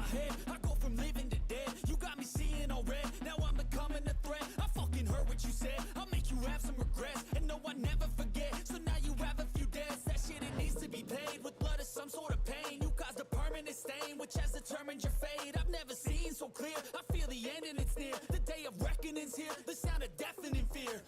head. I go from living to dead. You got me seeing all red. Now I'm becoming a threat. I fucking heard what you said. I'll make you have some regrets. And no, I never forget. So now you have a few debts. That shit, it needs to be paid with blood or some sort of pain. You caused a permanent stain, which has determined your fate. I've never seen so clear. I feel the end and it's near. The day of reckoning's here. The sound of deafening fear.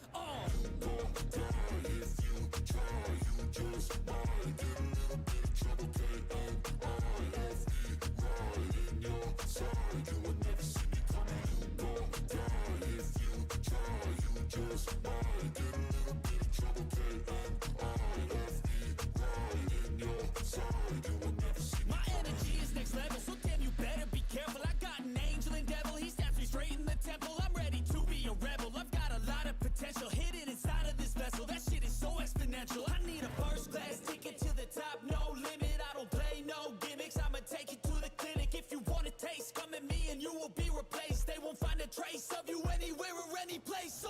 My energy is next level, so damn you better be careful. I got an angel and devil, he snaps me straight in the temple. I'm ready to be a rebel, I've got a lot of potential hidden inside of this vessel. That shit is so exponential. I need a first class ticket to the top, no limit. I don't play no gimmicks, I'ma take you to the clinic. If you want a taste, come at me and you will be replaced. They won't find a trace of you anywhere or any place.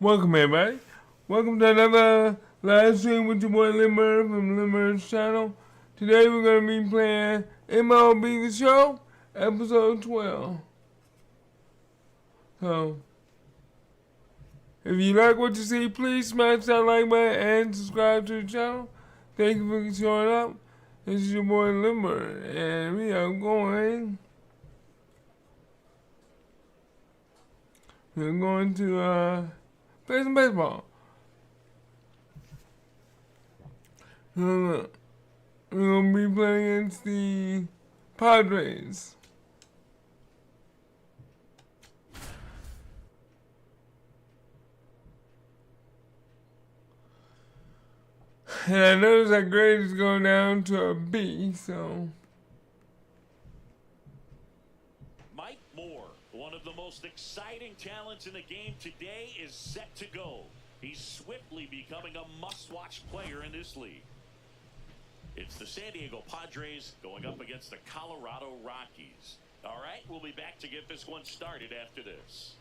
Welcome everybody. Welcome to another live stream with your boy Limber from Limber's channel. Today we're going to be playing MLB The Show, episode 12. So, if you like what you see, please smash that like button and subscribe to the channel. Thank you for showing up. This is your boy Limber, and we are going. We're going to play some baseball. We're going to be playing against the Padres. And I noticed that grade is going down to a B, so. Mike Moore, one of the most exciting talents in the game today, is set to go. He's swiftly becoming a must-watch player in this league. It's the San Diego Padres going up against the Colorado Rockies. All right, we'll be back to get this one started after this.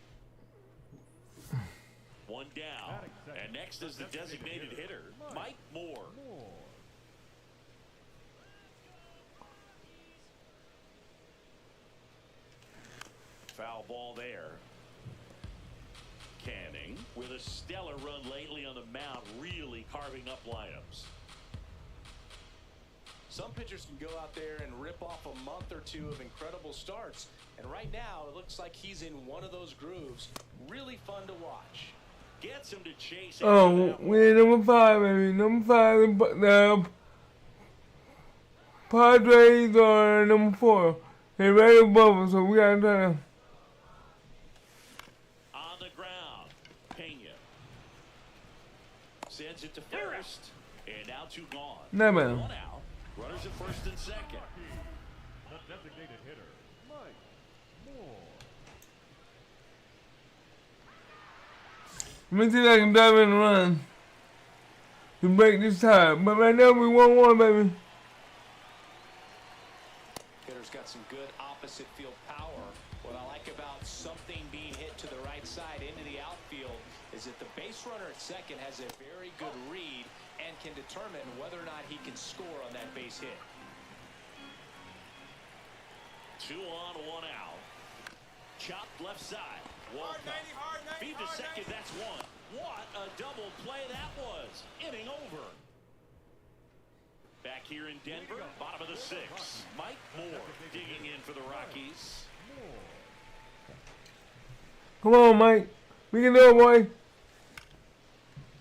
One down, and next is the designated hitter, Mike Moore. Foul ball there. Canning, with a stellar run lately on the mound, really carving up lineups. Some pitchers can go out there and rip off a month or two of incredible starts, and right now it looks like he's in one of those grooves. Really fun to watch. Gets him to chase. Oh, we're number 5, baby. Number 5. The Padres are number 4. They're right above us, so we gotta try to. On the ground, Pena sends it to first, and now 2 gone. No, man. 1 out. Runners at first and second. The designated hitter, Mike Moore. Let me see if I can dive in and run to break this tie. But right now we 1-1, baby. Hitter's got some good opposite field power. What I like about something being hit to the right side into the outfield is that the base runner at second has a very good read and can determine whether or not he can score on that base hit. 2 on, 1 out. Chopped left side. Feed to second, that's 1. What a double play that was. Inning over. Back here in Denver, bottom of the 6th. Mike Moore digging in for the Rockies. Come on, Mike. We can do it, boy.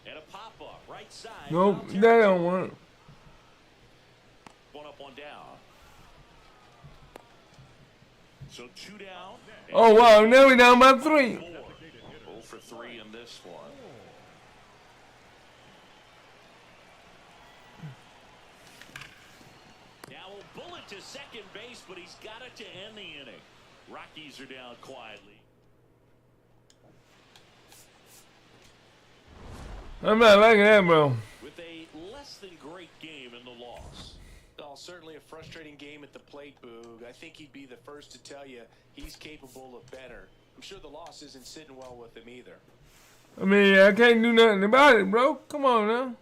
And a pop-up side. Nope, Foul that territory. don't work. One up, one down. So 2 down. Oh wow, now we down by 3. 0 for 3 in this one. Now a bullet to second base, but he's got it to end the inning. Rockies are down quietly. I'm not liking that, bro. With a less than great game in the loss. Well, certainly a frustrating game at the plate, Boog. I think he'd be the first to tell you he's capable of better. I'm sure the loss isn't sitting well with him either. I mean, I can't do nothing about it, bro. Come on now.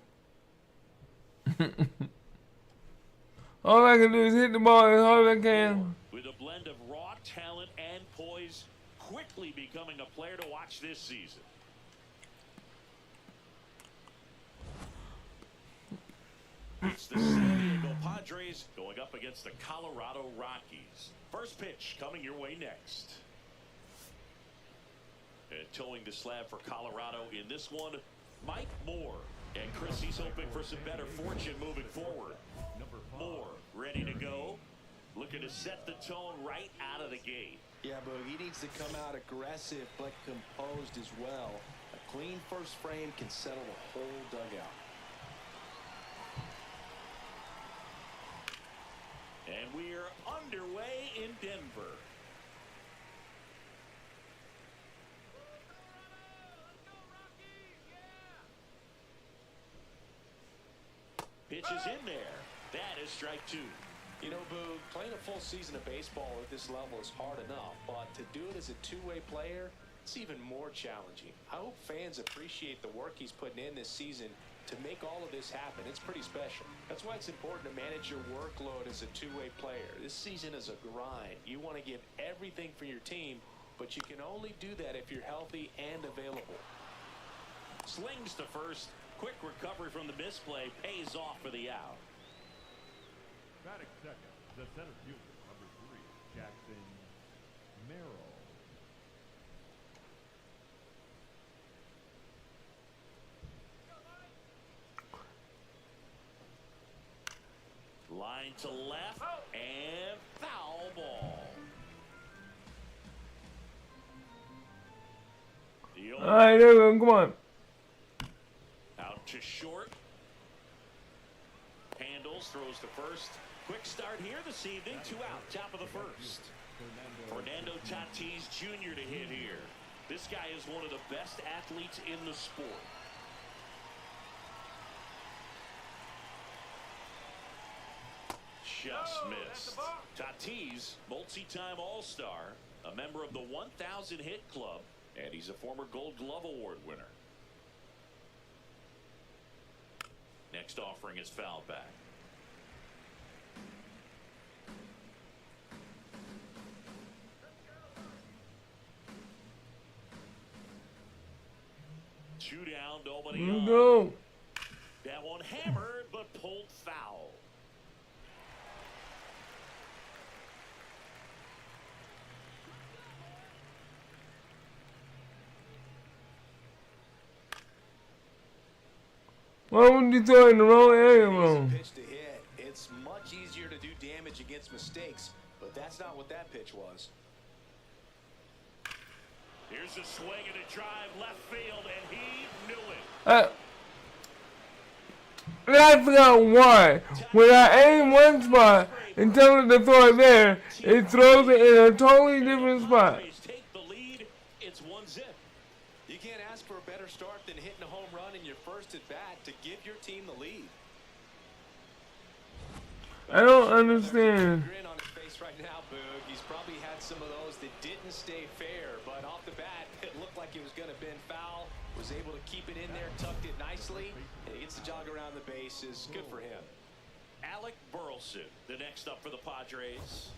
All I can do is hit the ball as hard as I can. With a blend of raw talent and poise, quickly becoming a player to watch this season. It's the San Diego Padres going up against the Colorado Rockies. First pitch coming your way next. And towing the slab for Colorado in this one, Mike Moore. And Chris, he's hoping for some better fortune moving forward. Moore ready to go. Looking to set the tone right out of the gate. Yeah, Boog, he needs to come out aggressive but composed as well. A clean first frame can settle the whole dugout. And we're underway in Denver. Pitch is in there. That is strike 2. You know, Boog, playing a full season of baseball at this level is hard enough, but to do it as a two-way player, it's even more challenging. I hope fans appreciate the work he's putting in this season to make all of this happen. It's pretty special. That's why it's important to manage your workload as a two-way player. This season is a grind. You want to give everything for your team, but you can only do that if you're healthy and available. Slings to first. Quick recovery from the misplay pays off for the out. Batting second, the center fielder, number 3, Jackson Merrill. Line to left and foul ball. All right, there we go. Come on. Out to short. Handles, throws to first. Quick start here this evening. 2 out, top of the first. Fernando Tatis Jr. to hit here. This guy is one of the best athletes in the sport. Just missed. Tatis, multi-time All-Star, a member of the 1,000 hit club, and he's a former Gold Glove Award winner. Next offering is fouled back. Two down, nobody Here we on. go. That one hammered, but pulled foul. Why would you throw it in the wrong area, Easy bro? pitch to hit. It's much easier to do damage against mistakes, but that's not what that pitch was. Here's a swing and a drive left field, and he knew it. I forgot why. When I aim one spot and tell it to throw it there, it throws it in a totally different spot. Padres take the lead. It's 1-0. You can't ask for a better start than hitting a home run in your first at bat to give your team the lead. I don't understand. Grin on his face right now, Boog. He's probably had some of those that didn't stay fair, but off the bat, it looked like it was going to bend foul. Was able to keep it in there, tucked it nicely, and he gets the jog around the bases. Good for him. Alec Burleson, the next up for the Padres.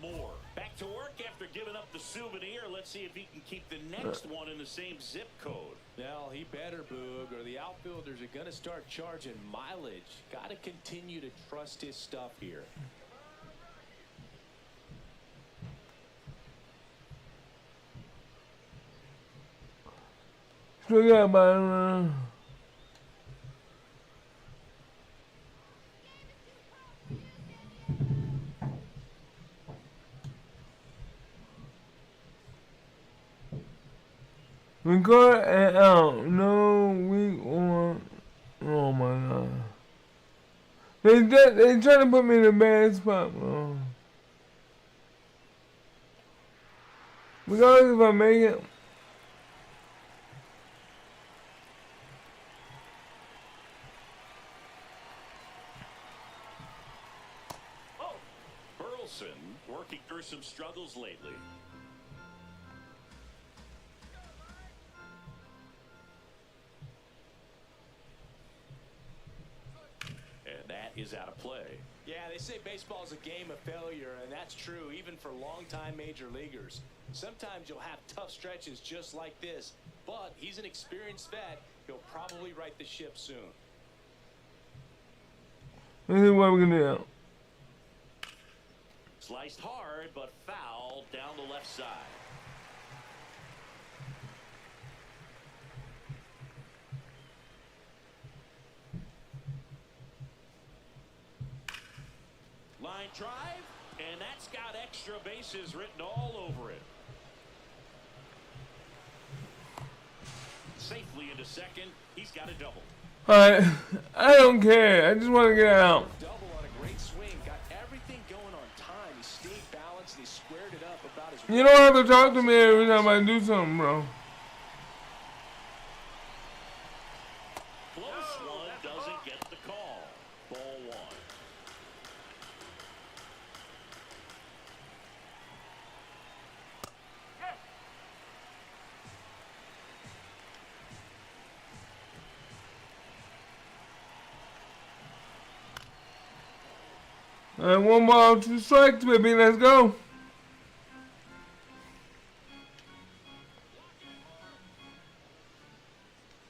Moore back to work after giving up the souvenir. Let's see if he can keep the next one in the same zip code. Well, he better, Boog, or the outfielders are going to start charging mileage. Got to continue to trust his stuff here. Still got about Record and out. No week on. Oh my god. They trying to put me in a bad spot, bro. Regardless if I make it. Burleson working through some struggles lately. And that is out of play. Yeah, they say baseball is a game of failure, and that's true even for longtime major leaguers. Sometimes you'll have tough stretches just like this, but he's an experienced vet. He'll probably right the ship soon. Let's see what we can do. Sliced hard, but foul down the left side. Line drive, and that's got extra bases written all over it. Safely into second, he's got a double. Alright, I don't care. I just want to get out. Double on a great swing, got everything going on time. He stayed balanced and he squared it up about his. You don't have to talk to me every time I do something, bro. Close one doesn't get the call. Ball one. Alright, 1 ball, 2 strikes, baby. Let's go.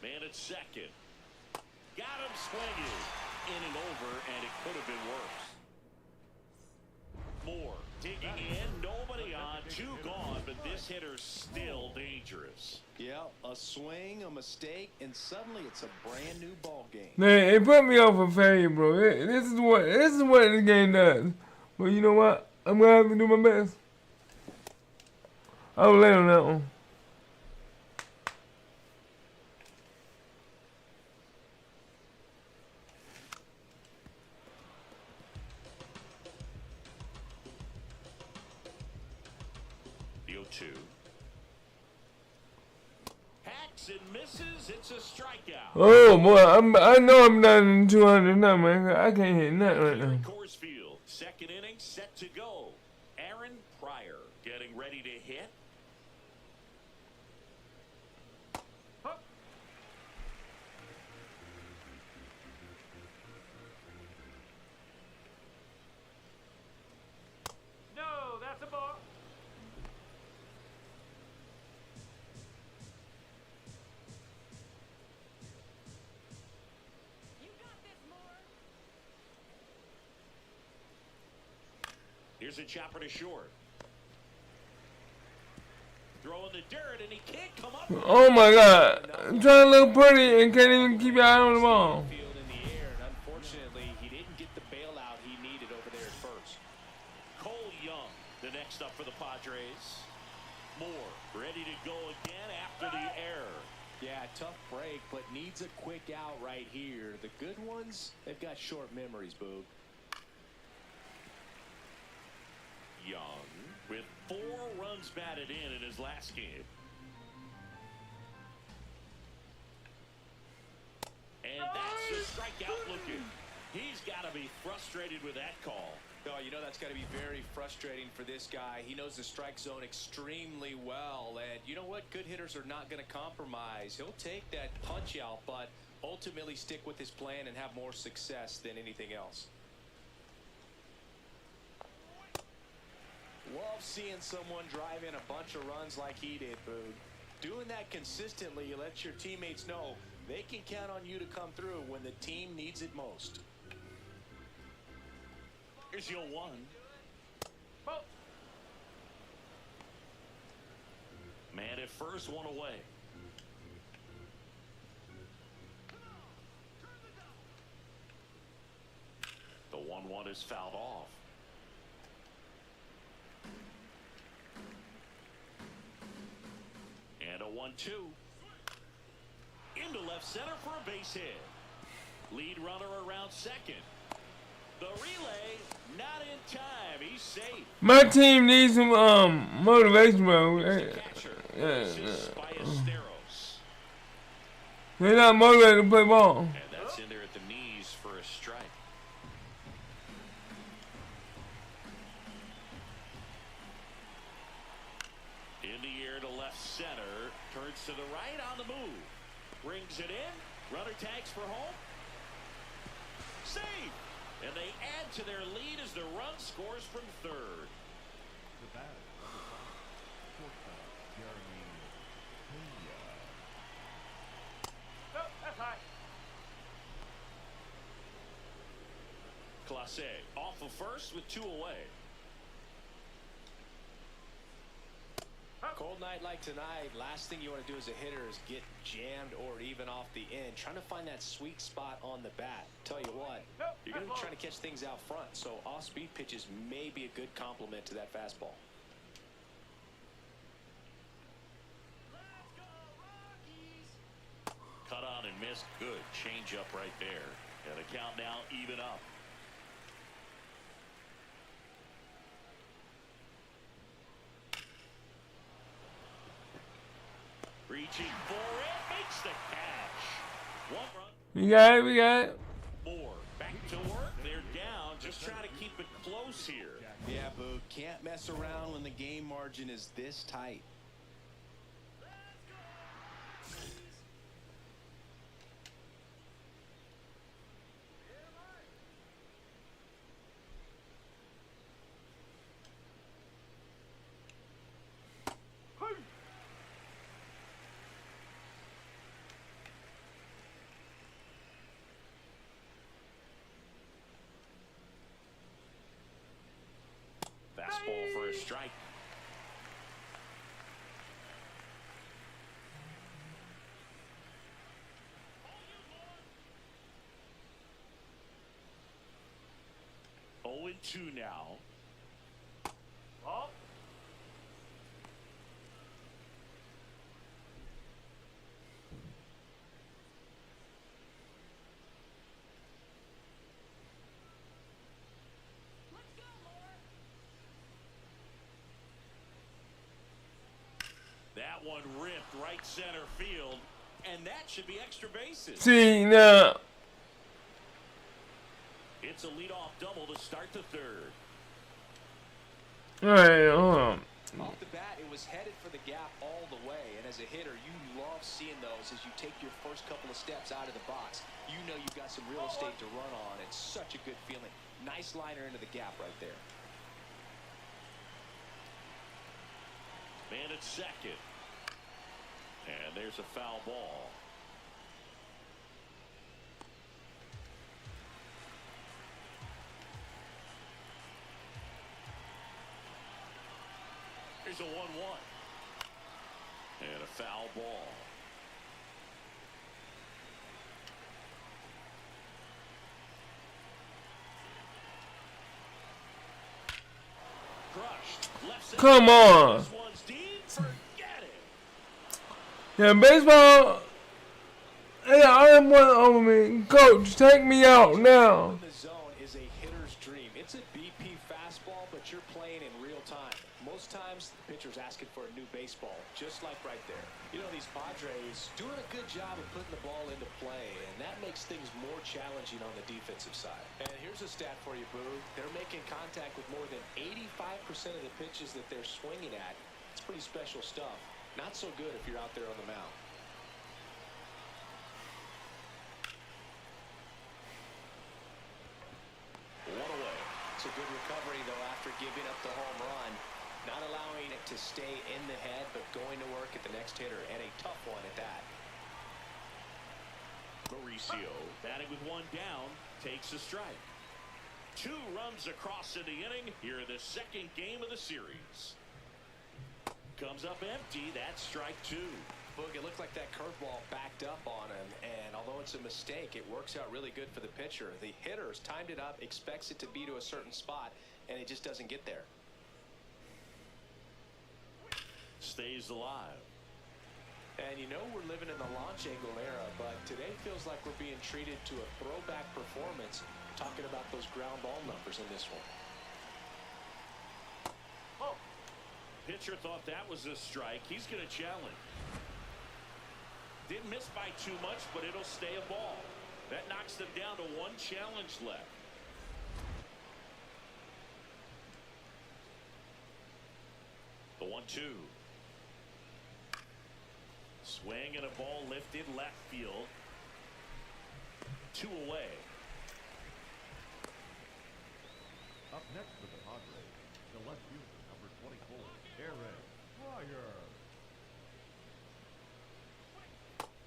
Man at second. Got him swinging. Inning over, and it could have been worse. Moore digging in. Nobody on. 2 gone, but this hitter's still dangerous. Yeah, a swing, a mistake, and suddenly it's a brand new ball game. They put me off for failure, bro. This is what this game does. But you know what? I'm gonna have to do my best. I'll lay on that one. The 0-2. Hacks and misses. It's a strikeout. Oh boy, I know I'm not in 200 now, man. I can't hit nothing right Here now. in Coors Field, second inning set to go. Aaron Pryor getting ready to hit. No, that's a ball. Here's a chopper to short. Throwing the dirt, and he can't come up. Oh my god. I'm trying to look pretty and can't even keep your eye on the ball. Field in the air, and unfortunately, he didn't get the bailout he needed over there at first. Cole Young, the next up for the Padres. Moore ready to go again after the error. Yeah, tough break, but needs a quick out right here. The good ones, they've got short memories, Boog. Young with 4 runs batted in his last game. And that's a strikeout looking. He's got to be frustrated with that call. Oh, you know that's got to be very frustrating for this guy. He knows the strike zone extremely well. And you know what? Good hitters are not going to compromise. He'll take that punch out, but ultimately stick with his plan and have more success than anything else. Love seeing someone drive in a bunch of runs like he did, Boog. Doing that consistently lets your teammates know they can count on you to come through when the team needs it most. Here's the 0-1. Man at first, 1 away. The 1-1 is fouled off. And a 1-2. into left center for a base hit. Lead runner around second. The relay not in time. He's safe. My team needs some motivation, bro. The catcher. This is Ballesteros. They're not motivated to play ball. And that's in there at the knees for a strike. In the air to left center. Turns to the right on the move. Brings it in. Runner tags for home. Save. And they add to their lead as the run scores from third. The batter, shortstop, Jeremy Pena. No, that's high. Clase off of first with 2 away. Cold night like tonight, last thing you want to do as a hitter is get jammed or even off the end. Trying to find that sweet spot on the bat. Tell you what, you're going to be trying to catch things out front, so off-speed pitches may be a good complement to that fastball. Cut on and missed. Good change up right there. And the count now even up. Reaching for it, makes the catch. 1 run. We got it, we got it. More. Back to work. They're down. Just trying to keep it close here. Yeah, Boo. Can't mess around when the game margin is this tight. Fastball for a strike. Oh, and 2 now. Ball. That one ripped right center field, and that should be extra bases. See, now. It's a leadoff double to start the third. Alright, hold on. Off the bat, it was headed for the gap all the way, and as a hitter, you love seeing those as you take your first couple of steps out of the box. You know you've got some real estate to run on. It's such a good feeling. Nice liner into the gap right there. Man at second. And there's a foul ball. Here's a 1-1. And a foul ball. Crushed. Left center. Come on. This one's deep. Forget it. Yeah, baseball. Yeah, I am one over me. Coach, take me out now. In the zone is a hitter's dream. It's a BP fastball, but you're playing in real time. Most times, the pitcher's asking for a new baseball, just like right there. You know, these Padres doing a good job of putting the ball into play, and that makes things more challenging on the defensive side. And here's a stat for you, Boo. They're making contact with more than 85% of the pitches that they're swinging at. It's pretty special stuff. Not so good if you're out there on the mound. One away. It's a good recovery, though, after giving up the home run. Not allowing it to stay in the head, but going to work at the next hitter, and a tough one at that. Mauricio, batting with 1 down, takes a strike. 2 runs across in the inning here in the second game of the series. Comes up empty. That's strike 2. Boog, it looked like that curveball backed up on him, and although it's a mistake, it works out really good for the pitcher. The hitter's timed it up, expects it to be to a certain spot, and it just doesn't get there. Stays alive. And you know we're living in the launch angle era, but today feels like we're being treated to a throwback performance, talking about those ground ball numbers in this one. Pitcher thought that was a strike. He's going to challenge. Didn't miss by too much, but it'll stay a ball. That knocks them down to one challenge left. The 1-2. Swing and a ball lifted left field. 2 away. Up next for the Padres, the left fielder, number 24, Aaron Pryor.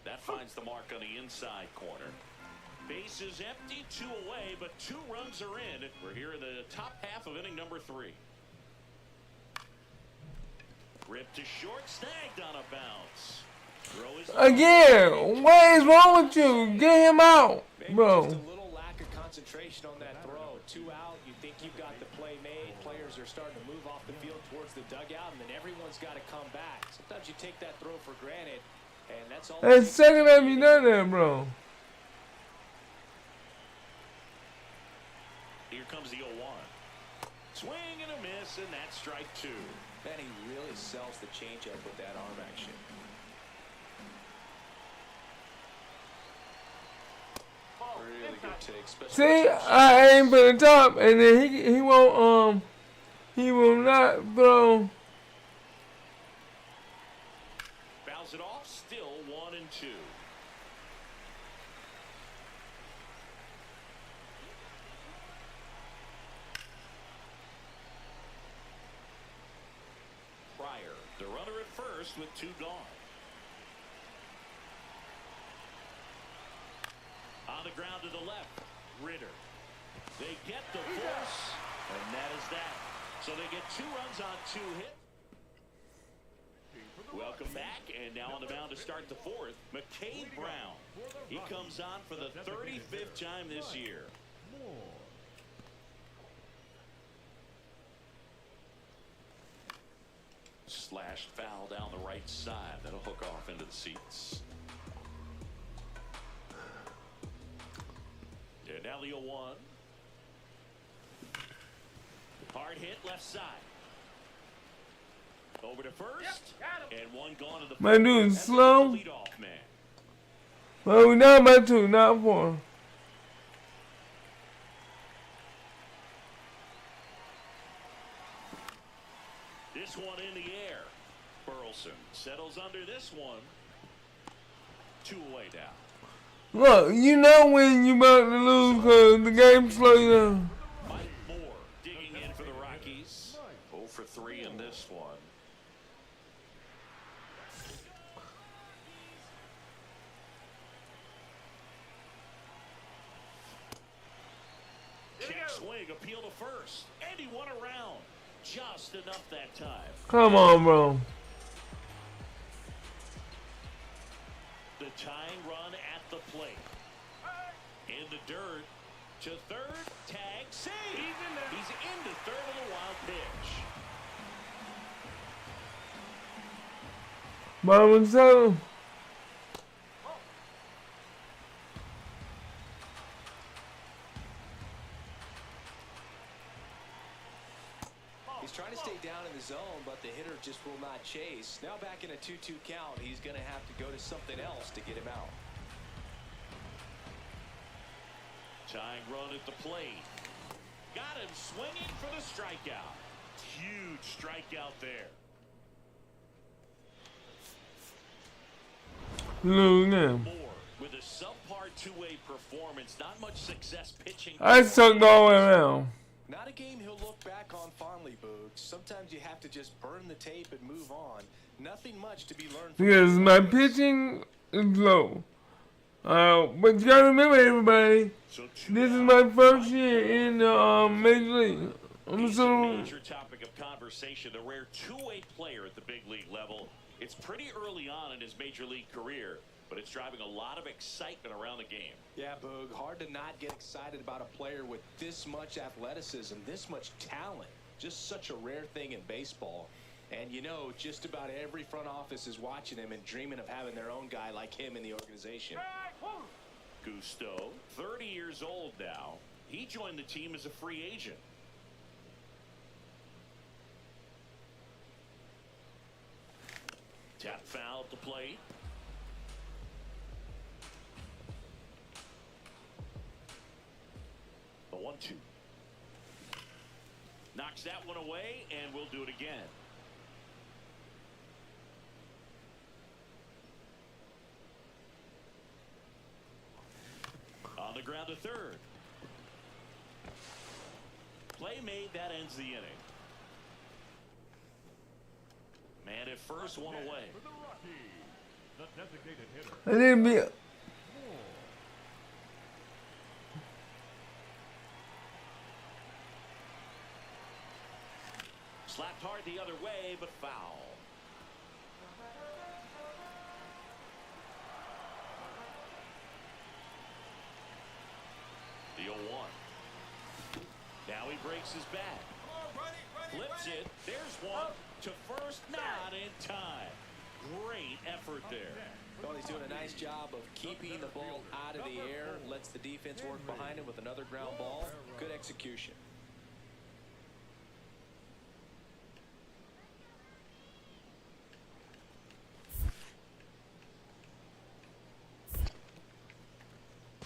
That finds the mark on the inside corner. Base is empty, 2 away, but 2 runs are in. We're here in the top half of inning number 3. Ripped to short, snagged on a bounce. Throw is Again, what is wrong with you? Get him out, Maybe bro. just a little lack of concentration on that throw. 2 out, you think you've got the play made. Players are starting to move off the field towards the dugout, and then everyone's got to come back. Sometimes you take that throw for granted, and that's all. That's the second time you done that, bro. Here comes the 0-1. Swing and a miss, and that's strike 2. Man, he really sells the changeup with that arm action. Really good take. especially See, I aim for the top, and then he won't he will not throw. Fouls it off, still 1-2. Pryor, the runner at first with 2 gone. On the ground to the left, Ritter. They get the force, and that is that. So they get 2 runs on 2 hits. Welcome back, and now on the mound to start the 4th, McCade Brown. He comes on for the 35th time this year. Slashed foul down the right side. That'll hook off into the seats. And now the 0-1. Hard hit left side. Over to first. And 1 gone to the My dude is That's slow. the leadoff man. Well, we not by 2, not 4. This one in the air. Burleson settles under this one. 2 away now. Look, you know when you about to lose because the game slow you down. Mike Moore digging in for the Rockies. 0 for 3 in this one. Check swing, appeal to first. And he won around. Just enough that time. Come on, bro. The tying run at the plate. In the dirt. To third. Tag. Save. He's into third on the wild pitch. Bottom 7. He's trying to stay down in the zone, but the hitter just will not chase. Now back in a 2-2 count, he's going to have to go to something else to get him out. Tying run at the plate. Got him swinging for the strikeout. Huge strikeout there. Lose now. Moore with a subpar 2-way performance. Not much success pitching. I sucked all the way around. Not a game he'll look back on fondly, Boog. Sometimes you have to just burn the tape and move on. Nothing much to be learned from Because my pitching is low. But you gotta remember, everybody, So two this is down. my first year in the Major League. I'm He's a so major topic of conversation. The rare 2-way player at the big league level. It's pretty early on in his major league career, but it's driving a lot of excitement around the game. Yeah, Boog, hard to not get excited about a player with this much athleticism, this much talent. Just such a rare thing in baseball. And you know, just about every front office is watching him and dreaming of having their own guy like him in the organization. Gusto, 30 years old now. He joined the team as a free agent. Tap foul to plate. The 1-2. Knocks that one away, and we'll do it again. On the ground to third. Play made, that ends the inning. Man at first, one away. For the Rockies, the designated hitter. I didn't be. Slapped hard the other way, but foul. The 0-1. Now he breaks his bat. Flips it. There's one to first, not in time. Great effort there. Well, he's doing a nice job of keeping the ball out of the air. Lets the defense work behind him with another ground ball. Good execution.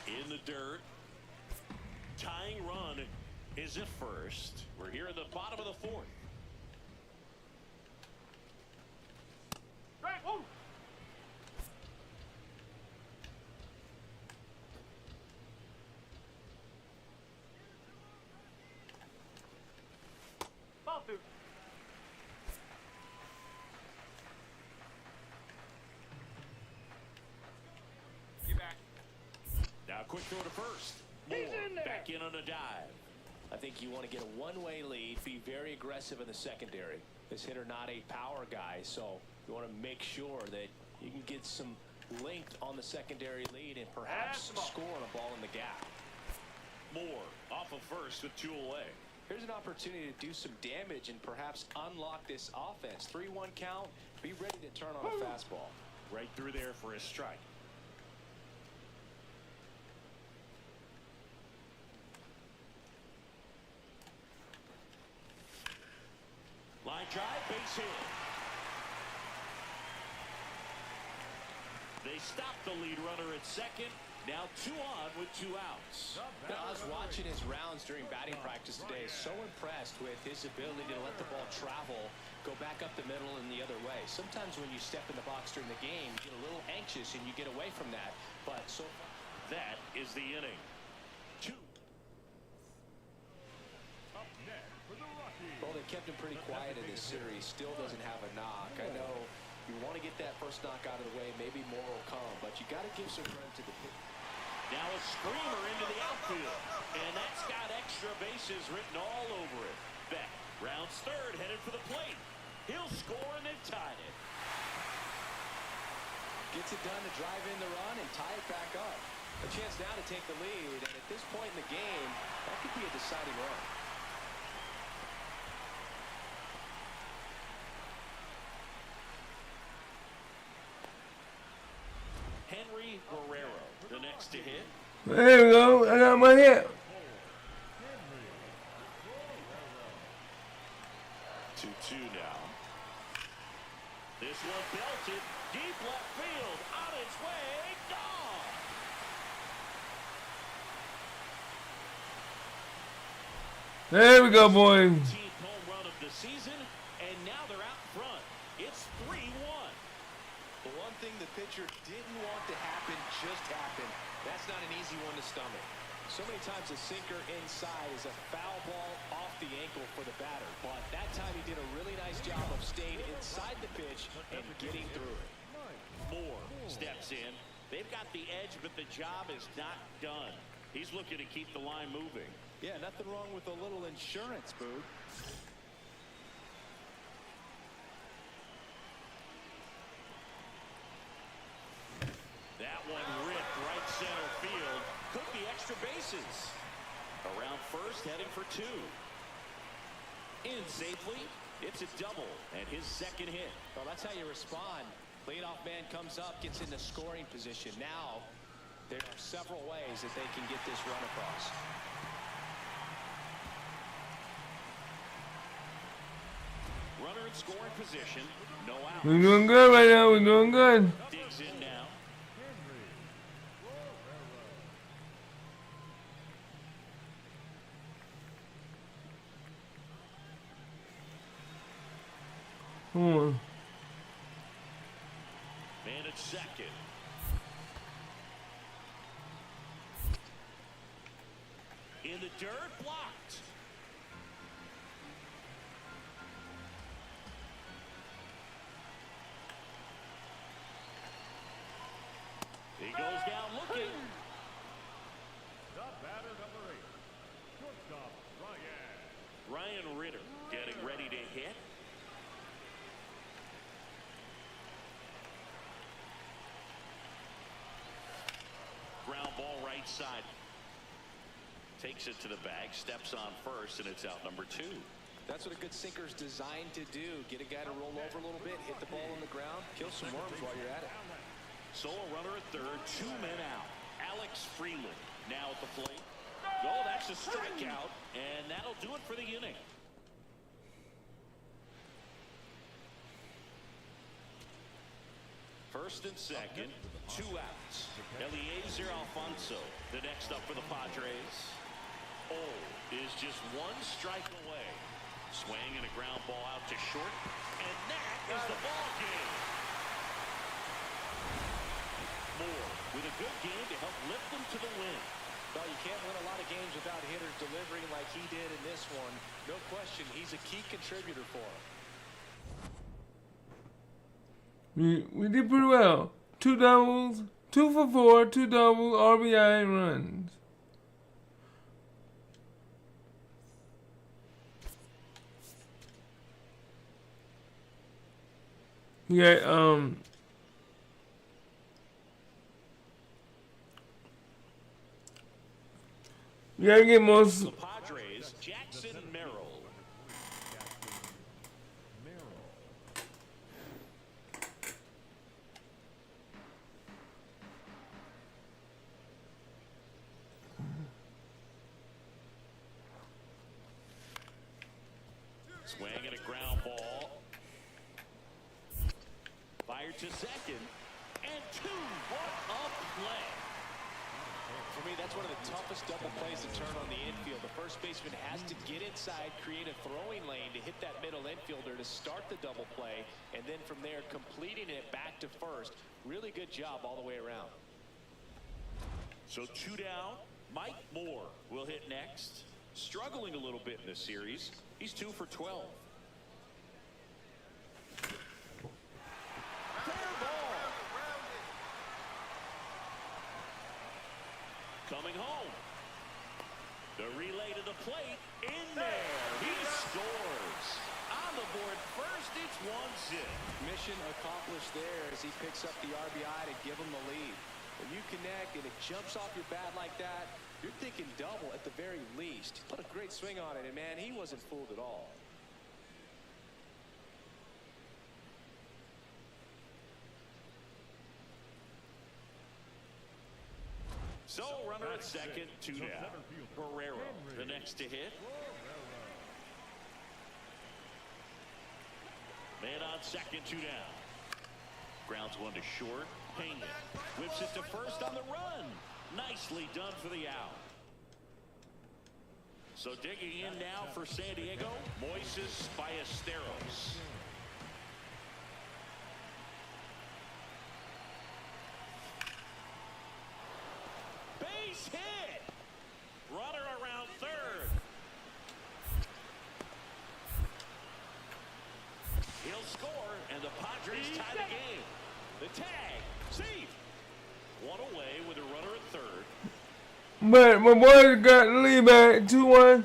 In the dirt. Tying run is at first. We're here in the bottom of the fourth. Now quick throw to first. Moore back in on a dive. I think you want to get a one-way lead, be very aggressive in the secondary. This hitter not a power guy, so you want to make sure that you can get some length on the secondary lead and perhaps score on a ball in the gap. Moore off of first with 2 away. Here's an opportunity to do some damage and perhaps unlock this offense. 3-1 count. Be ready to turn on a fastball. Right through there for a strike. Line drive, base hit. They stopped the lead runner at second. Now 2 on with 2 outs. I was watching his rounds during batting practice today. So impressed with his ability to let the ball travel, go back up the middle and the other way. Sometimes when you step in the box during the game, you get a little anxious and you get away from that. But so that is the inning. 2. Up next for the Rockies. Well, they kept him pretty quiet in this series. Still doesn't have a knock. I know you want to get that first knock out of the way. Maybe more will come, but you got to give some credit to the pitcher. Now a screamer into the outfield, and that's got extra bases written all over it. Beck rounds third, headed for the plate. He'll score, and they've tied it. Gets it done to drive in the run and tie it back up. A chance now to take the lead, and at this point in the game, that could be a deciding run. Henry Guerrero, the next to hit. There we go. I got my hit. 2-2 now. This one belted deep left field, on its way, gone. There we go, boys. 15th home run of the season, and now they're out front. It's 3-1. The one thing the pitcher didn't want to happen just happened. That's not an easy one to stomach. So many times a sinker inside is a foul ball off the ankle for the batter. But that time he did a really nice job of staying inside the pitch and getting through it. Moore steps in. They've got the edge, but the job is not done. He's looking to keep the line moving. Yeah, nothing wrong with a little insurance, Boog. That one ripped right center field. Could be extra bases. Around first, heading for 2. In safely. It's a double and his second hit. Well, that's how you respond. Leadoff man comes up, gets into scoring position. Now, there are several ways that they can get this run across. Runner in scoring position. No out. We're doing good right now. We're doing good. Digs in now. Come on. Man at second. In the dirt, blocked. He goes down looking. The batter, number 8. Shortstop, Ryan Ritter getting ready to hit. Ground ball right side. Takes it to the bag, steps on first, and it's out number 2. That's what a good sinker's designed to do. Get a guy to roll over a little bit, hit the ball on the ground, kill some worms while you're at it. So a runner at third, 2 men out. Alex Freeland now at the plate. Oh, that's a strikeout, and that'll do it for the inning. First and second, 2 outs. Eliezer Alfonso, the next up for the Padres. Is just 1 strike away. Swing and a ground ball out to short, and that is the ball game. Moore with a good game to help lift them to the win. Well, you can't win a lot of games without hitters delivering like he did in this one. No question, he's a key contributor for him. We did pretty well. 2 doubles, 2 for 4, 2 doubles, RBI runs. Yeah, you gotta get most. The Padres, Jackson Merrill. Swing and a ground ball. Fired to second. And 2. What a play. For me, that's one of the toughest double plays to turn on the infield. The first baseman has to get inside, create a throwing lane to hit that middle infielder to start the double play, and then from there, completing it back to first. Really good job all the way around. So 2 down. Mike Moore will hit next. Struggling a little bit in this series. He's 2 for 12. Fair ball. Coming home. The relay to the plate. In there. He scores. On the board first. It's 1-0. Mission accomplished there as he picks up the RBI to give him the lead. When you connect and it jumps off your bat like that, you're thinking double at the very least. Put a great swing on it, and man, he wasn't fooled at all. So runner at second, 2 down. Guerrero, the next to hit. Man on second, 2 down. Grounds 1 to short. Pena whips it to first on the run. Nicely done for the out. So digging in now for San Diego, Moises Ballesteros. Base hit. Runner around third. He'll score, and the Padres tie the game. The tag, see. 1 away with a runner at third. But my boy got the lead back 2-1.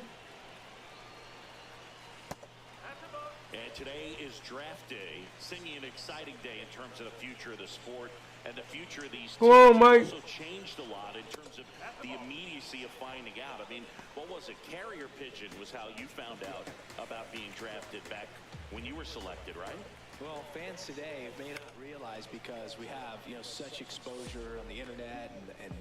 And today is draft day, singing an exciting day in terms of the future of the sport and the future of these teams. Come on, Mike. Also changed a lot in terms of the immediacy of finding out. I mean, what was it? Carrier pigeon was how you found out about being drafted back when you were selected, right? Well, fans today may not realize because we have, such exposure on the internet and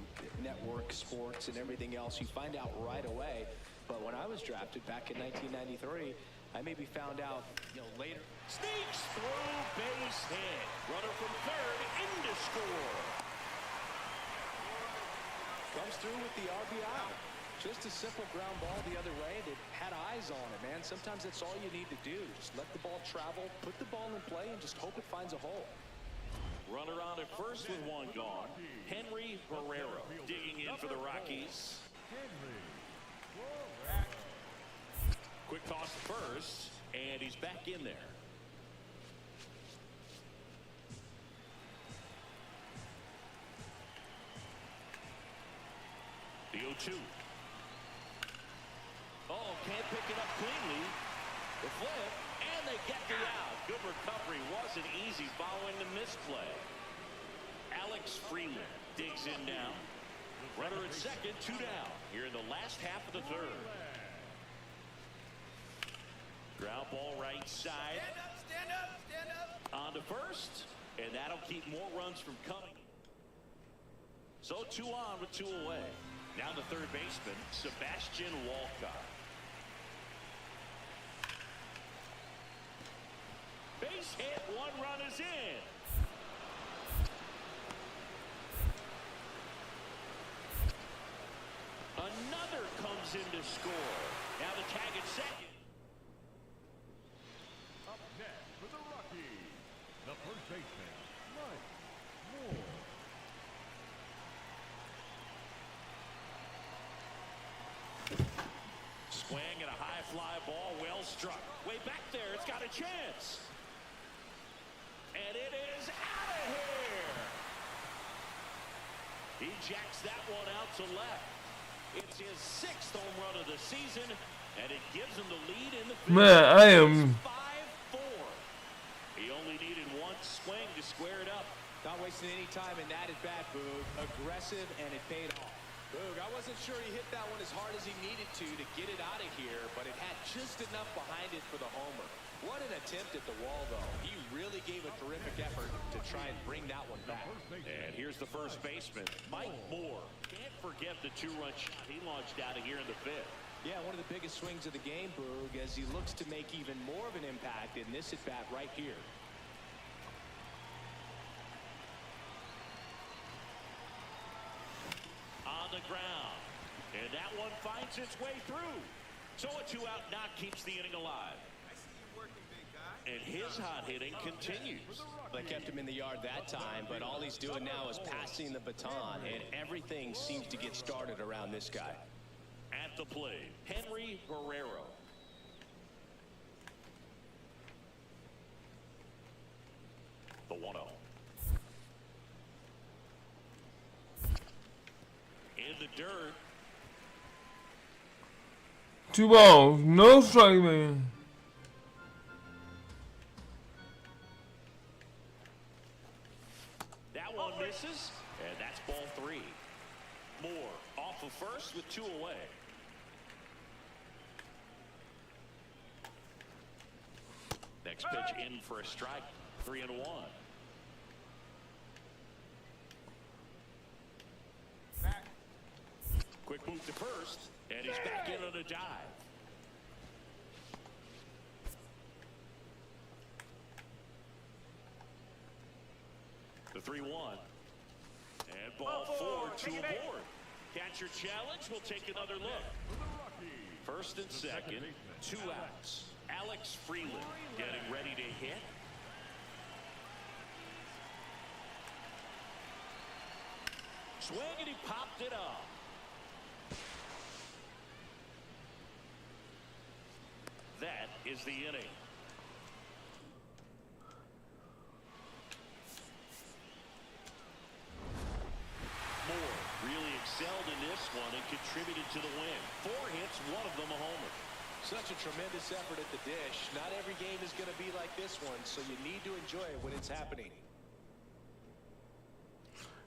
network sports and everything else. You find out right away. But when I was drafted back in 1993, I maybe found out, later. Sneaks through, base hit. Runner from third in to score. Comes through with the RBI. Just a simple ground ball the other way that had eyes on it, man. Sometimes that's all you need to do. Just let the ball travel, put the ball in play, and just hope it finds a hole. Runner on at first with one gone. Henry Barrero digging in for the Rockies. Quick toss to first, and he's back in there. The 0-2. Oh, can't pick it up cleanly. The flip, and they get the out. Good recovery. Wasn't easy following the misplay. Alex Freeland digs in now. Runner at second, 2 down. Here in the last half of the third. Ground ball right side. Stand up, stand up. On to first, and that'll keep more runs from coming. So 2 on with 2 away. Now the third baseman, Sebastian Walcott. Base hit, 1 run is in. Another comes in to score. Now the tag at second. Up next for the Rockies, the first baseman, Mike Moore. Swing and a high fly ball, well struck. Way back there, it's got a chance. And it is out of here. He jacks that one out to left. It's his 6th home run of the season, and it gives him the lead in the fifth. Man, I am. 5-4. He only needed 1 swing to square it up. Not wasting any time in that at bat, Boog. Aggressive, and it paid off. Boog, I wasn't sure he hit that one as hard as he needed to get it out of here, but it had just enough behind it for the homer. What an attempt at the wall, though. He really gave a terrific effort to try and bring that one back. And here's the first baseman, Mike Moore. Can't forget the 2-run shot he launched out of here in the 5th. Yeah, one of the biggest swings of the game, Boog, as he looks to make even more of an impact in this at-bat right here. On the ground. And that one finds its way through. So a 2-out knock keeps the inning alive. And his hot hitting continues. They kept him in the yard that time, but all he's doing now is passing the baton, and everything seems to get started around this guy. At the plate, Henry Barrero. The 1-0. In the dirt. 2 balls, no strike, man. That one misses, and that's ball 3. Moore off of first with 2 away. Next pitch in for a strike. 3-1. Quick move to first, and he's back in on a dive. The 3-1. And ball 4, 2 aboard. Catcher challenge. We'll take another look. First and second, 2 outs. Alex Freeland getting ready to hit. Swing, and he popped it up. That is the inning. Moore really excelled in this one and contributed to the win. 4 hits, 1 of them a homer. Such a tremendous effort at the dish. Not every game is going to be like this one, so you need to enjoy it when it's happening.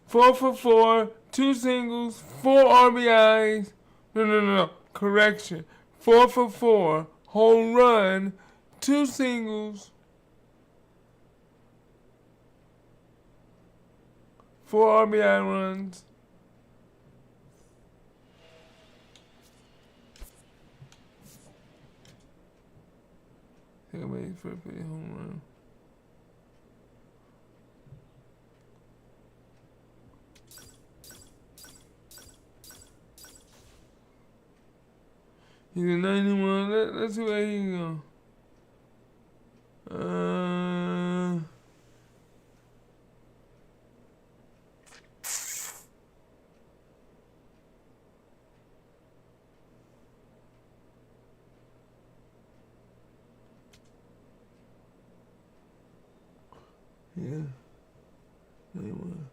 4 for 4, 2 singles, 4 RBIs. No. Correction. 4 for 4, home run, 2 singles, 4 RBI runs. I think I made first base home run. He's a 91. Let's see where he can go. Yeah. 91.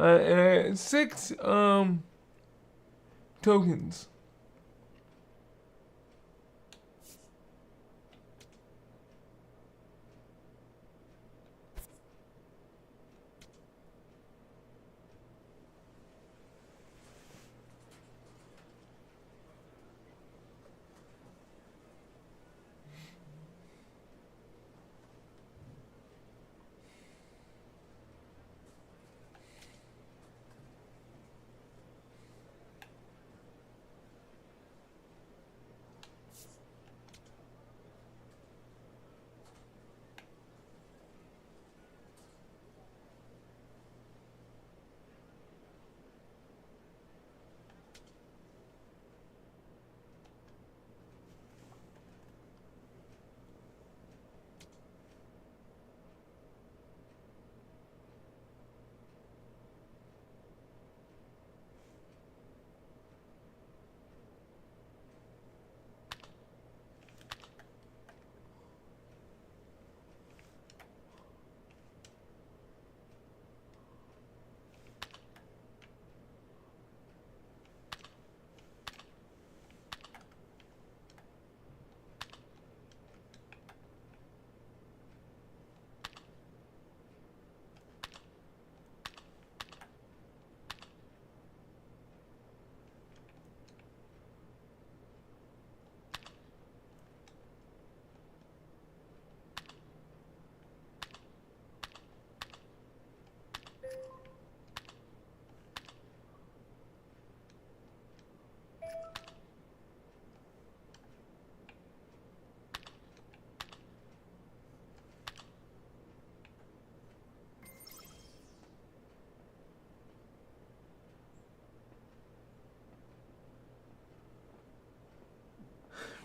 And 6 tokens.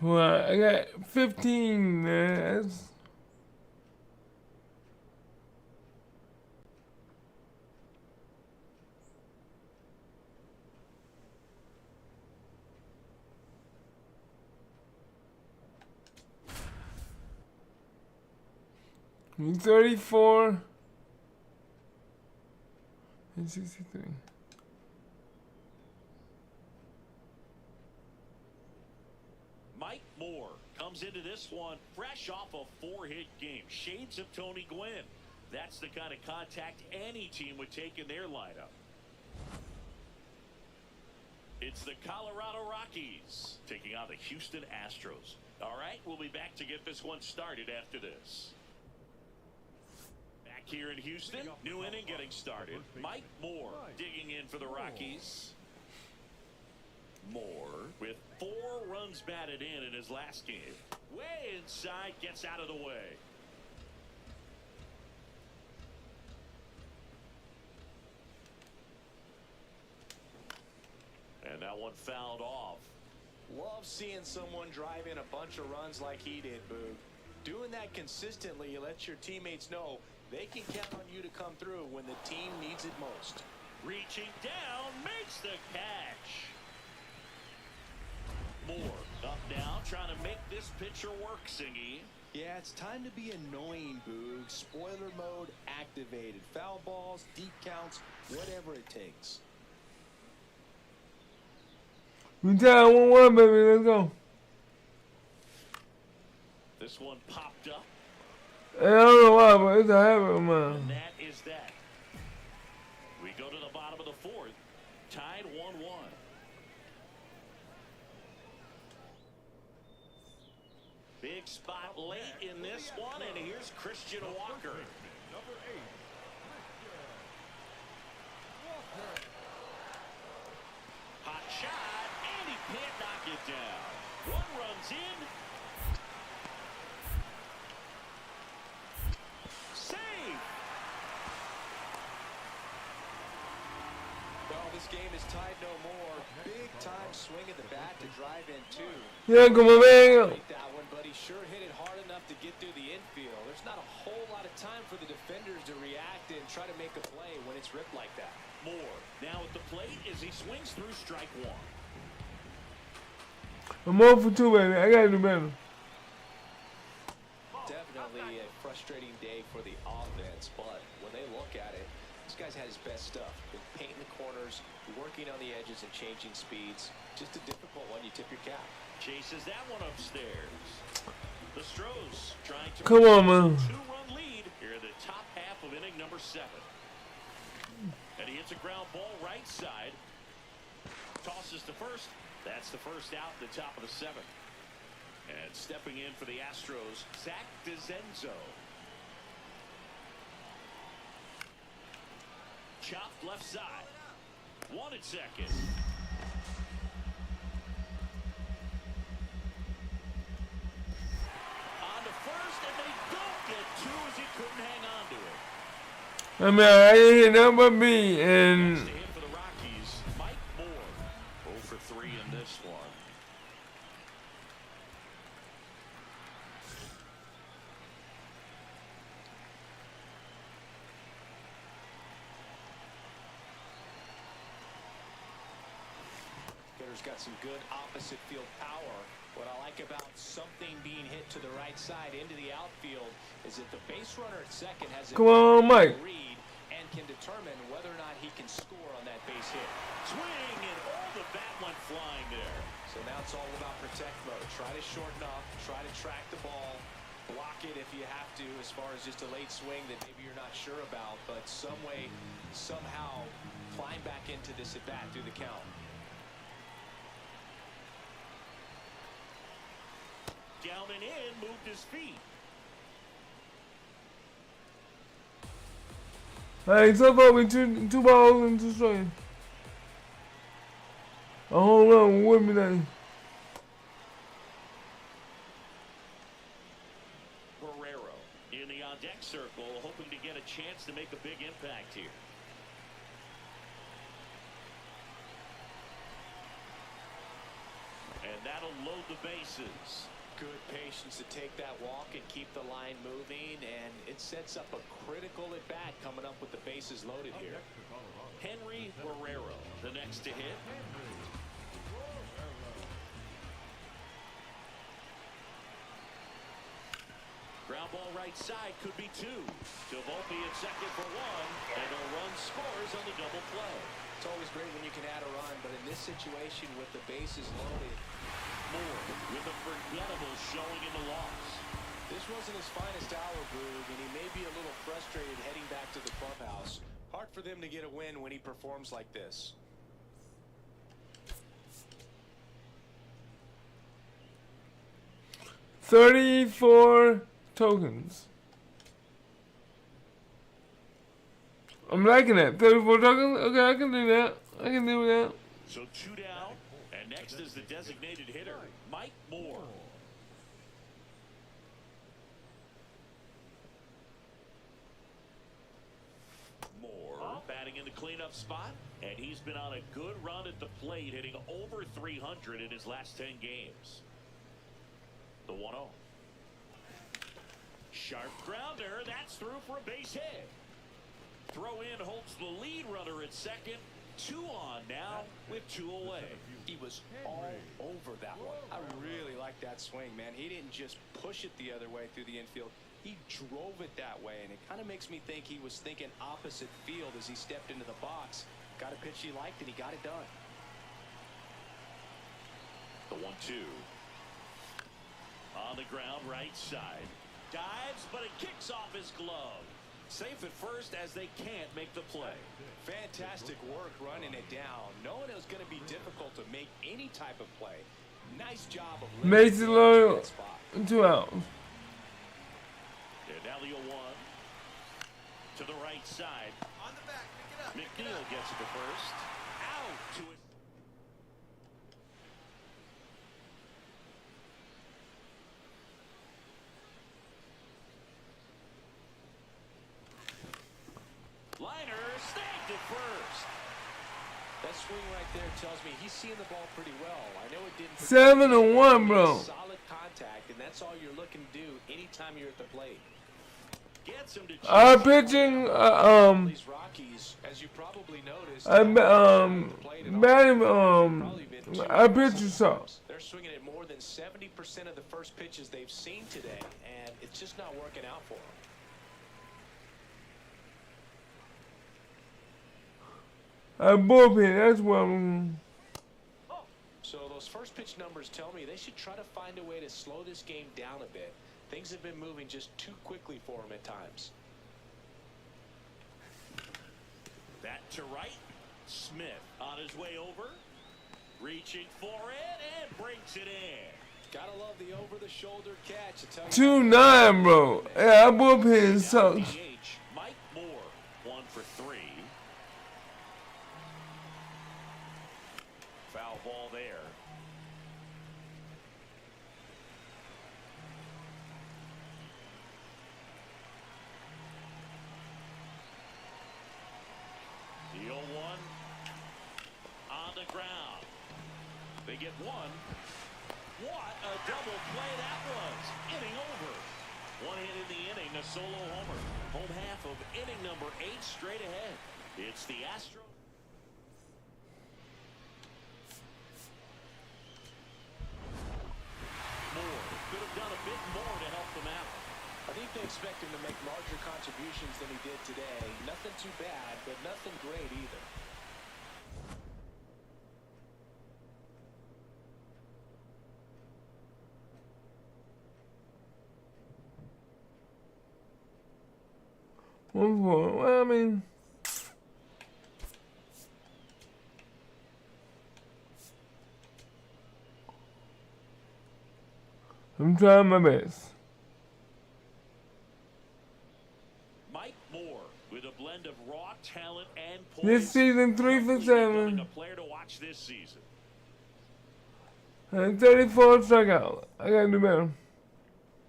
Well, I got 15, man. That's I'm 34 and 63. Mike Moore comes into this one fresh off a 4-hit game. Shades of Tony Gwynn. That's the kind of contact any team would take in their lineup. It's the Colorado Rockies taking on the Houston Astros. All right, we'll be back to get this one started after this. Back here in Houston, new inning getting started. Mike Moore digging in for the Rockies. Moore with 4 runs batted in his last game. Way inside, gets out of the way. And that one fouled off. Love seeing someone drive in a bunch of runs like he did, Boog. Doing that consistently lets your teammates know they can count on you to come through when the team needs it most. Reaching down, makes the catch. Moore up now, trying to make this pitcher work, Singy. Yeah, it's time to be annoying, Boog. Spoiler mode activated. Foul balls, deep counts, whatever it takes. We tied 1-1, baby. Let's go. This one popped up, And I don't know why, but it's a habit of mine. and that is that. We go to the bottom of the fourth, tied 1-1. Big spot late in this one, and here's Christian Walker. Number 8. Hot shot, and he can't knock it down. One runs in. Save! Well, this game is tied no more. Big time swing at the bat to drive in two. Yeah, come on, man. Take that one, but he sure hit it hard enough to get through the infield. There's not a whole lot of time for the defenders to react and try to make a play when it's ripped like that. Moore now at the plate as he swings through strike one. I'm 0 for 2, baby. I gotta do better. Definitely a frustrating day for the offense, but when they look at it, this guy's had his best stuff. Been painting the corners, working on the edges and changing speeds. Just a difficult one. You tip your cap. Chases that one upstairs. The Stros trying to Come on, man. 2-run lead here in the top half of inning number 7. And he hits a ground ball right side. Tosses to first. That's the first out at the top of the 7th. And stepping in for the Astros, Zach DeZenzo. Chopped left side. 1 at second. On to first, and they don't get 2 as he couldn't hang on to it. I mean, I ain't hit nothing but me, Next and to hit for the Rockies, Mike Moore. 0 for 3 in this one. Hitter's got some good opposite field power. What I like about something being hit to the right side into the outfield is that the base runner at second has a Come on, Mike. read and can determine whether or not he can score on that base hit. Swing, and all the bat went flying there. So now it's all about protect mode. Try to shorten up, try to track the ball, block it if you have to as far as just a late swing that maybe you're not sure about, but some way, somehow climb back into this at bat through the count. Down and in, moved his feet. hey, so far we two balls and 2 strikes. A home run with me now. Guerrero in the on-deck circle, hoping to get a chance to make a big impact here. And that'll load the bases. Good patience to take that walk and keep the line moving, and it sets up a critical at bat coming up with the bases loaded here. Henry Guerrero, the next to hit. Ground ball right side could be 2. To Volpe at second for 1, and a run scores on the double play. It's always great when you can add a run, but in this situation with the bases loaded, Moore with a forgettable showing in the loss. this wasn't his finest hour, Boog, and he may be a little frustrated heading back to the clubhouse. Hard for them to get a win when he performs like this. $34 tokens. I'm liking that. 34 tokens? Okay, I can do that. I can do that. So 2 down, and next is the designated hitter, Mike Moore. Moore batting in the cleanup spot, and he's been on a good run at the plate, hitting over 300 in his last 10 games. The 1-0. Sharp grounder, that's through for a base hit. Throw in holds the lead runner at second. 2 on now with 2 away. He was all over that one. I really like that swing, man. He didn't just push it the other way through the infield. He drove it that way, and it kind of makes me think he was thinking opposite field as he stepped into the box. Got a pitch he liked, and he got it done. The 1-2. On the ground, right side. Dives, but it kicks off his glove. Safe at first as they can't make the play. Fantastic work running it down. Knowing it was going to be difficult to make any type of play. Nice job of Makes it low. that spot. 2 out. And now the 0-1. To the right side. On the back, pick it up. McNeil gets it to first. Out to it. Liner snagged at first. That swing right there tells me he's seeing the ball pretty well. I know it didn't. 7-1, bro. Solid contact, and that's all you're looking to do anytime you're at the plate. Gets him to Our pitching, These Rockies, as you probably noticed, our pitching sucks. they're swinging at more than 70% of the first pitches they've seen today, and it's just not working out for them. Our bullpen, that's what I'm. So those first pitch numbers tell me they should try to find a way to slow this game down a bit. Things have been moving just too quickly for them at times. that to right. Smith on his way over. Reaching for it and brings it in. Gotta love the over-the-shoulder catch. 2-9, bro. Yeah, our bullpen sucks. DH, Mike Moore, 1 for 3. Foul ball there. The 0-1 on the ground. They get one. What a double play that was. Inning over. One hit in the inning, a solo homer. Home half of inning number 8 straight ahead. It's the Astros. Moore could have done a bit more to help them out. I think they expect him to make larger contributions than he did today. Nothing too bad, but nothing great either. Well, I mean, I'm trying my best. Mike Moore with a blend of raw talent and poise. This season, 3 for Becoming 7. a player to watch this season. And 34 strikeout. I gotta do better.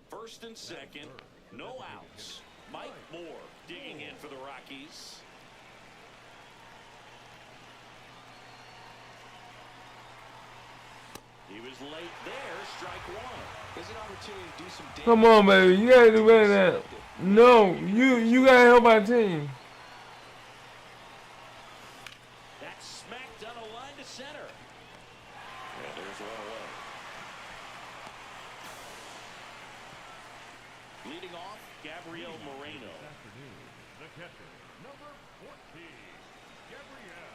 First and second, no outs. Mike Moore digging in for the Rockies. He was late there, strike one. There's an opportunity to do some damage. Come on, baby. You gotta do better than that. No, you gotta help our team. That's smacked on a line to center. Yeah, there's one away. Leading off, Gabriel Moreno. This afternoon, the catcher, number 14, Gabriel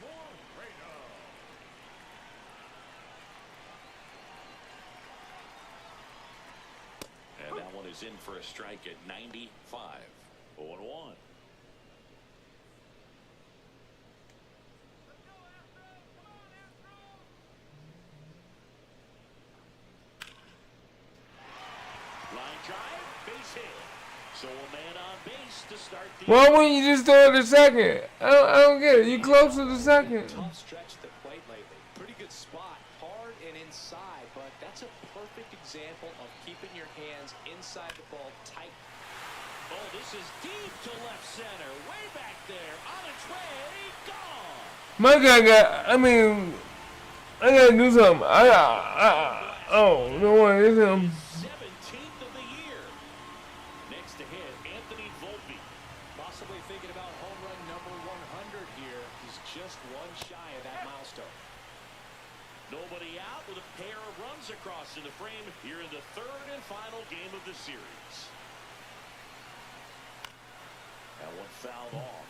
Moreno. And that one is in for a strike at 95. 0-1. Line drive, base hit. So a man on base to start the Why wouldn't you just throw it to second? I don't get it. You close to the second. Tough stretch at the plate lately. Pretty good spot, hard and inside, but that's a perfect example of keeping your hands inside the ball tight. Oh, this is deep to left center. Way back there. On its way. Gone. My guy got, I gotta do something. Oh, no one is him. 17th of the year. Next to hit, Anthony Volpe. Possibly thinking about home run number 100 here. He's just one shy of that milestone. Nobody out with a pair of runs across in the frame here in the third and final game of the series. That one fouled off.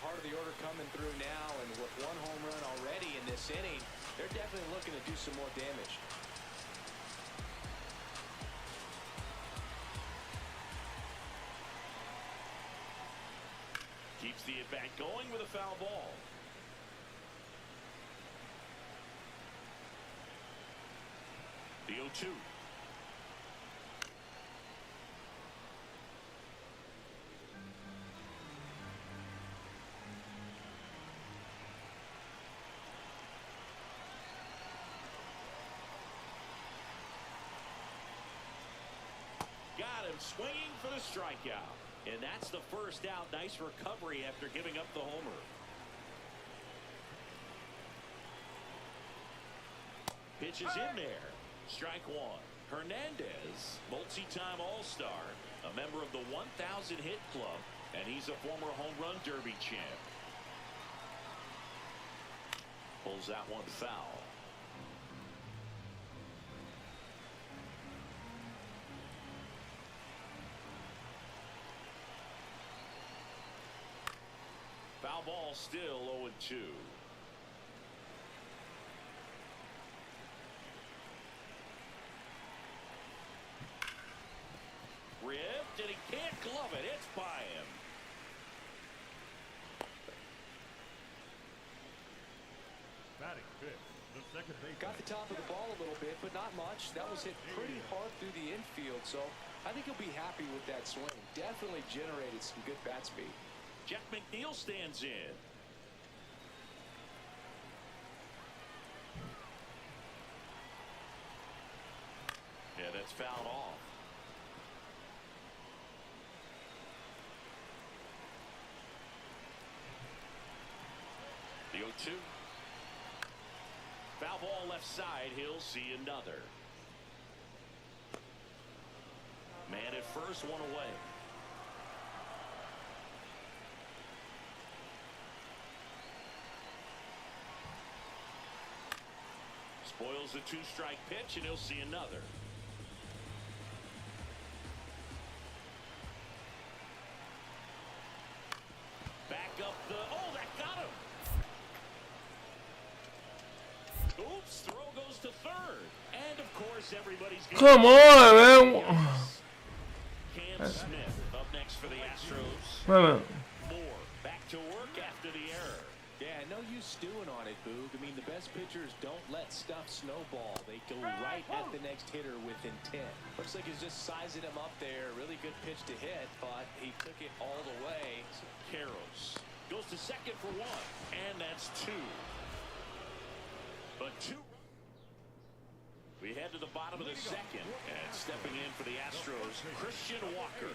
Part of the order coming through now, and with one home run already in this inning, they're definitely looking to do some more damage. Keeps the at-bat going with a foul ball. The 0-2. Got him swinging for the strikeout. And that's the first out. Nice recovery after giving up the homer. Pitch is in there. Strike one. Hernandez, multi-time All-Star, a member of the 1,000 hit club, and he's a former home run derby champ. Pulls that one foul. Foul ball, still 0-2. Ripped, and he can't glove it. It's by him. Batting fifth, the second baseman. Got the top of the ball a little bit, but not much. That was hit pretty hard through the infield, so I think he'll be happy with that swing. Definitely generated some good bat speed. Jeff McNeil stands in. Yeah, that's fouled off. The 0-2. Foul ball left side. He'll see another. Man at first, one away. Spoils the two-strike pitch, and he'll see another. Back up the... Oh, that got him! Oops, throw goes to third. And, of course, everybody's... Come on, man. Cam Smith up next for the Astros. Wait a minute. Moore back to work after the error. Yeah, no use stewing on it, Boog. I mean, the best pitchers don't let stuff snowball. They go right at the next hitter with intent. Looks like he's just sizing him up there. Really good pitch to hit, but he took it all the way. Karros goes to second for one, and that's two. But two. We head to the bottom of the second, and stepping in for the Astros, Christian Walker.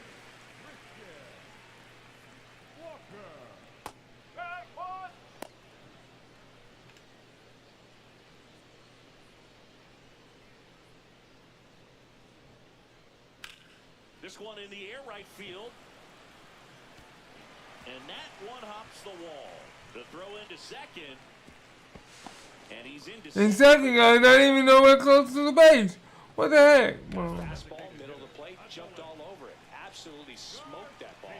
This one in the air, right field. And that one hops the wall. The throw into second. And he's into And second guy not even nowhere close to the base. What the heck? Well, Fastball, middle of the plate, jumped all over it. Absolutely smoked that ball.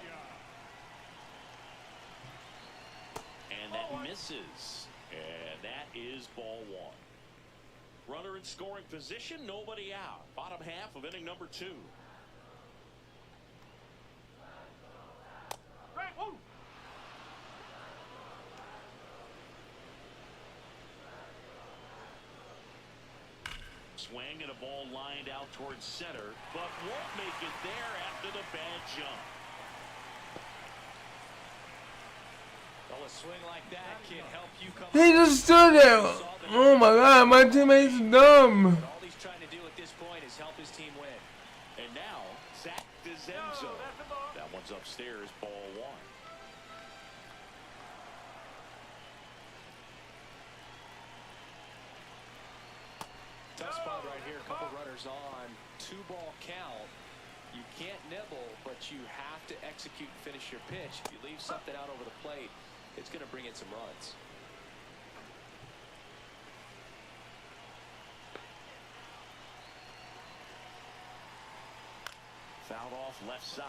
and that misses. And that is ball one. Runner in scoring position, nobody out. Bottom half of inning number 2. Swing and a ball lined out towards center, but won't make it there after the bad jump. Well, a swing like that can help you come. he just stood there. Oh my God, my teammate's dumb. But all he's trying to do at this point is help his team win. And now, Zach DeZenzo. That one's upstairs, ball 1. Tough spot right here. A couple runners on. 2-ball count. You can't nibble, but you have to execute and finish your pitch. If you leave something out over the plate, it's going to bring in some runs. Fouled off left side.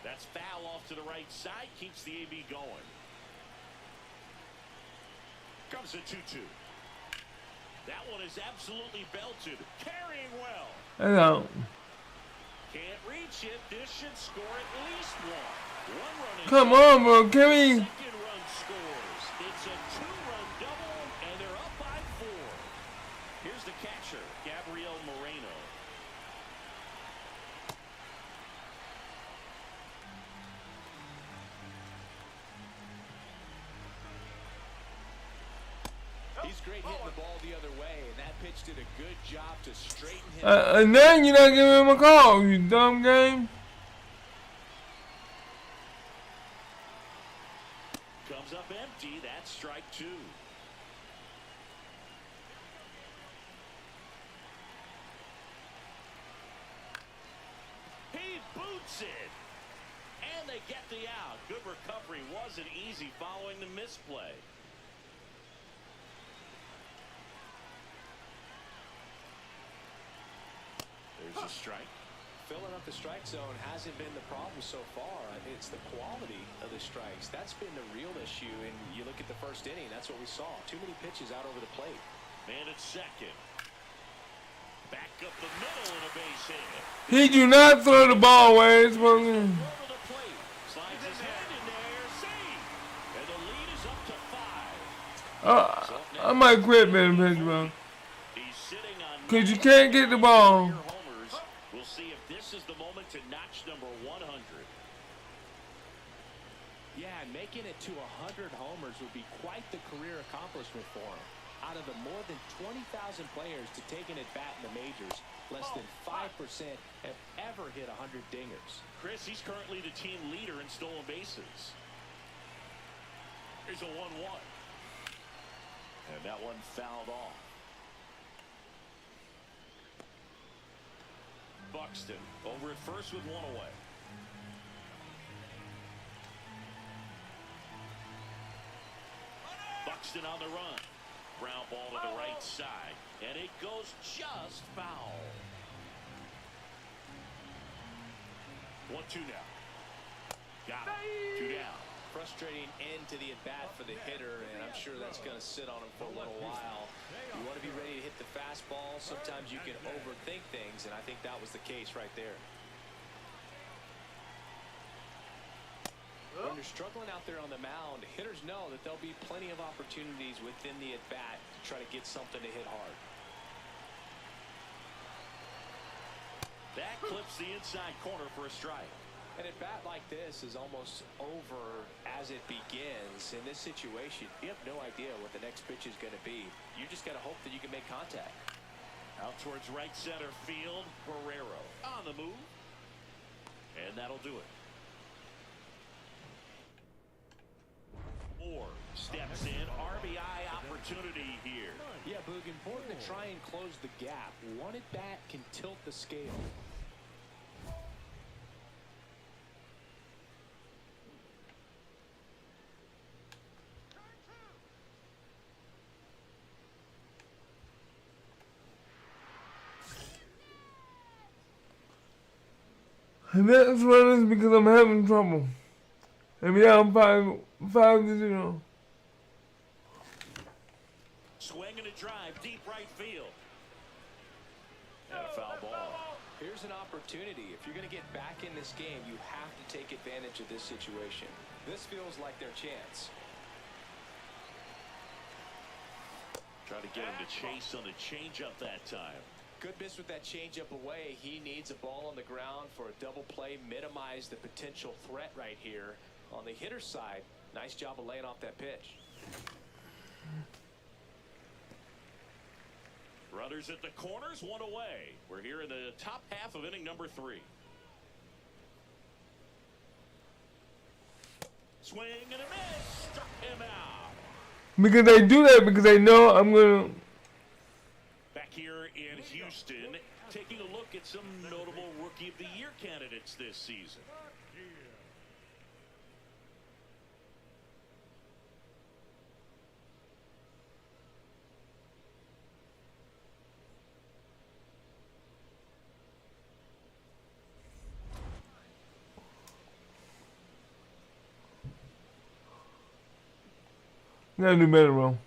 That's foul off to the right side. Keeps the AB going. Comes a 2-2. That one is absolutely belted. Carrying well. Hello. Can't reach it. This should score at least one. One run is Come on, bro. Give me. second run scores. It's a 2-run double, and they're up by 4. Here's the catcher, Gabriel Moreno. He's great hitting the ball the other way, and that pitch did a good job to straighten him. And then you're not giving him a call, you dumb game. Comes up empty. That's strike 2. He boots it. And they get the out. Good recovery. Wasn't easy following the misplay. There's a strike. Filling up the strike zone hasn't been the problem so far. It's the quality of the strikes. That's been the real issue. And you look at the first inning, that's what we saw. Too many pitches out over the plate. Man at second. Back up the middle and a base hit. He do not throw the ball away. It's supposed to. Over the plate. Slides his hand in there. Save. And the lead is up to 5. I might quit being pitch, bro. He's sitting on 'Cause you can't get the ball. homers. We'll see if this is the moment to notch number 100. Yeah, and making it to 100 homers would be quite the career accomplishment for him. Out of the more than 20,000 players to take an at-bat in the majors, less than 5% have ever hit 100 dingers. Chris, he's currently the team leader in stolen bases. Here's a 1-1. And that one fouled off. Buxton over at first with 1 away. Buxton on the run. Ground ball to the right side. And it goes just foul. 1-2 now. Got it. 2 down. Frustrating end to the at-bat for the hitter, and I'm sure that's going to sit on him for a little while. You want to be ready to hit the fastball. Sometimes you can overthink things, and I think that was the case right there. When you're struggling out there on the mound, hitters know that there'll be plenty of opportunities within the at-bat to try to get something to hit hard. That clips the inside corner for a strike. An at-bat like this is almost over as it begins. In this situation, you have no idea what the next pitch is going to be. You just got to hope that you can make contact. Out towards right center field. Guerrero on the move. And that'll do it. Moore steps in. RBI opportunity here. Yeah, Boog, important to try and close the gap. One at-bat can tilt the scale. And that's what it is because I'm having trouble. And yeah, I'm 5-0. Swing and a drive, deep right field. And a foul ball. Here's an opportunity. If you're going to get back in this game, you have to take advantage of this situation. This feels like their chance. Try to get him to chase on the changeup that time. Good miss with that changeup away. He needs a ball on the ground for a double play. Minimize the potential threat right here. On the hitter's side, nice job of laying off that pitch. Runners at the corners, 1 away. We're here in the top half of inning number 3. Swing and a miss. Struck him out. Because they do that because they know I'm gonna. Back here in Houston, taking a look at some notable Rookie of the Year candidates this season. Gotta do better, bro.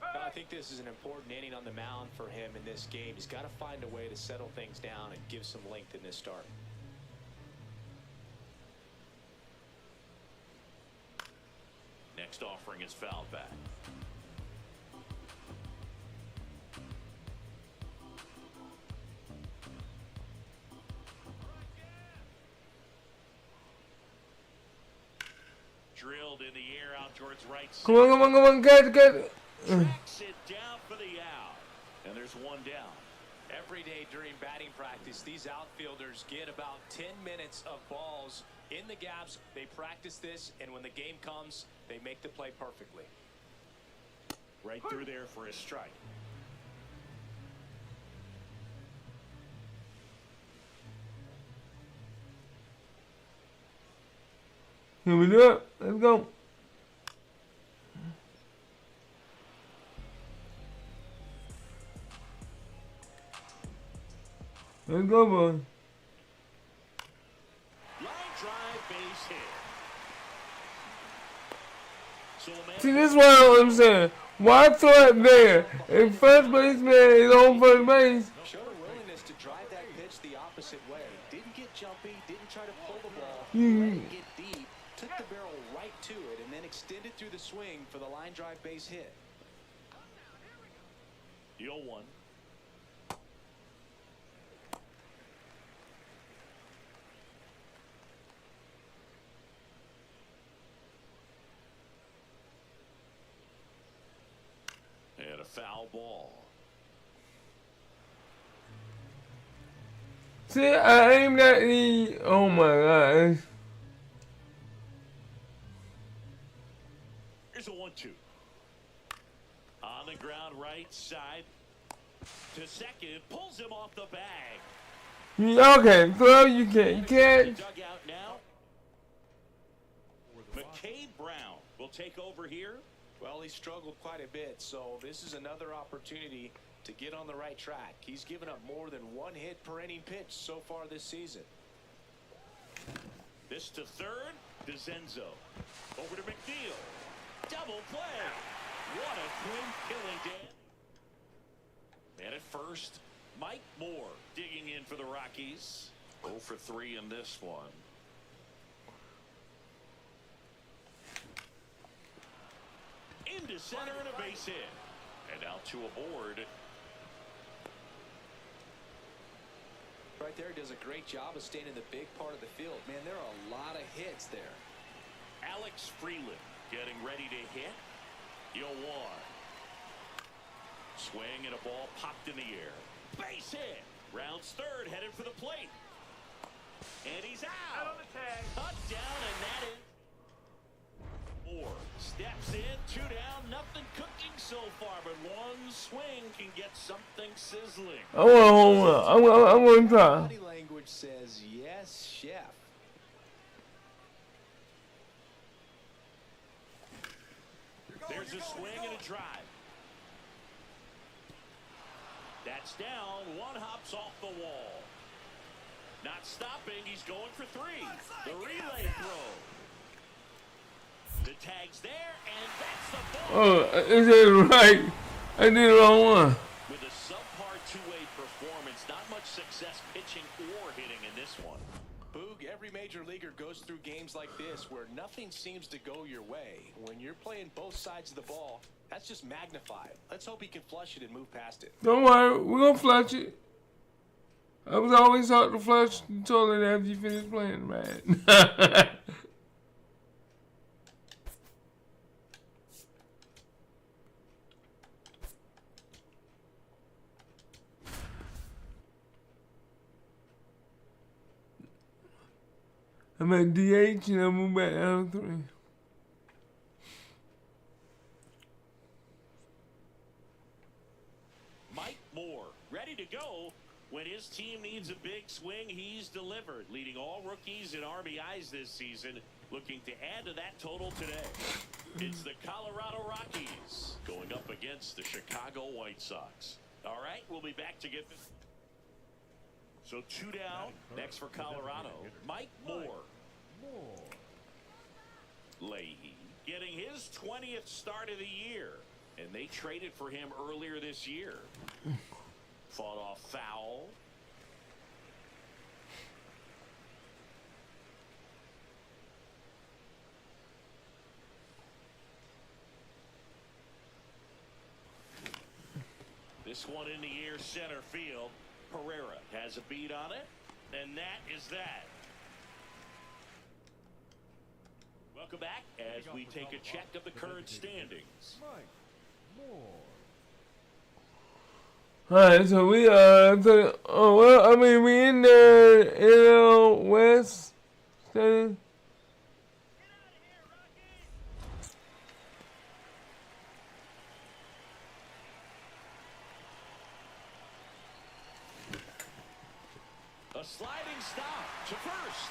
I think this is an important inning on the mound for him in this game. He's got to find a way to settle things down and give some length in this start. Next offering is fouled back. Drilled in the air out towards right side. Come on, get it. Tracks it down for the out. And there's one down. Every day during batting practice, these outfielders get about 10 minutes of balls in the gaps. They practice this, and when the game comes, they make the play perfectly. Right through there for a strike. Here we do it. Let's go. Let's go, boy. Line drive base hit. So See, this is what I'm saying. Why throw it there? If first baseman is on first base. Showed a willingness to drive that pitch the opposite way. Didn't get jumpy, didn't try to pull the ball, let it get deep, took the barrel right to it, and then extended through the swing for the line drive base hit. the 0-1. And a foul ball. See, I aimed at the. Oh my gosh. Here's a 1-2. On the ground, right side to second, pulls him off the bag. Okay, throw you can't. You can't. Dugout now. McCade Brown will take over here. Well, he struggled quite a bit, so this is another opportunity to get on the right track. He's given up more than one hit per inning pitch so far this season. This to third, DeZenzo. Over to McNeil. Double play. What a clean killing, Dan. And at first, Mike Moore digging in for the Rockies. 0 for 3 in this one. Into center and a base hit. And now 2 aboard. Right there, does a great job of staying in the big part of the field. Man, there are a lot of hits there. Alex Freeland getting ready to hit. 0-1. Swing and a ball popped in the air. Base hit. Rounds third, headed for the plate. And he's out. On the tag. Touchdown, and that is. Moore steps in, 2 down, nothing cooking so far, but one swing can get something sizzling. I want a home run. I want to try. Body language says, yes, chef. There's a swing and a drive. That's down. One hops off the wall. Not stopping. He's going for 3. The relay throw. The tag's there, and that's the ball. Oh, is it right? I did the wrong one. With a subpar two-way performance, not much success pitching or hitting in this one. Boog, every major leaguer goes through games like this where nothing seems to go your way. When you're playing both sides of the ball, that's just magnified. Let's hope he can flush it and move past it. Don't worry, we're gonna flush it. I was always taught to flush the toilet after you finish playing, man. I'm at DH and I move back down to 3. ready to go. When his team needs a big swing, he's delivered, leading all rookies in RBIs this season, looking to add to that total today. It's the Colorado Rockies going up against the Chicago White Sox. All right, we'll be back to get this. So 2 down. Next for Colorado, Mike Moore. Leahy getting his 20th start of the year, and they traded for him earlier this year. Fought off foul. This one in the air center field. Pereira has a beat on it, and that is that. Welcome back as we take a check of the current standings. Mike Moore. Alright, so we well, I mean, we in the NL West standing. A sliding stop to first.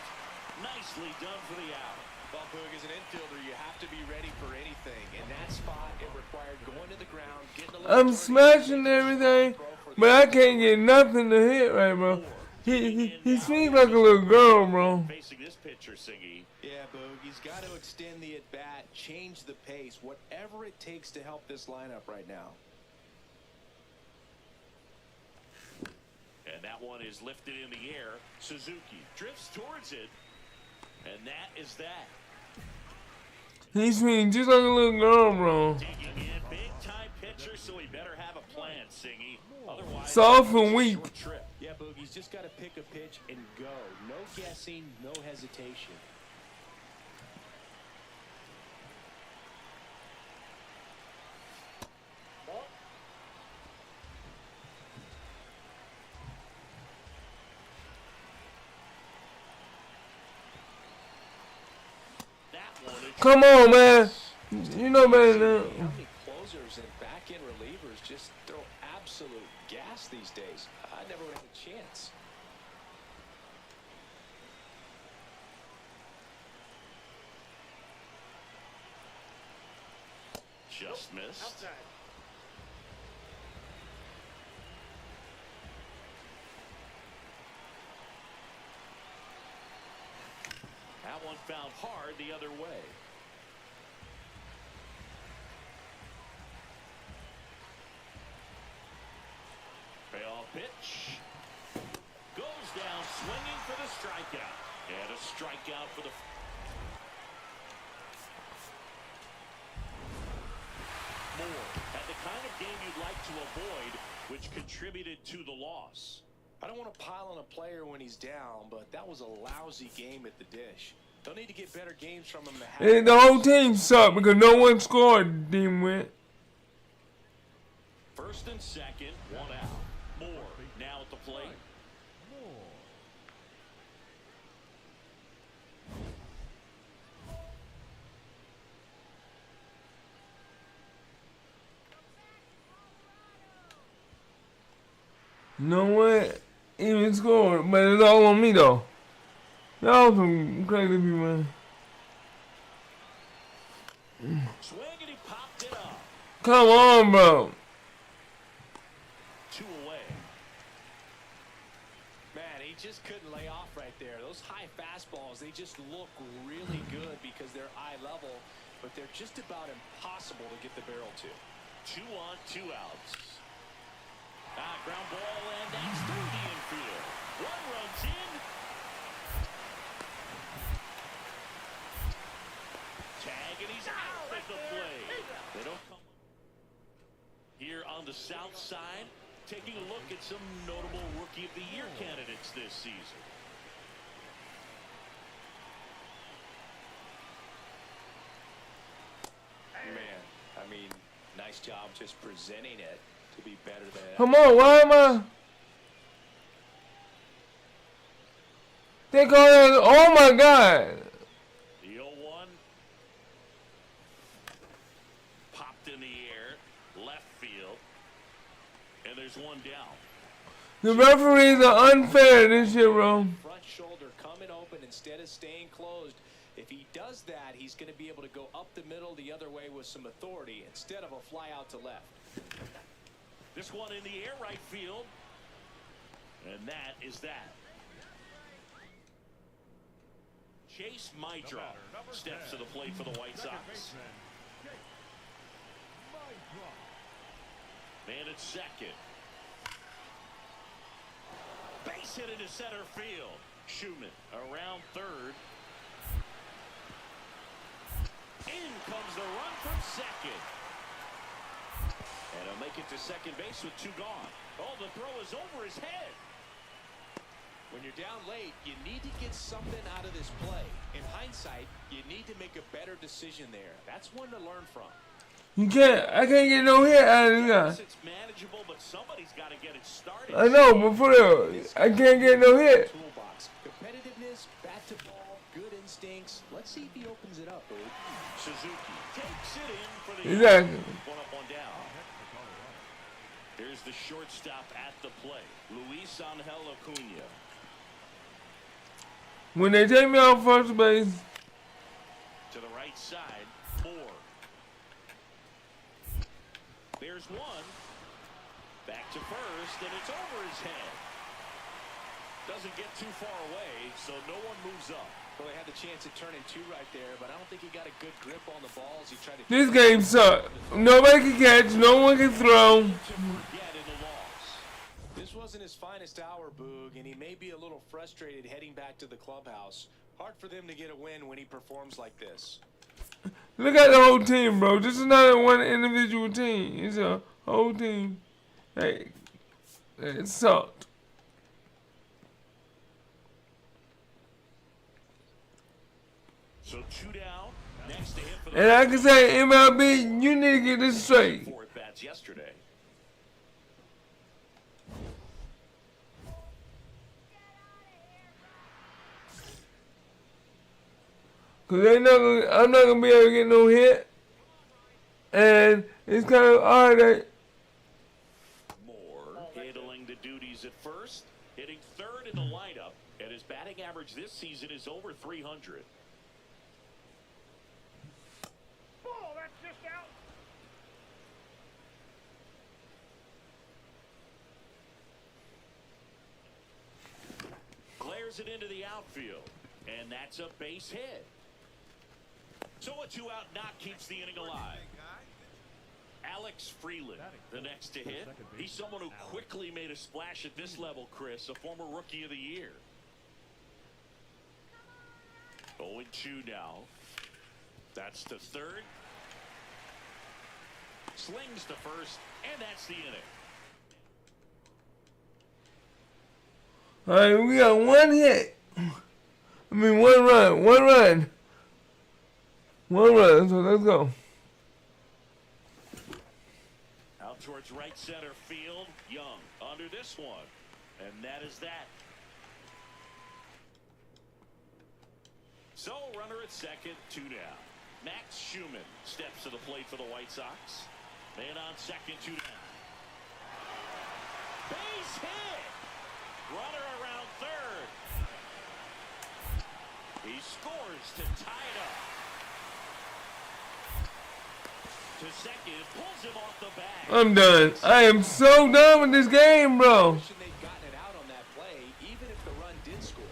Nicely done for the out. Well, Boog, as an infielder, you have to be ready for anything. In that spot, it required going to the ground, getting a little I'm smashing everything, but I can't get nothing to hit right, bro. He seems like a little girl, bro. Facing this pitcher, Singy. Yeah, Boog, he's got to extend the at-bat, change the pace, whatever it takes to help this lineup right now. And that one is lifted in the air. Suzuki drifts towards it. And that is that. He's swinging just like a little girl, bro. Digging in, big time pitcher, so he better have a plan, Singy. Otherwise, Soft and it's a weak. short trip. Yeah, Boog, he's just got to pick a pitch and go. No guessing, no hesitation. That one is Come on, man. You know better than How that. many closers and back-end relievers just throw absolute gas these days? I never would have a chance. just missed. Outside. That one found hard the other way. Payoff pitch. Goes down swinging for the strikeout. And a strikeout for the... Moore had the kind of game you'd like to avoid, which contributed to the loss. I don't want to pile on a player when he's down, but that was a lousy game at the dish. They'll need to get better games from him to have. And the whole team sucked because no one scored. Team went. First and second, one out. Moore now at the plate. Moore. No one even scored, but it's all on me though. Y'all some crazy people, man. Swing and he popped it up. Come on, bro. 2 away. Man, he just couldn't lay off right there. Those high fastballs, they just look really good because they're eye level, but they're just about impossible to get the barrel to. 2 on, 2 outs. Ground ball, and that's through the infield. 1 runs in. Tag, and he's out at the plate. They don't come here on the south side. Taking a look at some notable Rookie of the Year candidates this season. Man, I mean, nice job just presenting it to be better than that. Come on, why am I? They call it. Oh my God. The 0-1 popped in the air, left field, and there's one down. The referees are unfair this year, bro. Front shoulder coming open instead of staying closed. If he does that, he's going to be able to go up the middle the other way with some authority instead of a fly out to left. This one in the air right field. And that is that. Chase Mydra steps to the plate for the White Sox. Man at second. Base hit into center field. Schumann around third. In comes the run from second. And he'll make it to second base with two gone. Oh, the throw is over his head. When you're down late, you need to get something out of this play. In hindsight, you need to make a better decision there. That's one to learn from. I can't get no hit out of this guy. It's manageable, but somebody's got to get it started. I know, but for real, I can't get no hit. Toolbox. Competitiveness, bat to ball, good instincts. Let's see if he opens it up, Boo. Suzuki takes it in for the Exactly. one up, one down. Here's the shortstop at the plate, Luis Angel Acuna. When they take me off first base, To the right side, Moore. There's one. Back to first, and it's over his head. Doesn't get too far away, so no one moves up. Well, he had the chance at turning two right there, but I don't think he got a good grip on the balls. He tried to. this game sucks. Nobody can catch, no one can throw. To forget in the loss. This wasn't his finest hour, Boog, and he may be a little frustrated heading back to the clubhouse. Hard for them to get a win when he performs like this. Look at the whole team, bro. This is not a one individual team. It's a whole team. Hey, it sucked. So two down. Next to him for the And I can say, MLB, you need to get this straight. four at-bats yesterday. Cause I'm not gonna be able to get no hit. And it's kind of hard that Moore handling the duties at first, hitting third in the lineup, and his batting average this season is over 300. Glares it into the outfield, and that's a base hit. So a two-out knock keeps the inning alive. Alex Freeland, the next to hit. He's someone who quickly made a splash at this level, Chris, a former Rookie of the Year. 0-2 now. That's to third. Slings to first, and that's the inning. all right, we got one hit. I mean, one run. So let's go. Out towards right center field. Young under this one. And that is that. So runner at second, two down. Max Schumann steps to the plate for the White Sox. Man on second, two down. Base hit. Runner around third. He scores to tie it up. To second, pulls him off the bag. I'm done. I am so done with this game, bro. They've gotten it out on that play, even if the run did score.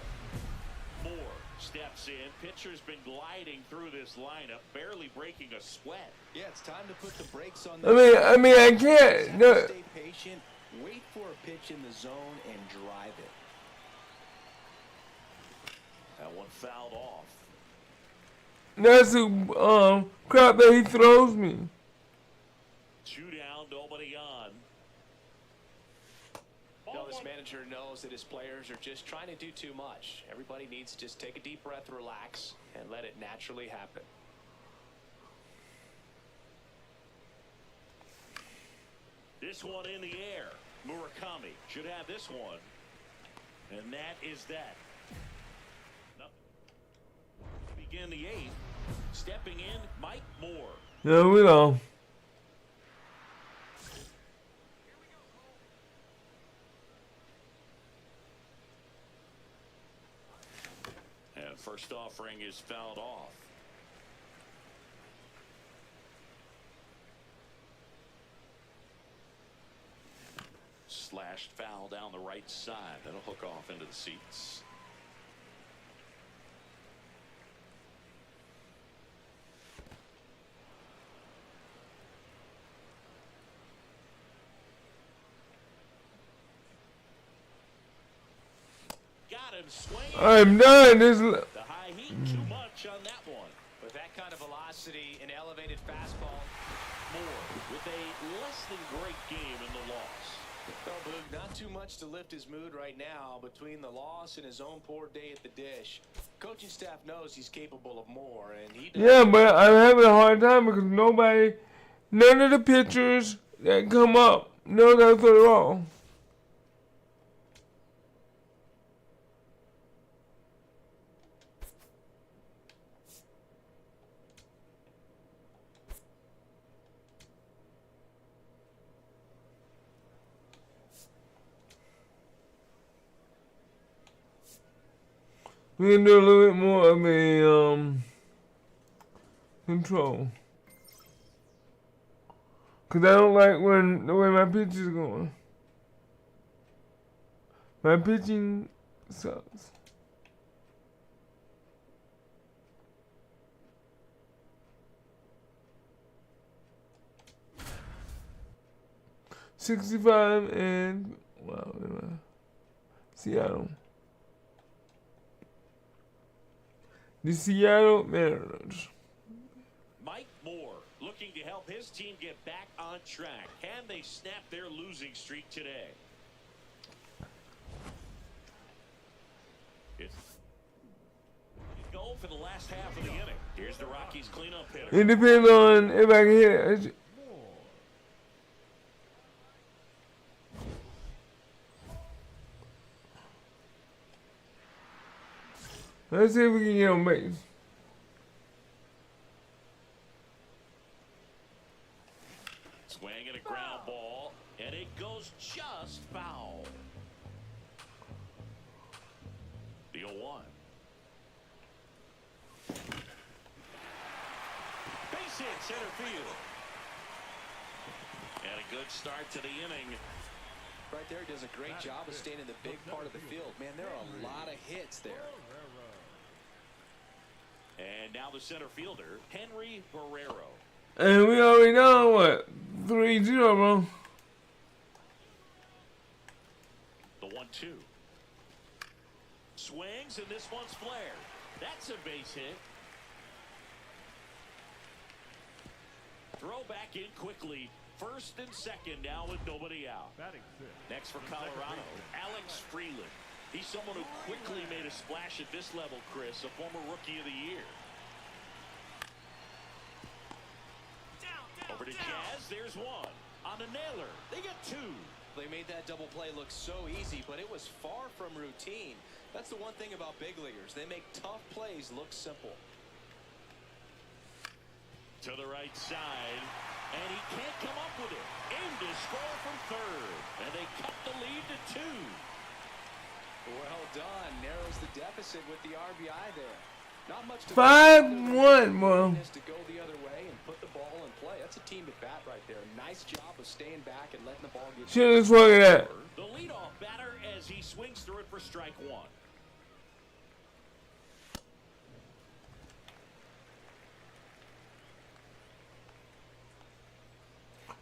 Moore steps in. Pitcher's been gliding through this lineup, barely breaking a sweat. Yeah, it's time to put the brakes on. I mean, I can't. No, Stay patient, wait for a pitch in the zone, and drive it. That one fouled off. that's the crap that he throws me. Two down, nobody on. Now, this manager knows that his players are just trying to do too much. Everybody needs to just take a deep breath, relax, and let it naturally happen. This one in the air. Murakami should have this one. And that is that. No. Begin the eighth. Stepping in, Mike Moore. Yeah, we know. First offering is fouled off. Slashed foul down the right side. That'll hook off into the seats. Got him swinging. I'm done. This. The high heat, too much on that one. With that kind of velocity and elevated fastball. Moore with a less than great game in the loss. Well, Boog, not too much to lift his mood right now between the loss and his own poor day at the dish. Coaching staff knows he's capable of more, and he does. Yeah, but I'm having a hard time because none of the pitchers that come up know that they're wrong. We can do a little bit more of a control. Cause I don't like the way my pitch is going. My pitching sucks. $65 and wow, Seattle. The Seattle Mariners. Mike Moore looking to help his team get back on track. Can they snap their losing streak today? It's go for the last half of the inning. Here's the Rockies cleanup hitter. It depends on if I can hit it. Let's see if we can get on base. Swing and a ground ball, and it goes just foul. The 0-1. Base hit center field. And a good start to the inning. Right there, he does a great job of staying in the big part of the field. Man, there are a lot of hits there. And now the center fielder, Henry Barrero. And we already know what? 3-0, bro. The 1-2. Swings, and this one's flared. That's a base hit. Throw back in quickly. First and second now with nobody out. Next for Colorado, Alex Freeland. He's someone who quickly made a splash at this level, Chris, a former Rookie of the Year. Over to Jazz, there's one. On a nailer, they get two. They made that double play look so easy, but it was far from routine. That's the one thing about big leaguers. They make tough plays look simple. To the right side, and he can't come up with it. In to score from third, and they cut the lead to 2. Well done. Narrows the deficit with the RBI there. Not much to 5-1, bro. to go the other way and put the ball in play. That's a team at bat right there. Nice job of staying back and letting the ball get. Shit is swung at. The leadoff batter as he swings through it for strike 1.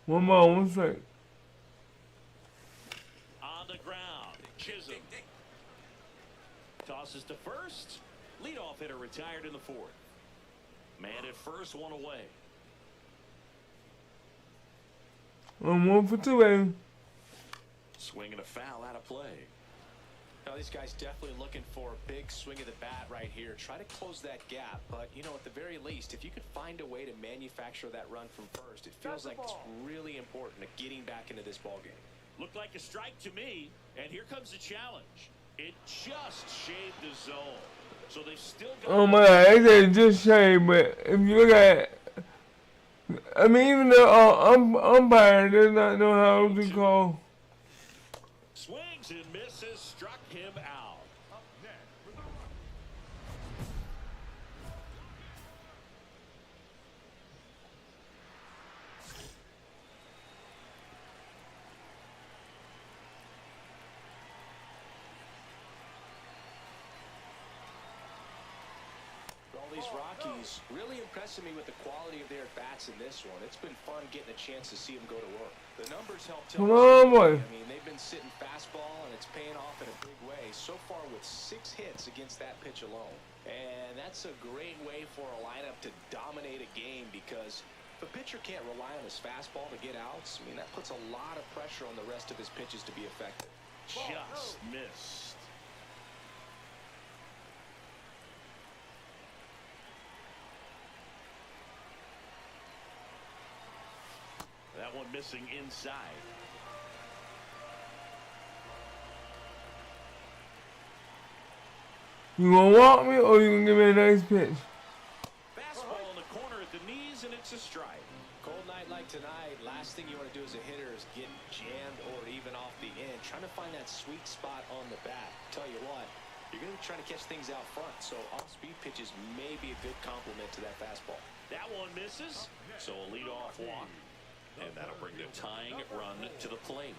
One more, 1 second. On the ground, Chisholm tosses to first. Leadoff hitter retired in the 4th. Man at first, one away. 1 for 2, baby. Swinging a foul out of play. Now, these guys definitely looking for a big swing of the bat right here. Try to close that gap, but, you know, at the very least, if you could find a way to manufacture that run from first, it feels like it's really important to getting back into this ballgame. Looked like a strike to me, and here comes the challenge. It just shaved the zone. So they've still got... Oh my God, they said just shame, but if you look at it, I mean, even the umpire does not know how to call. Swings and misses, struck him out. these Rockies really impressing me with the quality of their bats in this one. It's been fun getting a chance to see them go to work. The numbers help tell Come us on, something. boy. I mean, they've been sitting fastball, and it's paying off in a big way. So far with 6 hits against that pitch alone. And that's a great way for a lineup to dominate a game, because if a pitcher can't rely on his fastball to get outs, I mean, that puts a lot of pressure on the rest of his pitches to be effective. Just missed. That one missing inside. You gonna walk me or you gonna give me a nice pitch? Fastball in the corner at the knees, and it's a strike. Cold night like tonight, last thing you want to do as a hitter is get jammed or even off the end. Trying to find that sweet spot on the bat. Tell you what, you're going to be trying to catch things out front, so off-speed pitches may be a good complement to that fastball. That one misses, so a leadoff walk. And that'll bring the tying run to the plate.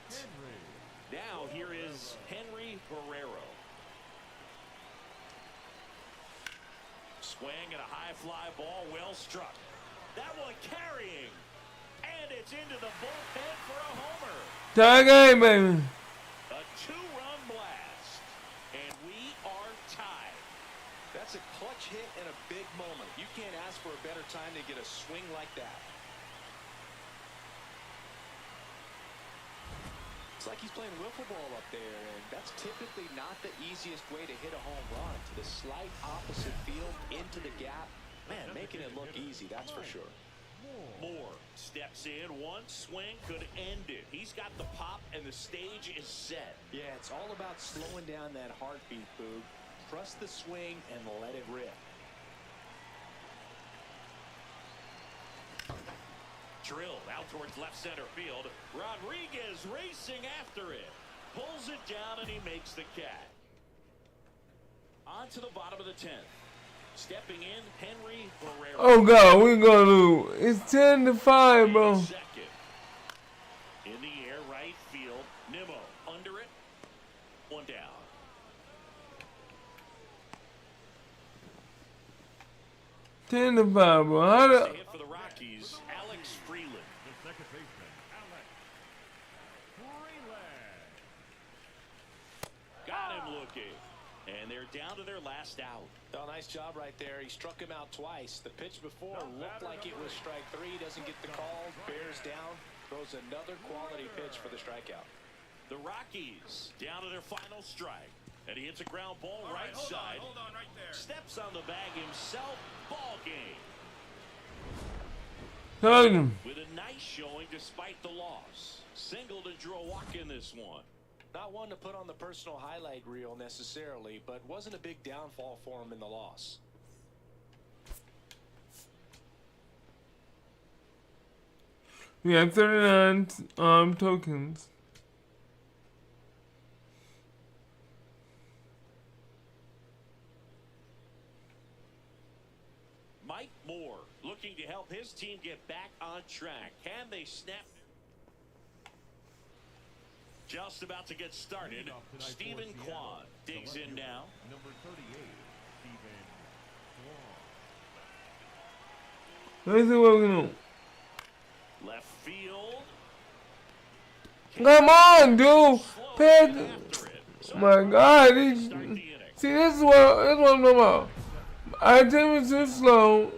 Now here is Henry Barrero. Swing and a high fly ball, well struck. That one carrying, and it's into the bullpen for a homer. Tie game, baby. A 2-run blast, and we are tied. That's a clutch hit and a big moment. You can't ask for a better time to get a swing like that. It's like he's playing wiffle ball up there, and that's typically not the easiest way to hit a home run. To the slight opposite field, into the gap. Man, making it look easy, that's for sure. Moore steps in. One swing could end it. He's got the pop, and the stage is set. Yeah, it's all about slowing down that heartbeat, Boog. Trust the swing and let it rip. Drilled out towards left center field. Rodriguez racing after it. Pulls it down, and he makes the catch. On to the bottom of the 10th. Stepping in, Henry Barrero. Oh God, we gonna lose. It's 10-5, bro. Second. In the air, right field. Nimmo under it. One down. Ten to 5, bro. How The the hit for the Rockies, Alex Freeland. The second baseman, Alex Freeland. Got him looking. And they're down to their last out. Oh, nice job right there. He struck him out twice. The pitch before looked like it was strike 3. Doesn't get the call. Bears down. Throws another quality pitch for the strikeout. The Rockies down to their final strike. And he hits a ground ball right side. Hold on right there. Steps on the bag himself. Ball game. Hug him. With a nice showing despite the loss. Singled and drew a walk in this one. Not one to put on the personal highlight reel necessarily, but wasn't a big downfall for him in the loss. We have 39 tokens. Mike Moore looking to help his team get back on track. Can they snap? Just about to get started. Stephen Kwan digs in now. Number 38, Stephen Kwan. Let's see what we can do. Left field. Come on, dude. Pay Slow attention. after it. So My God, these, start the inning. see, this is what I'm talking about. I think it's too slow.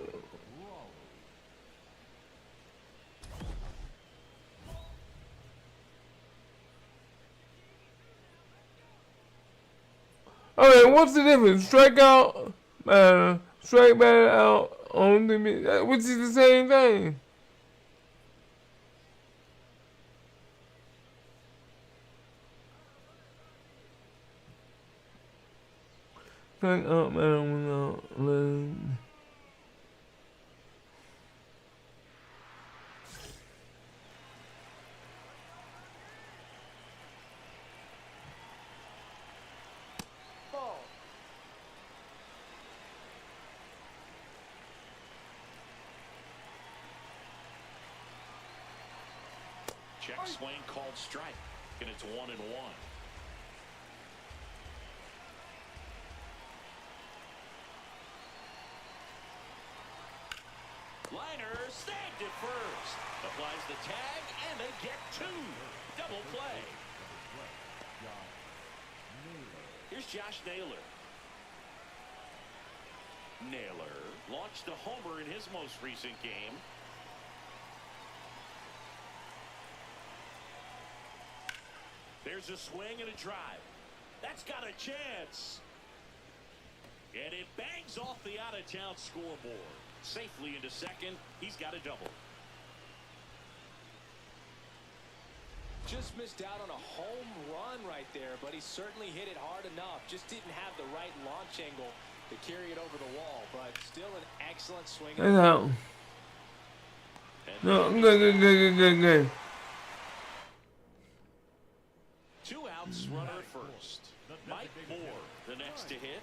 Okay, what's the difference? Strikeout, strike batter out on the which is the same thing. Strike out, man, without letting. Check swing called strike. And it's 1-1. applies the tag, and they get 2. Double play. Here's Josh Naylor. Naylor launched a homer in his most recent game. There's a swing and a drive. That's got a chance. And it bangs off the out-of-town scoreboard. Safely into second. He's got a double. Just missed out on a home run right there, but he certainly hit it hard enough. Just didn't have the right launch angle to carry it over the wall, but still an excellent swing. That's out. No, good. 2 outs, runner at first. Mike Moore, the next to hit.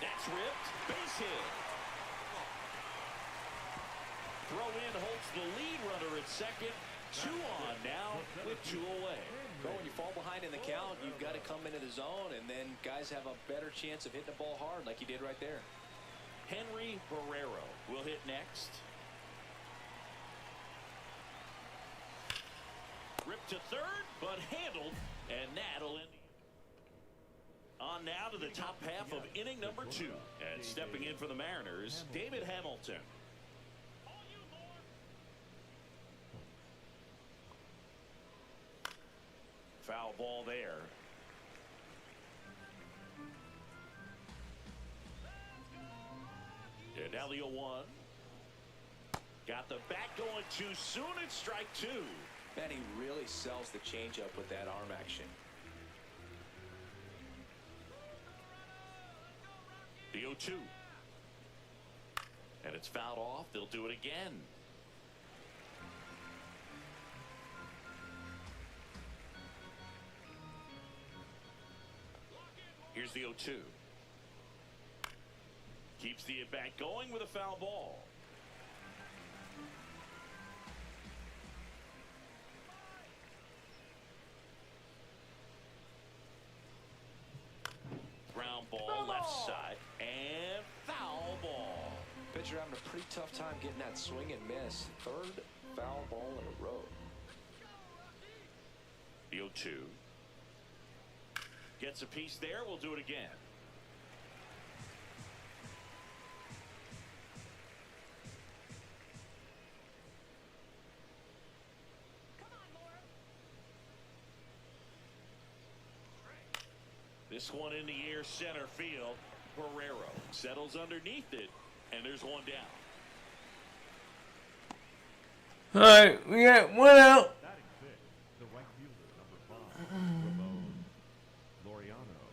That's ripped. Base hit. Throw in holds the lead runner at second. 2 on now with 2 away. But when you fall behind in the count, you've got to come into the zone, and then guys have a better chance of hitting the ball hard like you did right there. Henry Barrero will hit next. Ripped to third, but handled, and that'll end. On now to the top half of inning number 2. And stepping in for the Mariners, David Hamilton. Foul ball there. And now the 0-1. Got the bat going too soon. It's strike 2. Man, he really sells the changeup with that arm action. The 0-2. And it's fouled off. They'll do it again. Here's the 0-2. Keeps the at-bat going with a foul ball. Ground ball left side and foul ball. Pitcher having a pretty tough time getting that swing and miss. 3rd foul ball in a row. The 0-2. Gets a piece there. We'll do it again. This one in the air, center field. Barrero settles underneath it, and there's one down. All right, we got 1 out. Batting 6, the right fielder, number 5, Ramon Laureano.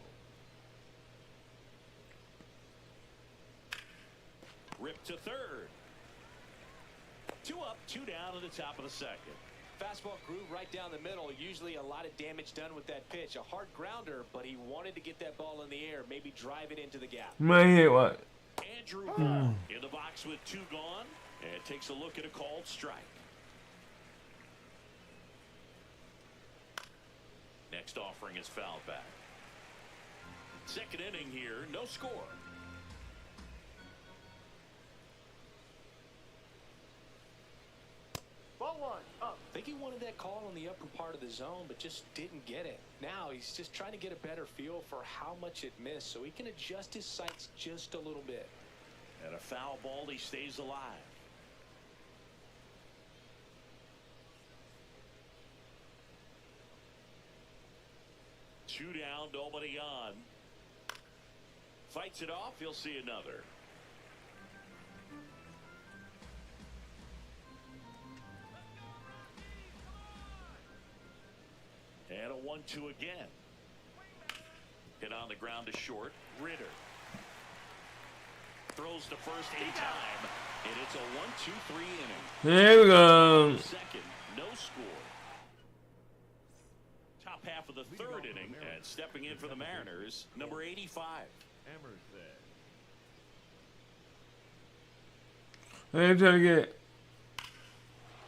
Ripped to third. 2 up, 2 down in the top of the second. Fastball groove right down the middle. Usually a lot of damage done with that pitch. A hard grounder, but he wanted to get that ball in the air, maybe drive it into the gap. Might hit what? Andrew Vaughn in the box with 2 gone, and takes a look at a called strike. Next offering is fouled back. Second inning here, no score. I think he wanted that call on the upper part of the zone, but just didn't get it. Now he's just trying to get a better feel for how much it missed so he can adjust his sights just a little bit. And a foul ball, he stays alive. Two down, nobody on. Fights it off, he'll see another. And a 1-2 again. Hit on the ground to short. Ritter throws to first a time, and it's a 1-2-3 inning. There we go. Second, no score. Top half of the third inning, and stepping in for the Mariners, number 85. Emerson. I'm trying to get.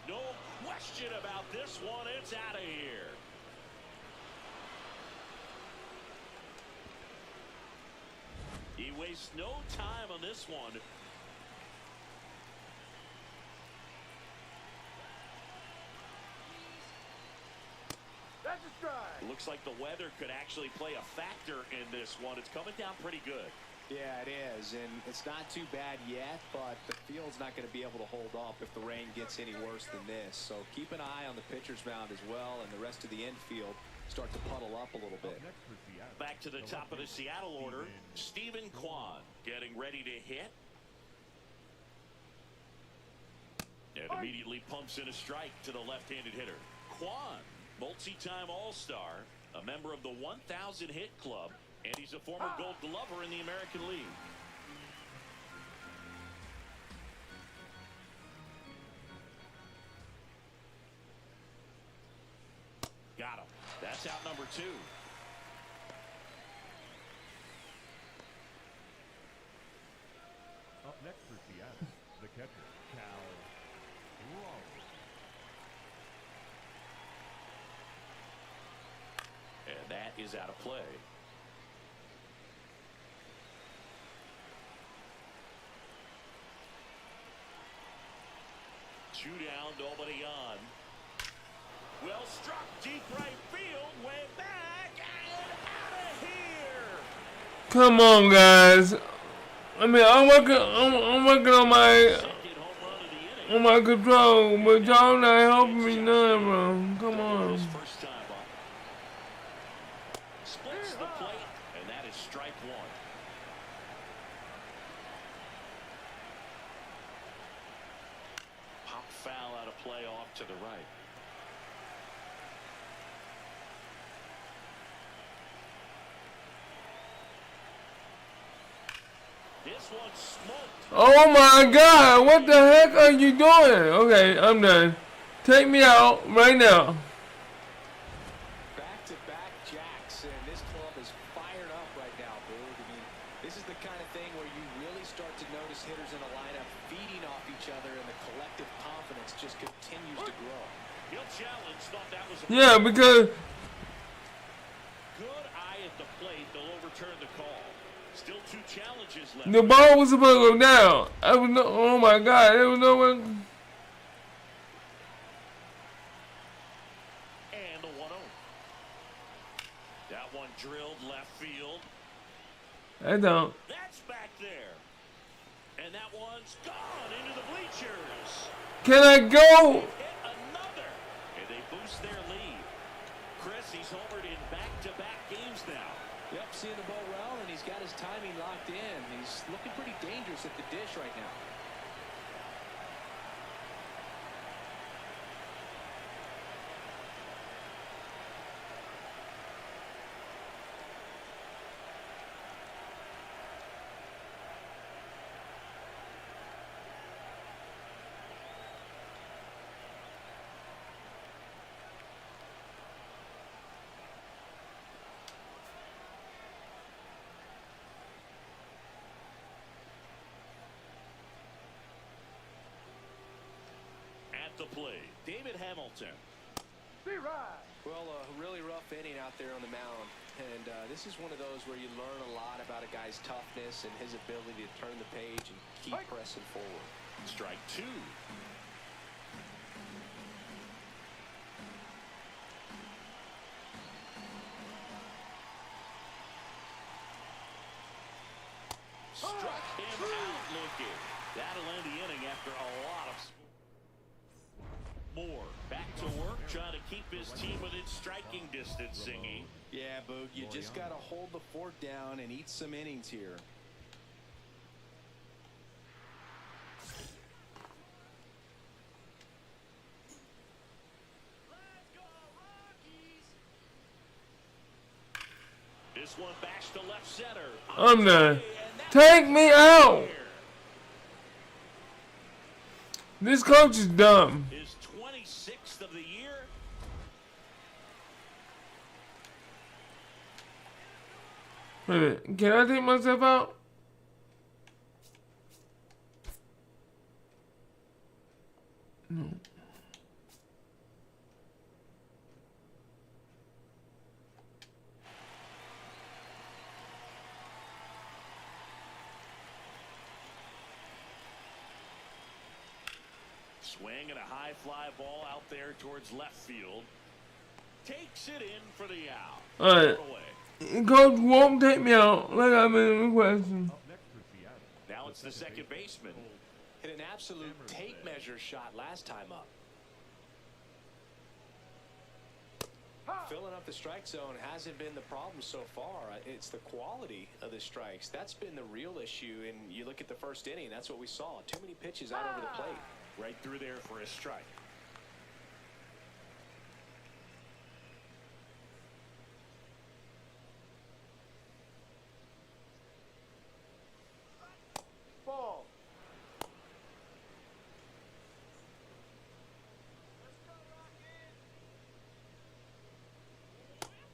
No question about this one. It's out of here. He wastes no time on this one. That's a strike. Looks like the weather could actually play a factor in this one. It's coming down pretty good. Yeah, it is, and it's not too bad yet, but the field's not going to be able to hold up if the rain gets any worse than this. So keep an eye on the pitcher's mound as well, and the rest of the infield start to puddle up a little bit. Next for Seattle. Back to the top of the Seattle order, Stephen Kwan getting ready to hit. And immediately pumps in a strike to the left-handed hitter. Kwan, multi-time All-Star, a member of the 1,000 hit club, and he's a former Gold Glover in the American League. Got him. That's out number 2. Up next for Seattle, the catcher, Cal Raleigh. And that is out of play. Two down, nobody on. Well struck, deep right field, way back, and out of here. Come on, guys. I mean, I'm working on my Second home run of the inning. on my control, but y'all not helping me none, bro. Come on. His first time up. Splits the plate, and that is strike 1. Pop foul out of play off to the right. This one's smoked. Oh my God! What the heck are you doing? Okay, I'm done. Take me out right now. Back-to-back jacks, and this club is fired up right now, Boog. I mean, this is the kind of thing where you really start to notice hitters in a lineup feeding off each other, and the collective confidence just continues to grow. He'll challenge. Thought that was a Yeah, because good eye at the plate. They'll overturn the call. Still 2 challenges left. the ball was supposed to go down. I was no. Oh my God! There was no one. And the 1-0. That one drilled left field. I don't. That's back there. And that one's gone into the bleachers. Can I go? Hit another. And they boost their lead. Chris, he's homered in back-to-back games now. Yep, seeing the ball well, and he's got his timing locked in. He's looking pretty dangerous at the dish right now. At the plate, David Hamilton. Well, a really rough inning out there on the mound. And this is one of those where you learn a lot about a guy's toughness and his ability to turn the page and keep pressing forward. Strike 2. Struck him out looking. That'll end the inning after a lot of... Moore back to work, trying to keep his team within striking distance, Singy. Yeah, Boog, you just got to hold the fort down and eat some innings here. This one bashed to left center. I'm done. Take me out. This coach is dumb. His 26th of the year. Wait a minute. Can I take myself out? No. Swing and a high fly ball out there towards left field. Takes it in for the out. Alright. Away. Coach won't take me out like I've been requesting. Up next for Seattle. Now it's the second baseman. Hit an absolute tape measure shot last time up. Filling up the strike zone hasn't been the problem so far. It's the quality of the strikes. That's been the real issue. And you look at the first inning, that's what we saw. Too many pitches out over the plate. Right through there for a strike. Ball.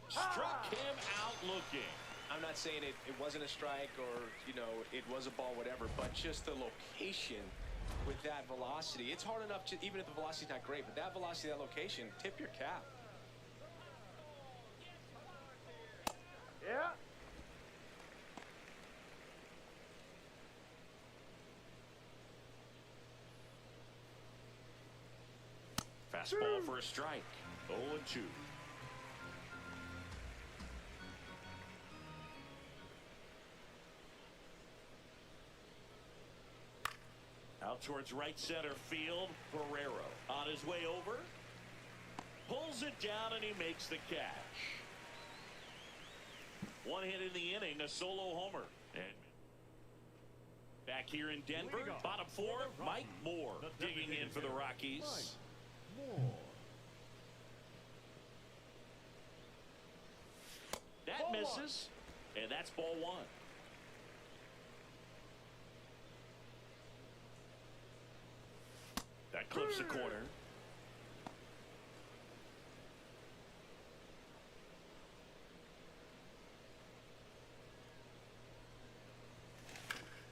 Struck him out looking. I'm not saying it wasn't a strike or, you know, it was a ball, whatever, but just the location with that velocity. It's hard enough to, even if the velocity's not great, but that velocity, that location, tip your cap. Yeah. Fastball for a strike. 0-2. Out towards right center field. Barrero on his way over. Pulls it down and he makes the catch. One hit in the inning, a solo homer. And back here in Denver, bottom four, Mike Moore digging in for the Rockies. That misses, and that's ball one. That clips the corner.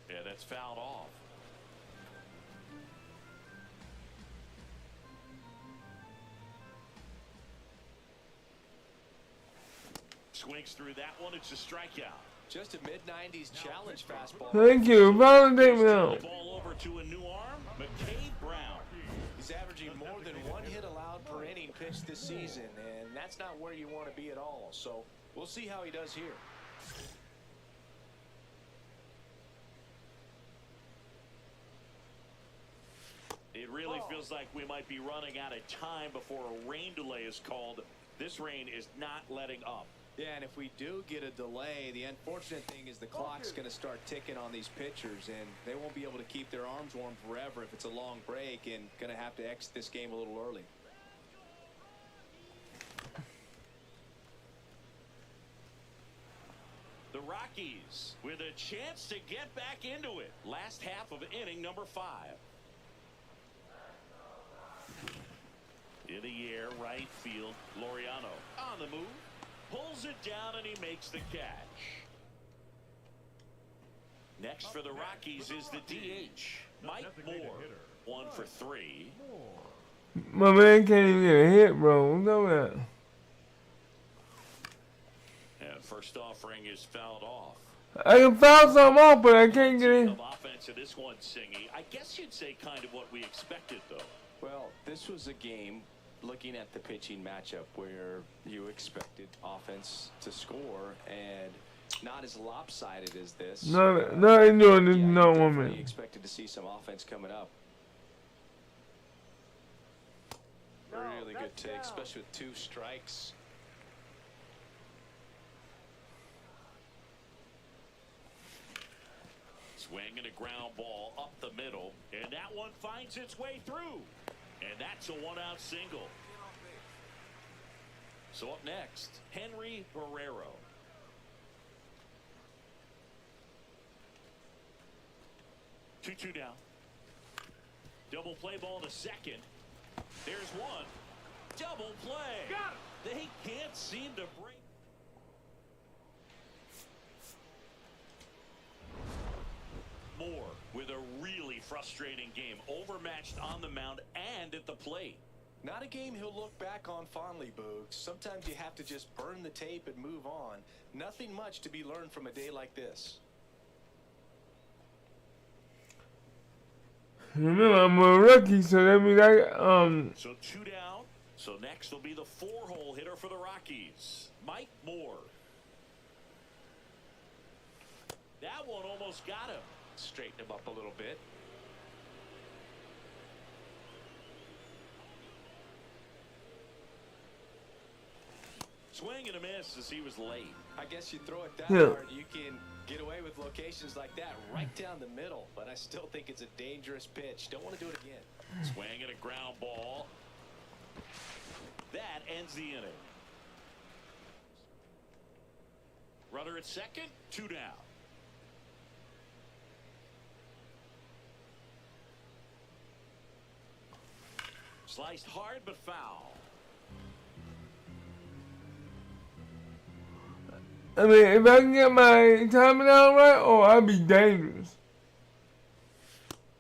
Yeah, that's fouled off. Swings through that one. It's a strikeout. Just a mid-90s challenge fastball. Thank you. Validate me The out. ball over to a new arm, McCade Brown. He's averaging more than one hit allowed per inning pitched this season, and that's not where you want to be at all. So we'll see how he does here. It really feels like we might be running out of time before a rain delay is called. This rain is not letting up. Yeah, and if we do get a delay, the unfortunate thing is the clock's going to start ticking on these pitchers, and they won't be able to keep their arms warm forever if it's a long break, and going to have to exit this game a little early. The Rockies with a chance to get back into it. Last half of inning number 5. In the air, right field, Laureano on the move. Pulls it down and he makes the catch. Next for the Rockies is the DH, Mike Moore. 1 for 3. My man can't even get a hit, bro. What's up with that? And first offering is fouled off. I can foul something off, but I can't get in. Of offense in this one, Singy. I guess you'd say kind of what we expected, though. Well, this was a game, looking at the pitching matchup, where you expected offense to score, and not as lopsided as this. No, enjoying this, Yeah, no you woman. definitely expected to see some offense coming up. Really good take, especially with 2 strikes. Swing and a ground ball up the middle, and that one finds its way through. And that's a 1-out single. So up next, Henry Barrero. Two down. Double play ball to second. There's one. Double play. Got it. They can't seem to break. frustrating game, overmatched on the mound and at the plate. Not a game he'll look back on fondly, Boogs. Sometimes you have to just burn the tape and move on. Nothing much to be learned from a day like this. Remember, I'm a rookie, so that means So 2 down. So next will be the 4-hole hitter for the Rockies, Mike Moore. That one almost got him. Straighten him up a little bit. Swing and a miss as he was late. I guess you throw it that Yeah. hard, you can get away with locations like that right down the middle. But I still think it's a dangerous pitch. Don't want to do it again. Swing and a ground ball. That ends the inning. Runner at second, 2 down. Sliced hard but foul. I mean, if I can get my timing out right, oh, I'll be dangerous.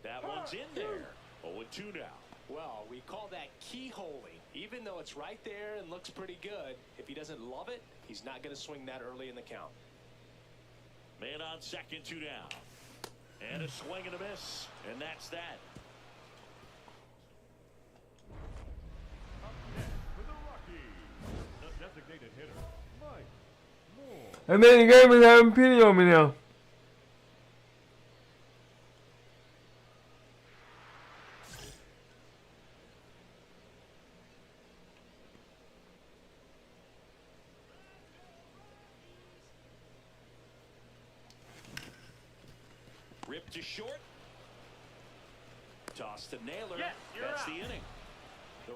That one's in there. 0-2 now. Well, we call that keyholing. Even though it's right there and looks pretty good, if he doesn't love it, he's not going to swing that early in the count. Man on second, 2 down. And a swing and a miss. And that's that. Up next for the Rockies, the designated hitter, Mike Moore. And then the game is having pity on me now. Ripped to short. Toss to Naylor. Yes, you're That's out. the inning. The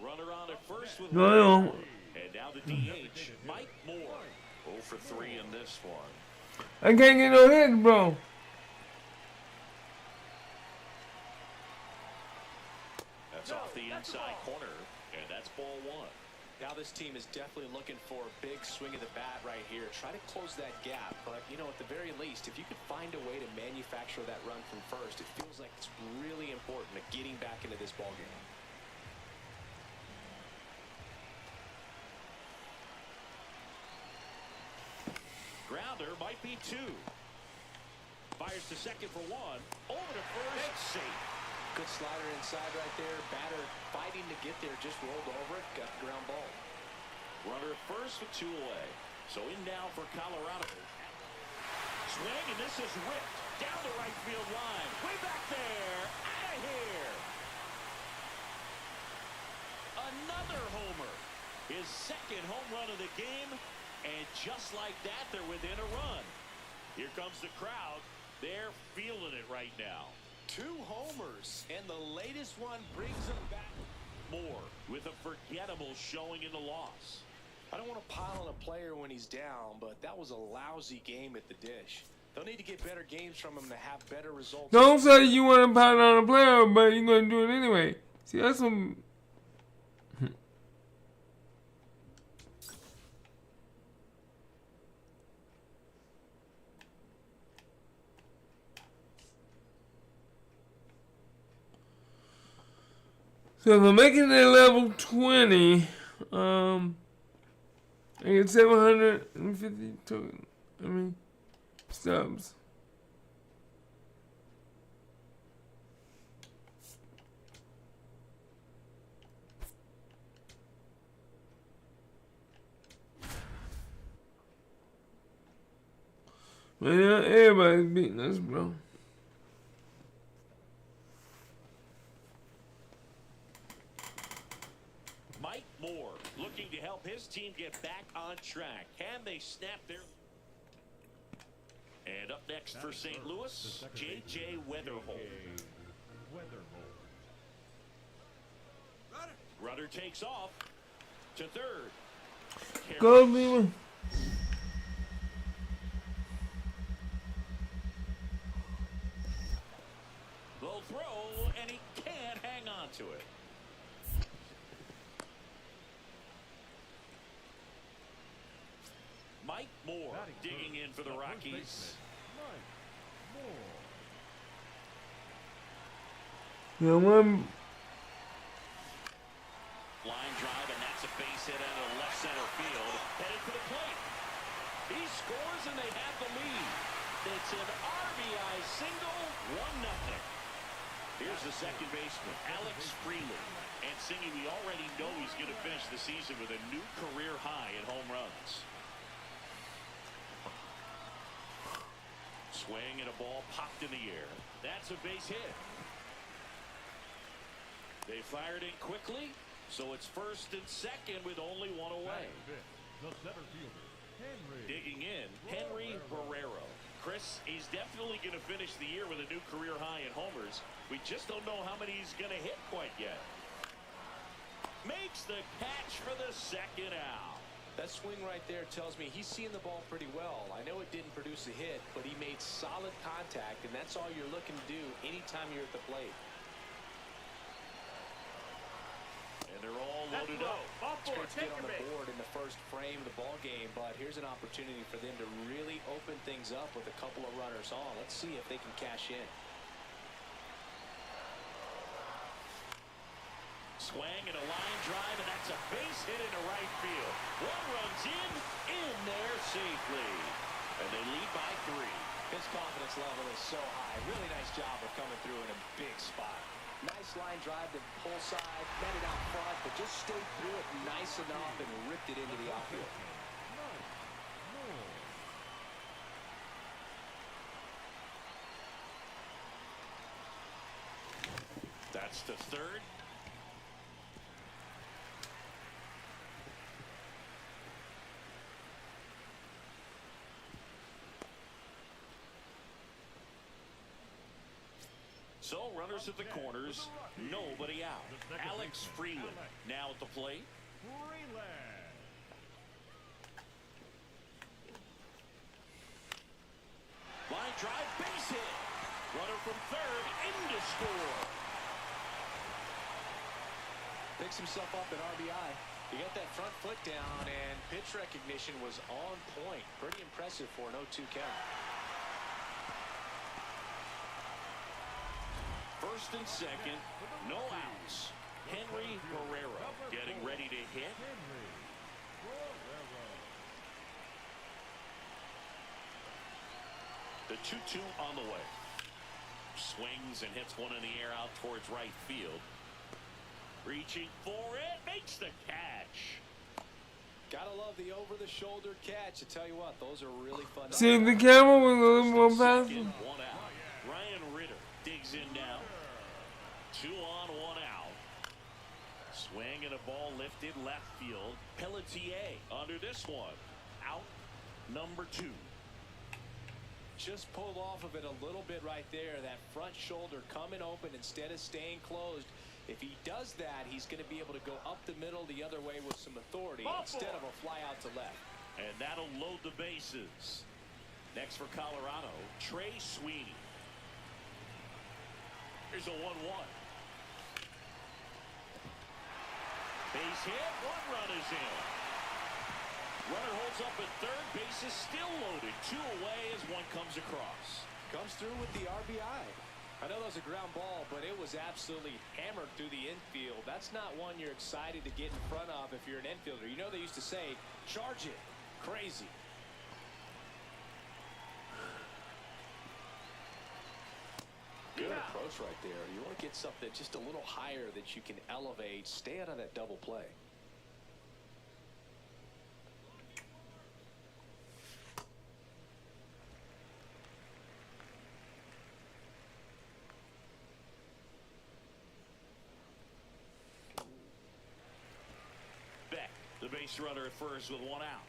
runner on at first with No, no. And now the DH, Mike Moore. 0 for 3 in this one. I can't get no hits, bro. That's off the inside corner, and that's ball 1. Now this team is definitely looking for a big swing of the bat right here. Try to close that gap, but you know, at the very least, if you could find a way to manufacture that run from first, it feels like it's really important to getting back into this ballgame. Grounder might be 2. Fires to second for 1. Over to first. Safe. Good slider inside right there. Batter fighting to get there, just rolled over it, got the ground ball. Runner at first with 2 away. So in now for Colorado. Swing, and this is ripped down the right field line. Way back there. Out of here. Another homer. His second home run of the game. And just like that, they're within a run. Here comes the crowd. They're feeling it right now. 2 homers, and the latest one brings him back. Moore with a forgettable showing in the loss. I don't want to pile on a player when he's down, but that was a lousy game at the dish. They'll need to get better games from him to have better results. Don't say you want to pound on a player, but you're going to do it anyway. See, that's some... So if I'm making it level 20, I get 750 subs. Man, everybody's beating us, bro. Mike Moore looking to help his team get back on track. Can they snap their... And up next for St. Louis, J.J. Weatherholt. Rudder takes off to third. Go, Beamer. Low throw, and he can't hang on to it. Mike Moore digging in for the Rockies. Mike Moore. Yeah, one. Line drive, and that's a base hit out of left center field. Headed for the plate. He scores, and they have the lead. It's an RBI single, 1-0. Here's the second baseman, Alex Freeland. And Singy, we already know he's going to finish the season with a new career high in home runs. Swing and a ball popped in the air. That's a base hit. They fired in quickly, so it's first and second with only one away. The center fielder, Henry. Digging in, Henry Barrero. Chris, he's definitely going to finish the year with a new career high in homers. We just don't know how many he's going to hit quite yet. Makes the catch for the second out. That swing right there tells me he's seeing the ball pretty well. I know it didn't produce a hit, but he made solid contact, and that's all you're looking to do anytime you're at the plate. And they're all loaded up. It's great to get on the board in the first frame of the ball game, but here's an opportunity for them to really open things up with a couple of runners on. Let's see if they can cash in. Swing and a line drive, and that's a base hit into right field. One runs in there safely. And they lead by 3. His confidence level is so high. Really nice job of coming through in a big spot. Nice line drive to pull side, met it out front, but just stayed through it nice enough and ripped it into the outfield. That's the third. So runners at the corners, nobody out. Alex Freeland now at the plate. Freeland. Line drive, base hit. Runner from third, in to score. Picks himself up at RBI. He got that front foot down, and pitch recognition was on point. Pretty impressive for an 0-2 count. First and second, no outs. Henry Barrero getting ready to hit. Henry Barrero. The 2-2 on the way. Swings and hits one in the air out towards right field. Reaching for it, makes the catch. Gotta love the over-the-shoulder catch. I tell you what, those are really fun. See if the camera was a little more fast. Second, 1 out. Ryan Ritter digs in now. 2 on, 1 out. Swing and a ball lifted left field. Pelletier under this one. Out number 2. Just pulled off of it a little bit right there. That front shoulder coming open instead of staying closed. If he does that, he's going to be able to go up the middle the other way with some authority instead of a fly out to left. And that'll load the bases. Next for Colorado, Trey Sweeney. Here's a 1-1. Base hit, 1 run is in. Runner holds up at third, base is still loaded. 2 away as 1 comes across. Comes through with the RBI. I know that was a ground ball, but it was absolutely hammered through the infield. That's not one you're excited to get in front of if you're an infielder. You know they used to say, charge it. Crazy. Good approach right there. You want to get something just a little higher that you can elevate. Stay out of that double play. Beck, the base runner at first with 1 out.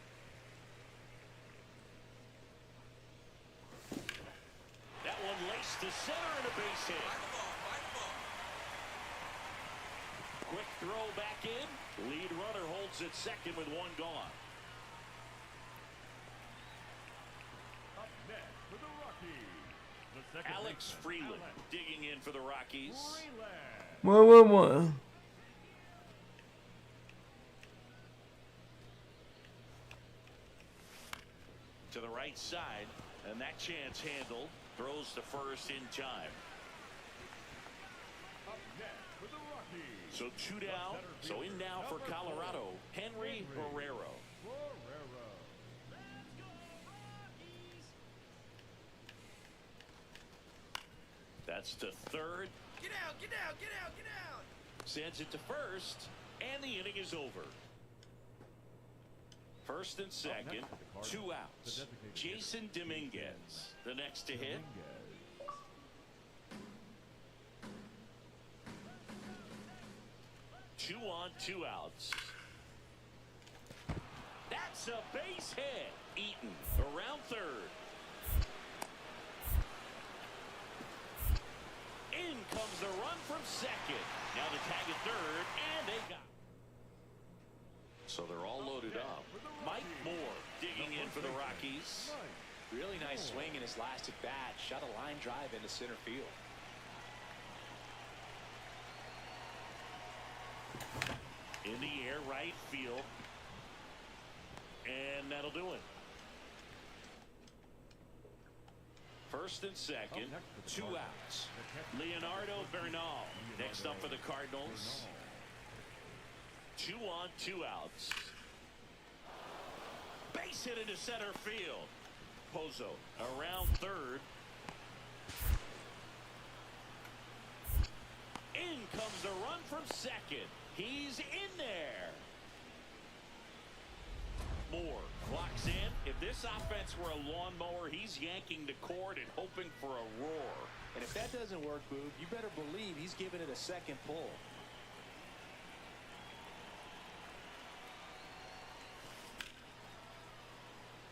That one laced to center and a base hit. Quick throw back in. Lead runner holds at second with 1 gone. Up next for the Rockies. The second Alex baseman, Freeland Alex digging in for the Rockies. Freeland. 1-1-1. To the right side, and that chance handled. Throws to first in time. Up So 2 down. So in now for Colorado, Henry Barrero. That's to third. Get out, get out, get out, get out! Sends it to first, and the inning is over. First and second, 2 outs. Jason Dominguez, the next to hit. 2 on, 2 outs. That's a base hit. Eaton around third. In comes the run from second. Now the tag at third, and they got. So they're all loaded up. Mike Moore digging in for the Rockies. Really nice swing in his last at bat. Shot a line drive into center field. In the air, right field. And that'll do it. First and second, 2 outs. Leonardo Bernal next up for the Cardinals. 2 on, 2 outs. Base hit into center field. Pozo around third. In comes the run from second. He's in there. Moore clocks in. If this offense were a lawnmower, he's yanking the cord and hoping for a roar. And if that doesn't work, Boog, you better believe he's giving it a second pull.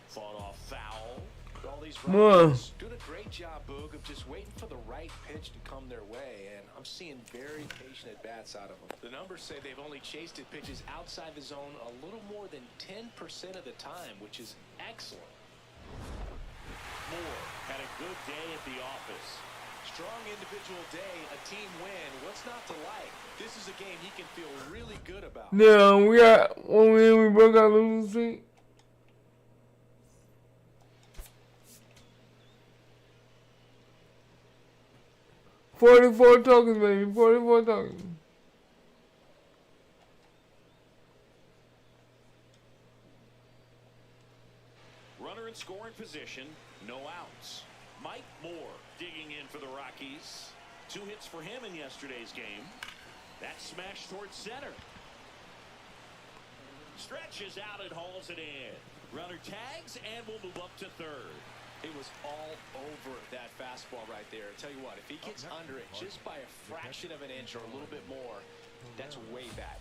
Fought off foul. All these Whoa. Rockies doing a great job, Boog, of just waiting for the right pitch to come their way, and I'm seeing very patient at-bats out of them. The numbers say they've only chased at pitches outside the zone a little more than 10% of the time, which is excellent. Moore had a good day at the office. Strong individual day, a team win. What's not to like? This is a game he can feel really good about. Now we got one win. We broke out losing streak. $44 tokens, baby. 44 tokens. Runner in scoring position, no outs. Mike Moore digging in for the Rockies. 2 hits for him in yesterday's game. That smash towards center. Stretches out and hauls it in. Runner tags and will move up to third. It was all over that fastball right there. I tell you what, if he gets under it just by a fraction of an inch or a little bit more, that's way back.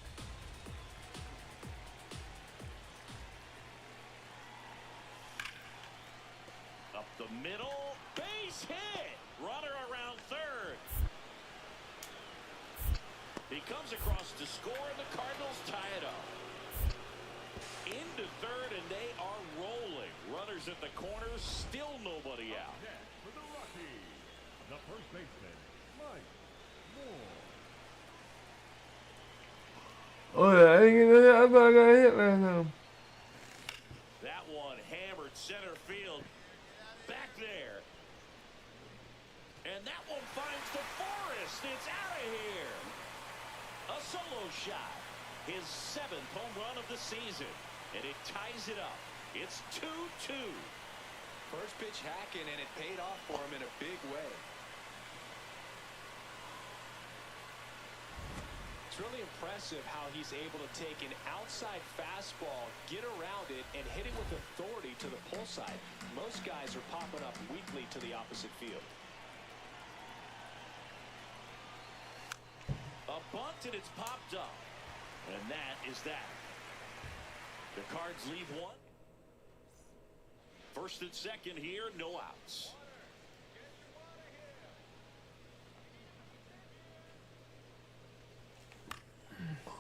Up the middle, base hit. Runner around third. He comes across to score, and the Cardinals tie it up. Into third, and they are rolling. Runners at the corners, still nobody out. Next for the Rockies, the first baseman, Mike Moore. Oh yeah, I didn't get that. I thought I got hit last time. That one hammered center field. Back there. And that one finds the forest. It's out of here. A solo shot. His 7th home run of the season. And it ties it up. It's 2-2. First pitch hacking, and it paid off for him in a big way. It's really impressive how he's able to take an outside fastball, get around it, and hit it with authority to the pull side. Most guys are popping up weakly to the opposite field. A bunt, and it's popped up. And that is that. The Cards leave one. First and second here, no outs.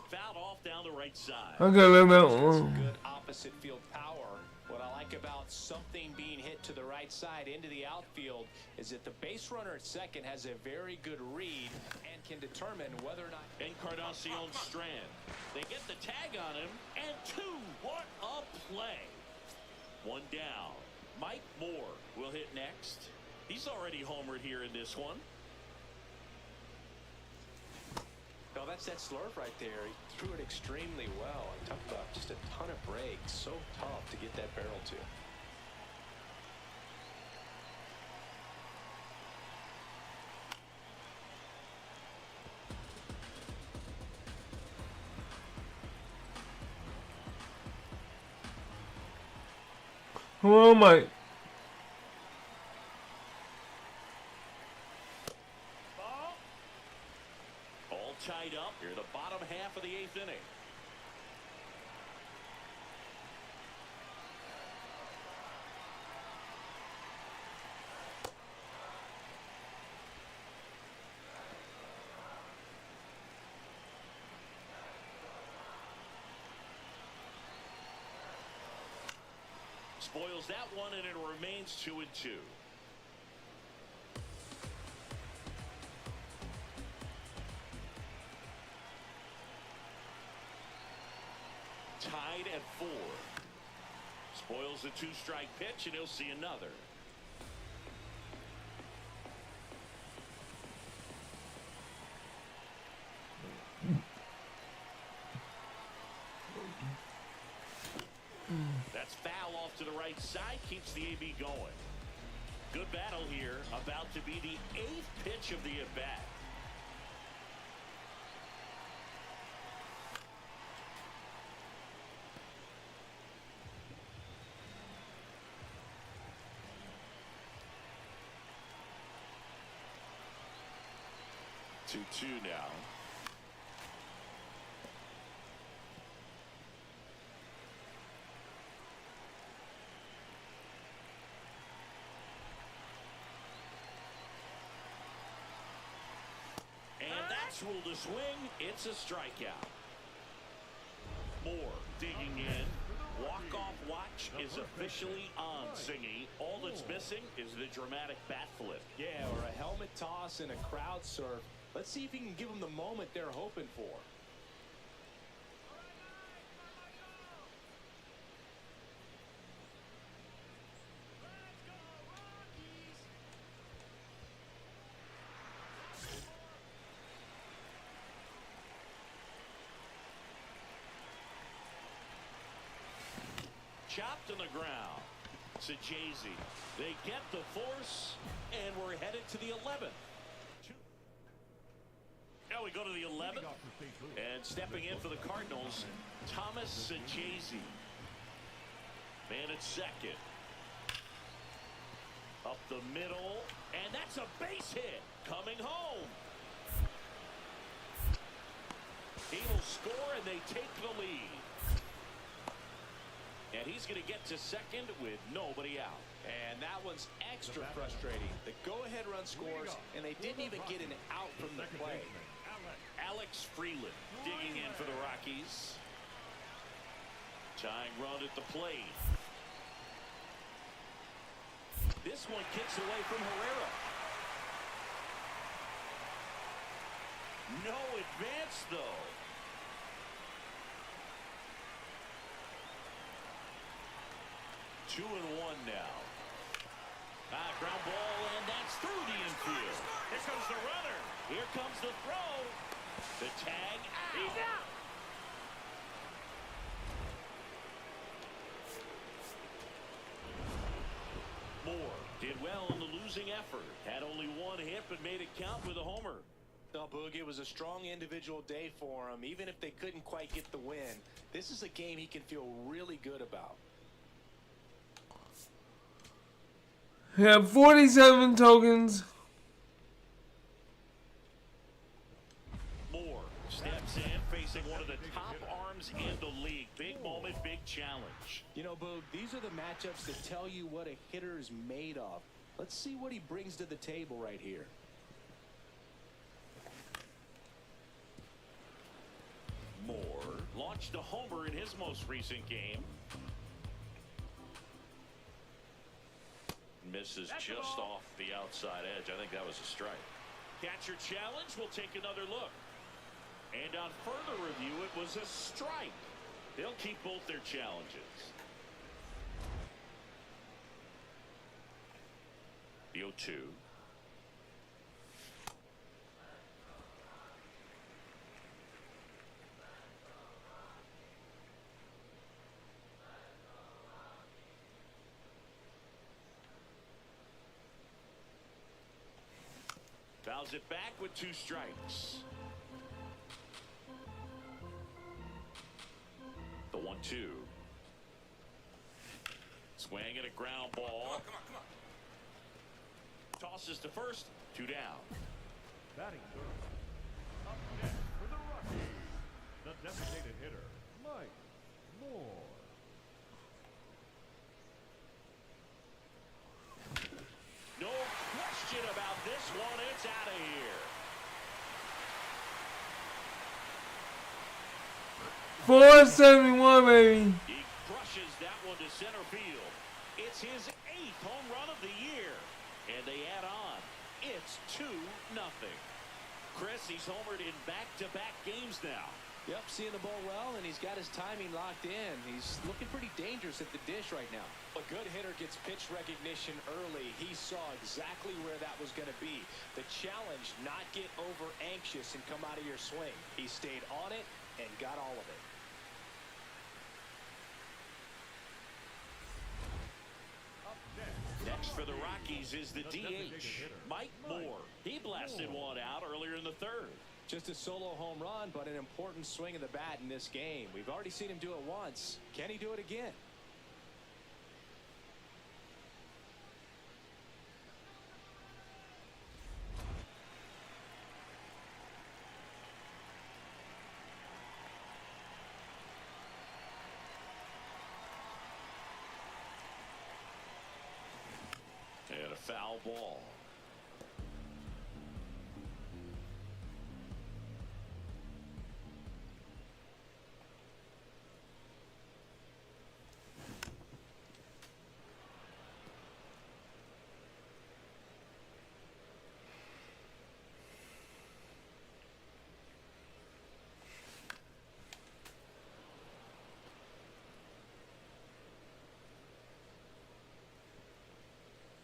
Fouled off down the right side. I gotta let that Some one. good opposite field power. What I like about something being hit to the right side into the outfield is that the base runner at second has a very good read and can determine whether or not. Encarnacion Strand. They get the tag on him, and 2. What a play. 1 down. Mike Moore will hit next. He's already homered here in this one. Now Well, that's that slurve right there. He threw it extremely well. I talked about just a ton of breaks. So tough to get that barrel to. Hello, Mike. All tied up here, the bottom half of the 8th inning. Spoils that one, and it remains 2-2. Tied at 4. Spoils the 2-strike pitch, and he'll see another. That's foul off to the right side, keeps the AB going. Good battle here, about to be the 8th pitch of the at-bat. Two now. And that's ruled a swing. It's a strikeout. Moore digging in. Walk-off watch is officially on, Singy. All that's missing is the dramatic bat flip. Yeah, or a helmet toss and a crowd surf. Let's see if he can give them the moment they're hoping for. Chopped on the ground. Sajazi. They get the force, and we're headed to the 11th. Now we go to the 11th, and stepping in for the Cardinals, Thomas Sajazi. Man at second. Up the middle, and that's a base hit. Coming home. He will score, and they take the lead. And he's going to get to second with nobody out. And that one's extra frustrating. The go-ahead run scores, and they didn't even get an out from the play. Alex Freeland digging in for the Rockies. Tying run at the plate. This one kicks away from Herrera. No advance, though. Two and one now. Ground ball, and that's through the infield. Here comes the runner. Here comes the throw. The tag out. He's out. Moore did well in the losing effort. Had only one hit, but made it count with a homer. No, Boog, it was a strong individual day for him. Even if they couldn't quite get the win, this is a game he can feel really good about. He had 47 tokens. Moore steps in, facing one of the top arms in the league. Big moment, big challenge. You know, Boog, these are the matchups that tell you what a hitter is made of. Let's see what he brings to the table right here. Moore launched a homer in his most recent game. Misses just off the outside edge. I think that was a strike. Catcher challenge. We'll take another look. And on further review, it was a strike. They'll keep both their challenges. The 0-2. fouls it back with 2 strikes. The 1-2. Swing and a ground ball. Tosses to first, 2 down. Batting third. Up next for the Rockies, the designated hitter, Mike Moore. No question about this one. It's out of here. 471, baby. He crushes that one to center field. It's his 8th home run of the year. And they add on. It's 2-0. Chris, he's homered in back-to-back games now. Yep, seeing the ball well, and he's got his timing locked in. He's looking pretty dangerous at the dish right now. A good hitter gets pitch recognition early. He saw exactly where that was going to be. The challenge, not get over anxious and come out of your swing. He stayed on it and got all of it. Next for the Rockies is the DH, Mike Moore. He blasted one out earlier in the 3rd. Just a solo home run, but an important swing of the bat in this game. We've already seen him do it once. Can he do it again? And a foul ball.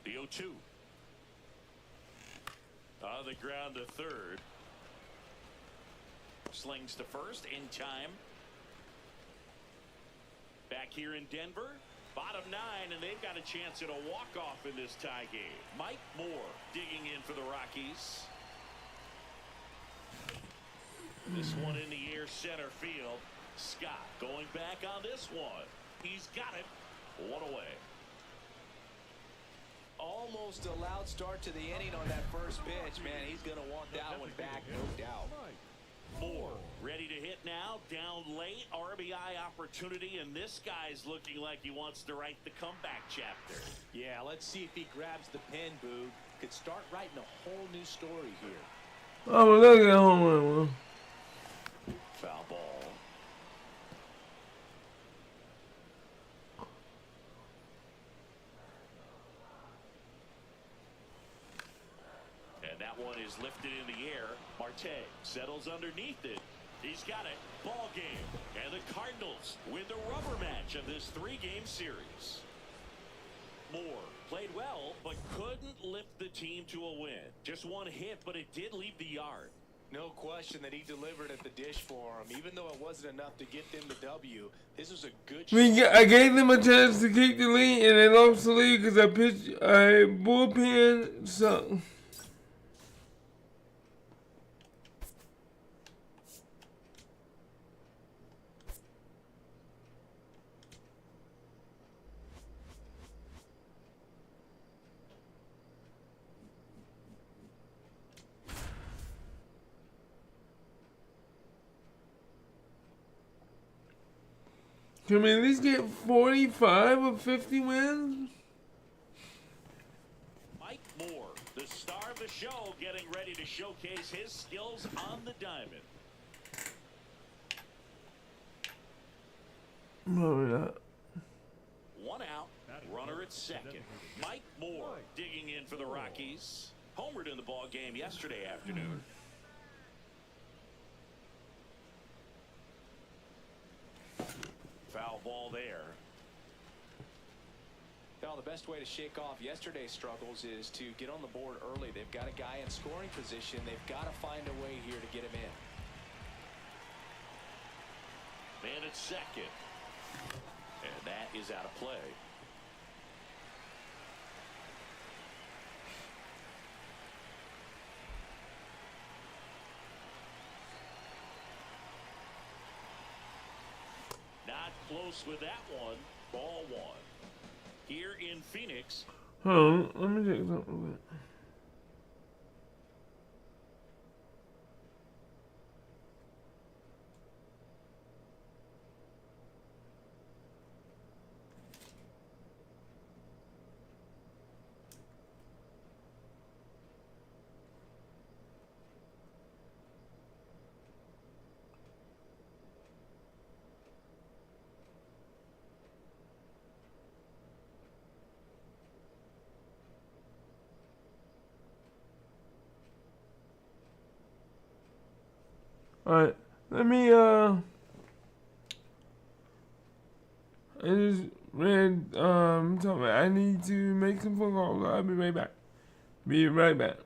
The 0-2. On the ground to third. Slings to first in time. Back here in Denver. Bottom 9, and they've got a chance at a walk-off in this tie game. Mike Moore digging in for the Rockies. This one in the air center field. Scott going back on this one. He's got it. One away. Almost a loud start to the inning on that first pitch. Man, he's going to want that one back, no doubt. Moore ready to hit now. Down late. RBI opportunity, and this guy's looking like he wants to write the comeback chapter. Yeah, let's see if he grabs the pen, Boog. Could start writing a whole new story here. Oh, look at that home run, man. Foul ball. And that one is lifted in the air. Marte settles underneath it. He's got it. Ball game. And the Cardinals win the rubber match of this 3-game series. Moore played well, but couldn't lift the team to a win. Just one hit, but it did leave the yard. No question that he delivered at the dish for him. Even though it wasn't enough to get them the W, this was a good shot. I gave them a chance to keep the lead, and they lost the lead because I pitched a bullpen suck. Can we at least get 45 or 50 wins? Mike Moore, the star of the show, getting ready to showcase his skills on the diamond. No, One out, runner at second. Mike Moore digging in for the Rockies. Homered in the ball game yesterday afternoon. Foul ball there. Well, the best way to shake off yesterday's struggles is to get on the board early. They've got a guy in scoring position. They've got to find a way here to get him in. Man at second. And that is out of play. close with that one. Ball one. Here in Phoenix, Hold on, let me check something real quick. Alright, let me, I just read, something. I need to make some phone calls. I'll be right back. Be right back.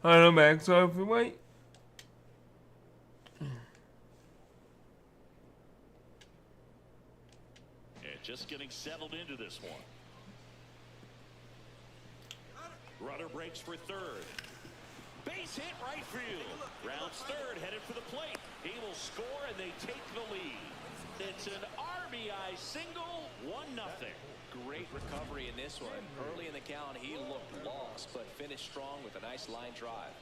Alright, I'm back. Sorry for the wait. And just getting settled into this one. Runner breaks for third. Base hit right field. Rounds third, headed for the plate. He will score, and they take the lead. It's an RBI single, 1-0. Great recovery in this one. Early in the count, he looked lost, but finished strong with a nice line drive.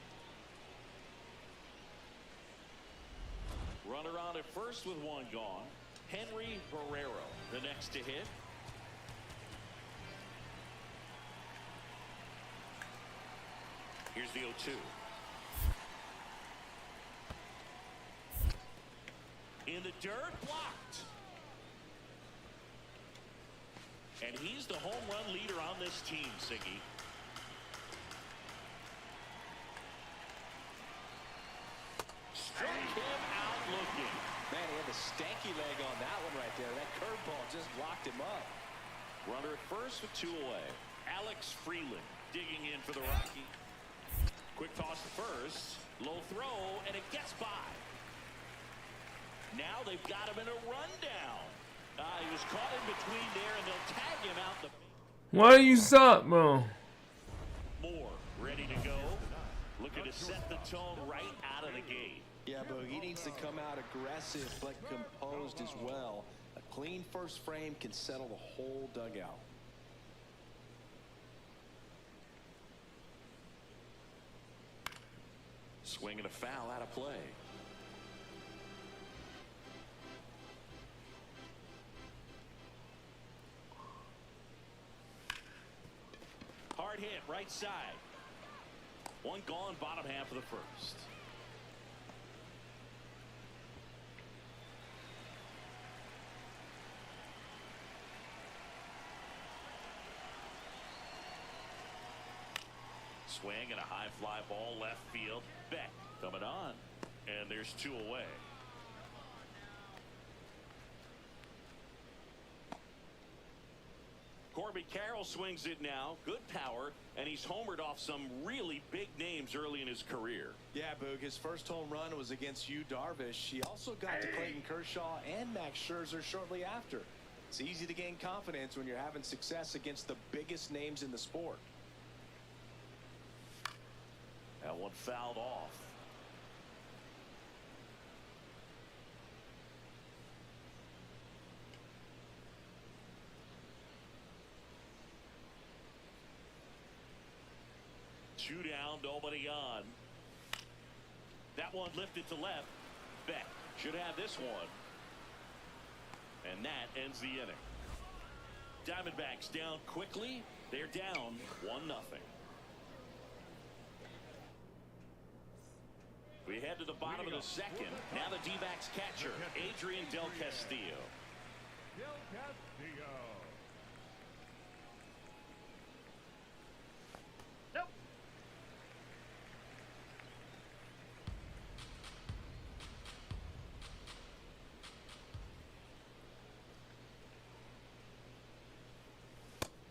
Runner on at first with one gone. Henry Barrero, the next to hit. Here's the 0-2. In the dirt, blocked. And he's the home run leader on this team, Siggy. Struck him out looking. Man, he had the stanky leg on that one right there. That curveball just locked him up. Runner at first with 2 away. Alex Freeland digging in for the Rocky. Quick toss to first. Low throw, and it gets by. Now they've got him in a rundown. He was caught in between there, and they'll tag him out the. Why you suck, bro? Moore ready to go. Looking to set the tone right out of the gate. Yeah, but he needs to come out aggressive but composed as well. A clean first frame can settle the whole dugout. Swing and a foul out of play. Hard hit, right side. One gone, bottom half of the first. Swing and a high fly ball left field. Beck coming on. And there's 2 away. Corbin Carroll swings it now. Good power. And he's homered off some really big names early in his career. Yeah, Boog, his first home run was against Yu Darvish. He also got to Clayton Kershaw and Max Scherzer shortly after. It's easy to gain confidence when you're having success against the biggest names in the sport. That one fouled off. Two down, nobody on. That one lifted to left. Beck should have this one. And that ends the inning. Diamondbacks down quickly. They're down 1-0. We head to the bottom of the second. Now the D-backs catcher, Adrian Del Castillo. Del Castillo. Nope.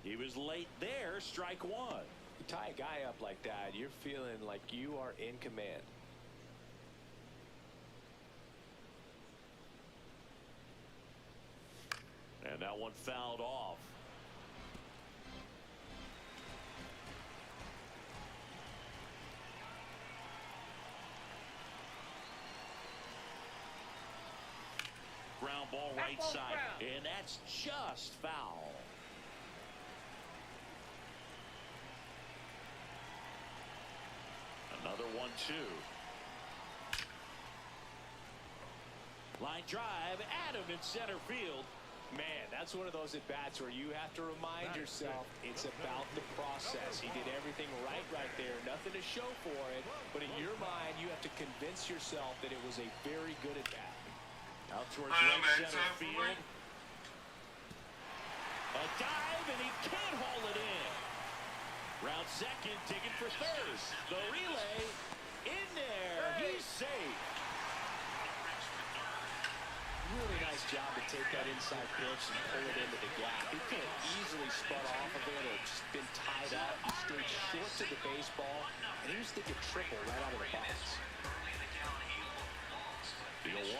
He was late there, strike 1. You tie a guy up like that, you're feeling like you are in command. And that one fouled off. Ground ball right side. And that's just foul. Another 1-2. Line drive, Adam in center field. Man, that's one of those at-bats where you have to remind yourself it's about the process. He did everything right there. Nothing to show for it. But in your mind, you have to convince yourself that it was a very good at-bat. Out towards right center field. A dive, and he can't haul it in. Round second, digging for third. The relay in there. He's safe. Really nice job to take that inside pitch and pull it into the gap. He could have easily really spun off of it or just been tied up. He stayed short to the baseball, and he was thinking triple right out of the box. The 0-1.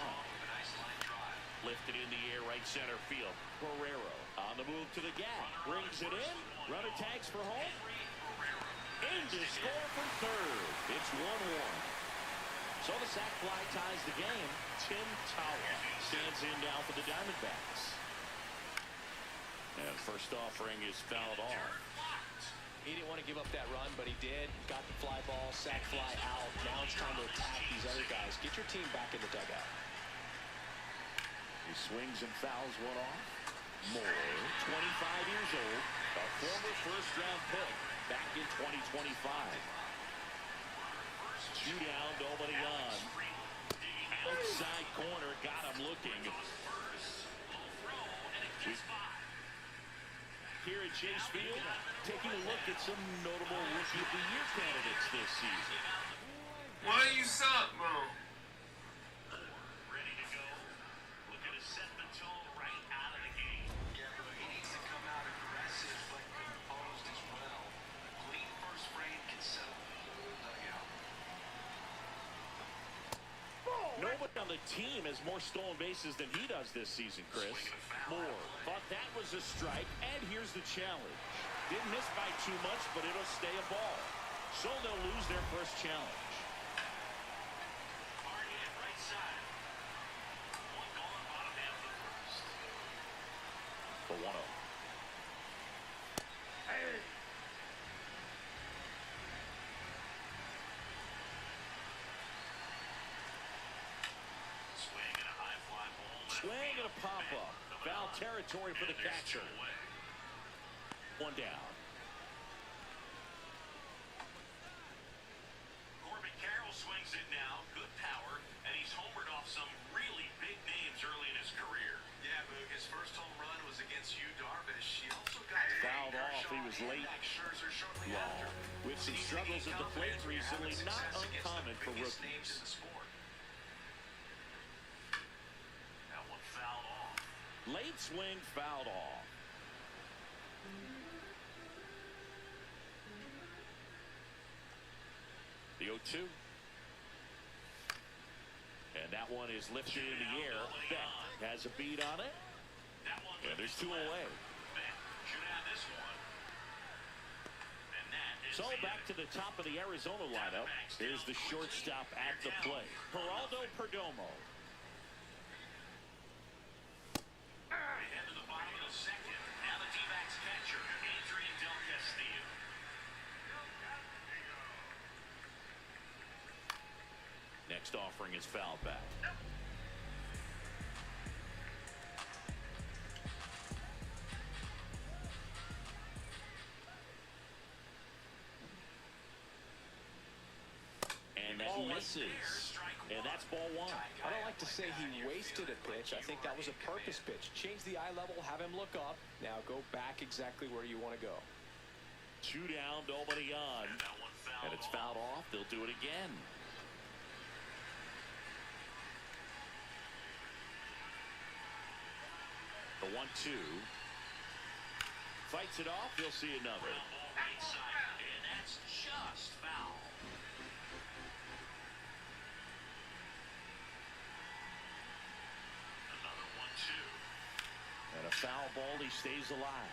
Lifted in the air, right center field. Guerrero on the move to the gap. Brings it in. Runner tags for home. In to score from third. It's 1-1. So the sac fly ties the game. Tim Tawa stands in now for the Diamondbacks. And first offering is fouled off. He didn't want to give up that run, but he did. Got the fly ball, sac fly out. Now it's time to attack these other guys. Get your team back in the dugout. He swings and fouls one off. Moore, 25 years old, a former first-round pick back in 2025. Two down, nobody on. Outside corner, got him looking. Here at Chase Field, taking a look at some notable Rookie of the Year candidates this season. Why you suck, bro? Ready to go. Looking to set the tone right out of the game. Yeah, but he needs to come out aggressive, but composed as well. A clean first frame can settle the dugout. Nobody on the team has more stolen bases than he does this season, Chris. Moore thought that was a strike, and here's the challenge. Didn't miss by too much, but it'll stay a ball. So they'll lose their first challenge. Hard hit right side. One gone, bottom half of the first. The 1-0. Swing and a high fly ball. Swing and a pop-up. Foul territory for the catcher. One down. Corbin Carroll swings it now. Good power, and he's homered off some really big names early in his career. Yeah, Boog, his first home run was against Yu Darvish. He also got Fouled off. He was late. Long. With some struggles at the plate recently, not uncommon for rookies. That one fouled off. Late swing, fouled off. The 0-2. And that one is lifted in the air. Beck has a beat on it. And there's two away. Should have this one. And that is So back to the top of the Arizona lineup. Here's the shortstop at the plate, Geraldo Perdomo. Head to the bottom of the second. Now the D-backs catcher, Adrian Del Castillo. Next offering is fouled back. And that misses. And that's ball one. I don't like to say he wasted a pitch. I think that was a purpose pitch. Change the eye level, have him look up. Now go back exactly where you want to go. Two down, nobody on. And it's fouled off. They'll do it again. The 1-2. Fights it off. You'll see another. Right side, and that's just foul. Another 1-2. And a foul ball. He stays alive.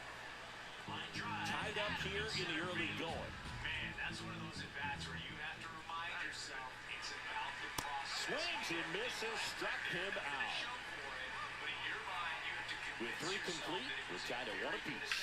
Line drive. Tied up here in the early going. Man, that's one of those at-bats where you have to remind yourself it's about the process. Swings and misses. Struck him out. Show for it, but in your mind, you have to With convince three yourself complete, that it we're was tied at one apiece.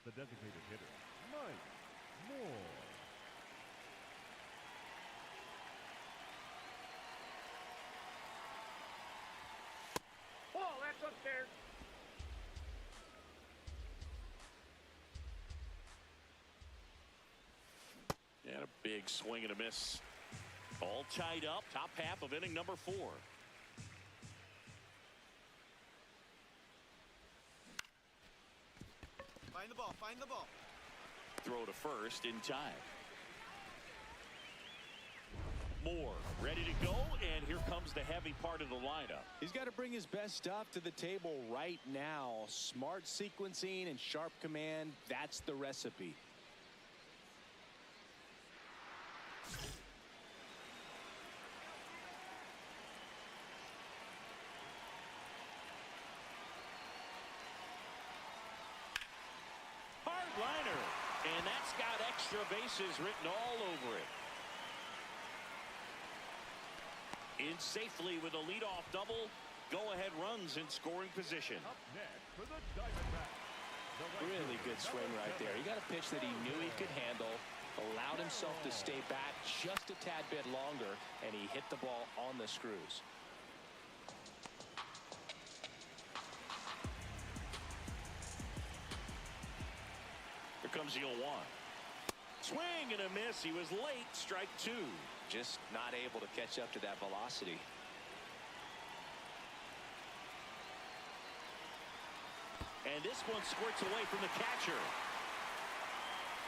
the designated hitter, Mike Moore. Ball, that's upstairs. And a big swing and a miss. All tied up. Top half of inning number 4. Find the ball, find the ball. Throw to first in time. Moore ready to go, and here comes the heavy part of the lineup. He's got to bring his best stuff to the table right now. Smart sequencing and sharp command. That's the recipe. Hard liner, and that's got extra bases written all over it. In safely with a leadoff double. Go-ahead runs in scoring position. Up next for the Diamondbacks. Really good swing right there. He got a pitch that he knew he could handle, allowed himself to stay back just a tad bit longer, and he hit the ball on the screws. Here comes the 0-1. Swing and a miss. He was late. Strike 2. Just not able to catch up to that velocity. And this one squirts away from the catcher.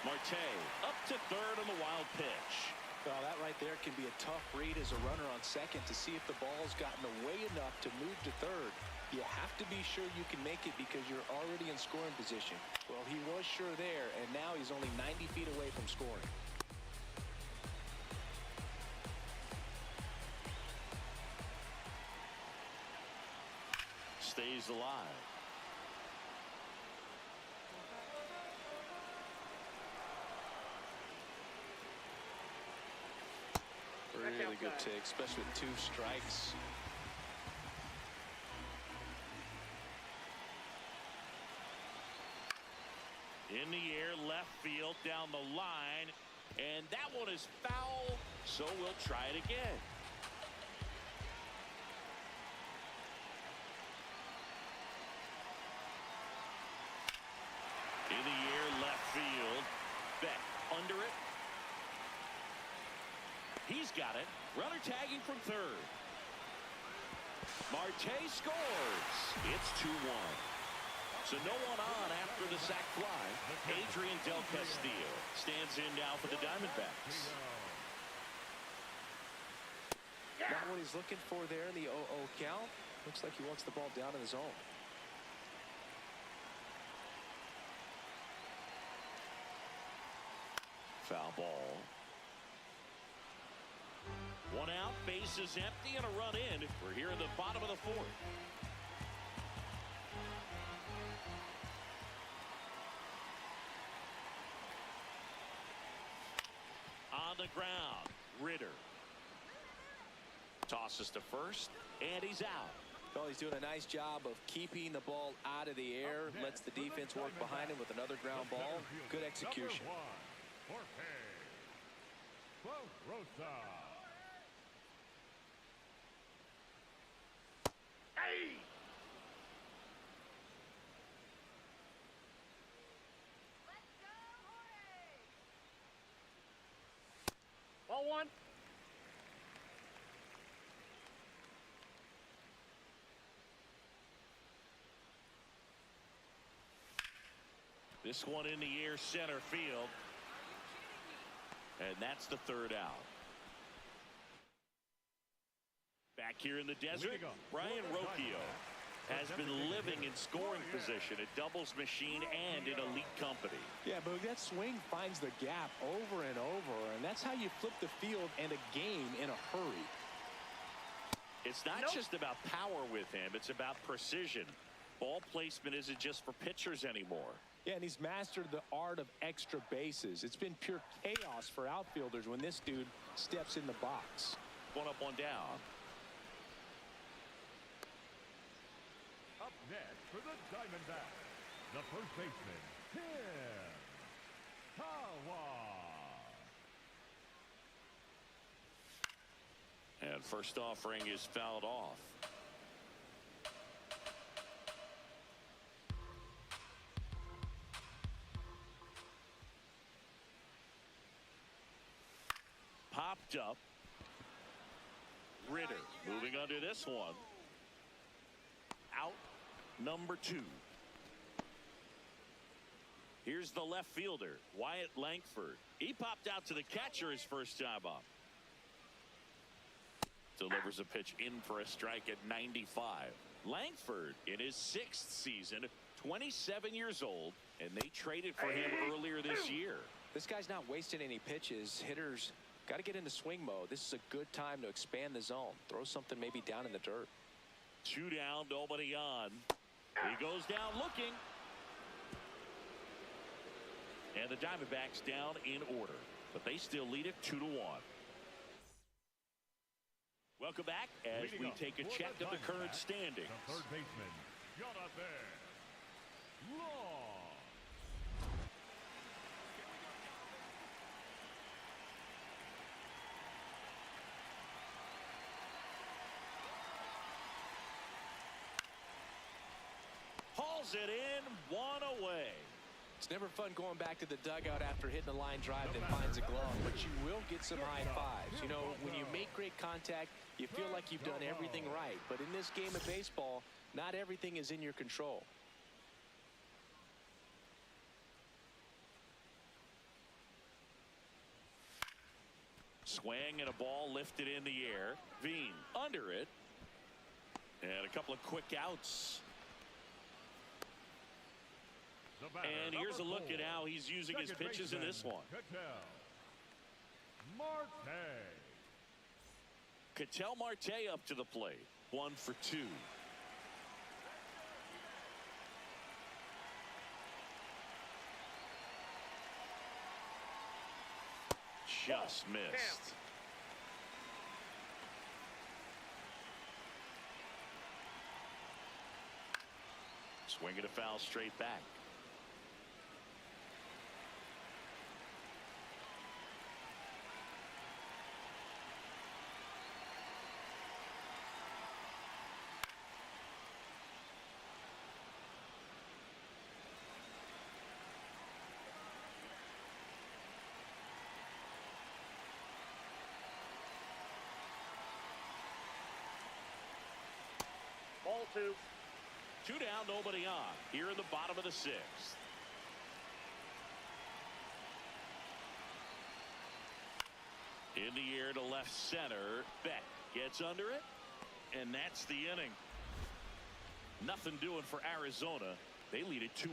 Marte up to third on the wild pitch. Well, that right there can be a tough read as a runner on second to see if the ball's gotten away enough to move to third. You have to be sure you can make it because you're already in scoring position. Well, he was sure there, and now he's only 90 feet away from scoring. Stays alive. Really good take, especially with 2 strikes. In the air, left field, down the line, and that one is foul, so we'll try it again. In the air, left field, Beck under it. He's got it. Runner tagging from third. Marte scores. It's 2-1. So no one on after the sac fly. Adrian Del Castillo stands in now for the Diamondbacks. Not what he's looking for there in the 0-0 count. Looks like he wants the ball down in the zone. Foul ball. 1 out, bases empty, and a run in. We're here in the bottom of the 4th. On the ground, Ritter tosses to first, and he's out. Well, he's doing a nice job of keeping the ball out of the air, lets the defense work behind him with another ground ball. Good execution. Number 1, Jorge Rosa. Hey! Ball 1. This one in the air, center field. And that's the 3rd out. Back here in the desert, Brian Rocchio has been living in scoring position, a doubles machine, and in elite company. Yeah, but that swing finds the gap over and over, and that's how you flip the field and a game in a hurry. It's not just about power with him, it's about precision. Ball placement isn't just for pitchers anymore. Yeah, and he's mastered the art of extra bases. It's been pure chaos for outfielders when this dude steps in the box. 1 up, 1 down. Up next for the Diamondbacks, the first baseman, Tim Kawa. And first offering is fouled off. Popped up. Ritter moving under this one. Out number 2. Here's the left fielder, Wyatt Langford. He popped out to the catcher his first time up. Delivers a pitch in for a strike at 95. Langford in his 6th season, 27 years old, and they traded for him earlier this year. This guy's not wasting any pitches. Hitters got to get into swing mode. This is a good time to expand the zone. Throw something maybe down in the dirt. 2 down, nobody on. He goes down looking. And the Diamondbacks down in order, but they still lead it 2-1. Welcome back as Leading we up take a for check of the current Diamondbacks, standings. The third baseman, Jonathan Long. Hauls it in, 1 away. It's never fun going back to the dugout after hitting a line drive that finds a glove, but you will get some high fives. You know, when you make great contact, you feel like you've done everything right. But in this game of baseball, not everything is in your control. Swing and a ball lifted in the air. Veen under it. And a couple of quick outs. The batter, And here's a number look at 4, how he's using his second pitches in this baseman, one. Ketel Marte. Ketel Marte up to the plate. 1 for 2. Just missed. Swinging a foul straight back. Ball 2. 2 down, nobody on. Here in the bottom of the 6th. In the air to left center. Beck gets under it. And that's the inning. Nothing doing for Arizona. They lead it 2-1.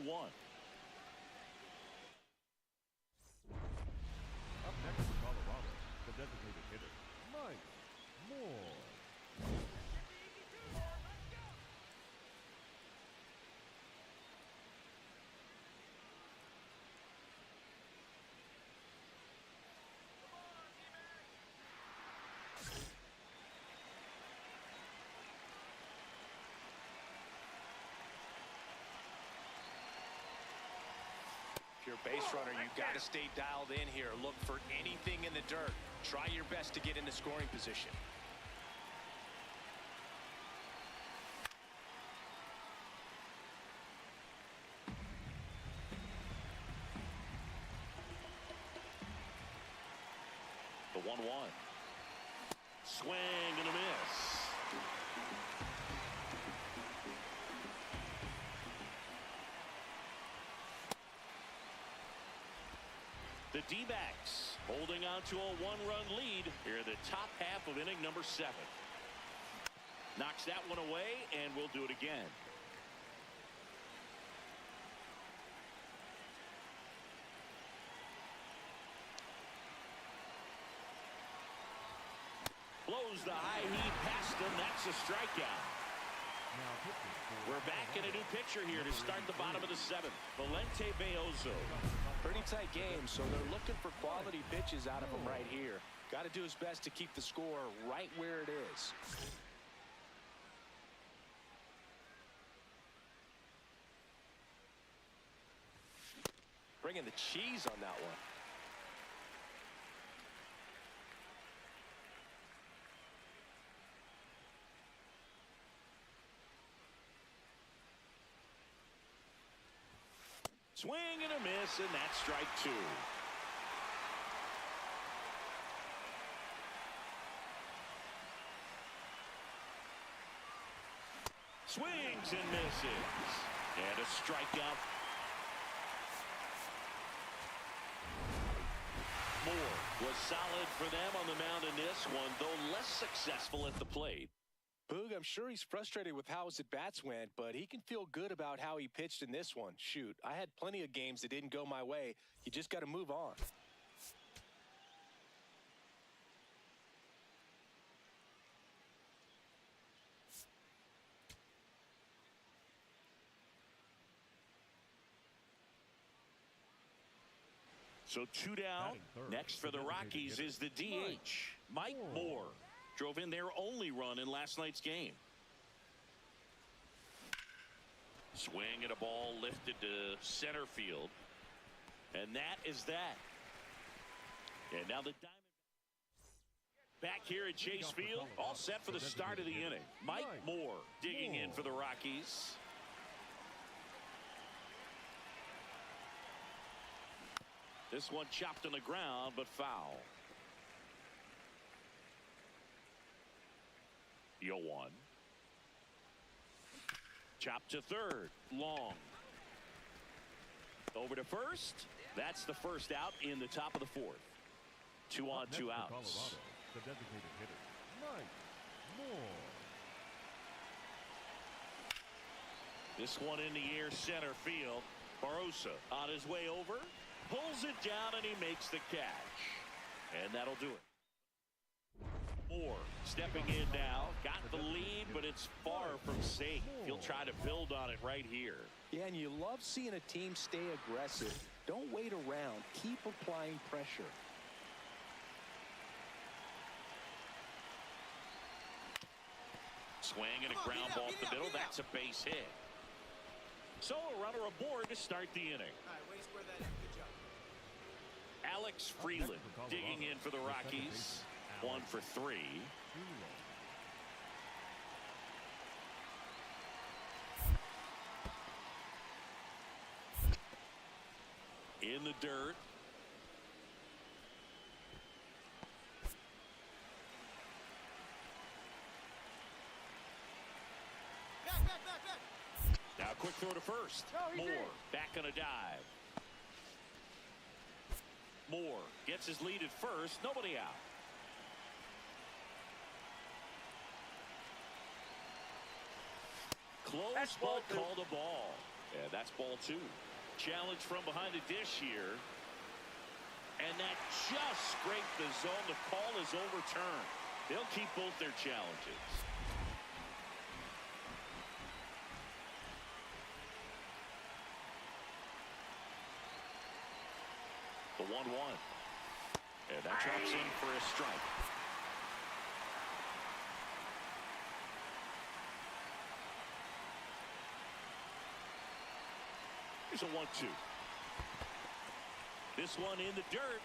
Up next for Colorado, the designated hitter, Mike Moore. If you're a base runner, you've got to stay dialed in here. Look for anything in the dirt. Try your best to get into scoring position. The 1-1. Swing and a miss. The D-backs holding on to a 1-run lead here in the top half of inning number 7. Knocks that one away, and we'll do it again. Blows the high heat past him. That's a strikeout. We're back in a new pitcher here to start the bottom of the 7th. Valente Beozo. Pretty tight game, so they're looking for quality pitches out of him right here. Got to do his best to keep the score right where it is. bringing the cheese on that one. Swing and a miss, and that's strike two. Swings and misses. And a strikeout. Moore was solid for them on the mound in this one, though less successful at the plate. Boog, I'm sure he's frustrated with how his at-bats went, but he can feel good about how he pitched in this one. Shoot, I had plenty of games that didn't go my way. You just got to move on. So two down. Next for the Rockies is the DH, Mike Moore. Drove in their only run in last night's game. Swing at a ball lifted to center field. And that is that. And now the Diamondbacks back here at Chase Field, all set for the start of the inning. Mike Moore digging in for the Rockies. This one chopped on the ground, but foul. 0-1. Chop to third. Long. Over to first. That's the first out in the top of the fourth. 2 on, 2 outs. Colorado, the designated hitter, Mike Moore. This one in the air center field. Barosa on his way over. Pulls it down and he makes the catch. And that'll do it. Moore stepping in now. Got the lead, but it's far from safe. He'll try to build on it right here. Yeah, and you love seeing a team stay aggressive. Don't wait around. Keep applying pressure. Swing and a ground ball up the middle. That's a base hit. So a runner aboard to start the inning. All right, way to square that in. Good job. Alex Freeland digging in for the Rockies. 1 for 3. In the dirt. Back. Now quick throw to first. Moore back on a dive. Moore gets his lead at first. Nobody out. Close ball called a ball. Yeah, that's ball 2. Challenge from behind the dish here. And that just scraped the zone. The call is overturned. They'll keep both their challenges. The 1-1. And that drops in for a strike. Here's a 1-2. This one in the dirt.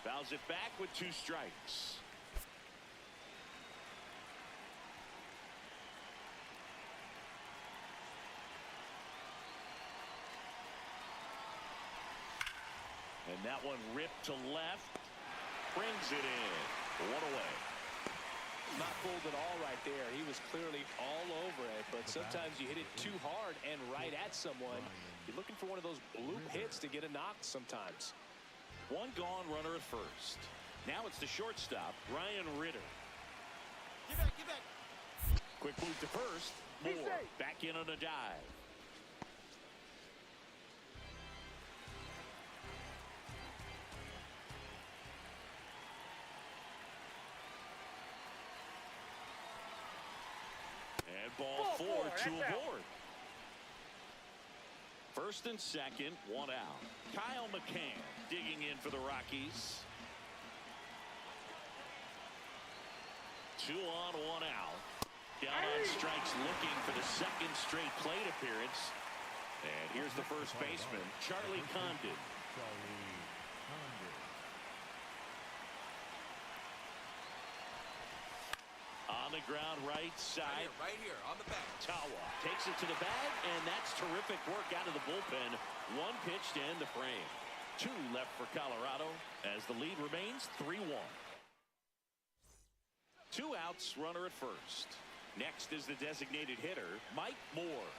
Fouls it back with 2 strikes. And that one ripped to left. Brings it in. 1 away. Not fooled at all right there. He was clearly all over it, but sometimes you hit it too hard and right at someone. You're looking for one of those bloop hits to get a knock sometimes. 1 gone, runner at first. Now it's the shortstop, Ryan Ritter. Get back. Quick move to first. Moore back in on a dive. And ball 4 to aboard. First and second, one out. Kyle McCann digging in for the Rockies. 2 on, 1 out. Down on strikes, looking for the second straight plate appearance. And here's the first baseman, Charlie Condon. On the ground, right side. Right here, on the back. Tawa takes it to the bag, and that's terrific work out of the bullpen. One pitch to end the frame. 2 left for Colorado as the lead remains 3-1. 2 outs, runner at first. Next is the designated hitter, Mike Moore.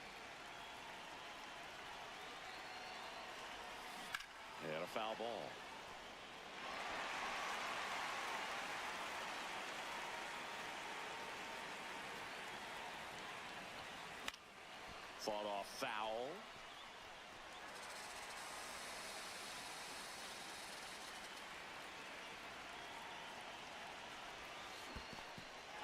And a foul ball. Fought off foul.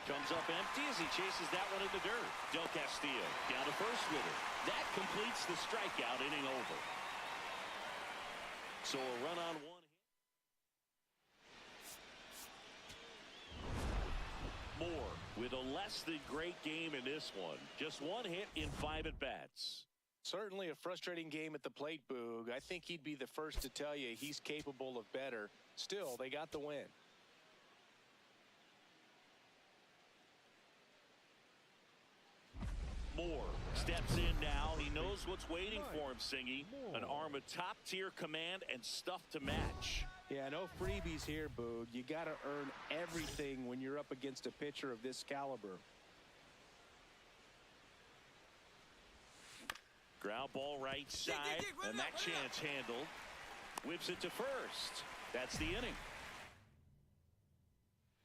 Comes up empty as he chases that one in the dirt. Del Castillo down to first with it. That completes the strikeout, inning over. So a run on 1 hit. Moore with a less than great game in this one. Just 1 hit in 5 at-bats. Certainly a frustrating game at the plate, Boog. I think he'd be the first to tell you he's capable of better. Still, they got the win. Moore steps in now. He knows what's waiting for him, Singy. An arm of top-tier command and stuff to match. Yeah, no freebies here, Boog. You got to earn everything when you're up against a pitcher of this caliber. Ground ball right side, and that chance handled. Whips it to first. That's the inning.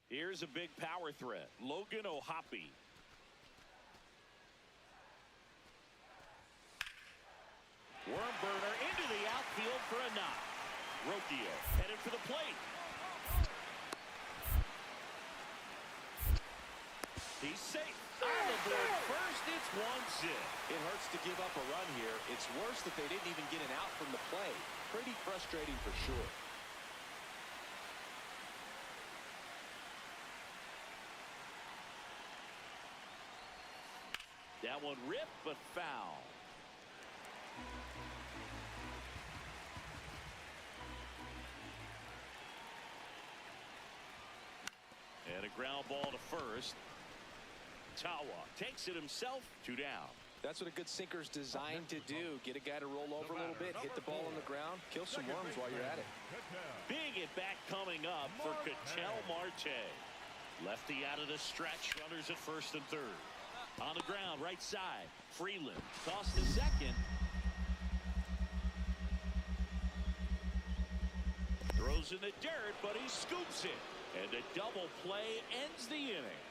Here's a big power threat. Logan O'Hoppe. Worm burner into the outfield for a knock. Rocchio headed for the plate. He's safe. On the board first, it's 1-0. It hurts to give up a run here. It's worse that they didn't even get an out from the play. Pretty frustrating for sure. That one ripped, but foul. And a ground ball to first. Tawa takes it himself. 2 down. That's what a good sinker's designed to do. Get a guy to roll over a little bit, hit the ball on the ground, kill some worms while you're at it. Big at bat coming up for Ketel Marte. Lefty out of the stretch. Runners at first and third. On the ground, right side. Freeland tossed to second. Throws in the dirt, but he scoops it. And the double play ends the inning.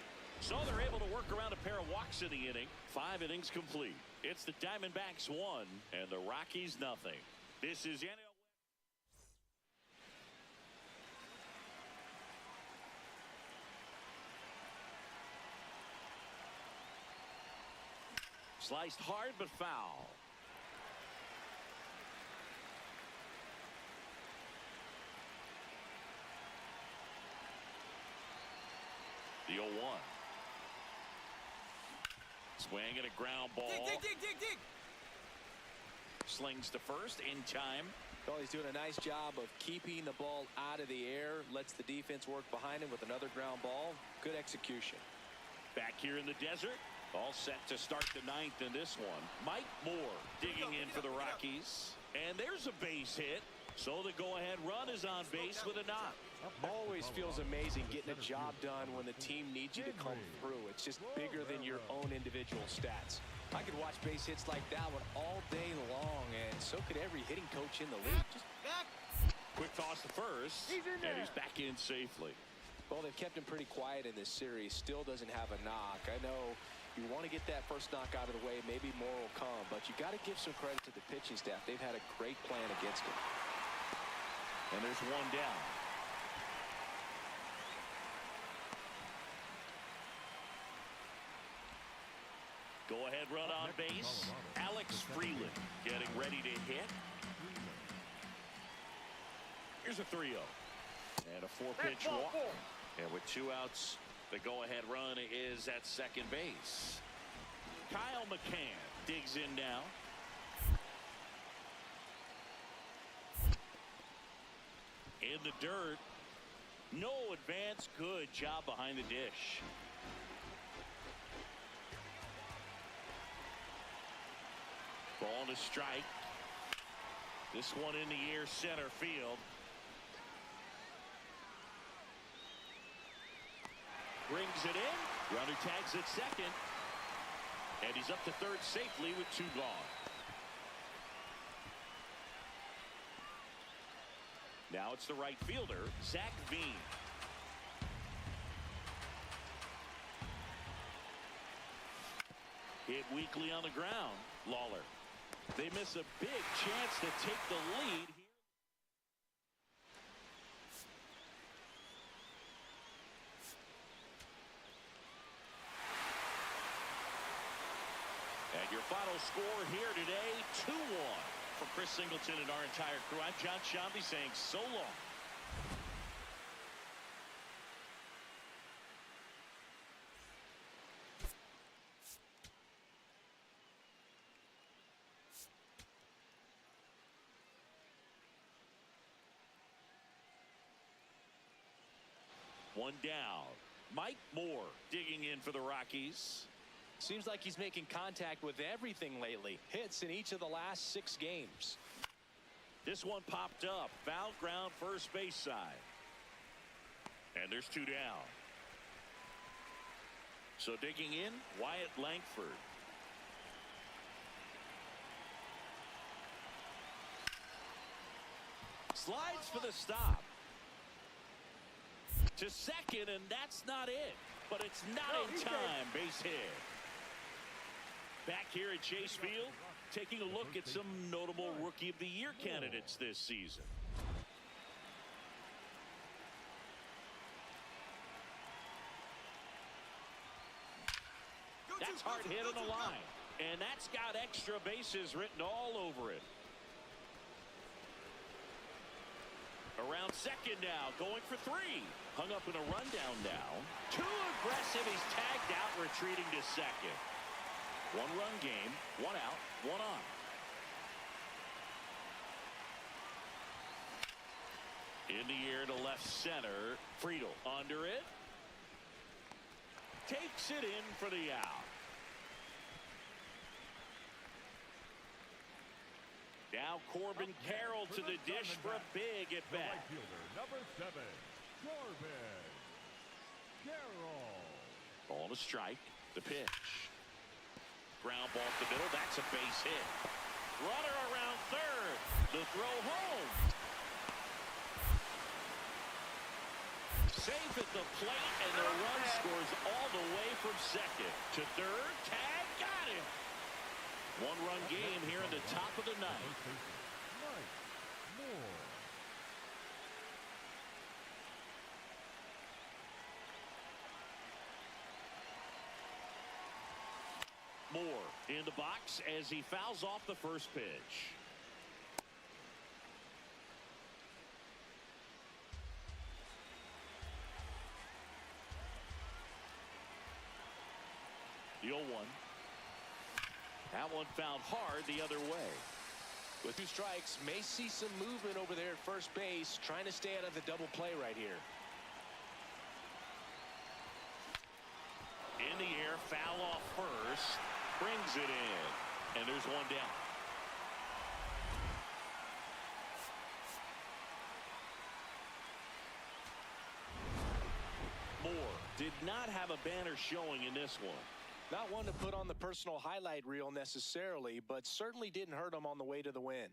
So they're able to work around a pair of walks in the inning. 5 innings complete. It's the Diamondbacks 1 and the Rockies nothing. This is NL. Sliced hard but foul. The 0-1. Swing and a ground ball. Dig. Slings to first in time. Well, he's doing a nice job of keeping the ball out of the air. Lets the defense work behind him with another ground ball. Good execution. Back here in the desert. All set to start the 9th in this one. Mike Moore digging in for the Rockies. And there's a base hit. So the go-ahead run is on base with a knock. Always feels amazing getting a job done when the team needs you to come through. It's just bigger than your own individual stats. I could watch base hits like that one all day long, and so could every hitting coach in the league. Just Back. Quick toss to first. And he's back in safely. well, they've kept him pretty quiet in this series. Still doesn't have a knock. I know you want to get that first knock out of the way. Maybe more will come, but you got to give some credit to the pitching staff. They've had a great plan against him. And there's one down. Go ahead run on base. Alex Freeland getting ready to hit. Here's a 3-0. And a 4-pitch walk. And with 2 outs, the go-ahead run is at second base. Kyle McCann digs in now. In the dirt. No advance. Good job behind the dish. Ball to strike. This one in the air, center field. Brings it in. Runner tags at second. And he's up to third safely with 2 gone. Now it's the right fielder, Zach Veen. Hit weakly on the ground. Lawler. They miss a big chance to take the lead here. And your final score here today, 2-1. For Chris Singleton and our entire crew, I'm John Shambi saying so long. One down. Mike Moore digging in for the Rockies. Seems like he's making contact with everything lately. Hits in each of the last 6 games. This one popped up. Foul ground, first base side. And there's 2 down. So digging in, Wyatt Langford. Slides for the stop. To second, and that's not it. But it's not in time. Base hit. Back here at Chase Field, taking a look at some notable Rookie of the Year candidates this season. That's hard hit on the line. And that's got extra bases written all over it. Around second now, going for 3. Hung up in a rundown now. Too aggressive. He's tagged out, retreating to second. 1-run game, 1 out, 1 on. In the air to left center. Friedel under it. Takes it in for the out. Now Corbin Carroll to the dish for a big at bat. Right fielder, number 7, Corbin Carroll. Ball to strike. The pitch. Ground ball to the middle. That's a base hit. Runner around third. The throw home. Safe at the plate, and the run scores all the way from second to third. Tag, got him. 1-run game here in the top of the 9th. Mike Moore. Moore in the box as he fouls off the first pitch. The 0-1. That one fouled hard the other way. With 2 strikes, may see some movement over there at first base, trying to stay out of the double play right here. In the air, foul off first. Brings it in. And there's 1 down. Moore did not have a banner showing in this one. Not one to put on the personal highlight reel necessarily, but certainly didn't hurt him on the way to the win.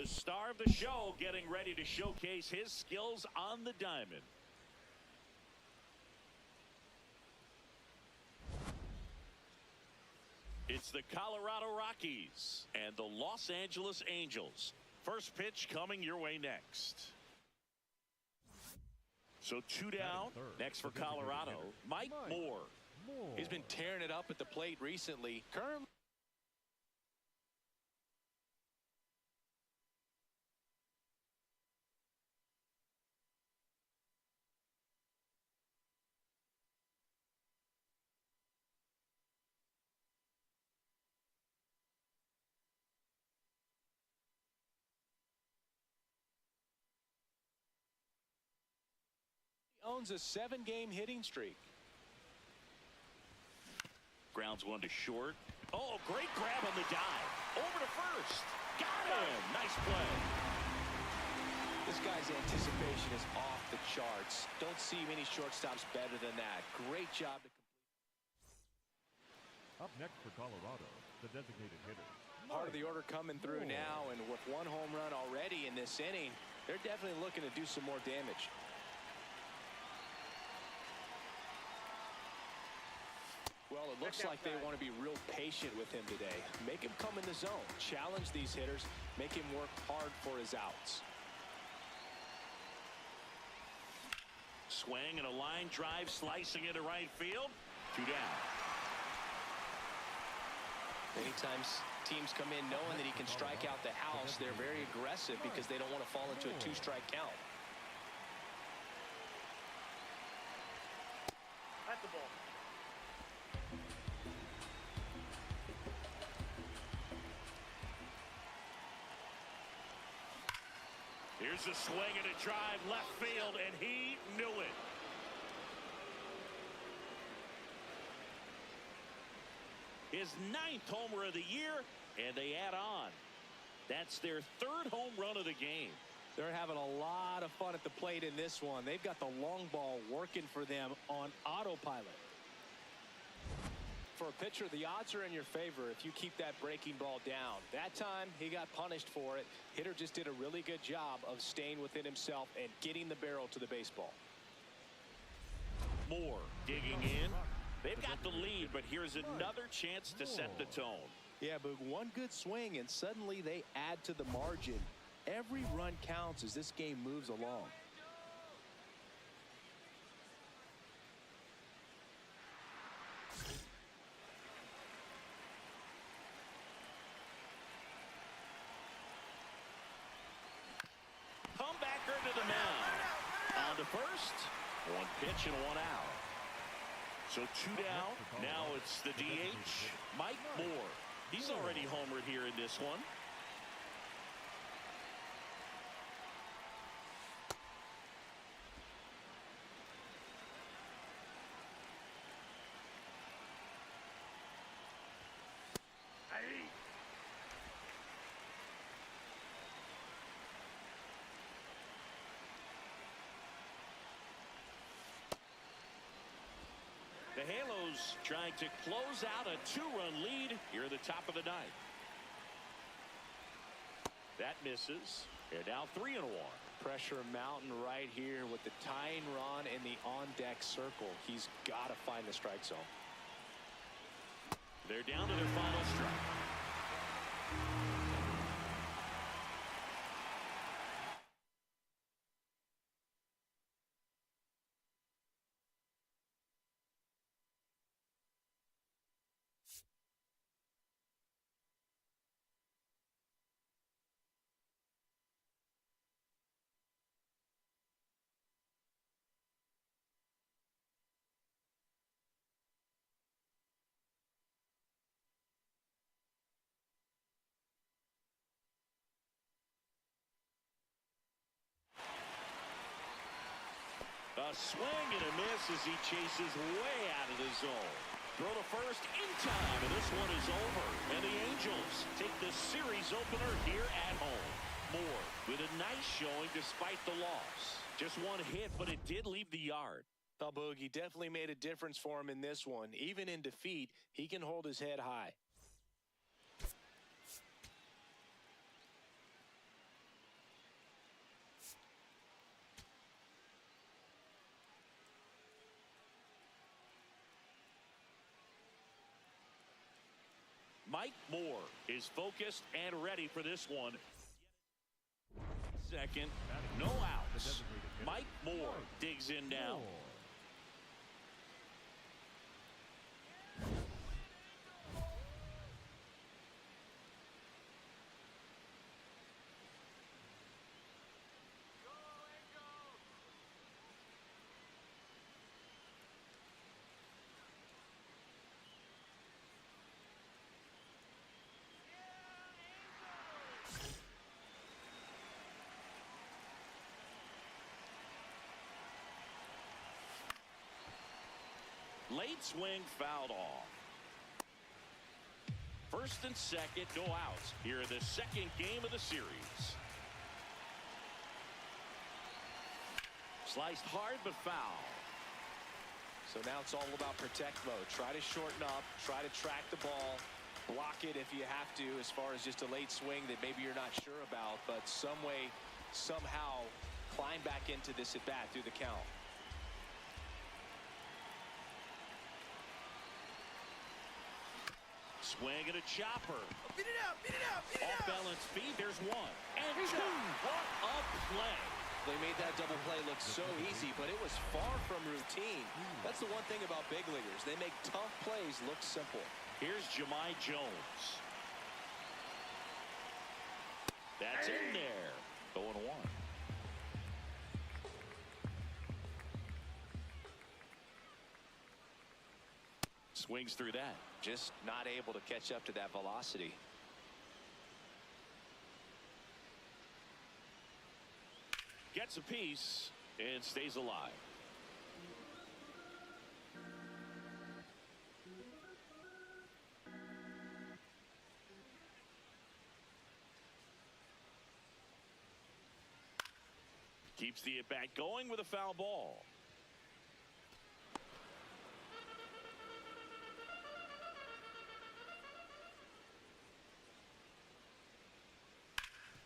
the star of the show getting ready to showcase his skills on the diamond. It's the Colorado Rockies and the Los Angeles Angels. First pitch coming your way next. So 2 down. Next for Colorado, Mike Moore. He's been tearing it up at the plate recently. Currently. Owns a 7-game hitting streak. Grounds one to short. Oh, great grab on the dive. Over to first. Got him. Nice play. This guy's anticipation is off the charts. Don't see many shortstops better than that. Great job to complete. Up next for Colorado, the designated hitter. Part of the order coming through now, and with 1 home run already in this inning, they're definitely looking to do some more damage. Well, it looks like they want to be real patient with him today. Make him come in the zone. Challenge these hitters. Make him work hard for his outs. Swing and a line drive slicing into right field. 2 down. Many times teams come in knowing that he can strike out the house. They're very aggressive because they don't want to fall into a 2-strike count. At the ball. Here's a swing and a drive left field, and he knew it. His 9th homer of the year, and they add on. That's their 3rd home run of the game. They're having a lot of fun at the plate in this one. They've got the long ball working for them on autopilot. For a pitcher, the odds are in your favor if you keep that breaking ball down. That time, he got punished for it. Hitter just did a really good job of staying within himself and getting the barrel to the baseball. Moore digging in. They've got the lead, but here's another chance to set the tone. Yeah, but one good swing, and suddenly they add to the margin. Every run counts as this game moves along. Comebacker to the mound. On to first. 1 pitch and 1 out. So 2 down. Now it's the DH, Mike Moore. He's already homered here in this one. The Halos trying to close out a 2-run lead here at the top of the 9th. That misses. They're now 3-1. Pressure mountain right here with the tying run in the on-deck circle. He's got to find the strike zone. They're down to their final strike. A swing and a miss as he chases way out of the zone. Throw to first in time, and this one is over. And the Angels take the series opener here at home. Moore with a nice showing despite the loss. Just 1 hit, but it did leave the yard. Boogie definitely made a difference for him in this one. Even in defeat, he can hold his head high. Mike Moore is focused and ready for this one. Second, no outs. Mike Moore digs in now. Late swing fouled off. First and second, no outs here in the second game of the series. Sliced hard but foul. So now it's all about protect mode. Try to shorten up, try to track the ball, block it if you have to, as far as just a late swing that maybe you're not sure about, but some way, somehow climb back into this at bat through the count. Swing and a chopper. Beat it out, beat it out, beat it Off out. balance speed. There's one and two. What a play. They made that double play look so easy, but it was far from routine. That's the one thing about big leaguers. They make tough plays look simple. Here's Jahmai Jones. That's in there. 0-1. Swings through that. Just not able to catch up to that velocity. Gets a piece and stays alive. Keeps the at-bat going with a foul ball.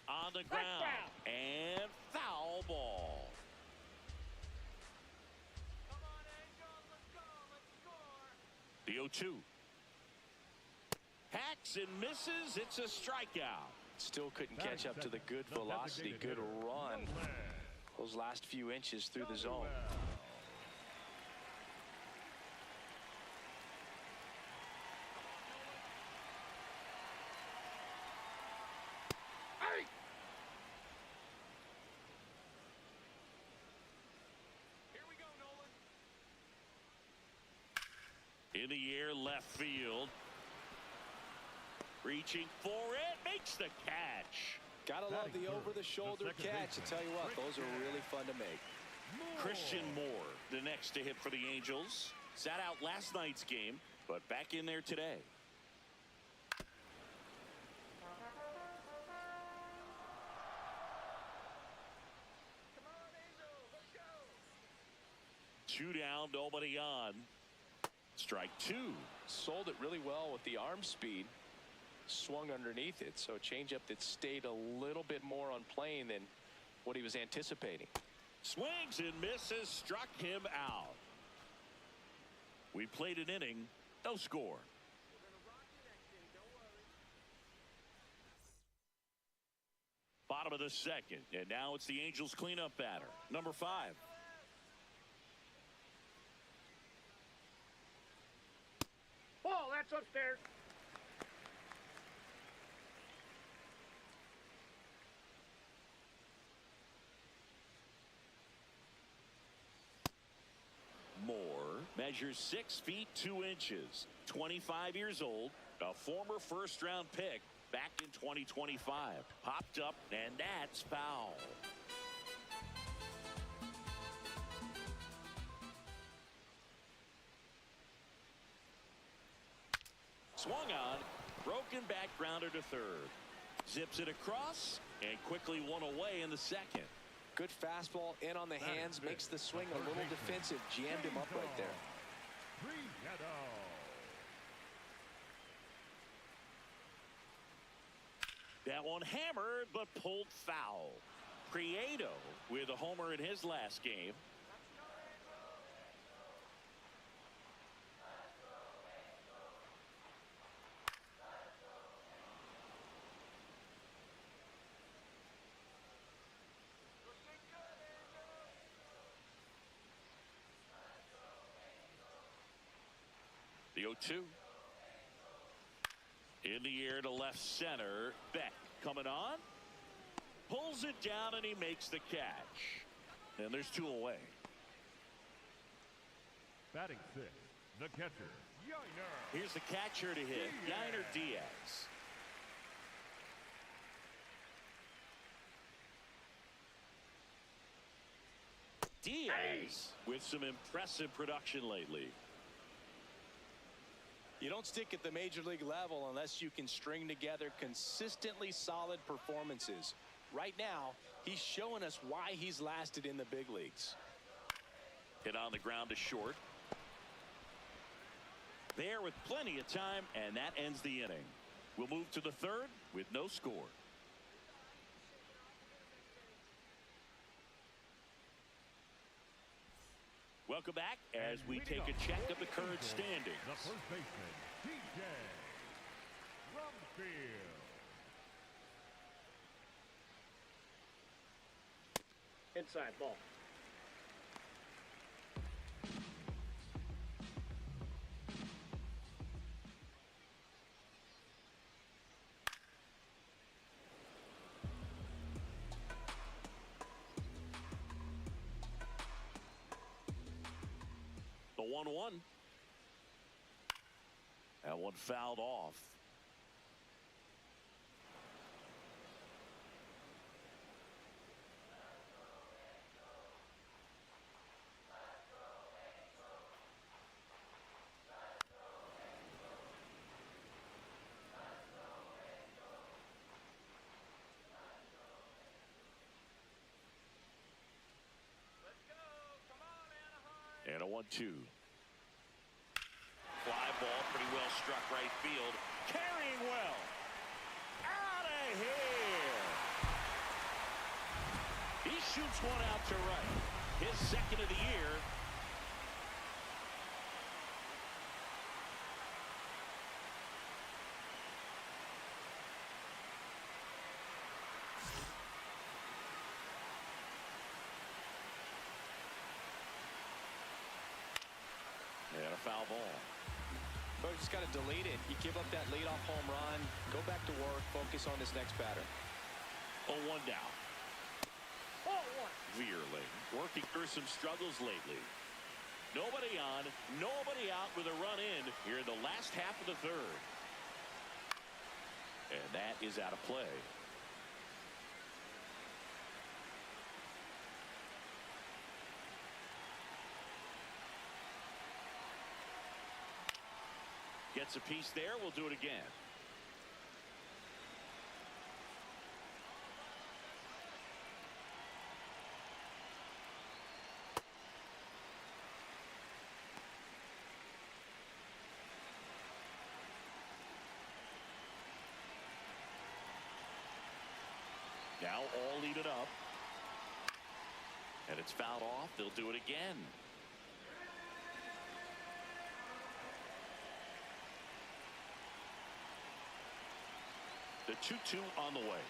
On the ground and foul ball. Come on, Angel, let's go, let's score. The 0-2. Hacks and misses. It's a strikeout. Still couldn't catch up to the good velocity, good run. Those last few inches through the zone. Here we go, Nolan. In the air, left field. Reaching for it, makes the catch. Gotta love the over-the-shoulder catch. I tell you what, those are really fun to make. Christian Moore, the next to hit for the Angels. Sat out last night's game, but back in there today. Come on, Angel, let's go. 2 down, nobody on. Strike 2. Sold it really well with the arm speed. Swung underneath it, so a changeup that stayed a little bit more on plane than what he was anticipating. Swings and misses, struck him out. We played an inning, no score. Bottom of the second, and now it's the Angels cleanup batter, number 5. Ball, that's upstairs. Moore measures 6 feet 2 inches, 25 years old, a former first-round pick back in 2025. Popped up, and that's foul. Swung on, broken back grounder to third. Zips it across, and quickly one away in the second. Good fastball in on the hands, makes the swing a little defensive. Jammed him up right there. That one hammered, but pulled foul. Prieto with a homer in his last game. The 0-2. In the air to left center. Beck coming on. Pulls it down and he makes the catch. And there's 2 away. Batting sixth, the catcher, Yainer. Here's the catcher to hit. Yainer Diaz. Diaz with some impressive production lately. You don't stick at the major league level unless you can string together consistently solid performances. Right now, he's showing us why he's lasted in the big leagues. Hit on the ground to short. There with plenty of time, and that ends the inning. We'll move to the 3rd with no score. Welcome back as we take a check of the current standings. The first baseman, DJ Rumfield. Inside ball. The 1-1. That one fouled off. And a 1-2. Fly ball pretty well struck right field. Carrying well. Out of here. He shoots one out to right. His 2nd of the year. And a foul ball. But just got to delete it. You give up that leadoff home run. Go back to work. Focus on this next batter. 0-1 down. Veerling working through some struggles lately. Nobody on, nobody out with a run in here in the last half of the 3rd. And that is out of play. Gets a piece there. We'll do it again. Now all lead it up. And it's fouled off. They'll do it again. The 2-2 on the way.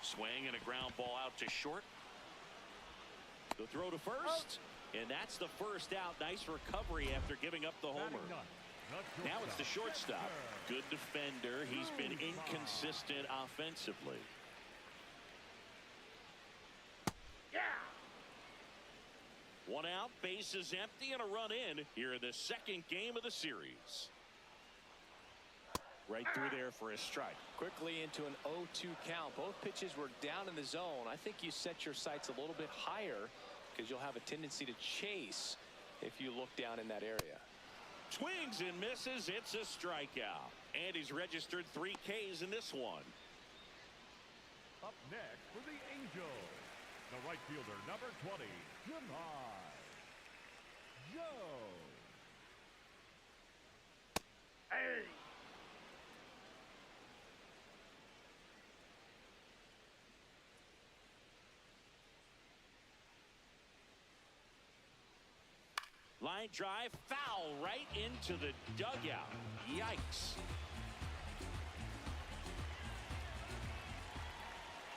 Swing and a ground ball out to short. The throw to first. And that's the first out. Nice recovery after giving up the homer. Now it's the shortstop. Good defender. He's been inconsistent offensively. One out, bases empty, and a run in here in the 2nd game of the series. Right through there for a strike. Quickly into an 0-2 count. Both pitches were down in the zone. I think you set your sights a little bit higher because you'll have a tendency to chase if you look down in that area. Swings and misses. It's a strikeout. And he's registered 3 Ks in this one. Up next for the Angels, the right fielder, number 20, Jemai Joe. Hey! Line drive, foul right into the dugout. Yikes.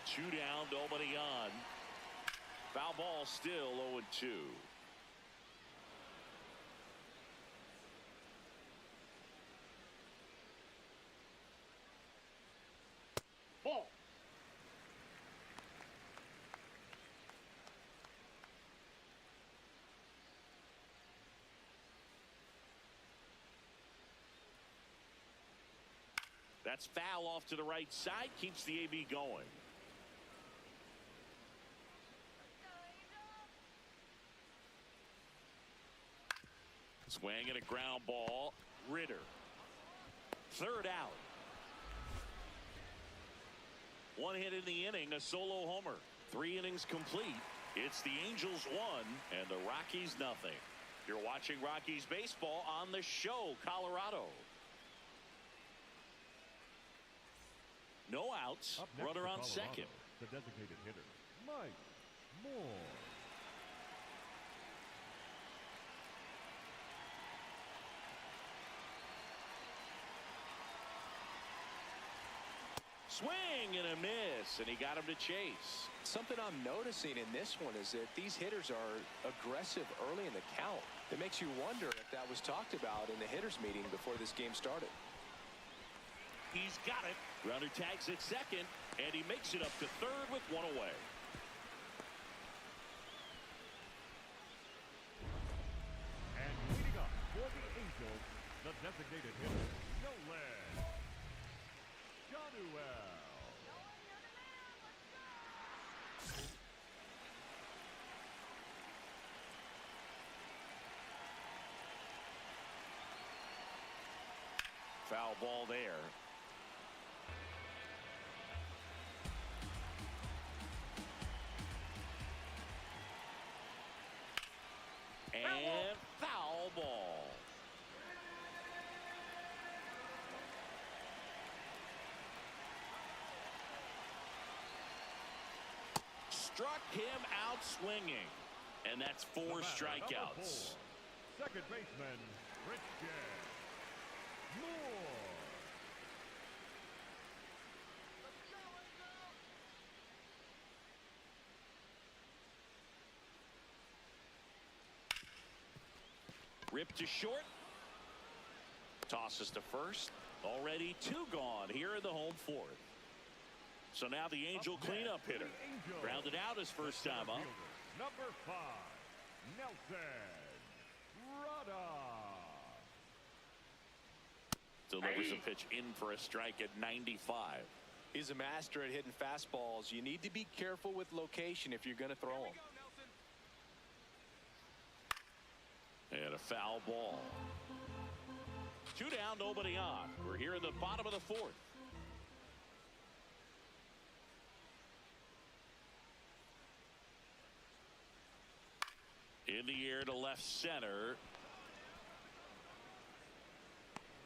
2 down, nobody on. Foul ball still 0-2. That's foul off to the right side. Keeps the AB going. Swing and a ground ball. Ritter. Third out. One hit in the inning, a solo homer. 3 innings complete. It's the Angels 1 and the Rockies nothing. You're watching Rockies baseball on the show, Colorado. No outs. Up next Runner for on Colorado, second. The designated hitter, Mike Moore. Swing and a miss, and he got him to chase. Something I'm noticing in this one is that these hitters are aggressive early in the count. It makes you wonder if that was talked about in the hitters meeting before this game started. He's got it. Runner tags at second, and he makes it up to third with 1 away. And leading up for the Angels, the designated hitter, Nolan Jonuel. Foul ball there. And foul ball. Struck him out swinging. And that's 4 strikeouts. Second baseman, Christian Moore. Ripped to short. Tosses to first. Already 2 gone here in the home 4th. So now the Angel cleanup hitter. Grounded out his first time up. Number 5, Nelson Rada. Delivers a pitch in for a strike at 95. He's a master at hitting fastballs. You need to be careful with location if you're going to throw them. And a foul ball. 2 down, nobody on. We're here in the bottom of the 4th. In the air to left center.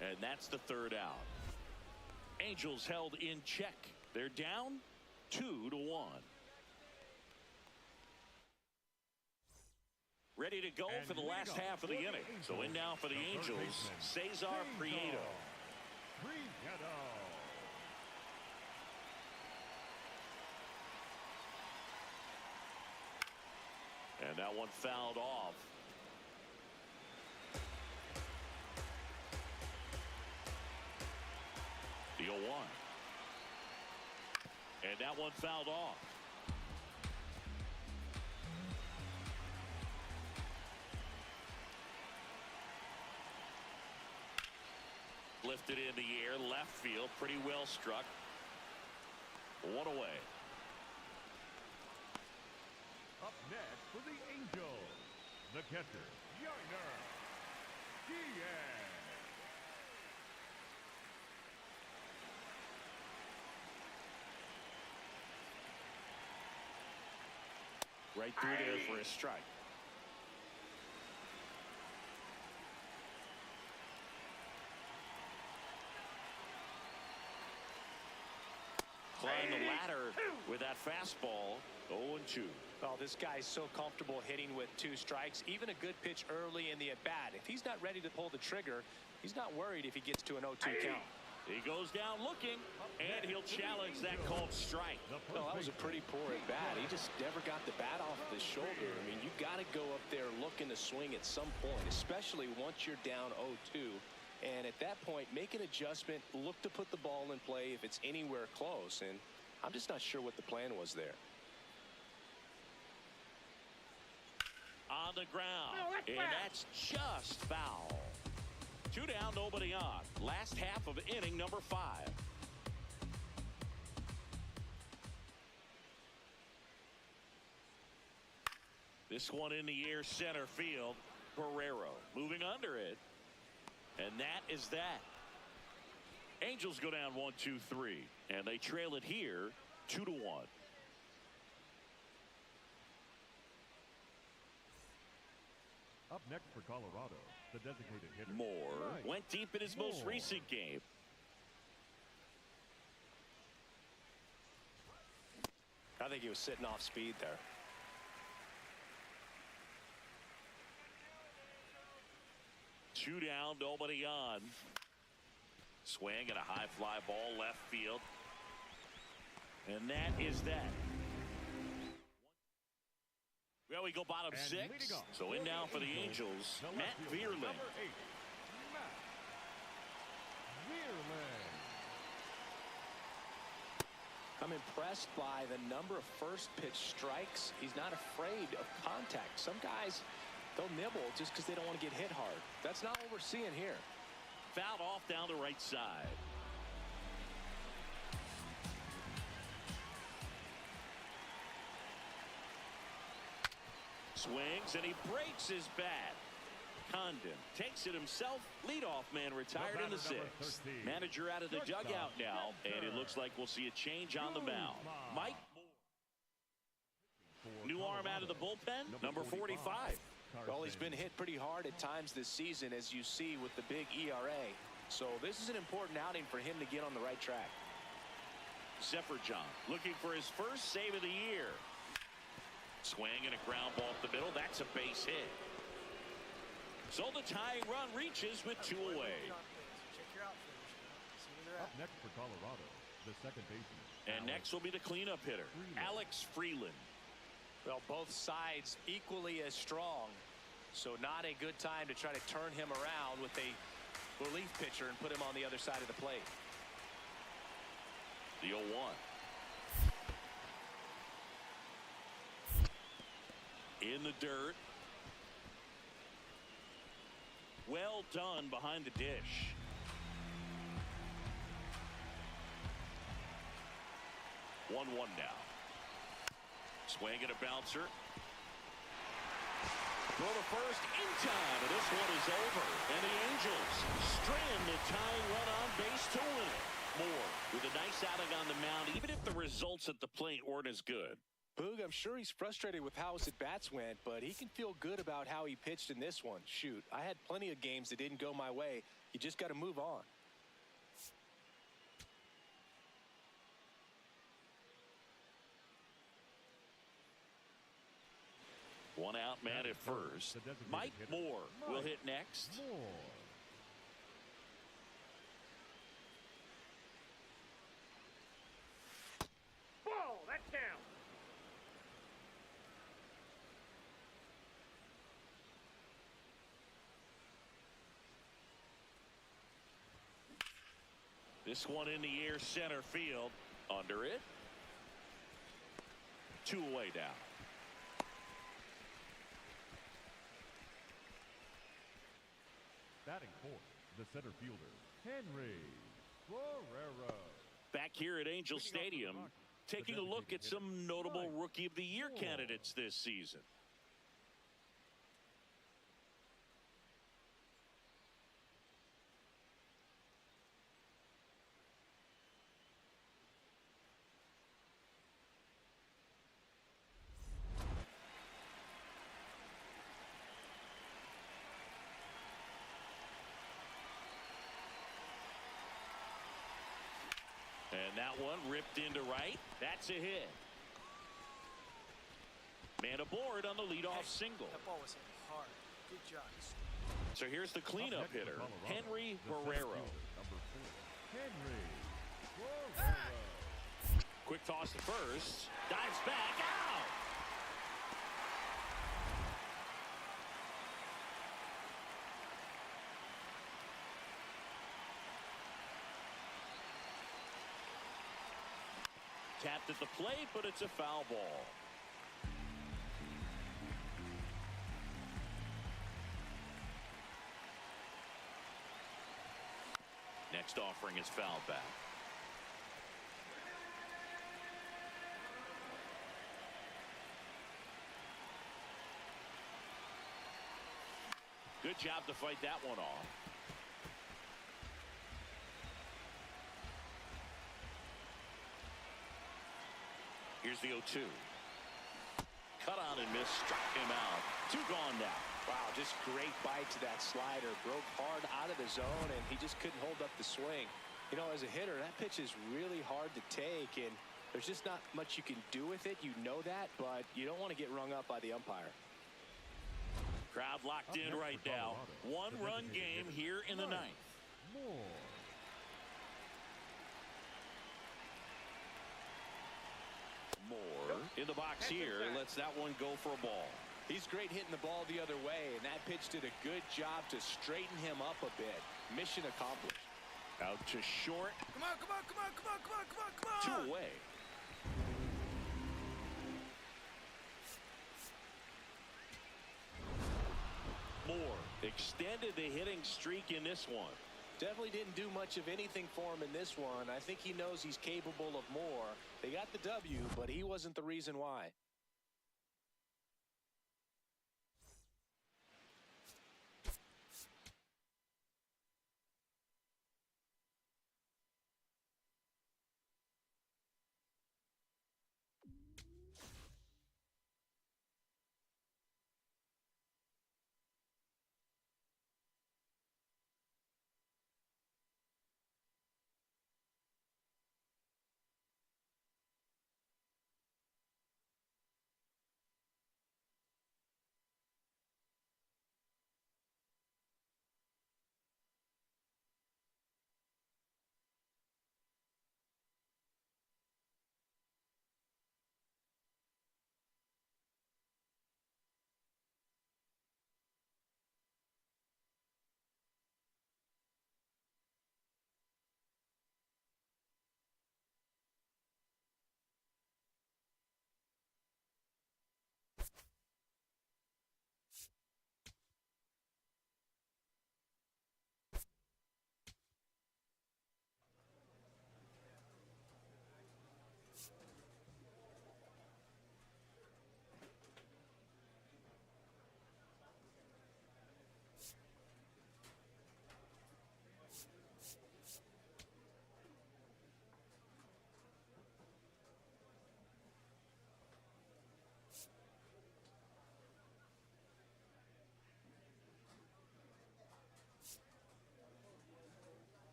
And that's the 3rd out. Angels held in check. They're down 2-1. Ready to go for the last half of the inning. So in now for the Angels, Cesar Prieto. And that one fouled off. The 0-1. And that one fouled off. Lifted in the air, left field, pretty well struck. 1 away. Up next for the Angels, the catcher, Yainer Diaz. Right through there for a strike. Climb the ladder with that fastball. 0-2. Oh, this guy's so comfortable hitting with 2 strikes. Even a good pitch early in the at-bat. If he's not ready to pull the trigger, he's not worried if he gets to an 0-2 count. He goes down looking, and he'll challenge that called strike. Well, that was a pretty poor at-bat. He just never got the bat off the shoulder. I mean, you got to go up there looking to swing at some point, especially once you're down 0-2. And at that point, make an adjustment, look to put the ball in play if it's anywhere close. And I'm just not sure what the plan was there. On the ground, and that's just foul. 2 down, nobody on. Last half of inning number 5. This one in the air center field. Barrero moving under it. And that is that. Angels go down 1-2-3. And they trail it here 2-1. Up next for Colorado, the designated hitter. Moore Mike went deep in his most Moore. recent game. I think he was sitting off speed there. Two down, nobody on. Swing and a high fly ball left field. And that is that. Well, we go bottom And six. leading off So in now for the Angels, Angels, the Matt left fielder, Vierling. number 8, Matt Vierling. I'm impressed by the number of first pitch strikes. He's not afraid of contact. Some guys, they'll nibble just because they don't want to get hit hard. That's not what we're seeing here. Fouled off down the right side. Swings and he breaks his bat. Condon takes it himself. Leadoff man retired in the sixth. Manager out of the dugout now, and it looks like we'll see a change on the mound. Mike Moore. New arm out of the bullpen, number 45. Well, he's been hit pretty hard at times this season, as you see with the big ERA. So this is an important outing for him to get on the right track. Sefferjohn looking for his first save of the year. Swing and a ground ball up the middle. That's a base hit. So the tying run reaches with two away. Check your outfielders. See where they're Up at. next for Colorado, the second baseman. And next will be the cleanup hitter, Alex Freeland. Well, both sides equally as strong. So not a good time to try to turn him around with a relief pitcher and put him on the other side of the plate. The 0-1. In the dirt. Well done behind the dish. One now. Swing and a bouncer. Throw to first in time, and this one is over. And the Angels strand the tying run on base to win it. Moore with a nice outing on the mound, even if the results at the plate weren't as good. Boog, I'm sure he's frustrated with how his at-bats went, but he can feel good about how he pitched in this one. Shoot, I had plenty of games that didn't go my way. You just got to move on. One out man at first. Mike Moore will hit next. Moore. Ball, that's down. This one in the air center field. Under it. Two away now. Batting fourth, the center fielder, Henry Barrero. Back here at Angel Stadium, taking a look at some notable Rookie of the Year candidates this season. And that one ripped into right. That's a hit. Man aboard on the leadoff single. That ball was hit hard. Good job. So here's the cleanup Up next for hitter, Colorado, Henry the center Barrero. fielder, number 4, Henry Barrero. Quick toss to first. Dives back. Out! Tapped at the plate, but it's a foul ball. Next offering is fouled back. great job to fight that one off. Here's the 0-2. Cut on and miss, struck him out. 2 gone now. Wow, just great bite to that slider. Broke hard out of the zone, and he just couldn't hold up the swing. You know, as a hitter, that pitch is really hard to take, and there's just not much you can do with it. You know that, but you don't want to get rung up by the umpire. Crowd locked in right now. 1-run game here in the 9th. Moore in the box here, lets that one go for a ball. He's great hitting the ball the other way, and that pitch did a good job to straighten him up a bit. Mission accomplished. Out to short. Come on, come on, come on, come on, come on, come on, come on. 2 away. Moore extended the hitting streak in this one. Definitely didn't do much of anything for him in this one. I think he knows he's capable of more. They got the W, but he wasn't the reason why.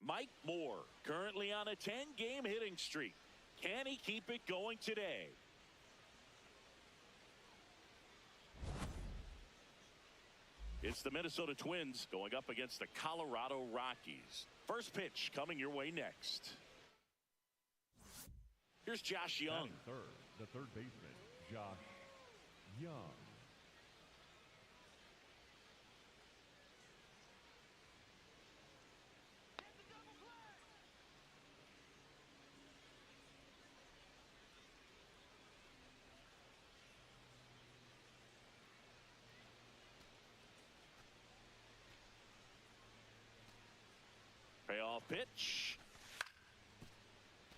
Mike Moore, currently on a 10-game hitting streak. Can he keep it going today? It's the Minnesota Twins going up against the Colorado Rockies. First pitch coming your way next. Here's Josh Young. Batting third, the third baseman, Josh Young. Payoff pitch.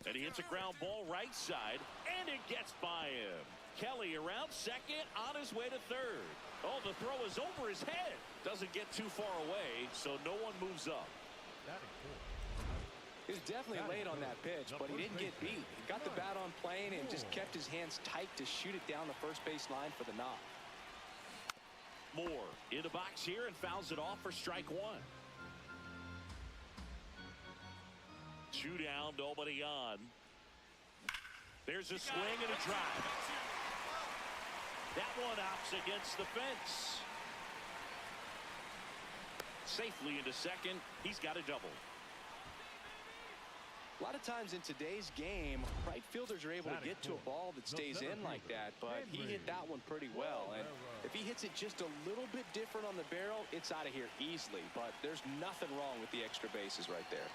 And he hits a ground ball right side, and it gets by him. Kelly around second, on his way to third. Oh, the throw is over his head. Doesn't get too far away, so no one moves up. Batting fourth. He was definitely late on that pitch, but he didn't get beat. He got the bat on plane and just kept his hands tight to shoot it down the first base line for the knock. Moore in the box here and fouls it off for strike one. 2 down, nobody on. There's a swing and a drive. That one opts against the fence. Safely into second. He's got a double. A lot of times in today's game, right fielders are able to get to a ball that stays in like that, but he hit that one pretty well. And if he hits it just a little bit different on the barrel, it's out of here easily. But there's nothing wrong with the extra bases right there.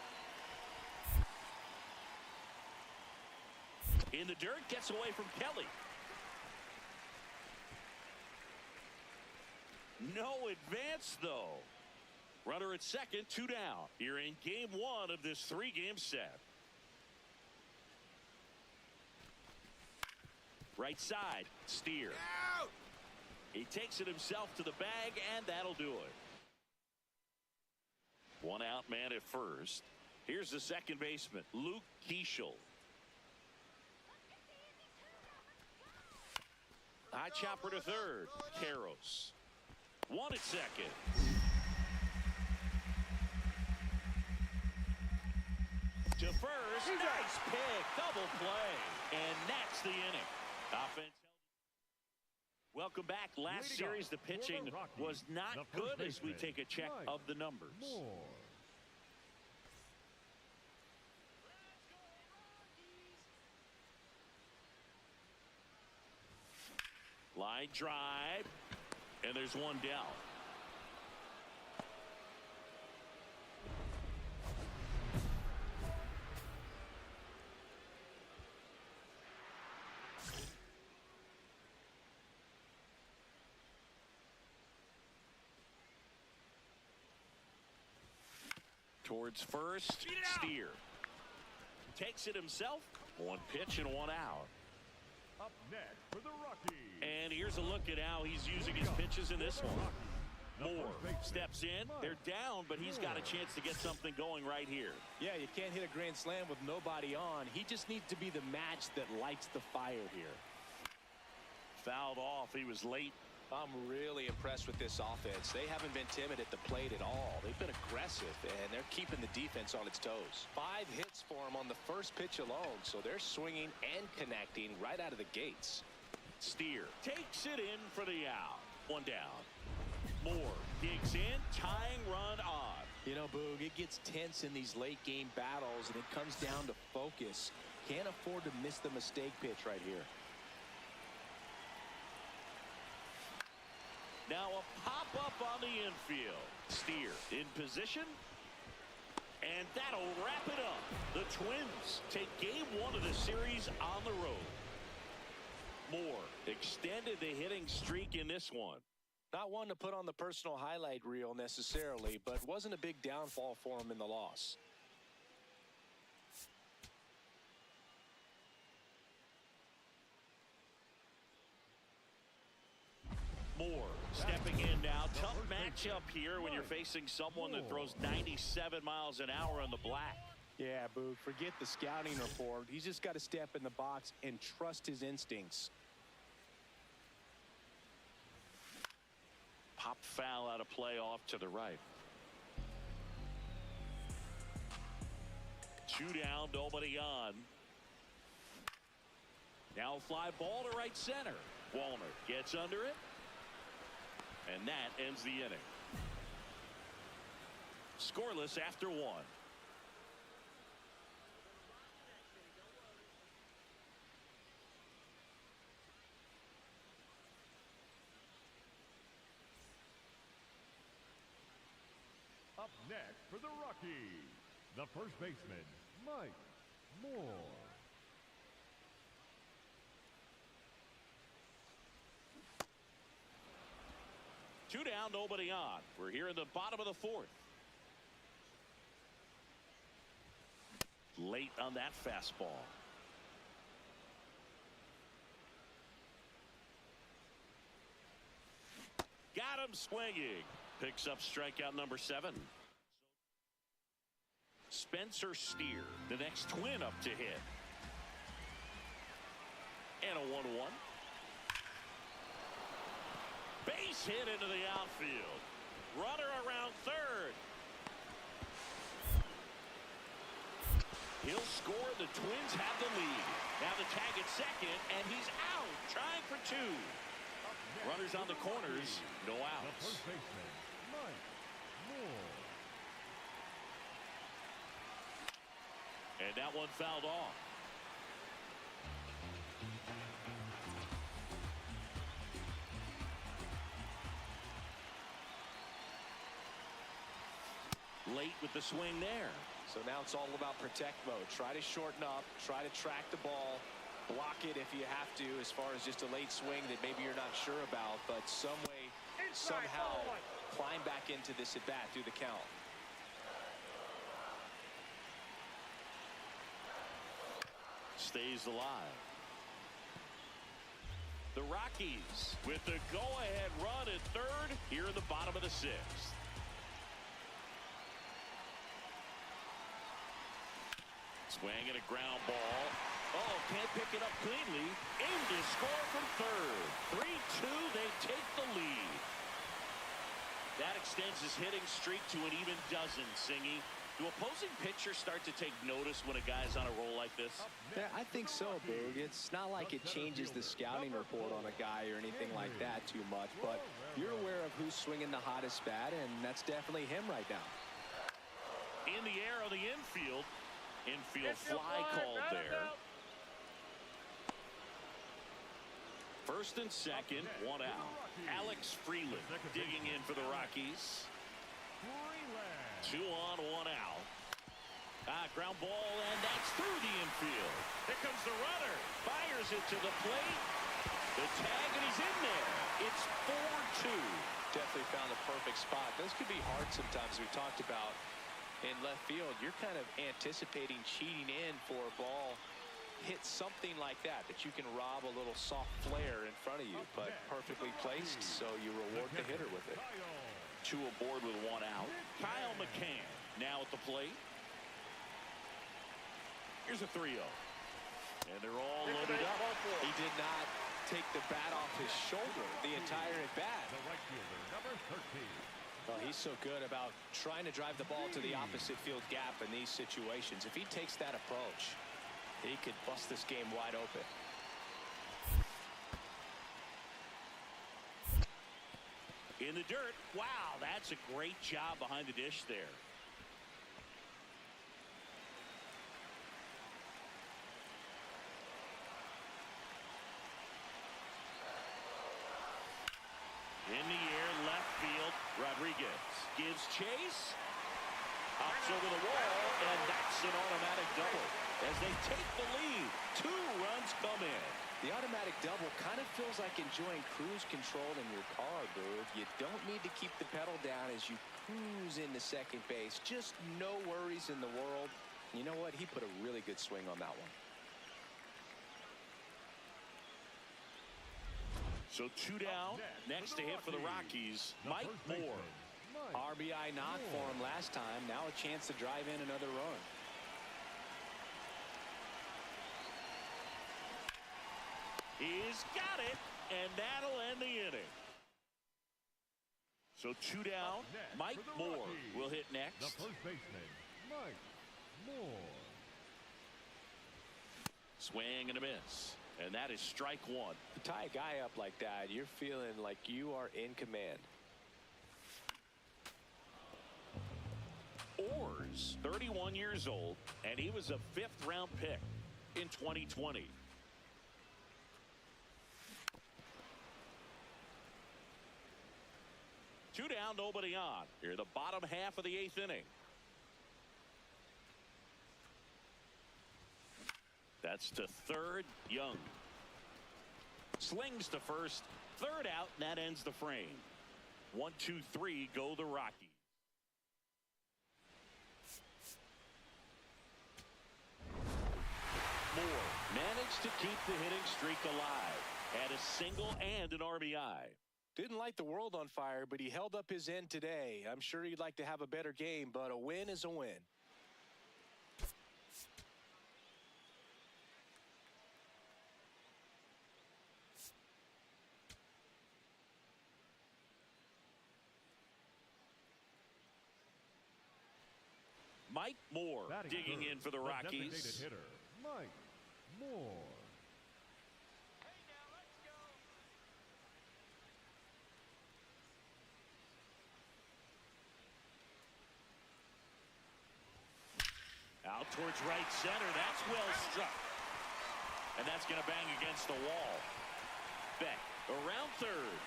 In the dirt, gets away from Kelly. No advance, though. Runner at second, 2 down. You're in game 1 of this 3-game set. Right side, Steer. He takes it himself to the bag, and that'll do it. 1 out man at first. Here's the second baseman, Luke Keeschel. High chopper to third, Karros. 1 at second. To first, nice pick, double play, and that's the inning. Offense. Welcome back. Last series, the pitching was not good as we take a check of the numbers. Line drive, and there's 1 down. Towards first, Steer. Takes it himself. 1 pitch and 1 out. Up next for the Rockies. And here's a look at how he's using his pitches in this one. Moore steps in. They're down, but he's got a chance to get something going right here. Yeah, you can't hit a grand slam with nobody on. He just needs to be the match that lights the fire here. Fouled off. He was late. I'm really impressed with this offense. They haven't been timid at the plate at all. They've been aggressive, and they're keeping the defense on its toes. 5 hits for them on the first pitch alone, so they're swinging and connecting right out of the gates. Steer takes it in for the out. 1 down. Moore digs in, tying run on. You know, Boog, it gets tense in these late game battles, and it comes down to focus. Can't afford to miss the mistake pitch right here. Now a pop-up on the infield. Steer in position. And that'll wrap it up. The Twins take game 1 of the series on the road. Moore extended the hitting streak in this one. Not one to put on the personal highlight reel necessarily, but wasn't a big downfall for him in the loss. Moore stepping in now. Tough matchup here when you're facing someone that throws 97 miles an hour on the black. Yeah, Boog, forget the scouting report. He's just got to step in the box and trust his instincts. Pop foul out of play off to the right. 2 down, nobody on. Now fly ball to right center. Wallner gets under it. And that ends the inning. Scoreless after one. Up next for the Rockies, the first baseman, Mike Moore. Two down, nobody on. We're here in the bottom of the fourth. Late on that fastball. Got him swinging. Picks up strikeout number 7. Spencer Steer, the next twin up to hit. And a 1-1. Base hit into the outfield. Runner around third. He'll score. The Twins have the lead. Now the tag at second, and he's out, trying for 2. Runners on the corners, no The outs. first baseman, Mike Moore. And that one fouled off. Late with the swing there. So now it's all about protect mode. Try to shorten up, try to track the ball, block it if you have to, as far as just a late swing that maybe you're not sure about, but some way, somehow climb back into this at bat through the count. Stays alive. The Rockies with the go-ahead run at third here in the bottom of the 6th. Swing and a ground ball. Oh, can't pick it up cleanly. Aim to score from third. 3-2, they take the lead. That extends his hitting streak to an even dozen, Singy. Do opposing pitchers start to take notice when a guy's on a roll like this? Yeah, I think so, Boog. It's not like it changes the scouting report on a guy or anything like that too much, but you're aware of who's swinging the hottest bat, and that's definitely him right now. In the air on the infield. Infield fly called there. First and second, 1 out. Alex Freeland digging in for the Rockies. 2 on, 1 out. Ground ball, and that's through the infield. Here comes the runner. Fires it to the plate. The tag, and he's in there. It's 4-2. Definitely found the perfect spot. Those could be hard sometimes. We talked about in left field, you're kind of anticipating cheating in for a ball hit something like that you can rob a little soft flare in front of you, but perfectly placed, so you reward the hitter with it. 2 aboard with 1 out. Kyle McCann now at the plate. Here's a 3-0. And they're all loaded up. He did not take the bat off his shoulder the entire at bat. The right fielder, number 13. Well, he's so good about trying to drive the ball to the opposite field gap in these situations. If he takes that approach, he could bust this game wide open. In the dirt. Wow, that's a great job behind the dish there. In the air, left field. Rodriguez gives chase. Hops over the wall, and that's an automatic double. As they take the lead, 2 runs come in. The automatic double kind of feels like enjoying cruise control in your car, dude. You don't need to keep the pedal down as you cruise into second base. Just no worries in the world. You know what? He put a really good swing on that one. So 2 down. Next to hit for the Rockies, Mike Moore. RBI knock for him last time. Now a chance to drive in another run. He's got it, and that'll end the inning. So 2 down. Mike Moore will hit next. The first baseman, Mike Moore. Swing and a miss. And that is strike 1. To tie a guy up like that, you're feeling like you are in command. Moore's 31 years old, and he was a 5th-round pick in 2020. Two down, nobody on. Here, the bottom half of the 8th inning. That's to third, Young. Slings to first, third out, and that ends the frame. 1, 2, 3, go the Rockies. Moore managed to keep the hitting streak alive. Had a single and an RBI. Didn't light the world on fire, but he held up his end today. I'm sure he'd like to have a better game, but a win is a win. Mike Moore Batting digging third, in for the designated Rockies. hitter, Mike Moore. Out towards right center. That's well struck. And that's going to bang against the wall. Beck around third.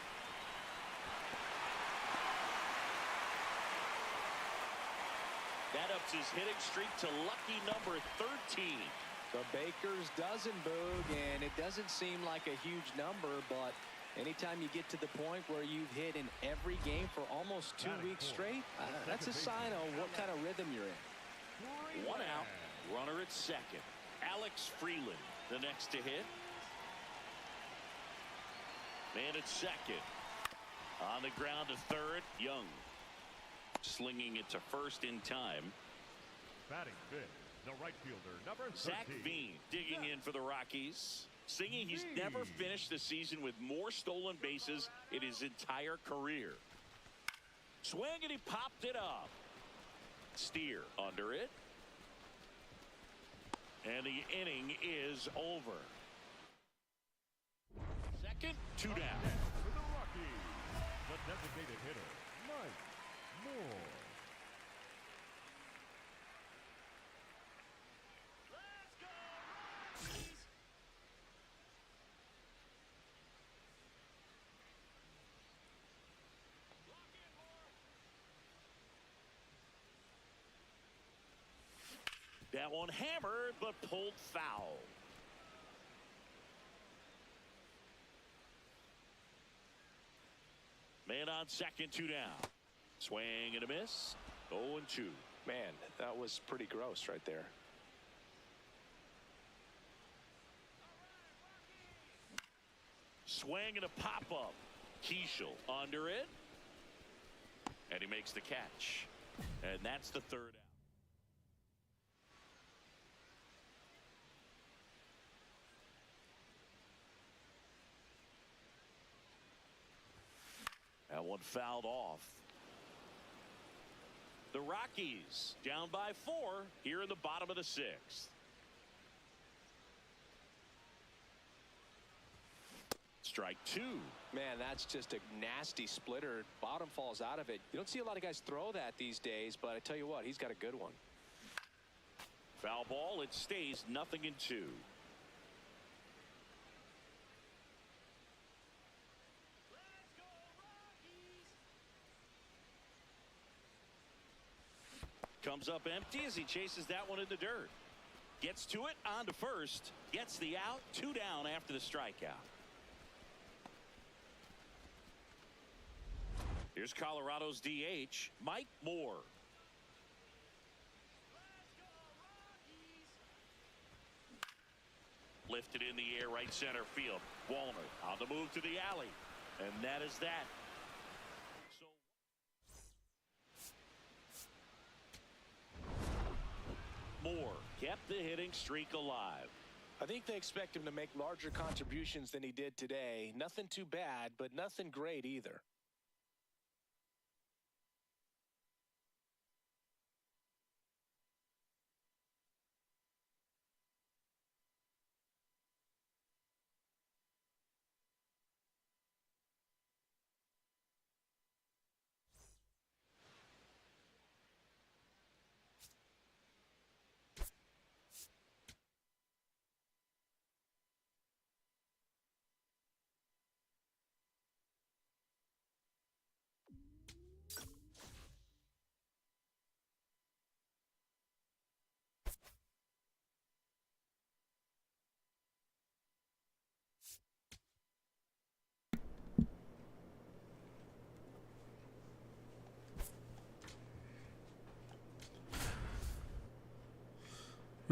That ups his hitting streak to lucky number 13. The Baker's dozen, Boog, and it doesn't seem like a huge number, but anytime you get to the point where you've hit in every game for almost 2 weeks straight, that's a sign of what kind of rhythm you're in. One out, runner at second. Alex Freeland, the next to hit. Man at second. On the ground to third, Young. Slinging it to first in time. Batting fifth, the right fielder, number 13. Zach Veen digging in for the Rockies. Singing he's never finished the season with more stolen bases in his entire career. Swing and he popped it up. Steer under it. And the inning is over. Second, 2 down. For the Rockies, the designated hitter, Mike Moore. That one hammered, but pulled foul. Man on second, 2 down. Swing and a miss. 0-2. Man, that was pretty gross right there. Swing and a pop-up. Keishel under it. And he makes the catch. And that's the third out. That one fouled off. The Rockies down by 4 here in the bottom of the 6th. Strike 2. Man, that's just a nasty splitter. Bottom falls out of it. You don't see a lot of guys throw that these days, but I tell you what, he's got a good one. Foul ball. It stays 0-2. Comes up empty as he chases that one in the dirt. Gets to it, on to first. Gets the out, 2 down after the strikeout. Here's Colorado's DH, Mike Moore. Lifted in the air, right center field. Walner on the move to the alley. And that is that. Moore kept the hitting streak alive. I think they expect him to make larger contributions than he did today. Nothing too bad, but nothing great either.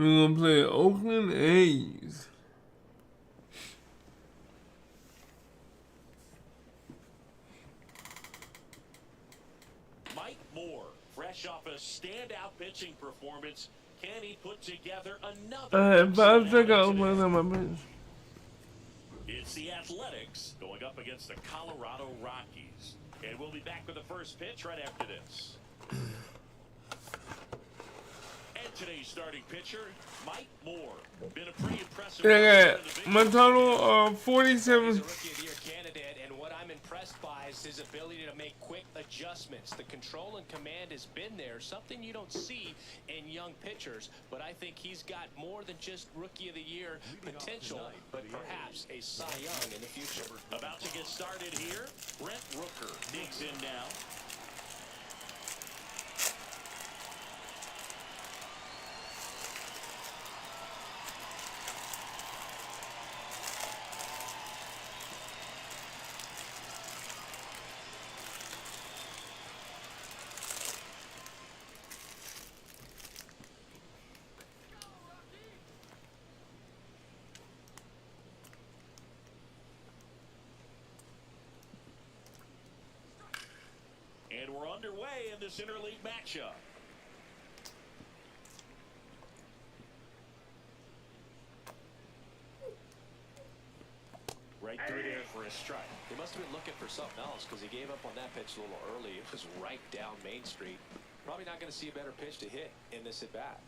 We're gonna play Oakland A's. Mike Moore, fresh off a standout pitching performance, can he put together another? If I think I'll play them, my bench. It's the Athletics going up against the Colorado Rockies. And we'll be back with the first pitch right after this. And today's starting pitcher, Mike Moore. Been a pretty impressive. My total 47. He's a Rookie of the Year candidate, and what I'm impressed by is his ability to make quick adjustments. The control and command has been there, something you don't see in young pitchers, but I think he's got more than just Rookie of the Year potential, but perhaps a Cy Young in the future. About to get started here. Brent Rooker digs in now. And we're underway in this interleague matchup. Right through there for a strike. He must have been looking for something else because he gave up on that pitch a little early. It was right down Main Street. Probably not going to see a better pitch to hit in this at bat.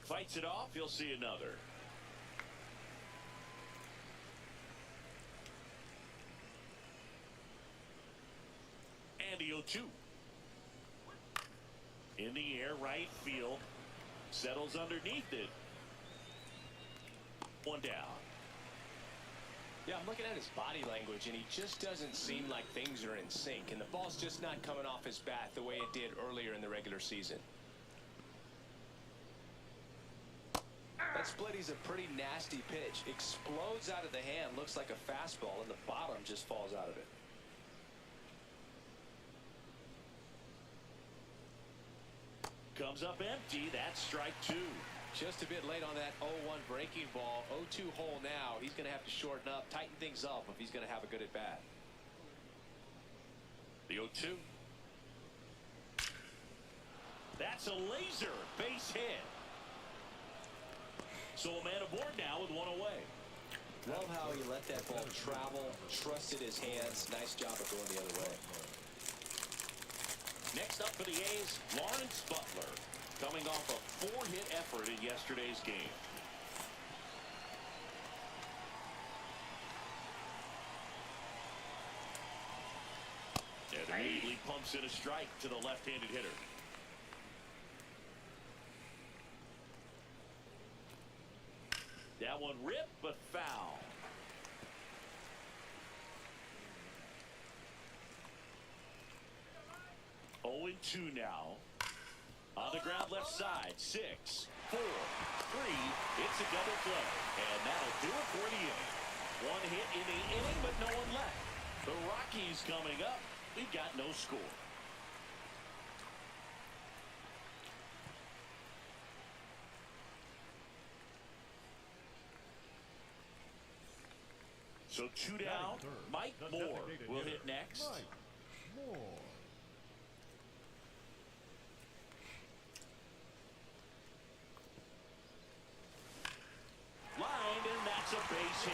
Fights it off. You'll see another. And the 0-2. In the air, right field. Settles underneath it. One down. Yeah, I'm looking at his body language, and he just doesn't seem like things are in sync, and the ball's just not coming off his bat the way it did earlier in the regular season. That splitty's a pretty nasty pitch. Explodes out of the hand, looks like a fastball, and the bottom just falls out of it. Comes up empty. That's strike two. Just a bit late on that 0-1 breaking ball. 0-2 hole now. He's going to have to shorten up, tighten things up if he's going to have a good at-bat. The 0-2. That's a laser base hit. So a man aboard now with one away. Love how he let that ball travel, trusted his hands. Nice job of going the other way. Next up for the A's, Lawrence Butler, coming off a 4-hit effort in yesterday's game. And immediately pumps in a strike to the left-handed hitter. That one ripped, but foul. Oh, 0-2 now. On the ground left side, 6, 4, 3. It's a double play. And that'll do it for the inning. One hit in the inning, but no one left. The Rockies coming up. We've got no score. So 2 down. Mike Moore will hit next. Mike Moore. Lined, and that's a base hit.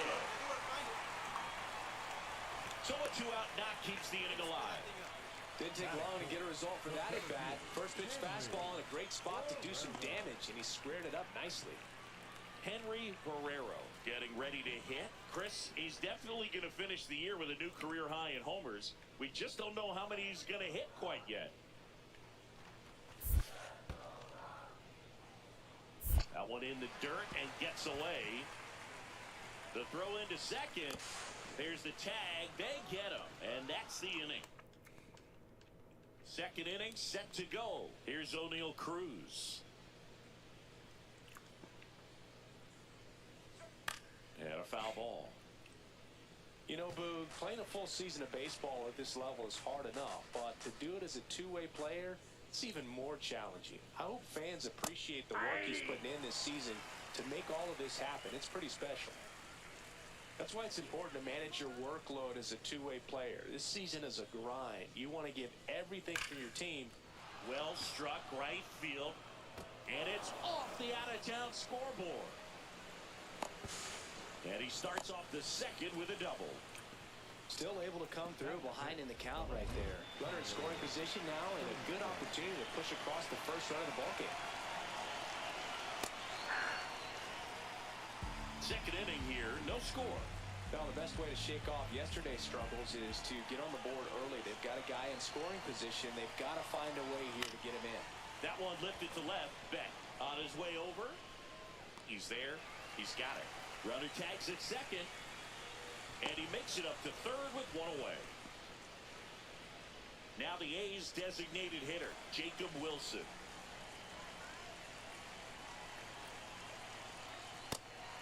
So a 2 out knock keeps the inning alive. Didn't take long to get a result for that at bat. First pitch fastball in a great spot to do some damage, and he squared it up nicely. Henry Guerrero getting ready to hit. Chris, he's definitely going to finish the year with a new career high in homers. We just don't know how many he's going to hit quite yet. That one in the dirt and gets away. The throw into second. There's the tag. They get him, and that's the inning. Second inning set to go. Here's O'Neal Cruz. And a foul ball. You know, Boog, playing a full season of baseball at this level is hard enough, but to do it as a two-way player, It's even more challenging. I hope fans appreciate the work he's putting in this season to make all of this happen. It's pretty special. That's why it's important to manage your workload as a two-way player. This season is a grind. You want to give everything for your team. Well struck right field. And it's off the out-of-town scoreboard. And he starts off the second with a double. Still able to come through behind in the count right there. Runner in scoring position now and a good opportunity to push across the first run of the ballgame. Second inning here, no score. Now the best way to shake off yesterday's struggles is to get on the board early. They've got a guy in scoring position. They've got to find a way here to get him in. That one lifted to left. Beck on his way over. He's there. He's got it. Runner tags at second. And he makes it up to third with one away. Now the A's designated hitter, Jacob Wilson.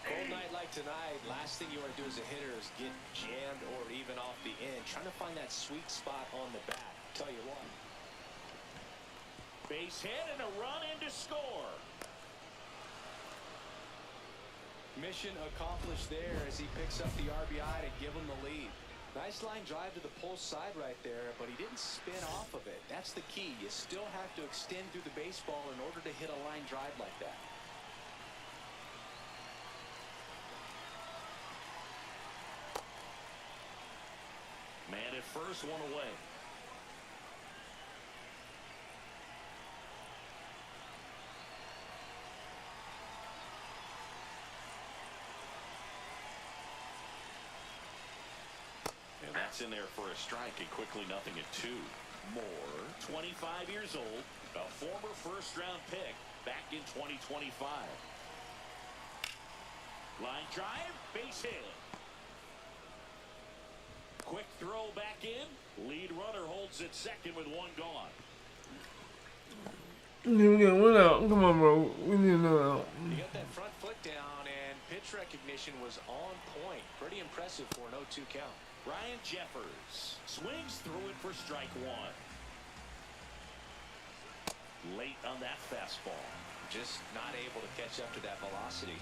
Cold night like tonight, last thing you want to do as a hitter is get jammed or even off the end. Trying to find that sweet spot on the bat. Tell you what. Base hit and a run in to score. Mission accomplished there as he picks up the RBI to give him the lead. Nice line drive to the pull side right there, but he didn't spin off of it. That's the key. You still have to extend through the baseball in order to hit a line drive like that. Man at first, one away. And that's in there for a strike, and quickly 0-2. Moore, 25 years old, a former first-round pick back in 2025. Line drive, base hit. Quick throw back in. Lead runner holds at second with one gone. Come on, bro. We need another out. He got that front foot down, and pitch recognition was on point. Pretty impressive for an 0-2 count. Ryan Jeffers swings through it for strike one. Late on that fastball. Just not able to catch up to that velocity.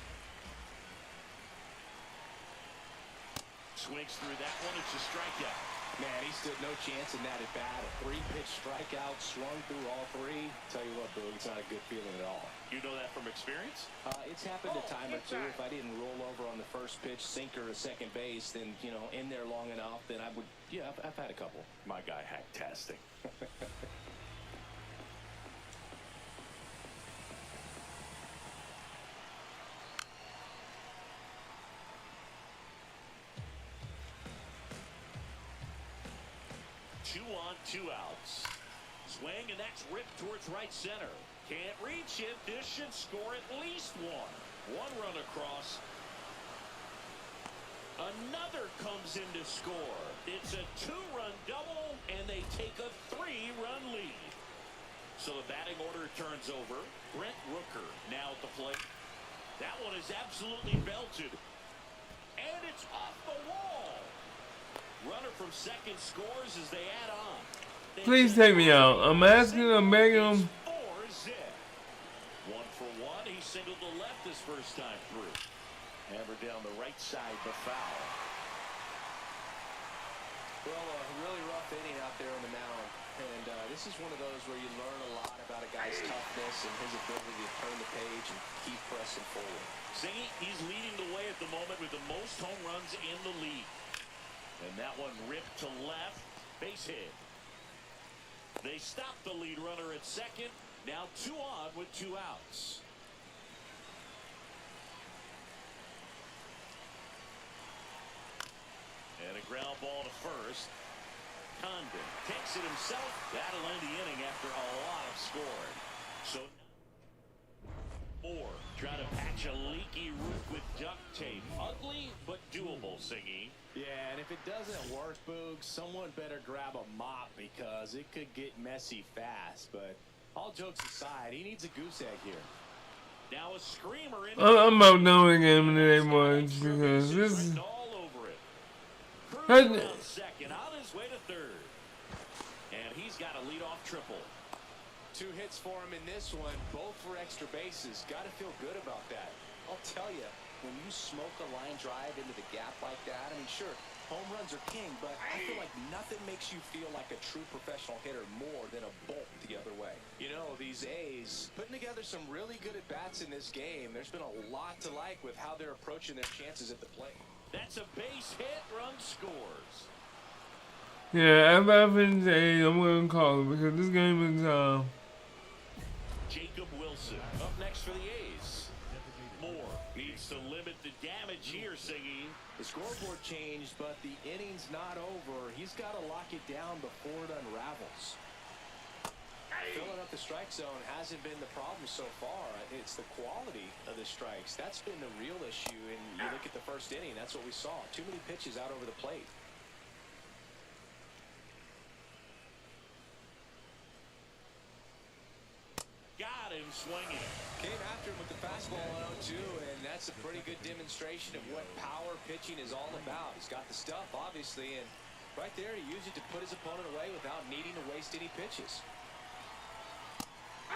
Swings through that one. It's a strikeout. Man, he stood no chance in that at bat. A 3-pitch strikeout, swung through all three. Tell you what, Boog, it's not a good feeling at all. You know that from experience? It's happened a time or two. If I didn't roll over on the first pitch, sinker to second base, then, you know, in there long enough, then I would, yeah, I've had a couple. My guy, hack-tastic. 2 on, 2 outs. Swing, and that's ripped towards right center. Can't reach it. This should score at least one. One run across. Another comes in to score. It's a 2-run double, and they take a 3-run lead. So the batting order turns over. Brent Rooker now at the plate. That one is absolutely belted. And it's off the wall. Runner from second scores as they add on. Please take me out. I'm asking, I'm begging him. 4-0. 1 for 1. He singled to left his first time through. Hammered down the right side, but foul. Well, a really rough inning out there on the mound. And this is one of those where you learn a lot about a guy's toughness and his ability to turn the page and keep pressing forward. Singy, he's leading the way at the moment with the most home runs in the league. And that one ripped to left. Base hit. They stop the lead runner at second. Now 2 on with 2 outs. And a ground ball to first. Condon takes it himself. That'll end the inning after a lot of scoring. So Moore trying to patch a leaky roof with duct tape. Ugly, but doable, Singy. Yeah, and if it doesn't work, Boog, someone better grab a mop because it could get messy fast. But all jokes aside, he needs a goose egg here. Now a screamer in. I'm about knowing him today, boys, because this is. All over it. Cruz around second, on his way to third. And he's got a leadoff triple. 2 hits for him in this one, both for extra bases. Got to feel good about that. I'll tell you, when you smoke a line drive into the gap like that, I mean, sure, home runs are king, but I feel like nothing makes you feel like a true professional hitter more than a bolt the other way. You know, these A's putting together some really good at-bats in this game. There's been a lot to like with how they're approaching their chances at the plate. That's a base hit, run scores. Yeah, after I finish the A's, I'm gonna call it because this game is Jacob Wilson up next for the A's. Moore needs to limit the damage here, Siggy. The scoreboard changed, but the inning's not over. He's got to lock it down before it unravels. Filling up the strike zone hasn't been the problem so far. It's the quality of the strikes. That's been the real issue. And you look at the first inning, that's what we saw. Too many pitches out over the plate. Got him swinging. Came after him with the fastball on 0-2, and that's a pretty good demonstration of what power pitching is all about. He's got the stuff, obviously, and right there he used it to put his opponent away without needing to waste any pitches.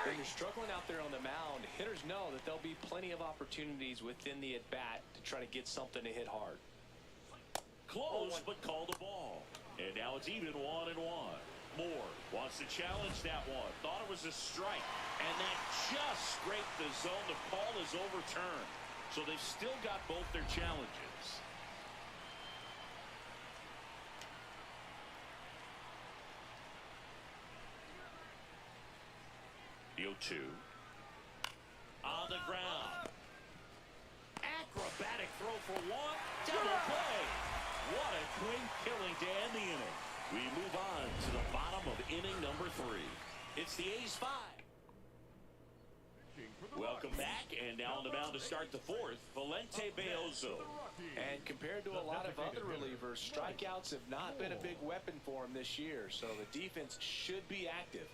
When you're struggling out there on the mound, hitters know that there'll be plenty of opportunities within the at-bat to try to get something to hit hard. Close, but called a ball. And now it's even 1-1. Moore wants to challenge that one. Thought it was a strike. And that just scraped the zone. The call is overturned. So they've still got both their challenges. The 0-2. On the ground. Acrobatic throw for one. Double play. What a clean killing to end the inning. We move on to the bottom of inning number 3. It's the A's 5. Welcome back, and now on the mound to start the 4th, Valente Beozo. And compared to a lot of other relievers, strikeouts have not been a big weapon for him this year, so the defense should be active.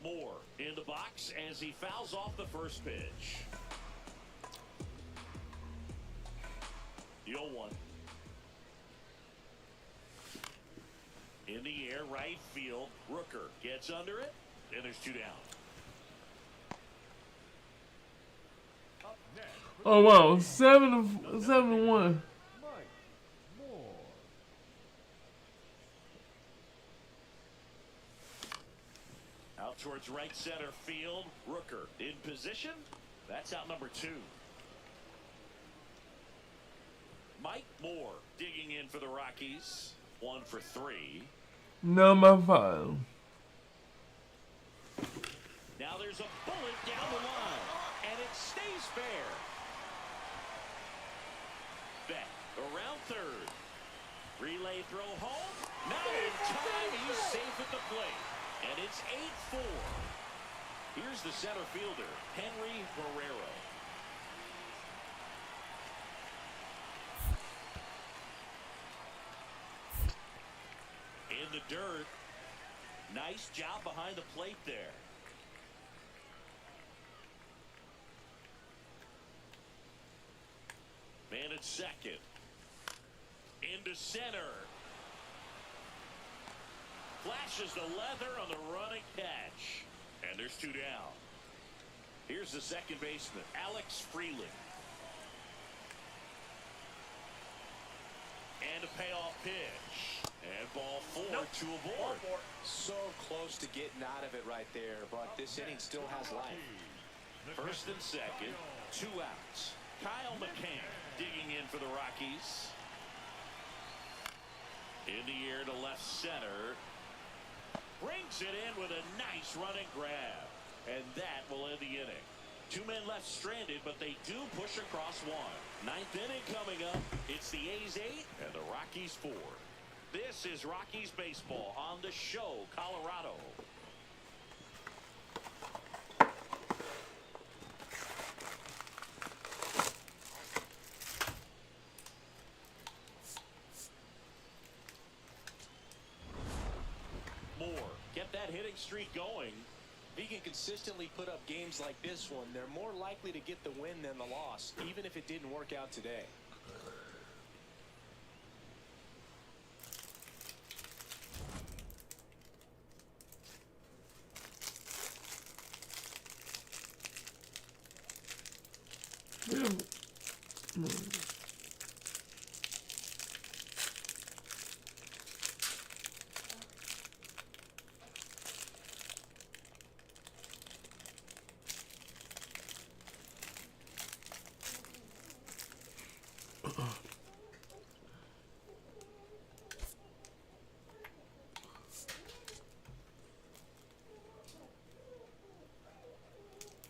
Moore in the box as he fouls off the first pitch. The 0-1. In the air, right field. Rooker gets under it, and there's 2 down. oh wow, 7-1. Out towards right center field. Rooker in position. That's out number 2. Mike Moore digging in for the Rockies. 1 for 3. Number 5. Now there's a bullet down the line, and it stays fair. Beck around third. Relay throw home. Not in time. He's safe at the plate. And it's 8-4. Here's the center fielder, Henry Barrero. In the dirt. Nice job behind the plate there. Man at second. Into center. Flashes the leather on the running catch. And there's 2 down. Here's the second baseman, Alex Freeland. And a payoff pitch. And ball 4, 2 aboard. So close to getting out of it right there, but this inning still has life. First and second, 2 outs. Kyle McCann digging in for the Rockies. In the air to left center. Brings it in with a nice running grab. And that will end the inning. 2 men left stranded, but they do push across 1. 9th inning coming up. It's the A's 8 and the Rockies 4. This is Rockies baseball on the show, Colorado. Moore kept that hitting streak going. If he can consistently put up games like this one, they're more likely to get the win than the loss, even if it didn't work out today.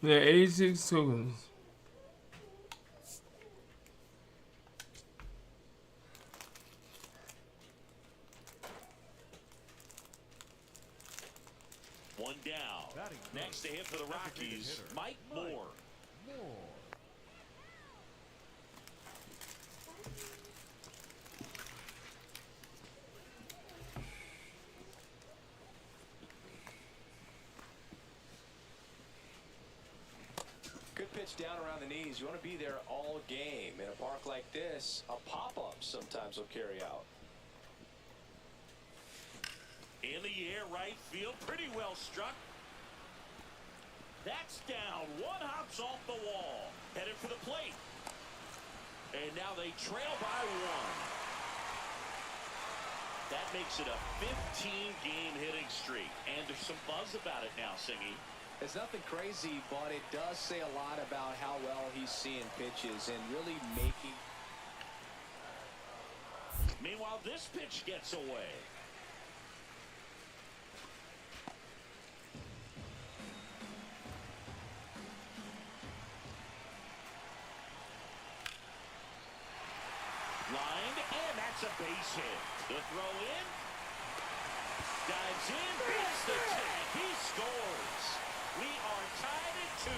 Yeah, 86 tokens. One down. Next to hit for the Rockies, Mike Moore. Good pitch down around the knees. You want to be there all game. In a park like this, a pop-up sometimes will carry out. In the air, right field, pretty well struck. That's down. One hops off the wall. Headed for the plate. And now they trail by one. That makes it a 15-game hitting streak. And there's some buzz about it now, Singy. It's nothing crazy, but it does say a lot about how well he's seeing pitches and really making. Meanwhile, this pitch gets away. Lined, and that's a base hit. The throw in. Dives in, beats the tag. He scores. We are tied at 2.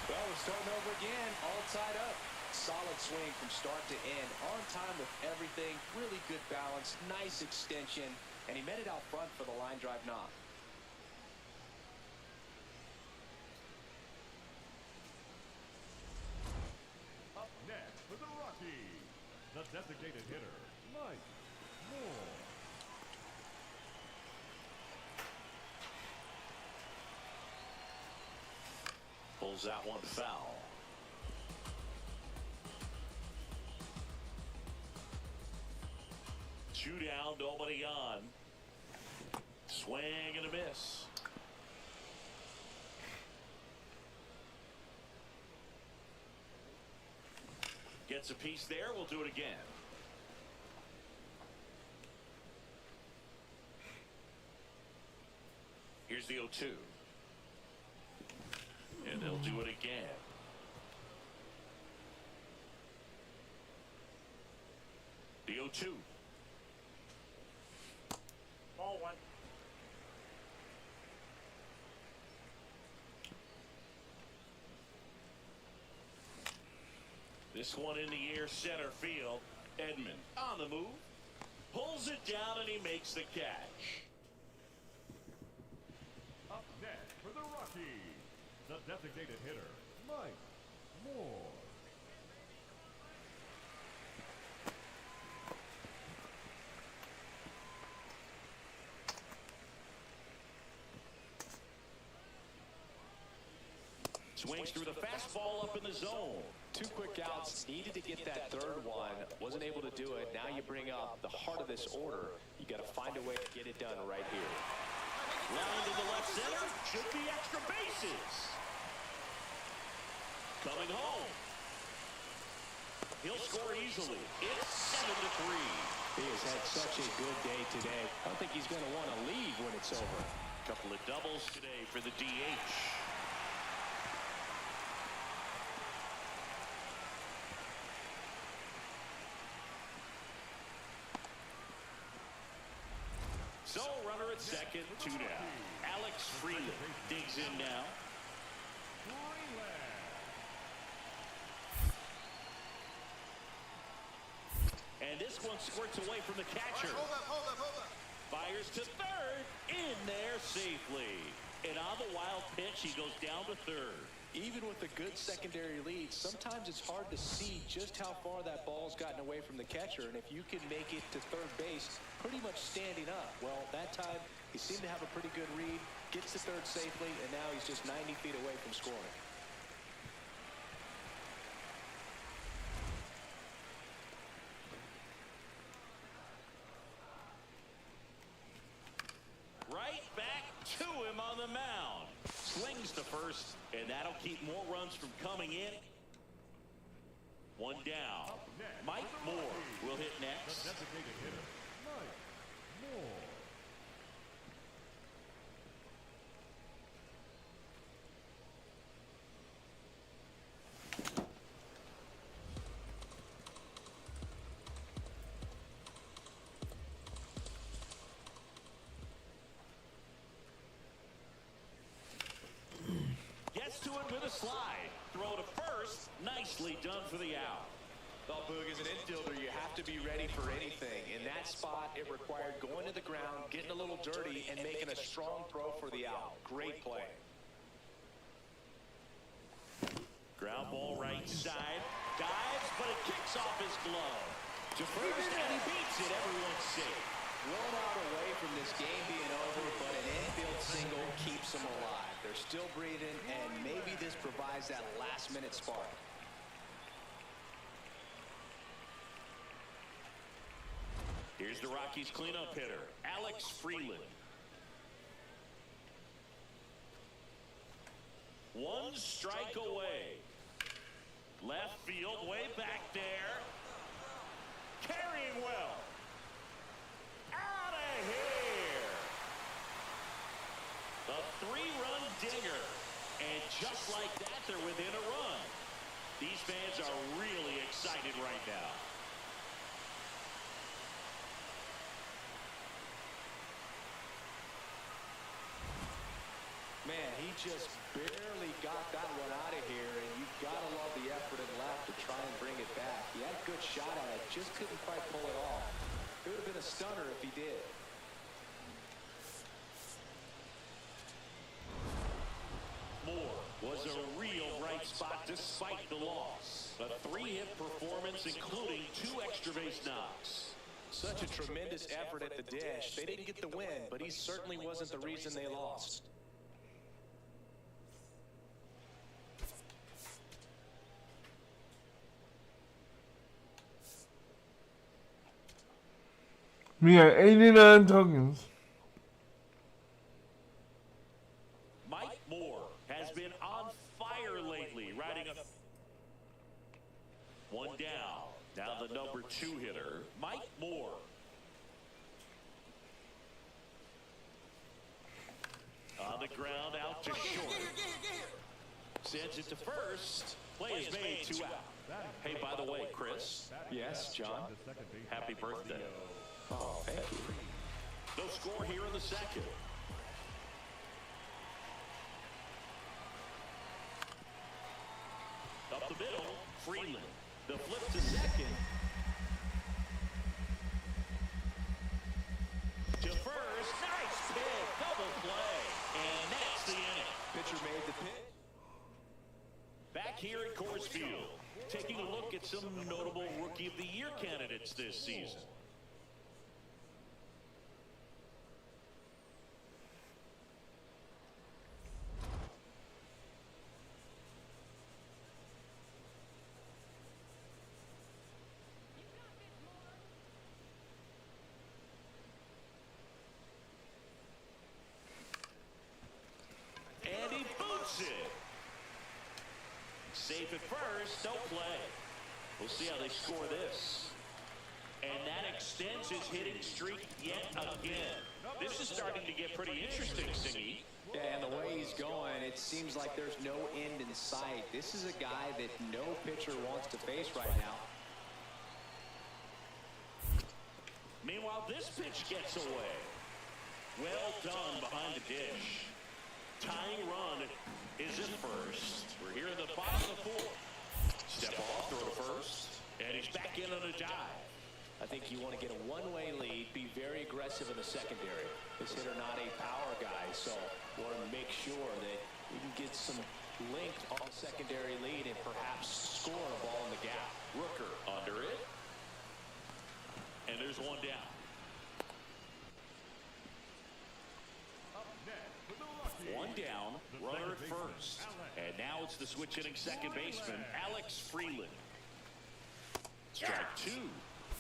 Well, we're starting over again, all tied up. Solid swing from start to end, on time with everything, really good balance, nice extension, and he met it out front for the line drive knock. Up next for the Rockies, the designated hitter, Mike Moore. Pulls that one foul. Two down, nobody on. Swing and a miss. Gets a piece there. We'll do it again. Here's the 0-2. And they'll do it again. The 0-2. Ball one. This one in the air, center field. Edman on the move. Pulls it down and he makes the catch. Up next for the Rockies, the designated hitter, Mike Moore. Swings through the fastball up in the zone. 2 quick outs, needed to get that third one, wasn't able to do it. Now you bring up the heart of this order. You got to find a way to get it done right here. Line to the left center. Should be extra bases. Coming home. He'll score easily. It's 7-3. He has had such a good day today. I don't think he's going to want to leave when it's over. Couple of doubles today for the DH. So, runner at second, 2 down. Alex Freeland digs in now. And this one squirts away from the catcher. Hold up. Fires to third, in there safely. And on the wild pitch, he goes down to third. Even with a good secondary lead, sometimes it's hard to see just how far that ball's gotten away from the catcher. And if you can make it to third base pretty much standing up, well, that time he seemed to have a pretty good read, gets to third safely, and now he's just 90 feet away from scoring. Right back to him on the mound. Slings to first, and that'll keep more runs from coming in. One down. Mike Moore will hit next. The designated hitter, Mike Moore. with a slide. Throw to first. Nicely done for the out. Well, Boog, as an infielder, you have to be ready for anything. In that spot, it required going to the ground, getting a little dirty, and making a strong throw for the out. Great play. Ground ball right side. Dives, but it kicks off his glove. To first, and he beats it. Everyone's safe. Blown out away from this game being over, but an infield single keeps them alive. They're still breathing, and maybe this provides that last-minute spark. Here's the Rockies cleanup hitter, Alex Freeland. One strike away. Left field, way back there. Carrying well. Out of here. A 3-run dinger. And just like that, they're within a run. These fans are really excited right now. Man, he just barely got that one out of here, and you've got to love the effort and left to try and bring it back. He had a good shot at it, just couldn't quite pull it off. It would have been a stunner if he did. Moore was a real bright spot despite the loss. A 3-hit performance, including 2 extra base knocks. Such a tremendous effort at the dish. They didn't get the win, but he certainly wasn't the reason they lost. We got 89 tokens. Mike Moore has been on fire lately, riding a... One down. Now the number 2 hitter, Mike Moore. On the ground, out to short. Sends it to first. Play is made, 2 out. Hey, by the way, Chris. Yes, John. Happy birthday. Oh, thank you. No score here in the second. Up the middle, Freeland. The flip to second. To first, nice pick, double play. And that's the inning. Pitcher made the pitch. Back here at Coors Field, taking a look at some notable Rookie of the Year candidates this season. And he boots it. Safe at first, no play. We'll see how they score this. And that extends his hitting streak yet again. This is starting to get pretty interesting, Singy. Yeah, and the way he's going, it seems like there's no end in sight. This is a guy that no pitcher wants to face right now. Meanwhile, this pitch gets away. Well done behind the dish. Tying run is at first. We're here in the bottom of the 4th. Step off, throw to first, and he's back in on a dive. I think you want to get a one-way lead, be very aggressive in the secondary. This hitter not a power guy, so you want to make sure that you can get some length on the secondary lead and perhaps score a ball in the gap. Rooker under it. And there's one down. One down, runner at first. And now it's the switch hitting second baseman, Alex Freeland. Strike 2.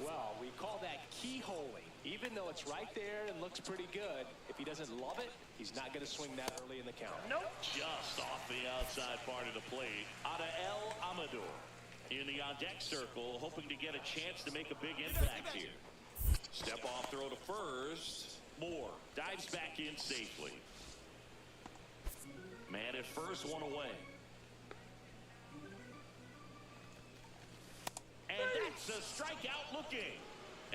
Well, we call that keyholing. Even though it's right there and looks pretty good, if he doesn't love it, he's not going to swing that early in the count. Nope. Just off the outside part of the plate. Adael Amador in the on-deck circle, hoping to get a chance to make a big impact here. Step off, throw to first. Moore dives back in safely. Man at first, one away. And that's a strikeout looking.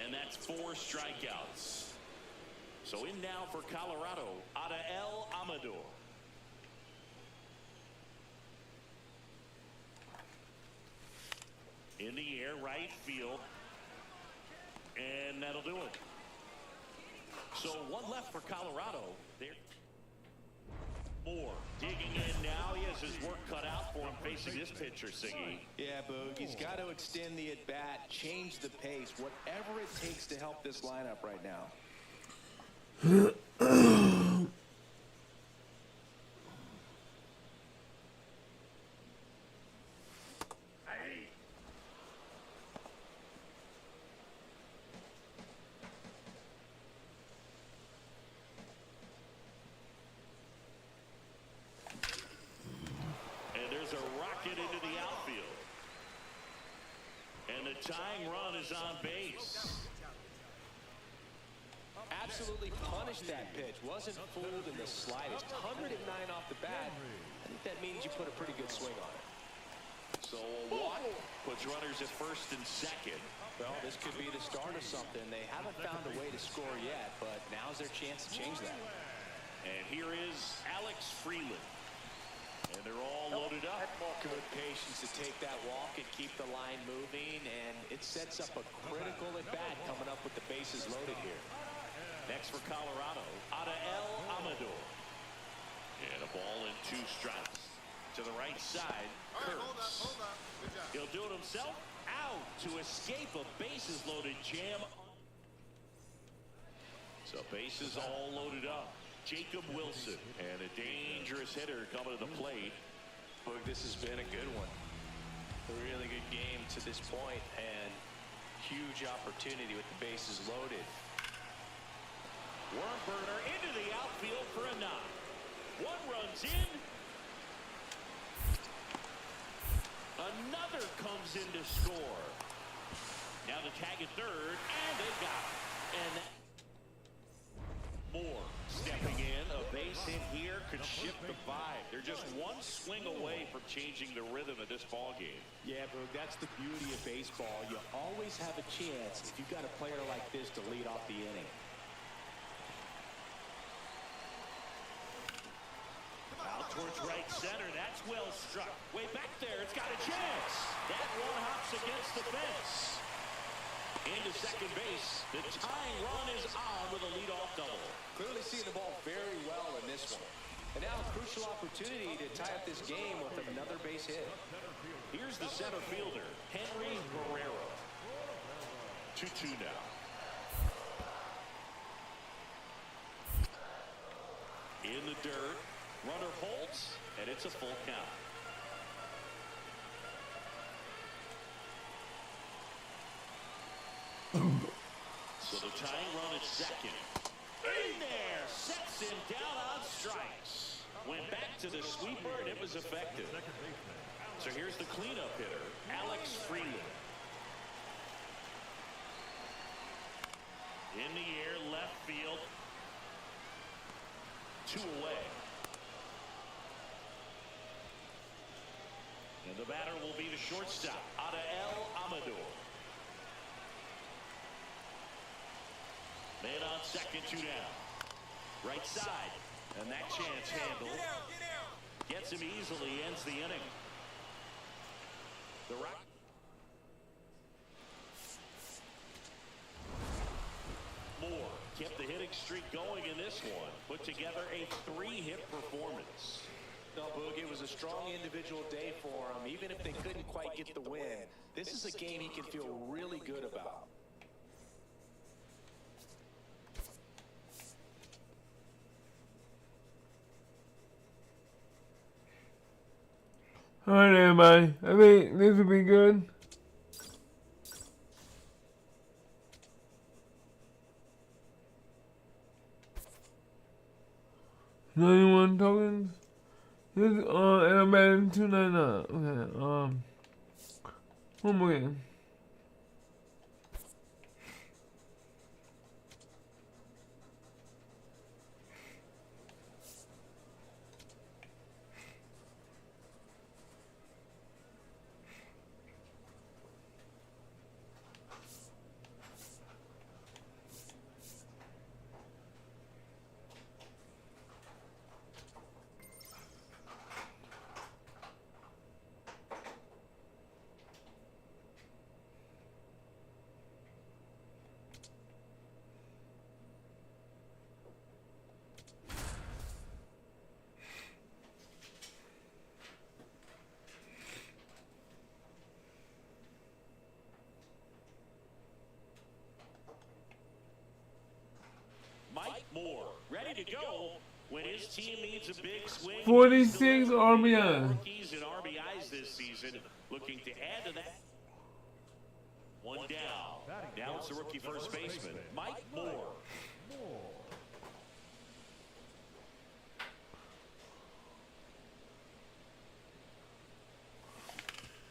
And that's 4 strikeouts. So in now for Colorado, Adael Amador. In the air, right field. And that'll do it. So one left for Colorado. There. Moore digging in now. He has his work cut out for him facing this pitcher, Siggy. Yeah, Boog. He's got to extend the at-bat, change the pace, whatever it takes to help this lineup right now. There's a rocket into the outfield. And the tying run is on base. Absolutely punished that pitch. Wasn't fooled in the slightest. 109 off the bat. I think that means you put a pretty good swing on it. So a walk puts runners at first and second. Well, this could be the start of something. They haven't found a way to score yet, but now's their chance to change that. And here is Alex Freeland. And they're all loaded up. Good patience to take that walk and keep the line moving, and it sets up a critical at-bat coming up with the bases loaded here. Next for Colorado, Adael Amador. And a ball and 2 strikes. To the right side, Kurtz. He'll do it himself. Out to escape a bases-loaded jam. So bases all loaded up. Jacob Wilson and a dangerous hitter coming to the plate. Boog, this has been a good one. A really good game to this point, and huge opportunity with the bases loaded. Worm burner into the outfield for a knock. 1 run's in. Another comes in to score. Now the tag at third, and they got it. And Moore stepping in. A base hit here could shift the vibe. They're just 1 swing away from changing the rhythm of this ball game. Yeah, bro, that's the beauty of baseball. You always have a chance if you've got a player like this to lead off the inning. Out towards right center. That's well struck. Way back there. It's got a chance. That one hops against the fence. Into second base. The tying run is on with a leadoff double. Clearly seeing the ball very well in this one. And now a crucial opportunity to tie up this game with another base hit. Here's the center fielder, Henry Guerrero. 2-2 now. In the dirt. Runner holds, and it's a full count. So the tying run at second. In there, sets him down on strikes. Went back to the sweeper, and it was effective. So here's the cleanup hitter, Alex Freeland. In the air, left field. 2 away. And the batter will be the shortstop, Adael Amador. Man on second, 2 down. Right side. And that chance handled. Gets him easily, ends the inning. The Rock. Moore kept the hitting streak going in this one. Put together a 3-hit performance. No, Boog, it was a strong individual day for him. Even if they couldn't quite get the win, this is a game he can feel really good about. Alright, everybody. I think this will be good. 91 tokens. This and I'm betting 299. Okay, one more game. Mike Moore, ready to go when his team needs a big swing. 46 RBI. Rookies and RBIs this season, looking to add to that. One down. Now it's the rookie first baseman, Mike Moore.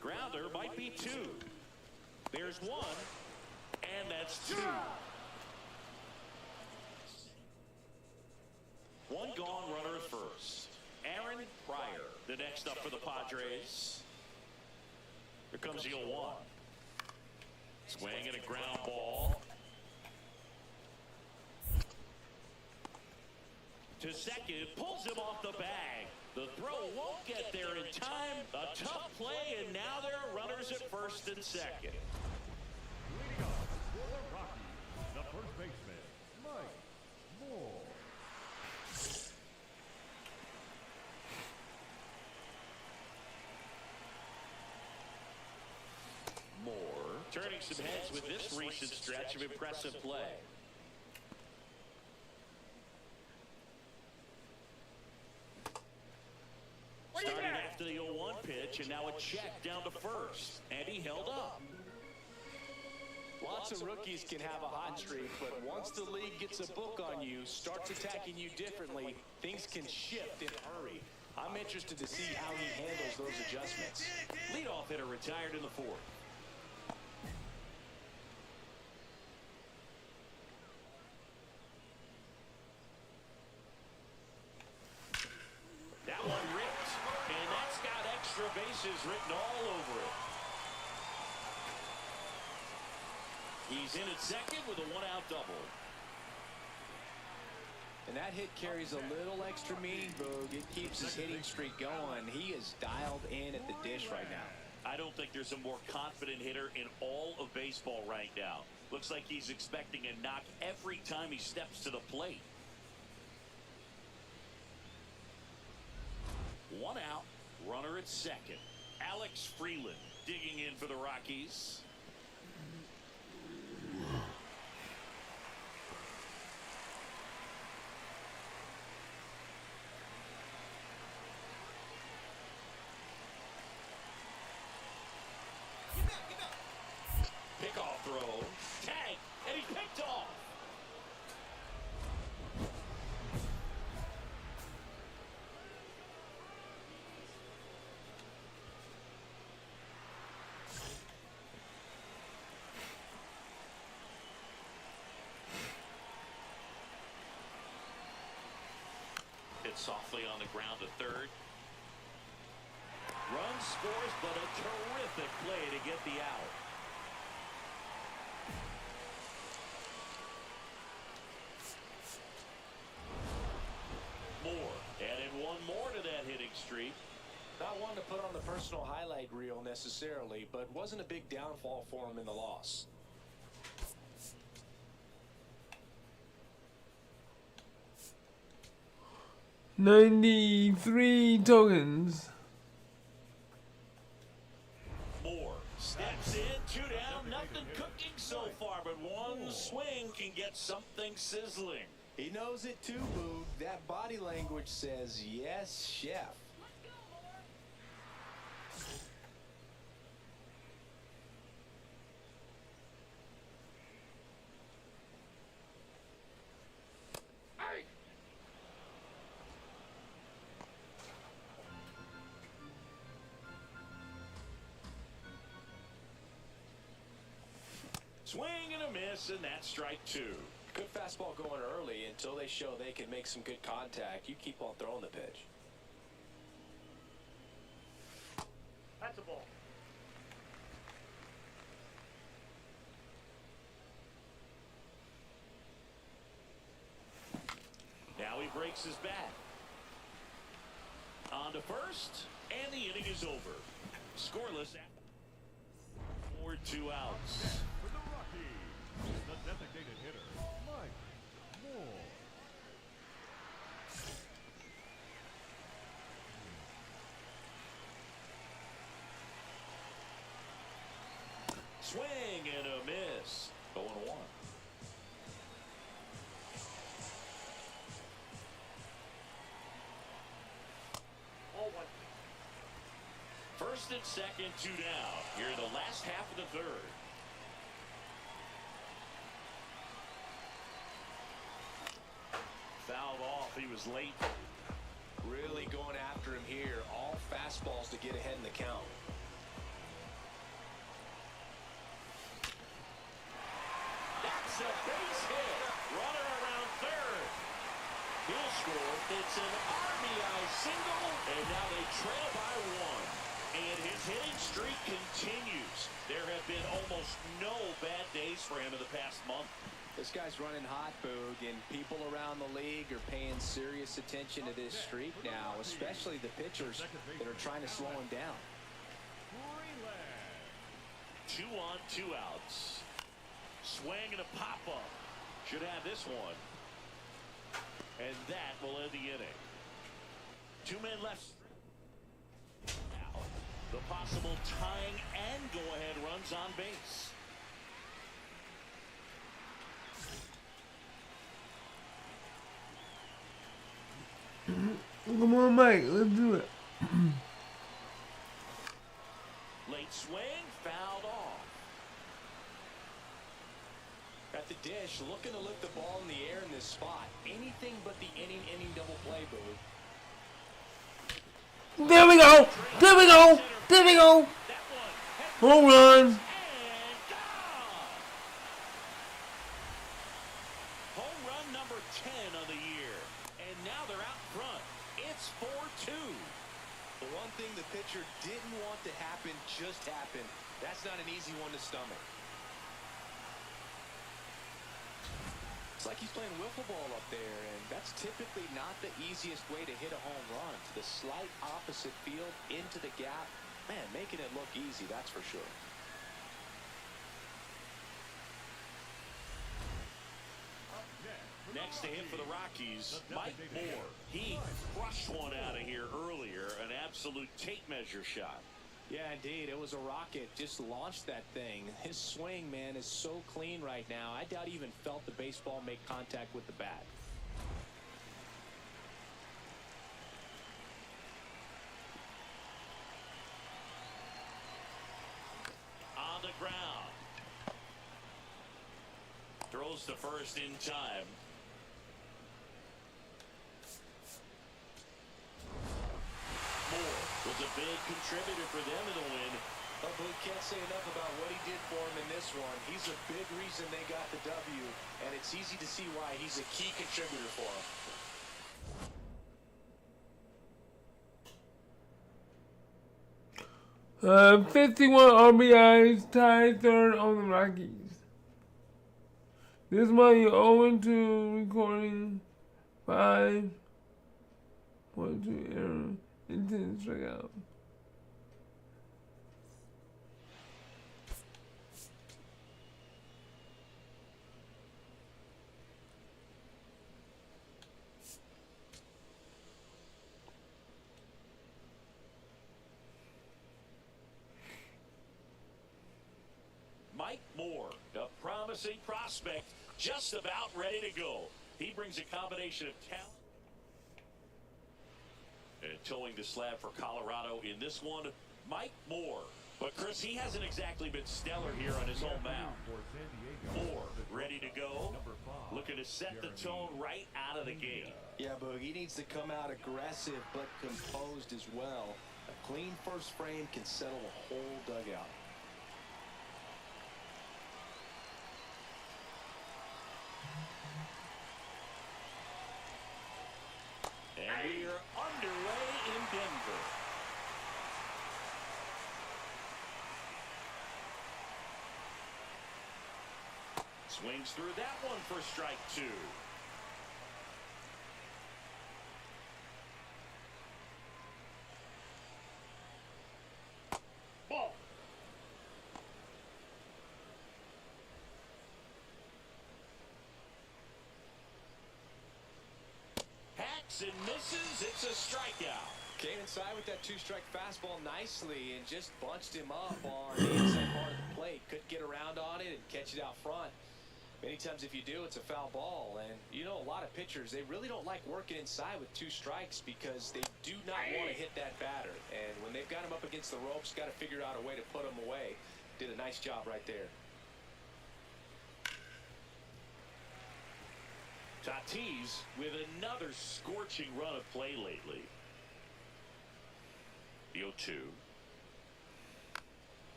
Grounder might be two. There's one, and that's two. One gone, runner at first. Aaron Pryor, the next up for the Padres. Here comes the 0-1. Swing and a ground ball. To second, pulls him off the bag. The throw won't get there in time. A tough play, and now there are runners at first and second. Leading off for the Rockies, the first baseman, Mike Moore. Moore turning some heads with this recent stretch of impressive play. Started after the 0-1 pitch, and now a check down to first, and he held up. Lots of rookies can have a hot streak, but once the league gets a book on you, starts attacking you differently, things can shift in a hurry. I'm interested to see how he handles those adjustments. Leadoff hitter retired in the fourth. That one ripped, and that's got extra bases written all over it. He's in at second with a one-out double. And that hit carries a little extra meaning, Boog. It keeps his hitting streak going. He is dialed in at the dish right now. I don't think there's a more confident hitter in all of baseball right now. Looks like he's expecting a knock every time he steps to the plate. One out, runner at second. Alex Freeland digging in for the Rockies. Pickoff throw. Tag, and he picked off. Hit softly on the ground to third. Run scores, but a terrific play to get the out. Moore added one more to that hitting streak. Not one to put on the personal highlight reel necessarily, but wasn't a big downfall for him in the loss. $93 tokens. Moore steps in, two down, nothing cooking so far, but one swing can get something sizzling. He knows it too, Boog. That body language says, yes, chef. Swing and a miss, and that's strike two. Good fastball going early until they show they can make some good contact. You keep on throwing the pitch. That's a ball. Now he breaks his bat. On to first, and the inning is over. Scoreless. 4-2 outs. For the Rockies, the designated hitter, Mike Moore. Swing and a miss. 0-1. First and second, 2 down. Here in the last half of the third. Fouled off. He was late. Really going after him here. All fastballs to get ahead in the count. That's a base hit. Runner around third. He'll score. It's an RBI single, and now they trail by 1. And his hitting streak continues. There have been almost no bad days for him in the past month. This guy's running hot, Boog, and people around the league are paying serious attention to this streak now, especially the pitchers that are trying to slow him down. 2 on, 2 outs. Swing and a pop-up. Should have this one. And that will end the inning. 2 men left. Now, the possible tying and go-ahead runs on base. Come on, Mike. Let's do it. Late swing, fouled off. At the dish, looking to lift the ball in the air in this spot. Anything but the inning double play, Boog. There we go. There we go. There we go. Home run. And gone. Home run number 10 of the year. And now they're out front. It's 4-2. The one thing the pitcher didn't want to happen just happened. That's not an easy one to stomach. It's like he's playing wiffle ball up there, and that's typically not the easiest way to hit a home run. To the slight opposite field, into the gap. Man, making it look easy, that's for sure. Next to him for the Rockies, Mike Moore. He crushed one out of here earlier, an absolute tape measure shot. Yeah, indeed. It was a rocket. Just launched that thing. His swing, man, is so clean right now. I doubt he even felt the baseball make contact with the bat. On the ground. Throws to first in time. Moore was a big contributor for them in the win. But we can't say enough about what he did for him in this one. He's a big reason they got the W, and it's easy to see why he's a key contributor for them. 51 RBIs, tied third on the Rockies. This month you're 0-2 recording 5.2 error, intense strikeout. Mike Moore, a promising prospect, just about ready to go. He brings a combination of talent and towing the slab for Colorado in this one, Mike Moore. But Chris, he hasn't exactly been stellar here on his home mound. Moore ready to go, looking to set the tone right out of the gate. Yeah, Boog, he needs to come out aggressive but composed as well. A clean first frame can settle a whole dugout. And we are underway in Denver. Swings through that one for strike 2. Ball. Hacks and misses. It's a strikeout. Came inside with that two-strike fastball nicely and just bunched him up on the inside part of the plate. Couldn't get around on it and catch it out front. Many times if you do, it's a foul ball. And you know, a lot of pitchers, they really don't like working inside with 2 strikes because they do not want to hit that batter. And when they've got him up against the ropes, got to figure out a way to put him away. Did a nice job right there. Tatis with another scorching run of play lately. The 0-2.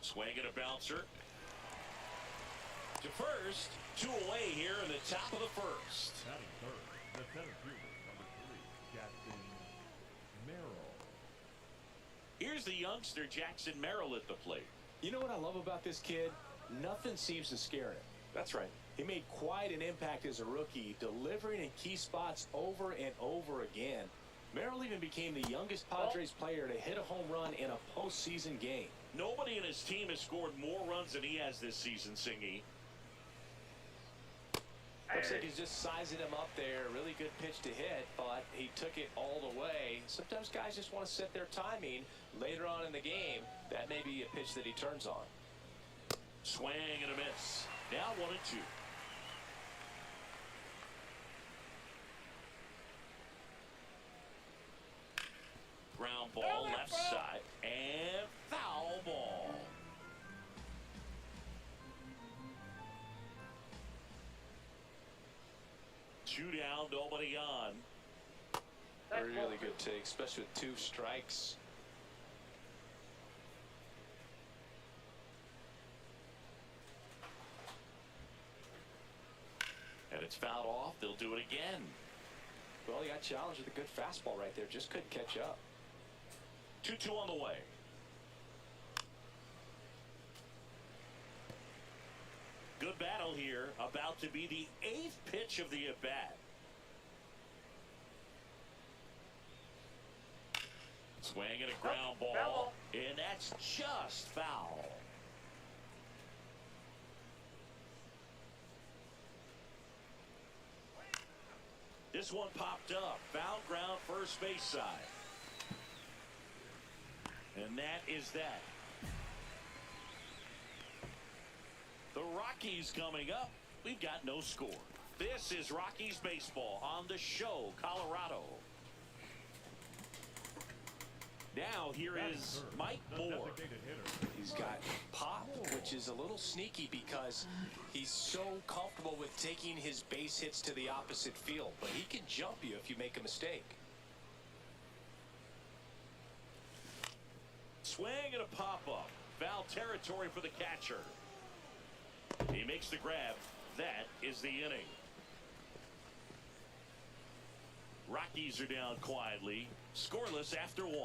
Swing and a bouncer. To first, 2 away here in the top of the first. Batting third, the center fielder, number 3, Jackson Merrill. Here's the youngster Jackson Merrill at the plate. You know what I love about this kid? Nothing seems to scare him. That's right. He made quite an impact as a rookie, delivering in key spots over and over again. Merrill even became the youngest Padres player to hit a home run in a postseason game. Nobody in his team has scored more runs than he has this season, Singy. Looks like he's just sizing him up there. Really good pitch to hit, but he took it all the way. Sometimes guys just want to set their timing later on in the game. That may be a pitch that he turns on. Swing and a miss. Now 1-2. Ground ball left side and foul ball. Two down, nobody on. A really good take, especially with 2 strikes. And it's fouled off. They'll do it again. Well, he got challenged with a good fastball right there. Just couldn't catch up. 2-2 on the way. Good battle here. About to be the 8th pitch of the at-bat. Swing and a ground ball. And that's just foul. This one popped up. Foul ground, first base side. And that is that. The Rockies coming up. We've got no score. This is Rockies baseball on the show, Colorado. Now here is Mike Moore. He's got pop, which is a little sneaky because he's so comfortable with taking his base hits to the opposite field. But he can jump you if you make a mistake. Swing and a pop-up. Foul territory for the catcher. He makes the grab. That is the inning. Rockies are down quietly. Scoreless after 1.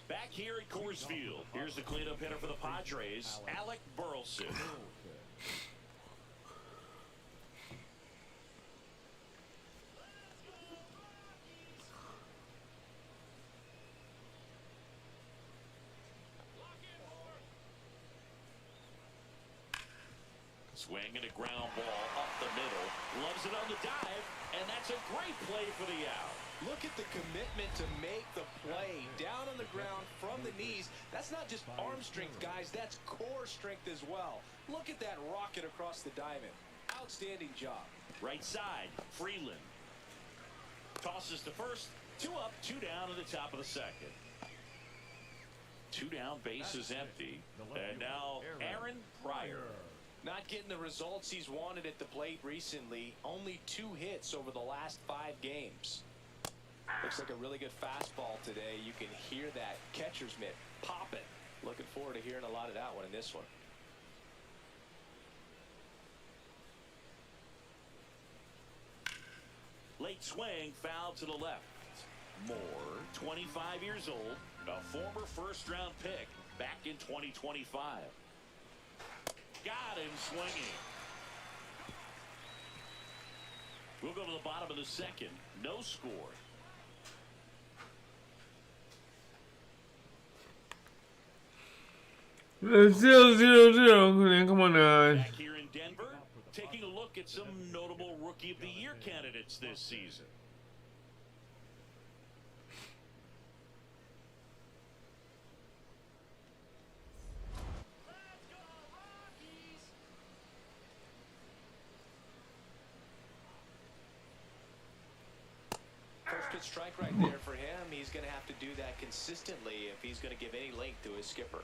Back here at Coors Field, here's the cleanup hitter for the Padres, Alec Burleson. Swing and a ground ball up the middle. Loves it on the dive, and that's a great play for the out. Look at the commitment to make the play. Down on the ground from the knees. That's not just arm strength, guys. That's core strength as well. Look at that rocket across the diamond. Outstanding job. Right side, Freeland. Tosses to first. 2 up, 2 down to the top of the second. 2 down, base is empty. And now Aaron Pryor. Not getting the results he's wanted at the plate recently. Only 2 hits over the last 5 games. Looks like a really good fastball today. You can hear that catcher's mitt popping. Looking forward to hearing a lot of that one in this one. Late swing, foul to the left. Moore, 25 years old, a former first-round pick back in 2025. Got him swinging. We'll go to the bottom of the second. No score. It's 0-0-0. Come on now. Back here in Denver, taking a look at some notable Rookie of the Year candidates this season. strike right there for him. He's going to have to do that consistently if he's going to give any length to his skipper.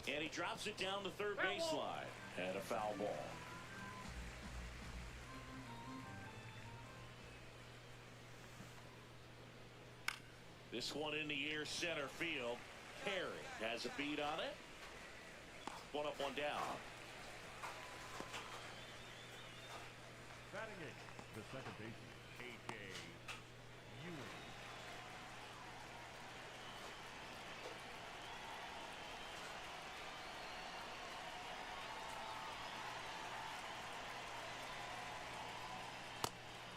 And he drops it down the third baseline. And a foul ball. This one in the air center field. Perry has a beat on it. One up, one down. Batting eighth, the second baseman, A.J. Ewing.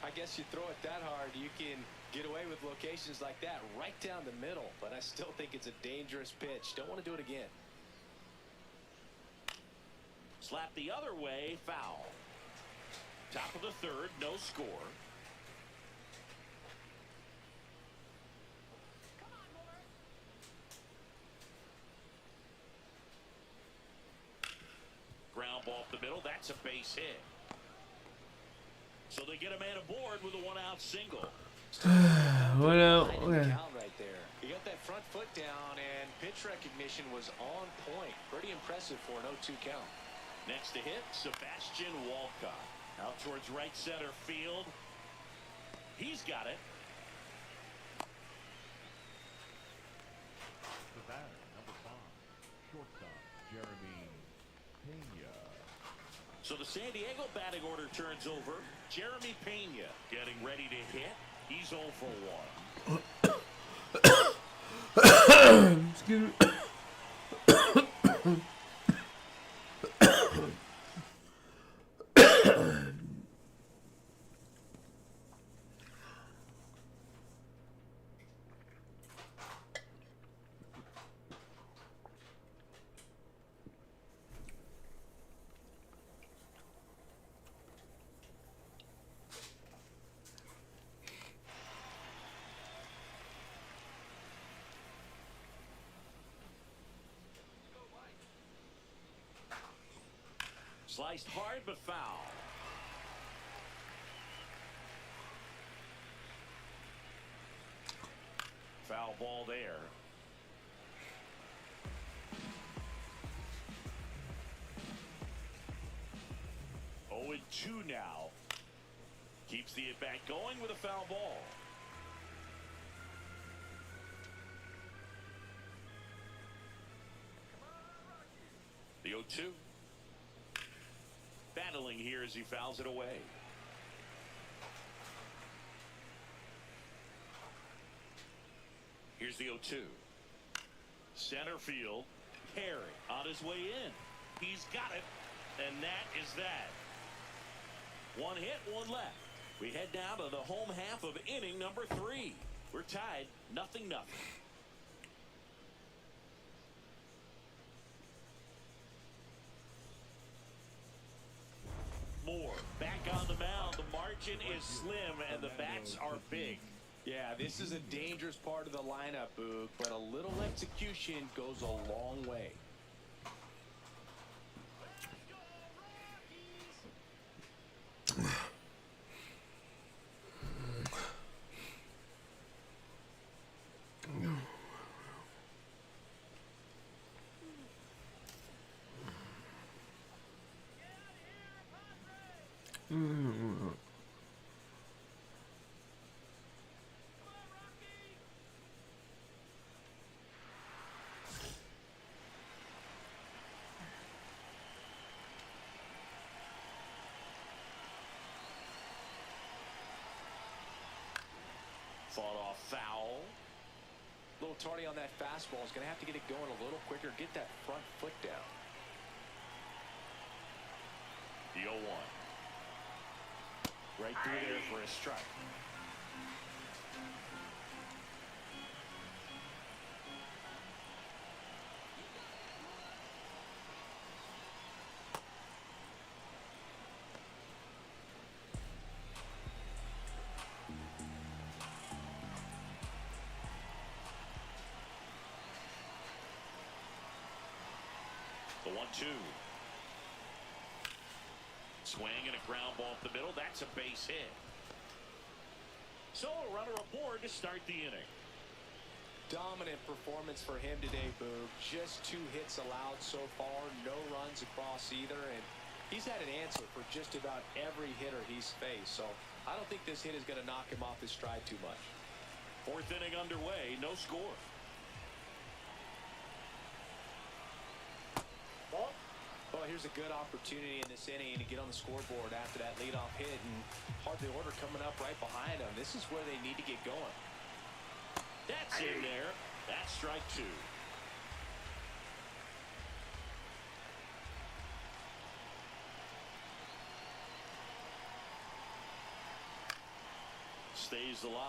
I guess you throw it that hard, you can get away with locations like that right down the middle, but I still think it's a dangerous pitch. Don't want to do it again. Slap the other way, foul. Top of the third, no score. Ground ball up the middle, that's a base hit. So they get a man aboard with a one-out single. What else? Okay. Right there. He got that front foot down, and pitch recognition was on point. Pretty impressive for an 0-2 count. Next to hit, Sebastian Walcott. Out towards right center field. He's got it. The batter, number 5, shortstop, Jeremy Pena. So the San Diego batting order turns over. Jeremy Pena getting ready to hit. He's 0 for 1. Excuse me. Sliced hard but foul. Foul ball there. Oh, and 2 now. Keeps the at bat going with a foul ball. The 0-2. Battling here as he fouls it away. Here's the 0-2. Center field. Perry on his way in. He's got it. And that is that. One hit, one left. We head down to the home half of inning number 3. We're tied 0-0. Moore back on the mound. The margin is slim and the bats are big. Yeah, this is a dangerous part of the lineup, Boog, but a little execution goes a long way. Fought off foul. A little tardy on that fastball. Is going to have to get it going a little quicker. Get that front foot down. The 0-1. Right through there for a strike. The 1-2. Swing and a ground ball up the middle. That's a base hit. So a runner aboard to start the inning. Dominant performance for him today, Boog. Just 2 hits allowed so far, no runs across either, and he's had an answer for just about every hitter he's faced. So I don't think this hit is going to knock him off his stride too much. 4th inning underway, no score. Ball. Well, here's a good opportunity in this inning to get on the scoreboard after that leadoff hit, and hardly order coming up right behind him. This is where they need to get going. That's in there. That's strike 2. Stays alive.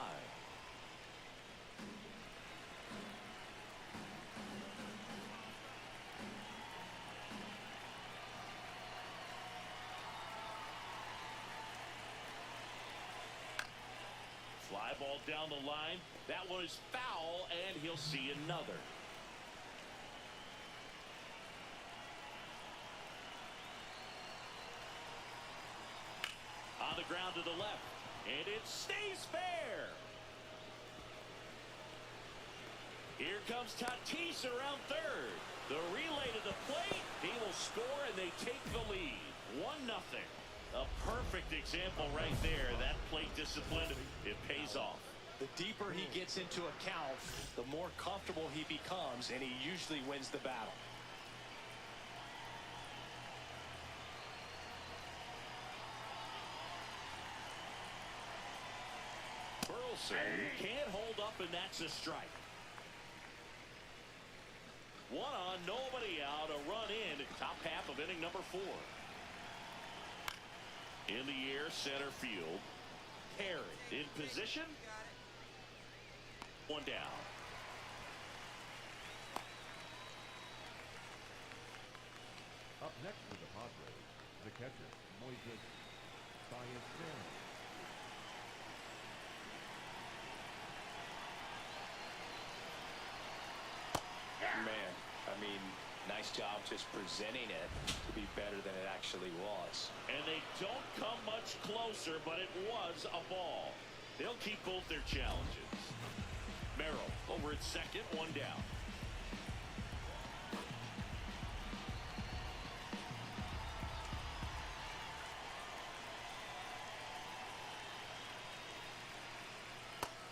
Fly ball down the line. That one is foul, and he'll see another. On the ground to the left, and it stays fair. Here comes Tatis around third. The relay to the plate. He will score, and they take the lead. 1-0. A perfect example right there. That plate discipline, it pays off. The deeper he gets into a count, the more comfortable he becomes, and he usually wins the battle. Burleson can't hold up, and that's a strike. 1 on, nobody out, a run in, top half of inning number 4. In the air, center field. Perry in position. 1 down. Up next for the Padres, the catcher, Moises Saez-Scantling. Man, I mean, nice job just presenting it to be better than it actually was. And they don't come much closer, but it was a ball. They'll keep both their challenges. Merrill over at second, 1 down.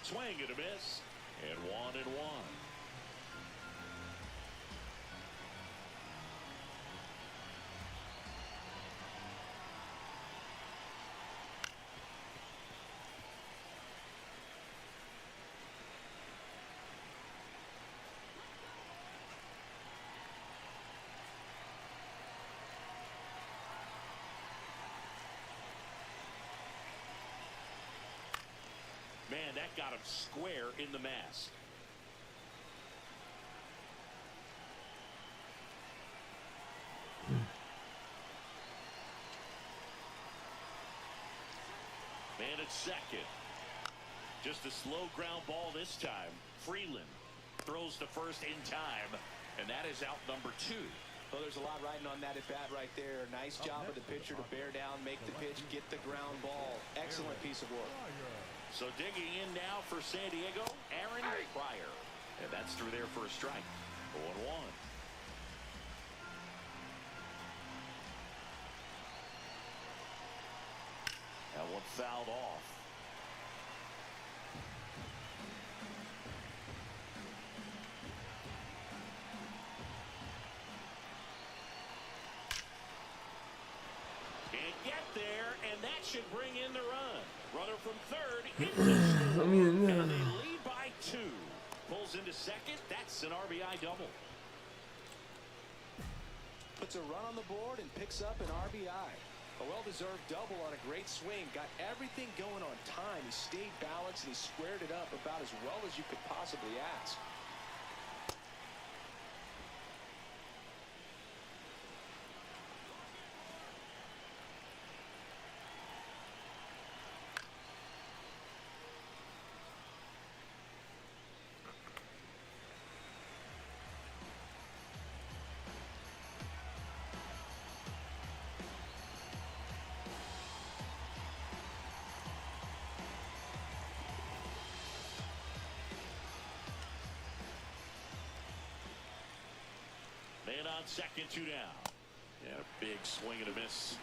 Swing and a miss, and 1-1. Man, that got him square in the mask. Man at second. Just a slow ground ball this time. Freeland throws to first in time, and that is out number 2. Well, there's a lot riding on that at bat right there. Nice job of the pitcher to bear down, make the pitch, get the ground ball. Excellent piece of work. So digging in now for San Diego, Aaron Pryor. And that's through there for a strike. 0-1. That one fouled off. Can't get there, and that should bring in the run. Runner from third into score. And they lead by 2. Pulls into second. That's an RBI double. Puts a run on the board and picks up an RBI. A well-deserved double on a great swing. Got everything going on time. He stayed balanced and he squared it up about as well as you could possibly ask. second, 2 down. And a big swing and a miss.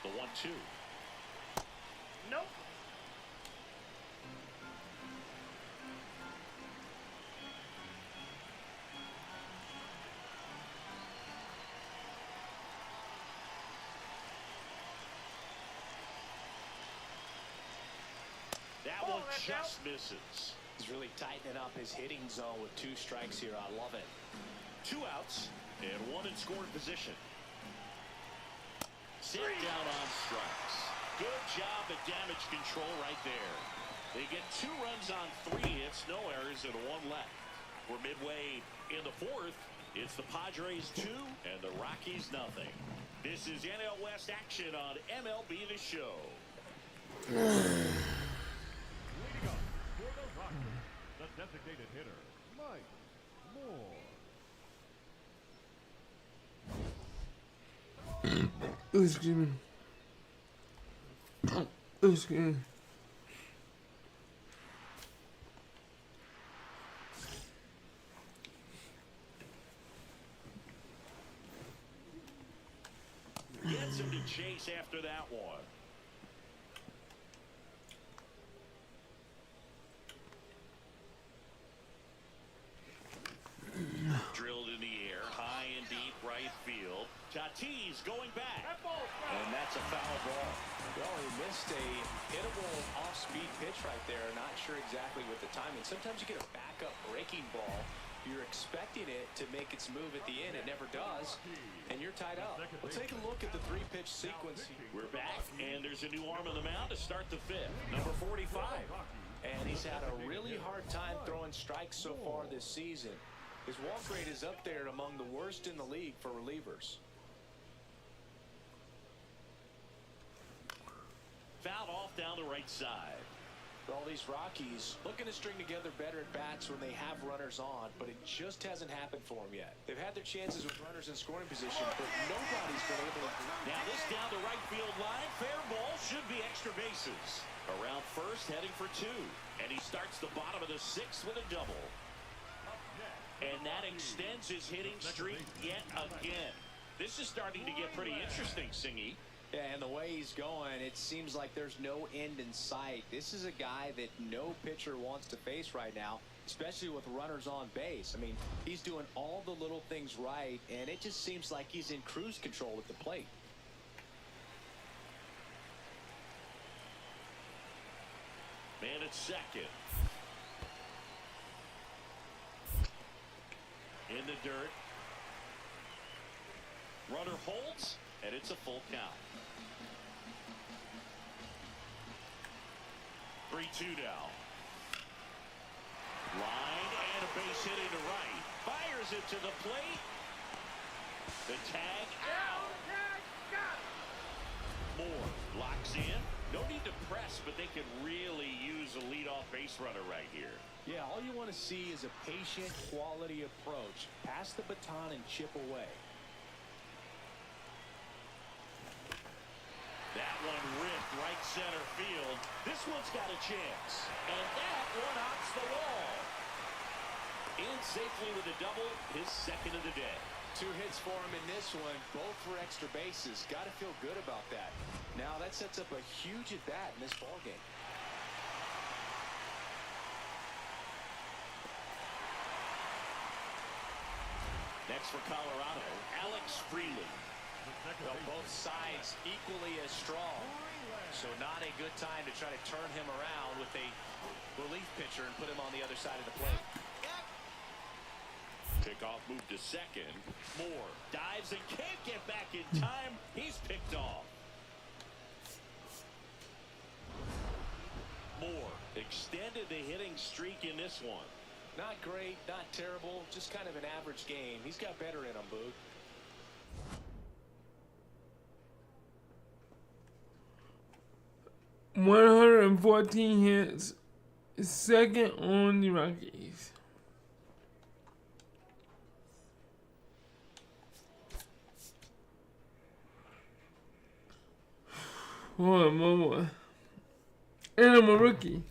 The 1-2. Nope. That one just misses. He's really tightening up his hitting zone with 2 strikes here. I love it. 2 outs and 1 in scoring position. Sit down on strikes. Good job at damage control right there. They get 2 runs on 3 hits, no errors, and 1 left. We're midway in the 4th. It's the Padres 2 and the Rockies nothing. This is NL West action on MLB The Show. Leading up for the Rockies, the designated hitter, Mike Moore. Excuse me. Excuse me. Gets him to chase after that one. Drilled in the air, high and deep right field. Tatis going back. And that's a foul ball. Well, he missed a hittable off-speed pitch right there. Not sure exactly with the timing. Sometimes you get a backup breaking ball. You're expecting it to make its move at the end. It never does. And you're tied up. We'll take a look at the 3-pitch sequence. We're back, and there's a new arm on the mound to start the 5th. Number 45. And he's had a really hard time throwing strikes so far this season. His walk rate is up there among the worst in the league for relievers. Fouled off down the right side. For all these Rockies looking to string together better at bats when they have runners on, but it just hasn't happened for them yet. They've had their chances with runners in scoring position, but nobody's been able to. Now this down the right field line. Fair ball, should be extra bases. Around first, heading for 2. And he starts the bottom of the 6th with a double. And that extends his hitting streak yet again. This is starting to get pretty interesting, Singy. Yeah, and the way he's going, it seems like there's no end in sight. This is a guy that no pitcher wants to face right now, especially with runners on base. I mean, he's doing all the little things right, and it just seems like he's in cruise control at the plate. Man at second. In the dirt. Runner holds, and it's a full count. 3-2 now. Line and a base hit into right. Fires it to the plate. The tag out. Moore locks in. No need to press, but they can really use a leadoff base runner right here. Yeah, all you want to see is a patient, quality approach. Pass the baton and chip away. That one ripped right center field. This one's got a chance. And that one hops the wall. In safely with a double, his second of the day. 2 hits for him in this one, both for extra bases. Got to feel good about that. Now that sets up a huge at-bat in this ballgame. Next for Colorado, Alex Freeland. Well, both sides equally as strong. So not a good time to try to turn him around with a relief pitcher and put him on the other side of the plate. Pickoff move to second. Moore dives and can't get back in time. He's picked off. Moore extended the hitting streak in this one. Not great, not terrible, just kind of an average game. He's got better in him, Boog. $114 hits, second on the Rockies. Hold on, one more. And I'm a rookie.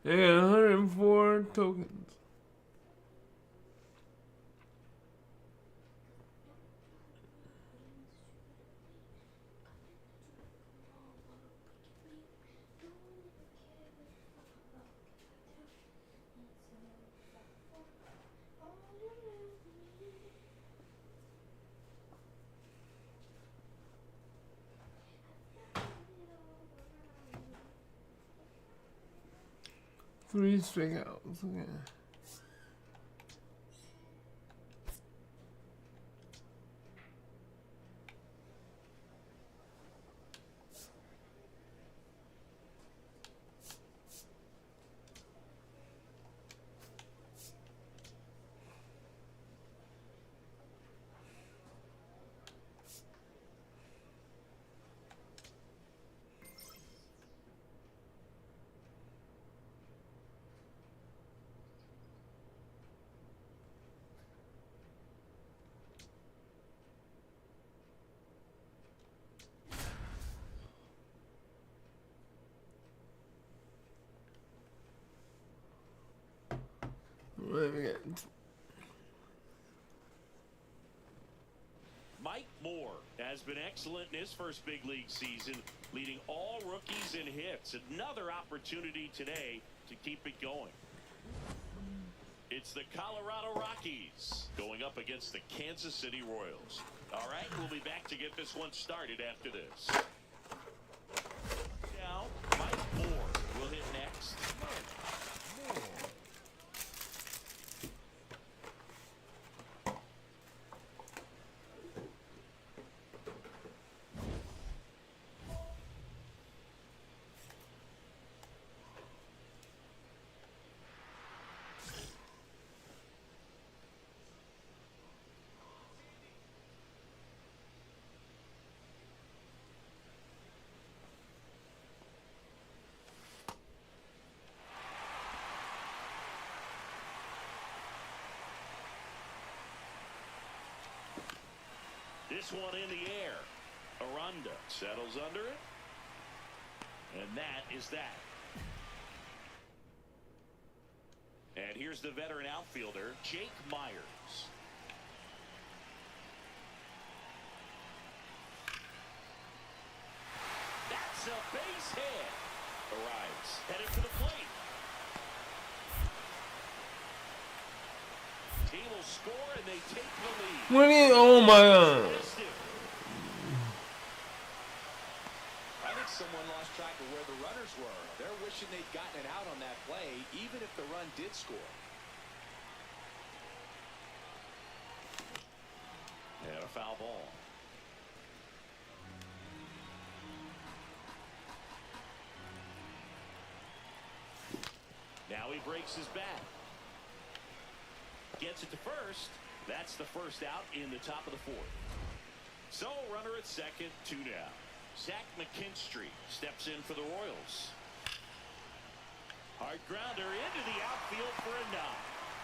They got 104 tokens. Three strikeouts. Okay. What do we got? Mike Moore has been excellent in his first big league season, leading all rookies in hits. Another opportunity today to keep it going. It's the Colorado Rockies going up against the Kansas City Royals. All right, we'll be back to get this one started after this. Now, Mike Moore will hit next. This one in the air. Aranda settles under it. And that is that. And here's the veteran outfielder, Jake Myers. That's a base hit. Arrives, headed for the plate. Team will score and they take the lead. What do you? Oh my God! I think someone lost track of where the runners were. They're wishing they'd gotten it out on that play, even if the run did score. And a foul ball. Now he breaks his bat. Gets it to first. That's the first out in the top of the fourth. So runner at second, 2 down. Zach McKinstry steps in for the Royals. Hard grounder into the outfield for a knock.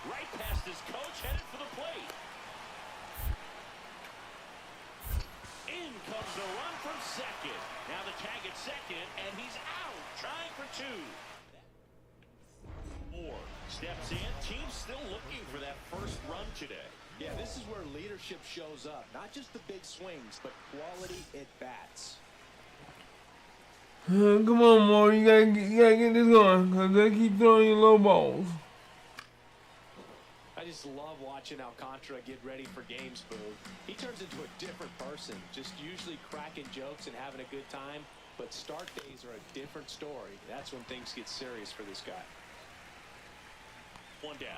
Right past his coach, headed for the plate. In comes the run from second. Now the tag at second, and he's out, trying for 2. Moore steps in. Team's still looking for that first run today. Yeah, this is where leadership shows up. Not just the big swings, but quality at bats. Come on, Moore. You gotta get this going, cause they keep throwing you low balls. I just love watching Alcantara get ready for games, Boo. He turns into a different person, just usually cracking jokes and having a good time. But start days are a different story. That's when things get serious for this guy. 1 down.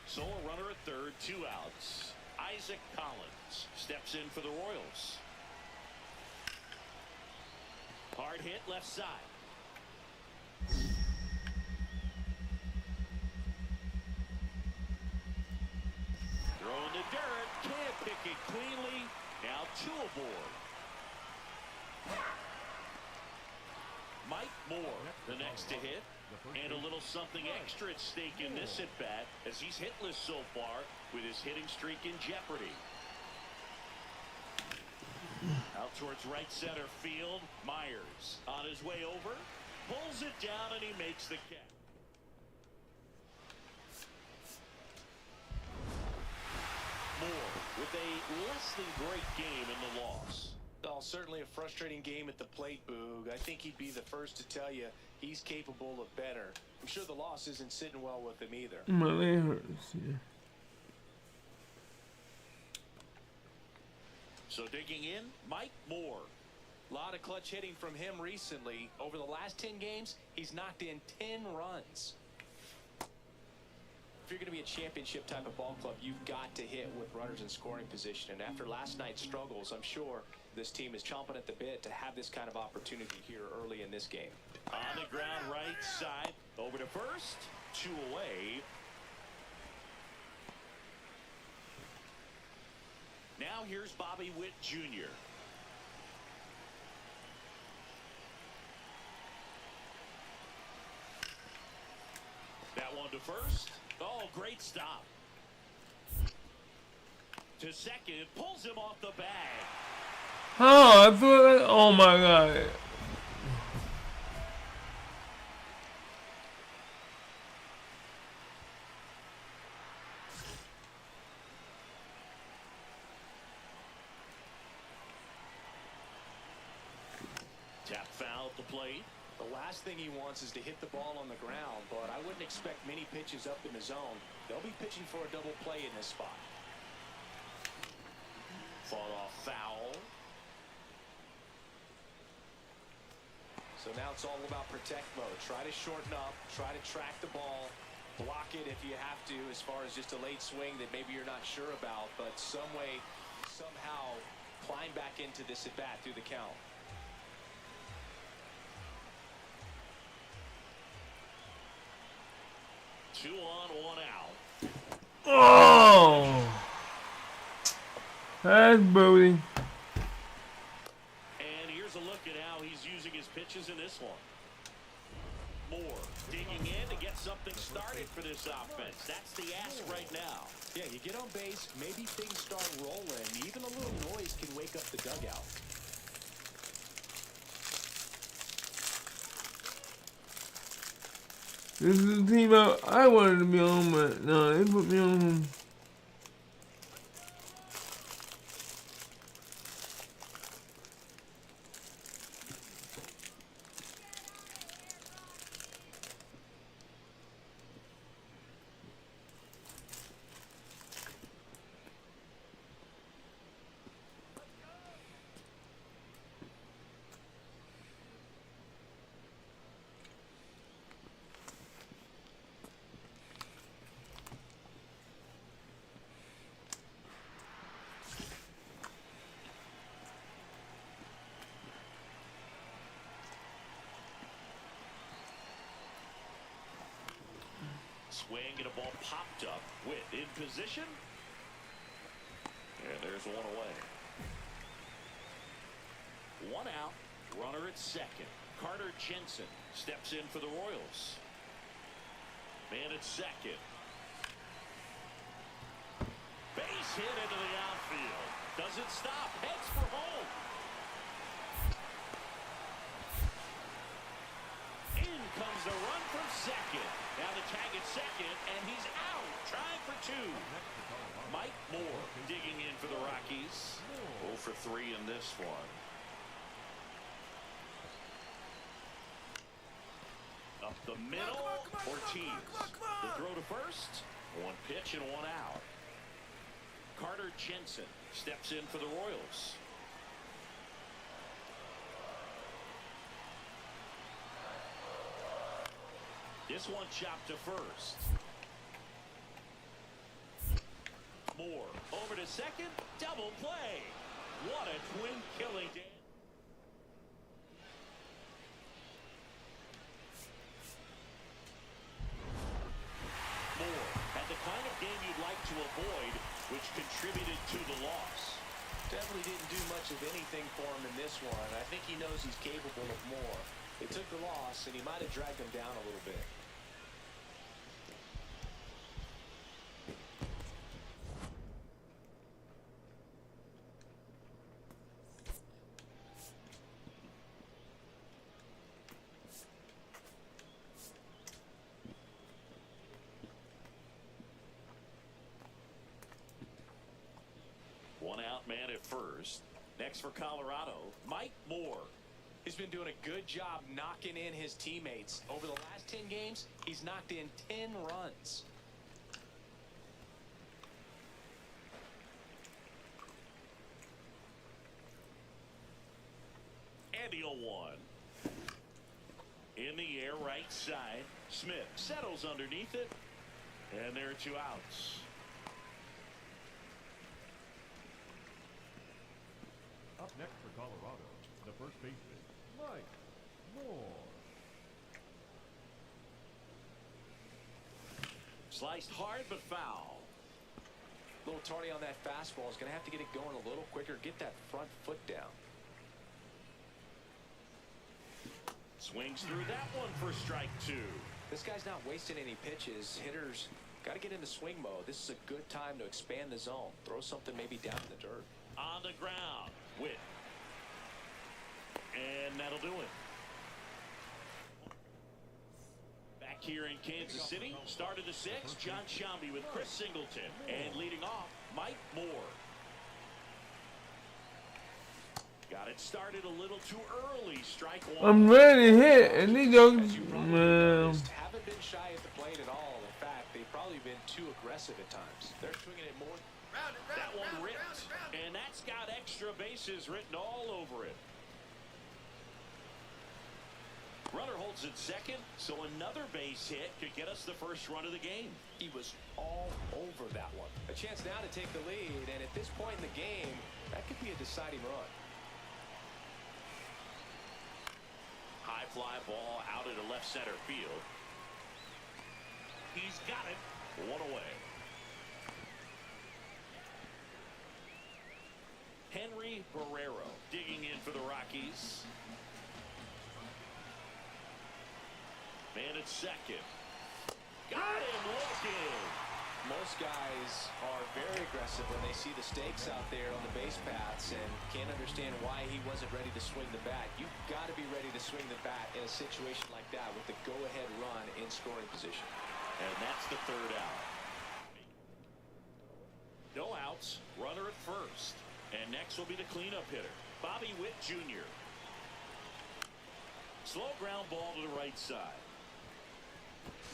So a runner at third, 2 outs. Isaac Collins steps in for the Royals. Hard hit left side. Throwing the dirt, can't pick it cleanly. Now 2 aboard. Mike Moore, the next to hit. And a little something extra at stake in this at-bat as he's hitless so far with his hitting streak in jeopardy. Out towards right center field. Myers on his way over. Pulls it down and he makes the catch. Moore with a less than great game in the loss. Oh, certainly a frustrating game at the plate, Boog. I think he'd be the first to tell you he's capable of better. I'm sure the loss isn't sitting well with him either. My leg hurts. Yeah. So digging in, Mike Moore. A lot of clutch hitting from him recently. Over the last 10 games, he's knocked in 10 runs. If you're going to be a championship type of ball club, you've got to hit with runners in scoring position. And after last night's struggles, I'm sure this team is chomping at the bit to have this kind of opportunity here early in this game. On the ground right side, over to first, 2 away. Now here's Bobby Witt Jr. That one to first. Oh, great stop. To second, pulls him off the bag. Oh, I thought. Oh my God. Tap foul at the plate. The last thing he wants is to hit the ball on the ground, but I wouldn't expect many pitches up in the zone. They'll be pitching for a double play in this spot. Fought off foul. So now it's all about protect mode. Try to shorten up, try to track the ball, block it if you have to, as far as just a late swing that maybe you're not sure about, but some way, somehow climb back into this at bat through the count. Two on, 1 out. Oh, that's booty. And here's a look at how he's using his pitches in this one. Moore digging in to get something started for this offense. That's the ask right now. Yeah, you get on base, maybe things start rolling. Even a little noise can wake up the dugout. This is the team I wanted to be on, but no, they put me on. Swing and a ball popped up. Witt in position. And there's one away. 1 out. Runner at second. Carter Jensen steps in for the Royals. Man at second. Base hit into the outfield. Doesn't stop. Heads for home. In comes the run from second. Now the tag at second, and he's out. Trying for 2. Mike Moore digging in for the Rockies. 0 for 3 in this one. Up the middle, Ortiz. The throw to first. 1 pitch and 1 out. Carter Jensen steps in for the Royals. This one chopped to first. Moore over to second. Double play. What a twin killing day. Moore had the kind of game you'd like to avoid, which contributed to the loss. Definitely didn't do much of anything for him in this one. I think he knows he's capable of more. If took the loss, and he might have dragged them down a little bit. One out man at first. Next for Colorado, Mike Moore. He's been doing a good job knocking in his teammates. Over the last 10 games, he's knocked in 10 runs. And the 0-1. In the air, right side. Smith settles underneath it. And there are 2 outs. Up next for Colorado, the first baseman, Mike Moore. Sliced hard but foul. A little tardy on that fastball. Is going to have to get it going a little quicker. Get that front foot down. Swings through that one for strike 2. This guy's not wasting any pitches. Hitters got to get into swing mode. This is a good time to expand the zone. Throw something maybe down in the dirt. On the ground. Witt. And that'll do it. Back here in Kansas City, start of the 6th, John Shambi with Chris Singleton. And leading off, Mike Moore. Got it started a little too early. Strike 1. I'm ready to hit, and these young man. Haven't been shy at the plate at all. In fact, they've probably been too aggressive at times. They're swinging it more. That one ripped, and that's got extra bases written all over it. Runner holds at second, so another base hit could get us the first run of the game. He was all over that one. A chance now to take the lead, and at this point in the game, that could be a deciding run. High fly ball out into left center field. He's got it. 1 away. Henry Barrero digging in for the Rockies. Man at second. Got him looking. Most guys are very aggressive when they see the stakes out there on the base paths and can't understand why he wasn't ready to swing the bat. You've got to be ready to swing the bat in a situation like that with the go-ahead run in scoring position. And that's the 3rd out. No outs. Runner at first. And next will be the cleanup hitter, Bobby Witt Jr. Slow ground ball to the right side.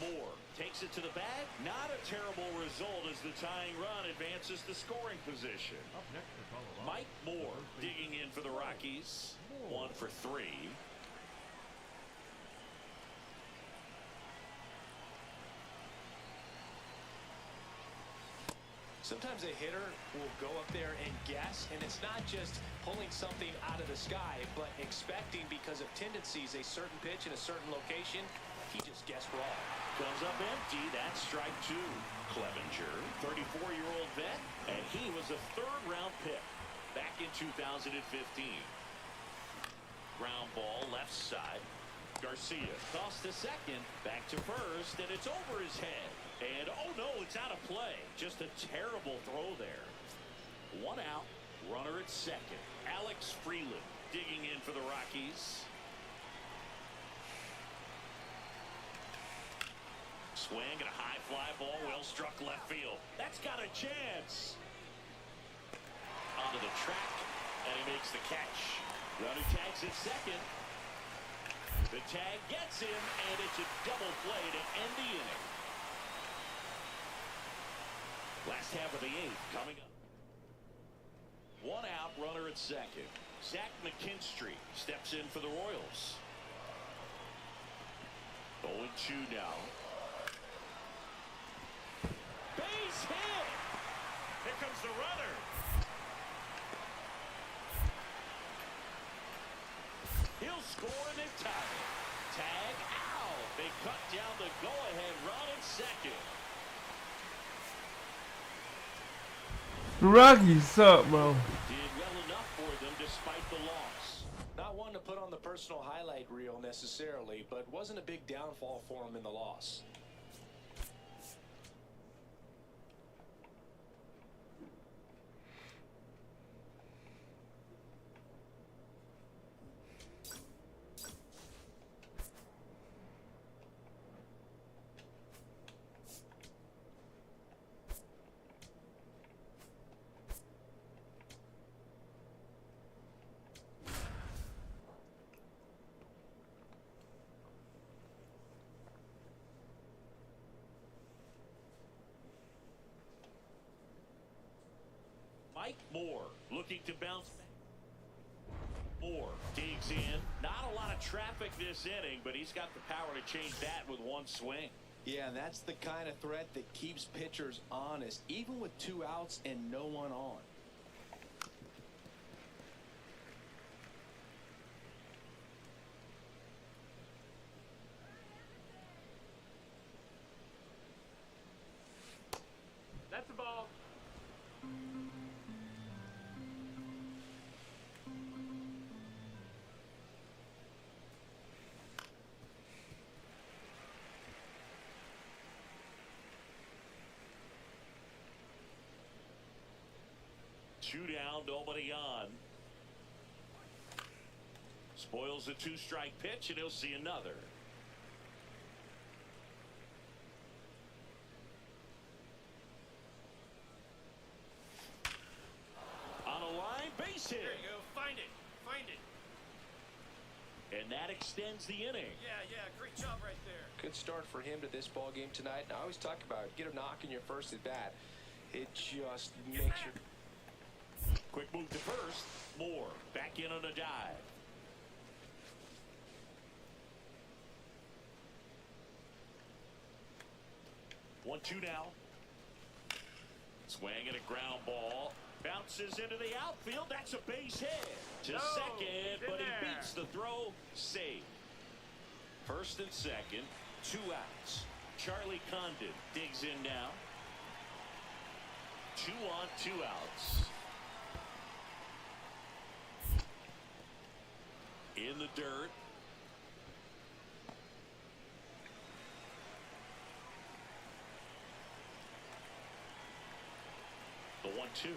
Moore takes it to the bag. Not a terrible result as the tying run advances to scoring position. Up next for Colorado, Mike Moore digging in for the Rockies. 1 for 3. Sometimes a hitter will go up there and guess, and it's not just pulling something out of the sky, but expecting because of tendencies a certain pitch in a certain location. He just guessed wrong. Comes up empty. That's strike 2. Clevenger, 34-year-old vet, and he was a 3rd-round pick back in 2015. Ground ball left side. Garcia tossed to second, back to first, and it's over his head. And oh no, it's out of play. Just a terrible throw there. 1 out, runner at second. Alex Freeland digging in for the Rockies. Swing and a high fly ball, well struck left field. That's got a chance. Onto the track, and he makes the catch. Runner tags at second. The tag gets him, and it's a double play to end the inning. Last half of the 8th coming up. 1 out, runner at second. Zach McKinstry steps in for the Royals. 0-2 now. Base hit! Here comes the runner. He'll score and then tie it. Tag out. They cut down the go-ahead run at second. The Rockies suck, bro. Did well enough for them despite the loss. Not one to put on the personal highlight reel necessarily, but wasn't a big downfall for him in the loss. Mike Moore looking to bounce back. Moore digs in. Not a lot of traffic this inning, but he's got the power to change that with one swing. Yeah, and that's the kind of threat that keeps pitchers honest, even with 2 outs and no one on. That's a ball. Two down, nobody on. Spoils the 2-strike pitch, and he'll see another. On a line, base hit. There you go. Find it. Find it. And that extends the inning. Yeah, great job right there. Good start for him to this ball game tonight. And I always talk about get a knock in your first at bat. It just makes your... Quick move to first. Moore back in on a dive. One, two now. Swing and a ground ball. Bounces into the outfield. That's a base hit. To No, second, he's in but he there. beats the throw. Save. First and second. 2 outs. Charlie Condon digs in now. 2 on, 2 outs. In the dirt. The 1-2.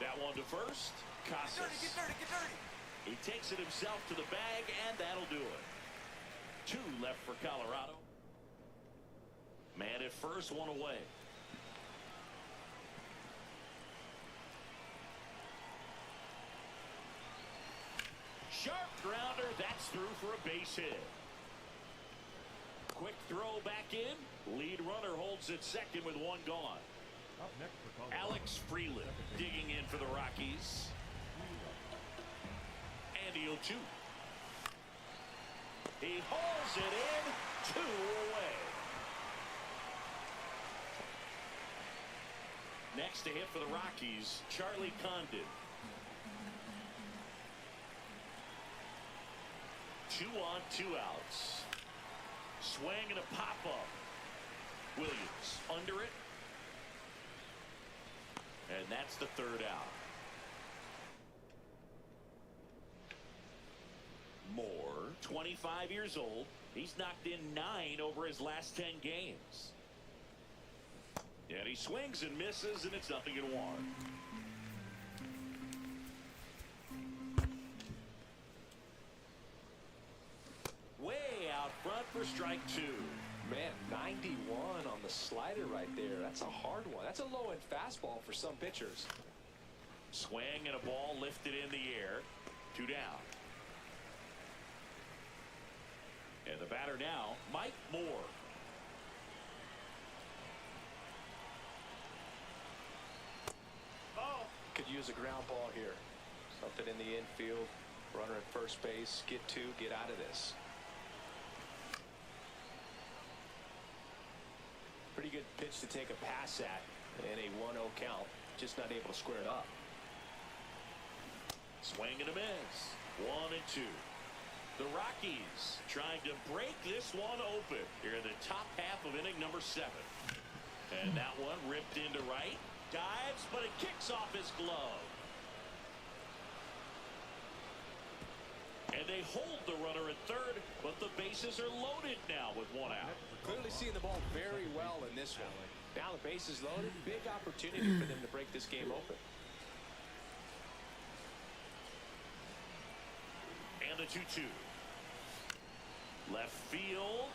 That one to first. Casas. Get dirty, get dirty. He takes it himself to the bag, and that'll do it. 2 left for Colorado. Man at first, 1 away. Sharp grounder. That's through for a base hit. Quick throw back in. Lead runner holds at second with 1 gone. Up next for Colorado. Alex Freeland digging in for the Rockies. Andy O2. He hauls it in. 2 away. Next to hit for the Rockies, Charlie Condon. 2 on, 2 outs. Swing and a pop up. Williams under it. And that's the 3rd out. Moore, 25 years old. He's knocked in 9 over his last 10 games. And he swings and misses, and it's 0-1. Way out front for strike 2. Man, 91 on the slider right there. That's a hard one. That's a low-end fastball for some pitchers. Swing and a ball lifted in the air. 2 down. And the batter now, Mike Moore. Ball. Could use a ground ball here. Something in the infield. Runner at first base. Get 2. Get out of this. Pretty good pitch to take a pass at in a 1-0 count. Just not able to square it up. Swing and a miss. 1 and 2. The Rockies trying to break this one open here in the top half of inning number 7. And that one ripped into right. Dives, but it kicks off his glove. And they hold the runner at third, but the bases are loaded now with one out. Clearly seeing the ball very well in this one. Now the bases loaded, big opportunity for them to break this game open. And the 2-2. Left field.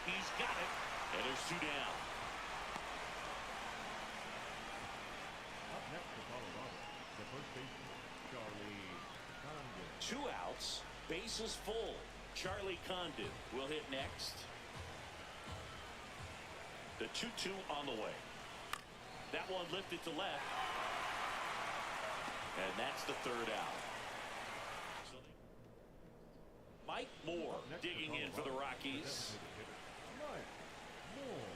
He's got it. And there's two down. Up next for Colorado, the first baseman, Charlie Condon. 2 outs, bases full. Charlie Condon will hit next. The 2-2 on the way. That one lifted to left. And that's the third out. Mike Moore digging in for the Rockies. Mike Moore.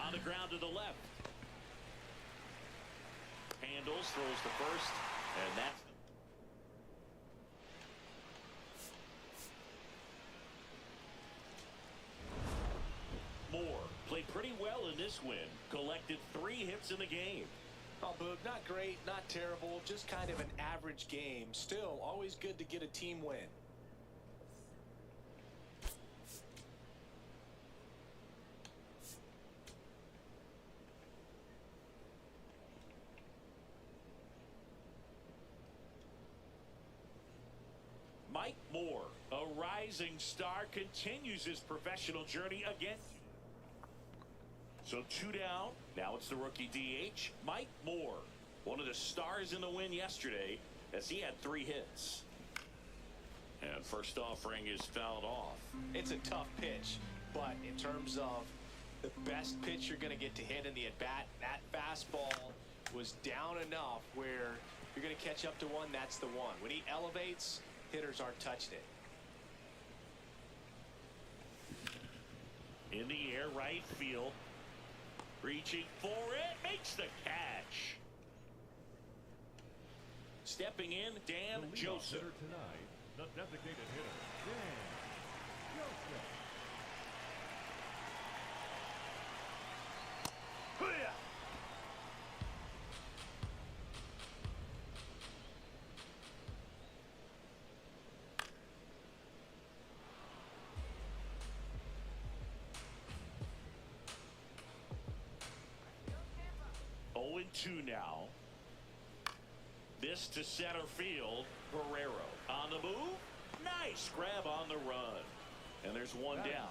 On the ground to the left. Handles, throws to first, and that's Moore played pretty well in this win. Collected 3 hits in the game. Oh, Boog, not great, not terrible, just kind of an average game. Still, always good to get a team win. Mike Moore, a rising star, continues his professional journey again. So 2 down. Now it's the rookie DH, Mike Moore. One of the stars in the win yesterday as he had 3 hits. And first offering is fouled off. It's a tough pitch, but in terms of the best pitch you're going to get to hit in the at-bat, that fastball was down enough where you're going to catch up to one, that's the one. When he elevates, hitters aren't touching it. In the air, right field. Reaching for it, makes the catch. Stepping in, Dan The leadoff Joseph. hitter tonight, the designated hitter, Dan Joseph. Hoo-yah! Oh, 2 now. This to center field. Guerrero on the move. Nice grab on the run. And there's one down.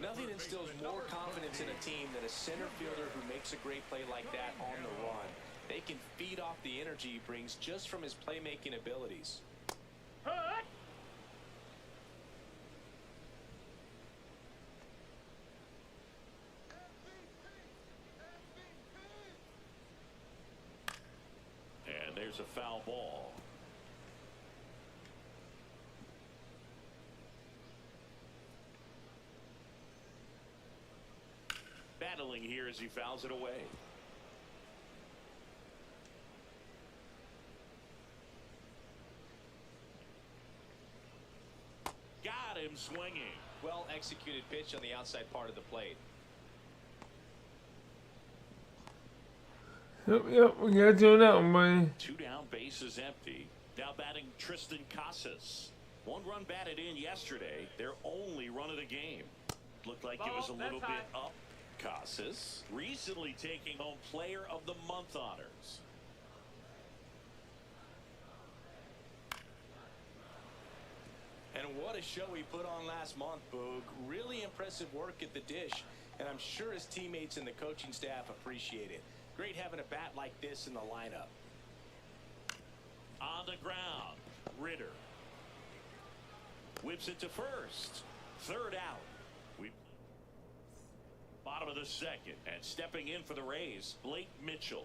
Nothing instills more confidence in a team than a center fielder who makes a great play like that on the run. They can feed off the energy he brings just from his playmaking abilities. And there's a foul ball. Battling here as he fouls it away. Got him swinging. Well executed pitch on the outside part of the plate. Yep, we got you on that one, buddy. 2 down, bases empty. Now batting Tristan Casas. 1 run batted in yesterday. Their only run of the game. Looked like it was a little bit up. Casas recently taking home Player of the Month honors. And what a show he put on last month, Boog. Really impressive work at the dish, and I'm sure his teammates and the coaching staff appreciate it. Great having a bat like this in the lineup. On the ground, Ritter whips it to first. 3rd out. Bottom of the 2nd, and stepping in for the Rays, Blake Mitchell.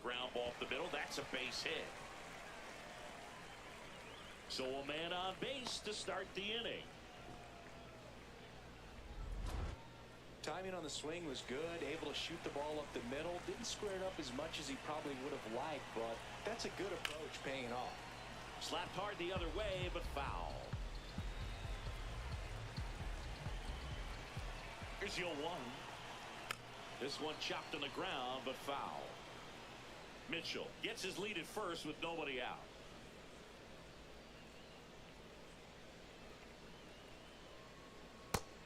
Ground ball up the middle. That's a base hit. So a man on base to start the inning. Timing on the swing was good, able to shoot the ball up the middle. Didn't square it up as much as he probably would have liked, but that's a good approach paying off. Slapped hard the other way, but foul. the 0-1. This one chopped on the ground, but foul. Mitchell gets his lead at first with nobody out.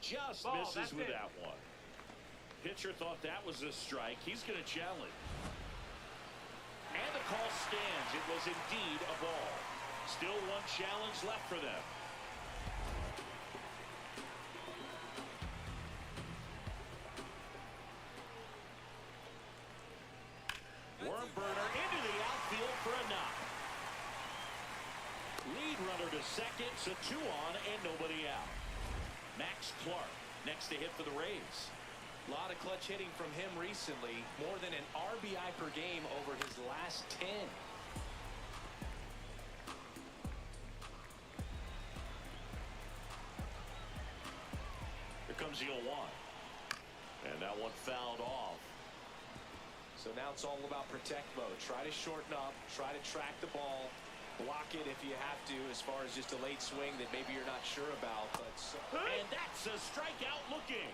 Just misses with that one. Pitcher thought that was a strike. He's going to challenge. And the call stands. It was indeed a ball. Still one challenge left for them. Worm burner into the outfield for a knock. Lead runner to second, so 2 on and nobody out. Max Clark next to hit for the Rays. A lot of clutch hitting from him recently. More than an RBI per game over his last 10. Here comes the 0-1. And that one fouled off. So now it's all about protect mode. Try to shorten up. Try to track the ball. Block it if you have to, as far as just a late swing that maybe you're not sure about. And that's a strikeout looking.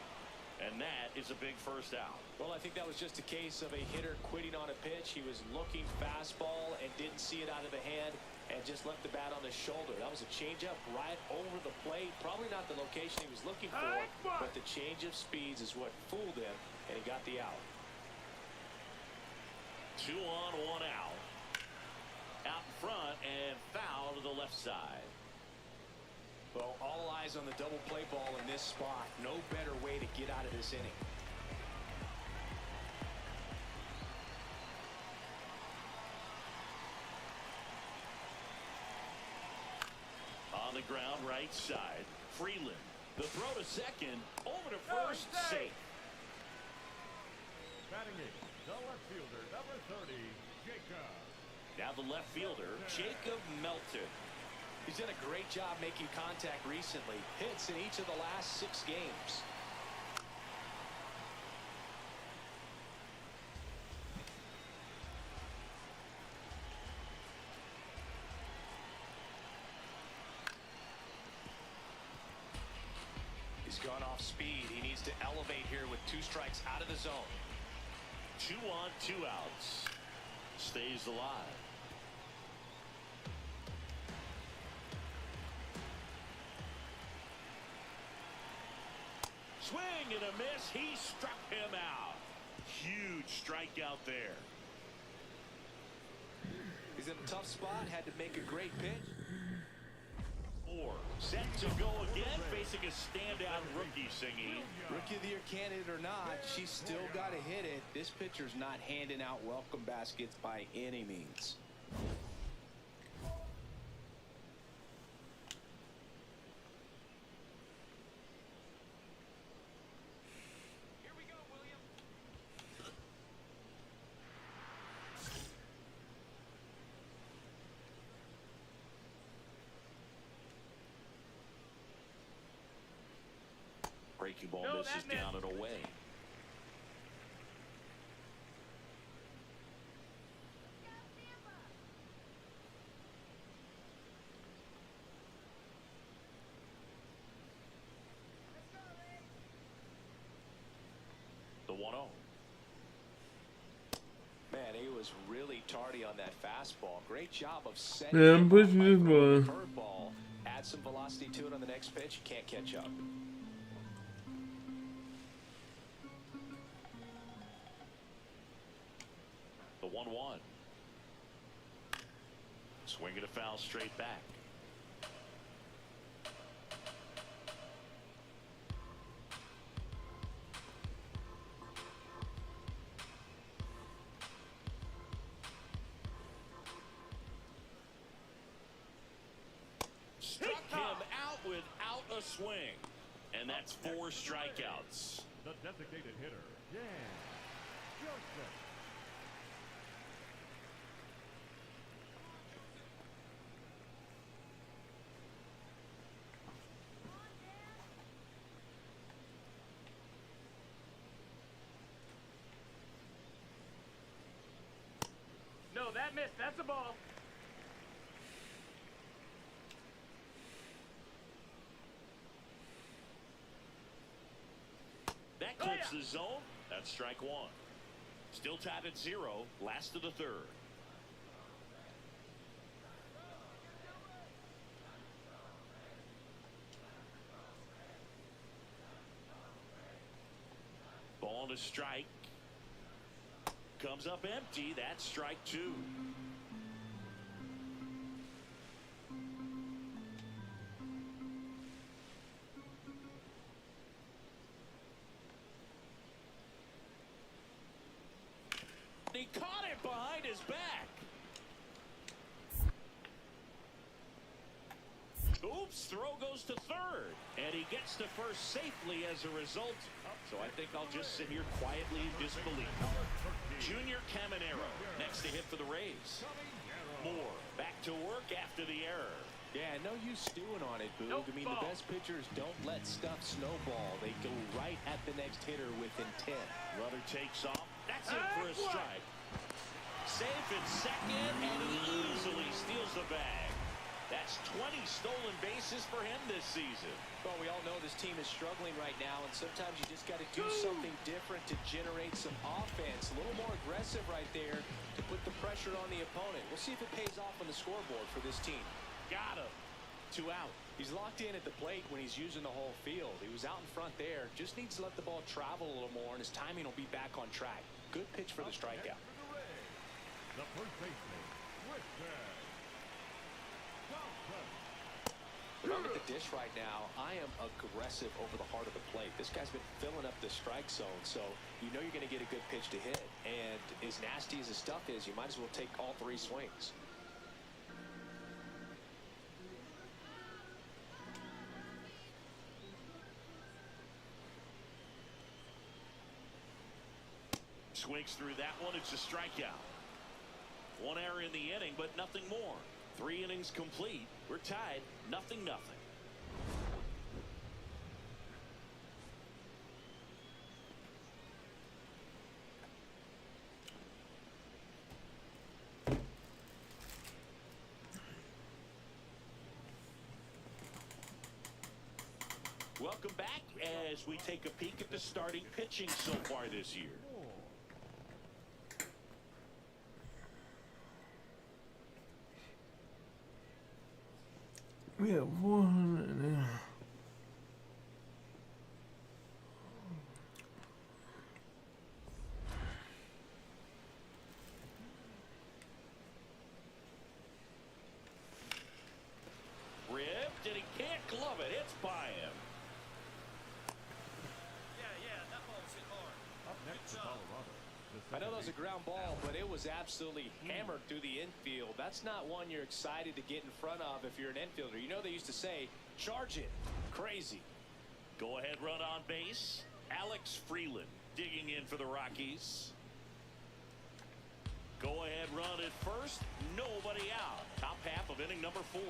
And that is a big first out. Well, I think that was just a case of a hitter quitting on a pitch. He was looking fastball and didn't see it out of the hand and just left the bat on his shoulder. That was a changeup right over the plate. Probably not the location he was looking for, but the change of speeds is what fooled him, and he got the out. 2 on, 1 out. Out in front and foul to the left side. Well, all eyes on the double play ball in this spot. No better way to get out of this inning. On the ground, right side. Freeland. The throw to second. Over to first. Safe. Batting eighth, the left fielder, number 30, Jacob. Now the left fielder, Jacob Melton. He's done a great job making contact recently. Hits in each of the last 6 games. He's gone off speed. He needs to elevate here with 2 strikes out of the zone. 2 on, 2 outs. Stays alive. Swing and a miss. He struck him out. Huge strikeout there. He's in a tough spot. Had to make a great pitch. 4 set to go again, facing a standout rookie, Singy. Rookie of the Year candidate or not, she's still got to hit it. This pitcher's not handing out welcome baskets by any means. Here we go, William. Breaking ball No, misses that down and away. The 1-0. Man, he was really tardy on that fastball. Great job of setting Yeah, it I'm up pushing by this throwing the ball. curveball. Add some velocity to it on the next pitch. You can't catch up. The 1-1. Swinging a foul straight back. Struck him out without a swing. And that's 4 strikeouts. The designated hitter, Dan Joseph. No, that missed. That's a ball. That clips the zone. That's strike one. Still tied at 0. Last of the third. Ball to strike. Comes up empty. That's strike two. He caught it behind his back. Oops, throw goes to third. And he gets to first safely as a result. So I think I'll just sit here quietly in disbelief. Junior Caminero next to hit for the Rays. Moore back to work after the error. Yeah, no use stewing on it, Boog. I mean, the best pitchers don't let stuff snowball. They go right at the next hitter with intent. Runner takes off. That's it for a strike. Safe at second, and he easily steals the bag. That's 20 stolen bases for him this season. Well, we all know this team is struggling right now, and sometimes you just got to do something different to generate some offense. A little more aggressive right there to put the pressure on the opponent. We'll see if it pays off on the scoreboard for this team. Got him. 2 out. He's locked in at the plate when he's using the whole field. He was out in front there. Just needs to let the ball travel a little more, and his timing will be back on track. Good pitch for the strikeout. The first baseman, Whitmer. When I'm at the dish right now, I am aggressive over the heart of the plate. This guy's been filling up the strike zone, so you know you're going to get a good pitch to hit. And as nasty as his stuff is, you might as well take all 3 swings. Swings through that one. It's a strikeout. 1 error in the inning, but nothing more. 3 innings complete. We're tied. 0-0. Welcome back as we take a peek at the starting pitching so far this year. We have 400 now. Ripped, and he can't glove it. It's by him. That ball's hit hard. Up next to Colorado. I know that was a ground ball, but it was absolutely hammered through the infield. That's not one you're excited to get in front of if you're an infielder. You know they used to say, charge it. Crazy. Go ahead run on base. Alex Freeland digging in for the Rockies. Go ahead run at first. Nobody out. Top half of inning number 4.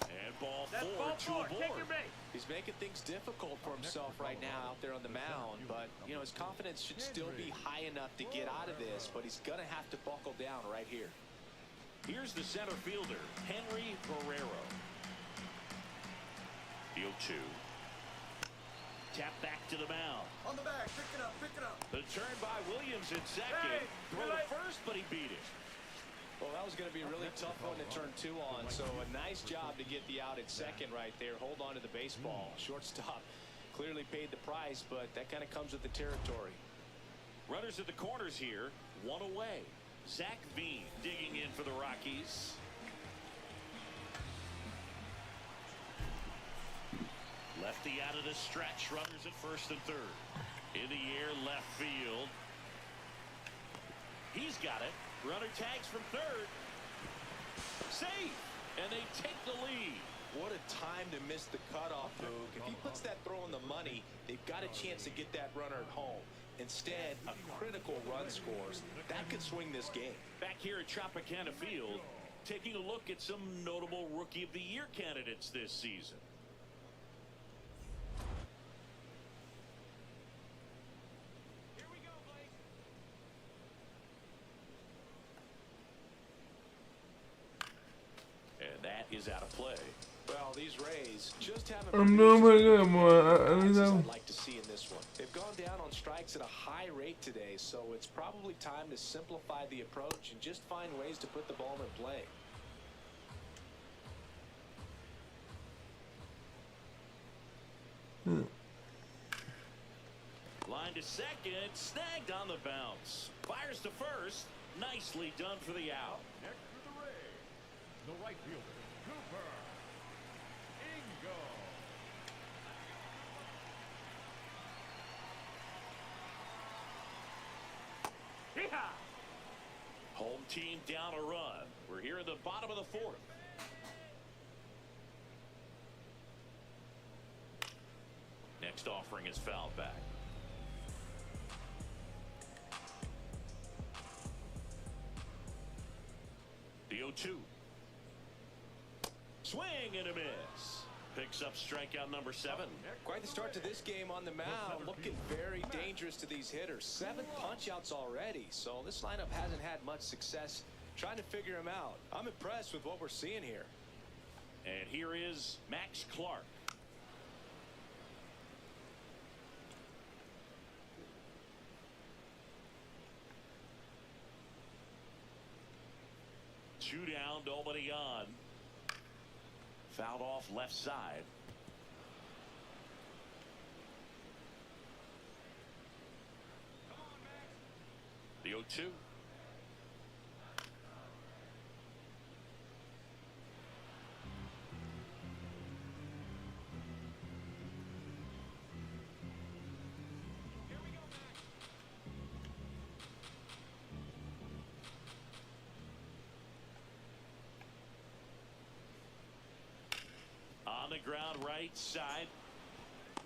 And ball 4 to a board. He's making things difficult for himself right now out there on the mound, but you know his confidence should still be high enough to get out of this, but he's gonna have to buckle down right here. Here's the center fielder, Henry Barrero. Field 2. Tap back to the mound. On the back, pick it up, pick it up. The turn by Williams at second. Throw to first, but he beat it. Well, that was going to be a really tough one to turn 2 on, so a nice job to get the out at second right there. Hold on to the baseball. Shortstop clearly paid the price, but that kind of comes with the territory. Runners at the corners here, 1 away. Zach Veen digging in for the Rockies. Lefty out of the stretch. Runners at first and third. In the air, left field. He's got it. Runner tags from third. Safe. And they take the lead. What a time to miss the cutoff, Boog. If he puts that throw in the money, they've got a chance to get that runner at home. Instead, a critical run scores. That could swing this game. Back here at Tropicana Field, taking a look at some notable Rookie of the Year candidates this season. And that is out of play. Well, these Rays just haven't I'm doing pretty good, boy. I'd like to see in this one. They've gone down on strikes at a high rate today, so it's probably time to simplify the approach and just find ways to put the ball in play. Line to second, snagged on the bounce. Fires to first. Nicely done for the out. Next for the Rays, the right fielder, Cooper Ingo. Yeehaw! Home team down a run. We're here in the bottom of the fourth. Next offering is fouled back. The 0-2. Swing and a miss. Picks up strikeout number 7. Quite the start to this game on the mound. Looking very dangerous to these hitters. 7 punch-outs already, so this lineup hasn't had much success trying to figure him out. I'm impressed with what we're seeing here. And here is Max Clark. Two down, nobody on. Fouled off left side. The 0-2. On the ground right side,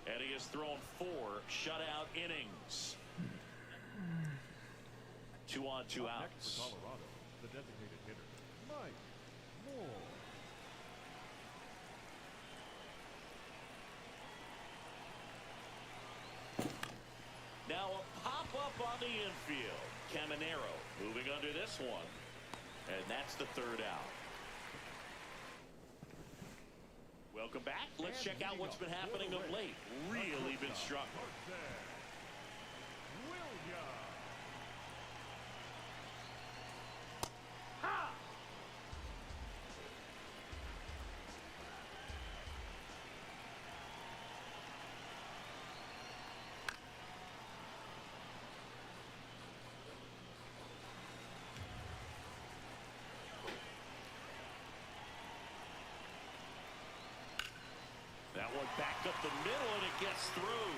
and he has thrown 4 shutout innings. 2 on, 2 Next outs. for Colorado, the designated hitter, Mike Moore. Now a pop-up on the infield. Caminero moving under this one. And that's the 3rd out. Welcome back. Let's check out what's been happening of late. Really been struggling. Williams. Ha! That one back up the middle, and it gets through.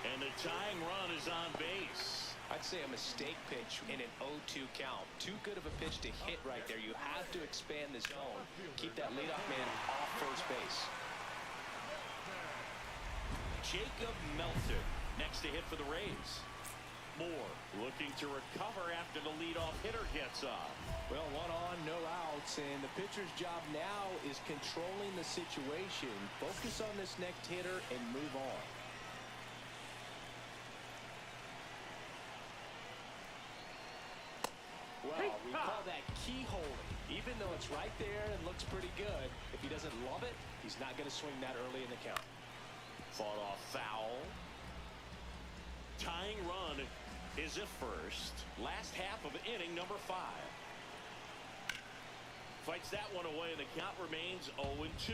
And the tying run is on base. I'd say a mistake pitch in an 0-2 count. Too good of a pitch to hit right there. You have to expand the zone. Keep that leadoff man off first base. Jacob Melton next to hit for the Rays. Moore looking to recover after the leadoff hitter gets on. Well, 1 on, no outs, and the pitcher's job now is controlling the situation. Focus on this next hitter and move on. Well, we call that keyholing. Even though it's right there and looks pretty good, if he doesn't love it, he's not going to swing that early in the count. Fought off foul. Tying run is at first. Last half of inning number 5. Fights that one away, and the count remains 0-2.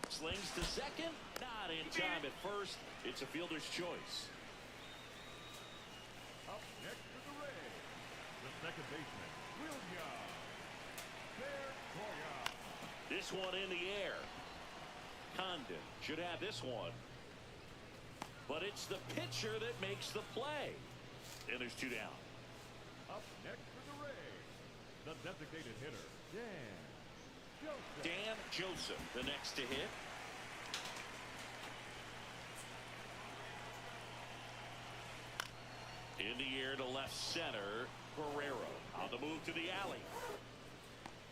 Slings to second. Not in time at first. It's a fielder's choice. Up next for the Rays, the second baseman, Williams. This one in the air. Condon should have this one. But it's the pitcher that makes the play. And there's 2 down. Up next for the Rays, the designated hitter, Dan Joseph. Dan Joseph, the next to hit. In the air to left center. Guerrero on the move to the alley.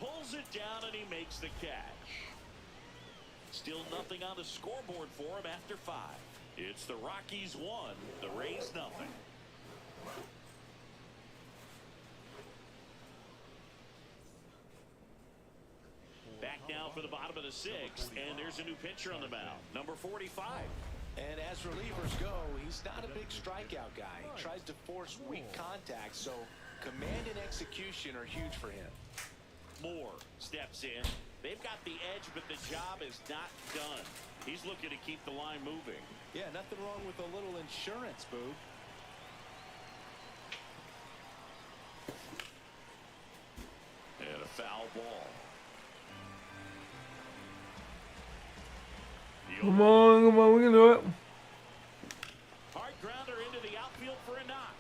Pulls it down, and he makes the catch. Still nothing on the scoreboard for him after 5. It's the Rockies 1, the Rays nothing. now for the bottom of the sixth, and there's a new pitcher on the mound, number 45. And as relievers go, he's not a big strikeout guy. He tries to force weak contact, so command and execution are huge for him. Moore steps in. They've got the edge, but the job is not done. He's looking to keep the line moving. Yeah, nothing wrong with a little insurance, Boo. And a foul ball. Come on, we can do it. Hard grounder into the outfield for a knock.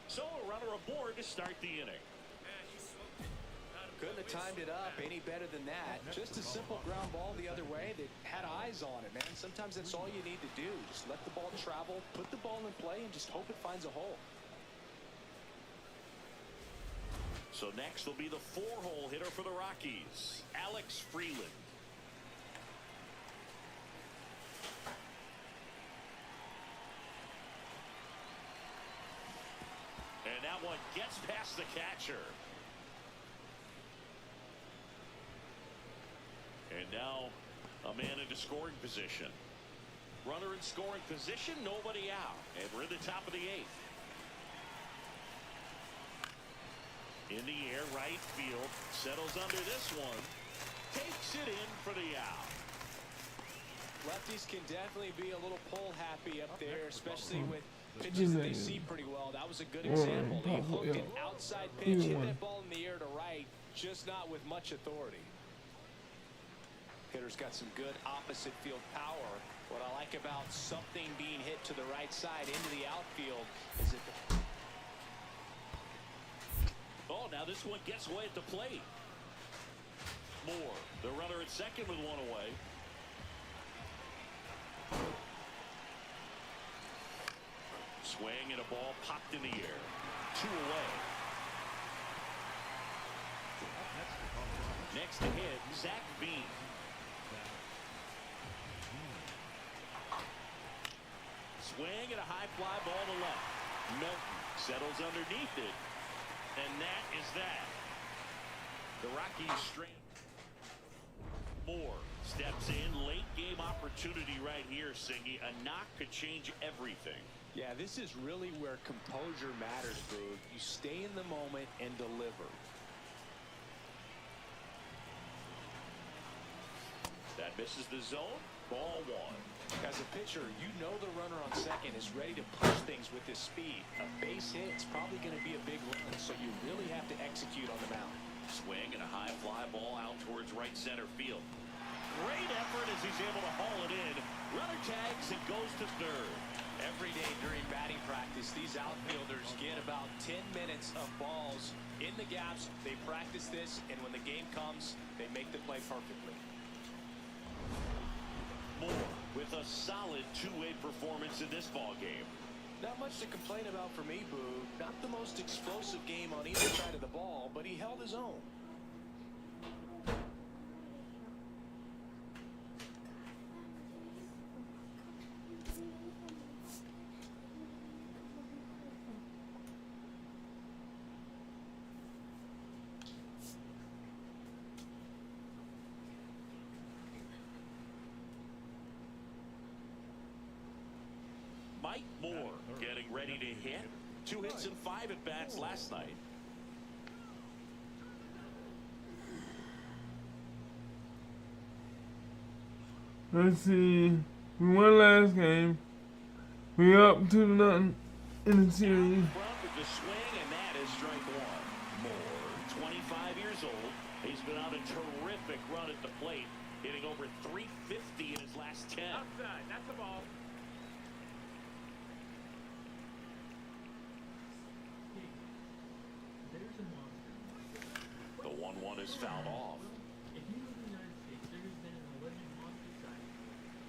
So a runner aboard to start the inning. Couldn't have timed it up any better than that. Just a simple ground ball the other way that had eyes on it, man. Sometimes that's all you need to do. Just let the ball travel, put the ball in play, and just hope it finds a hole. So next will be the 4-hole hitter for the Rockies, Alex Freeland. And that one gets past the catcher. And now a man into scoring position. Runner in scoring position, nobody out. And we're in the top of the 8th. In the air, right field. Settles under this one. Takes it in for the out. Lefties can definitely be a little pull happy up there, especially with pitches that they see pretty well. That was a good example. He hooked an outside pitch, hit that ball in the air to right, just not with much authority. Hitter's got some good opposite field power. What I like about something being hit to the right side into the outfield is that the... Oh, now this one gets away at the plate. Moore, the runner at second with one away. Swing and a ball popped in the air. 2 away. Next to hit, Zach Bean. Swing and a high fly ball to left. Milton settles underneath it. And that is that. The Rockies straight. Moore steps in. Late game opportunity right here, Singy. A knock could change everything. Yeah, this is really where composure matters, Boo. You stay in the moment and deliver. That misses the zone. Ball 1. As a pitcher, you know the runner on second is ready to push things with his speed. A base hit is probably going to be a big run, so you really have to execute on the mound. Swing and a high fly ball out towards right center field. Great effort as he's able to haul it in. Runner tags and goes to third. Every day during batting practice, these outfielders get about 10 minutes of balls in the gaps. They practice this, and when the game comes, they make the play perfectly. Moore with a solid two-way performance in this ball game. Not much to complain about for me, Boo. Not the most explosive game on either side of the ball, but he held his own. Mike Moore getting ready to hit. 2 hits and 5 at-bats last night. Let's see. We won last game. We up 2-0 in the series. Front with the swing, and that is strike 1. Moore, 25 years old. He's been on a terrific run at the plate, hitting over 350 in his last 10. Outside, that's the ball. The 1-1 is fouled off. If you live in the United States, there has been an alleged monster site,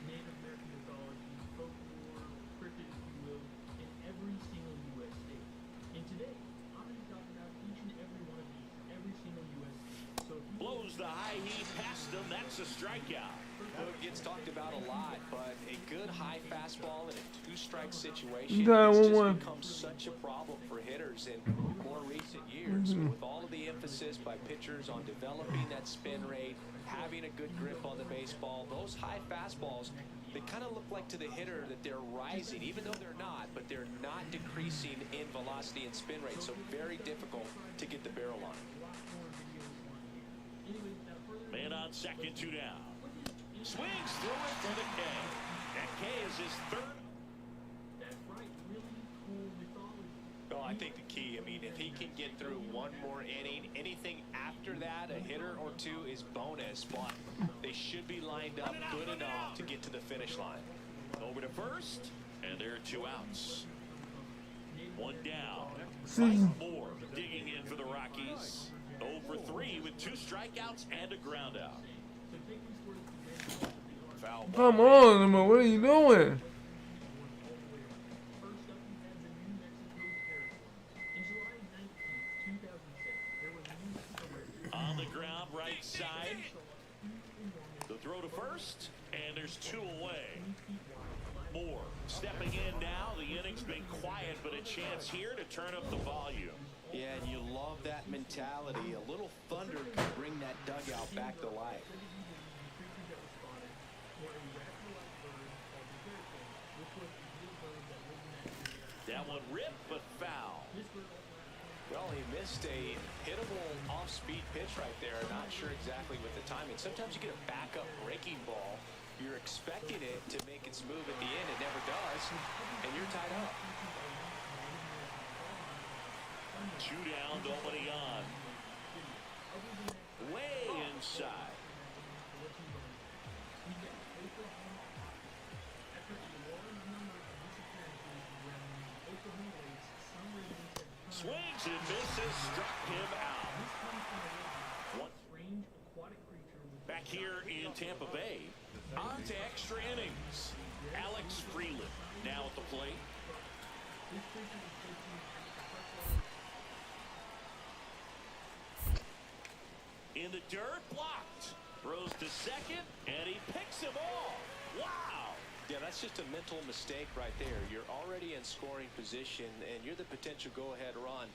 Native American mythology, folklore, cricket, if you will, in every single U.S. state. And today, I'm going to talk about each and every one of these, every single U.S. state. So if you Blows the high heat past him. That's a strikeout. It gets talked about a lot, but a good high fastball in a two-strike situation Yeah, has just 1-1. become such a problem for hitters in more recent years. With all of the heavy emphasis by pitchers on developing that spin rate, having a good grip on the baseball. Those high fastballs, they kind of look like to the hitter that they're rising, even though they're not, but they're not decreasing in velocity and spin rate, so very difficult to get the barrel on. Man on second, 2 down. Swings through it for the K. That K is his third. That's right, really cool mythology. Oh, I think the key, I mean, if he can get through one more inning, anything after that, a hitter or two is bonus, but they should be lined up good enough to get to the finish line. Over to first, and there are 2 outs. 1 down. See. Mike Moore digging in for the Rockies. 0 for 3 with 2 strikeouts and a ground out. Foul ball. Come on, Lamar, what are you doing? First up, we had the New Mexico territory. In July 19, 2006, there was a New Mexico On the ground, right side. The throw to first, and there's 2 away. Moore stepping in now. The inning's been quiet, but a chance here to turn up the volume. Yeah, and you love that mentality. A little thunder can bring that dugout back to life. That one ripped, but foul. Well, he missed a hittable off-speed pitch right there. Not sure exactly with the timing. Sometimes you get a backup breaking ball. You're expecting it to make its move at the end. It never does, and you're tied up. 2 down, nobody on. Way inside. Swings and misses, struck him out. Back here in Tampa Bay, on to extra innings. Alex Freeland now at the plate. In the dirt, blocked. Throws to second, and he picks him off. Wow! Yeah, that's just a mental mistake right there. You're already in scoring position, and you're the potential go-ahead run.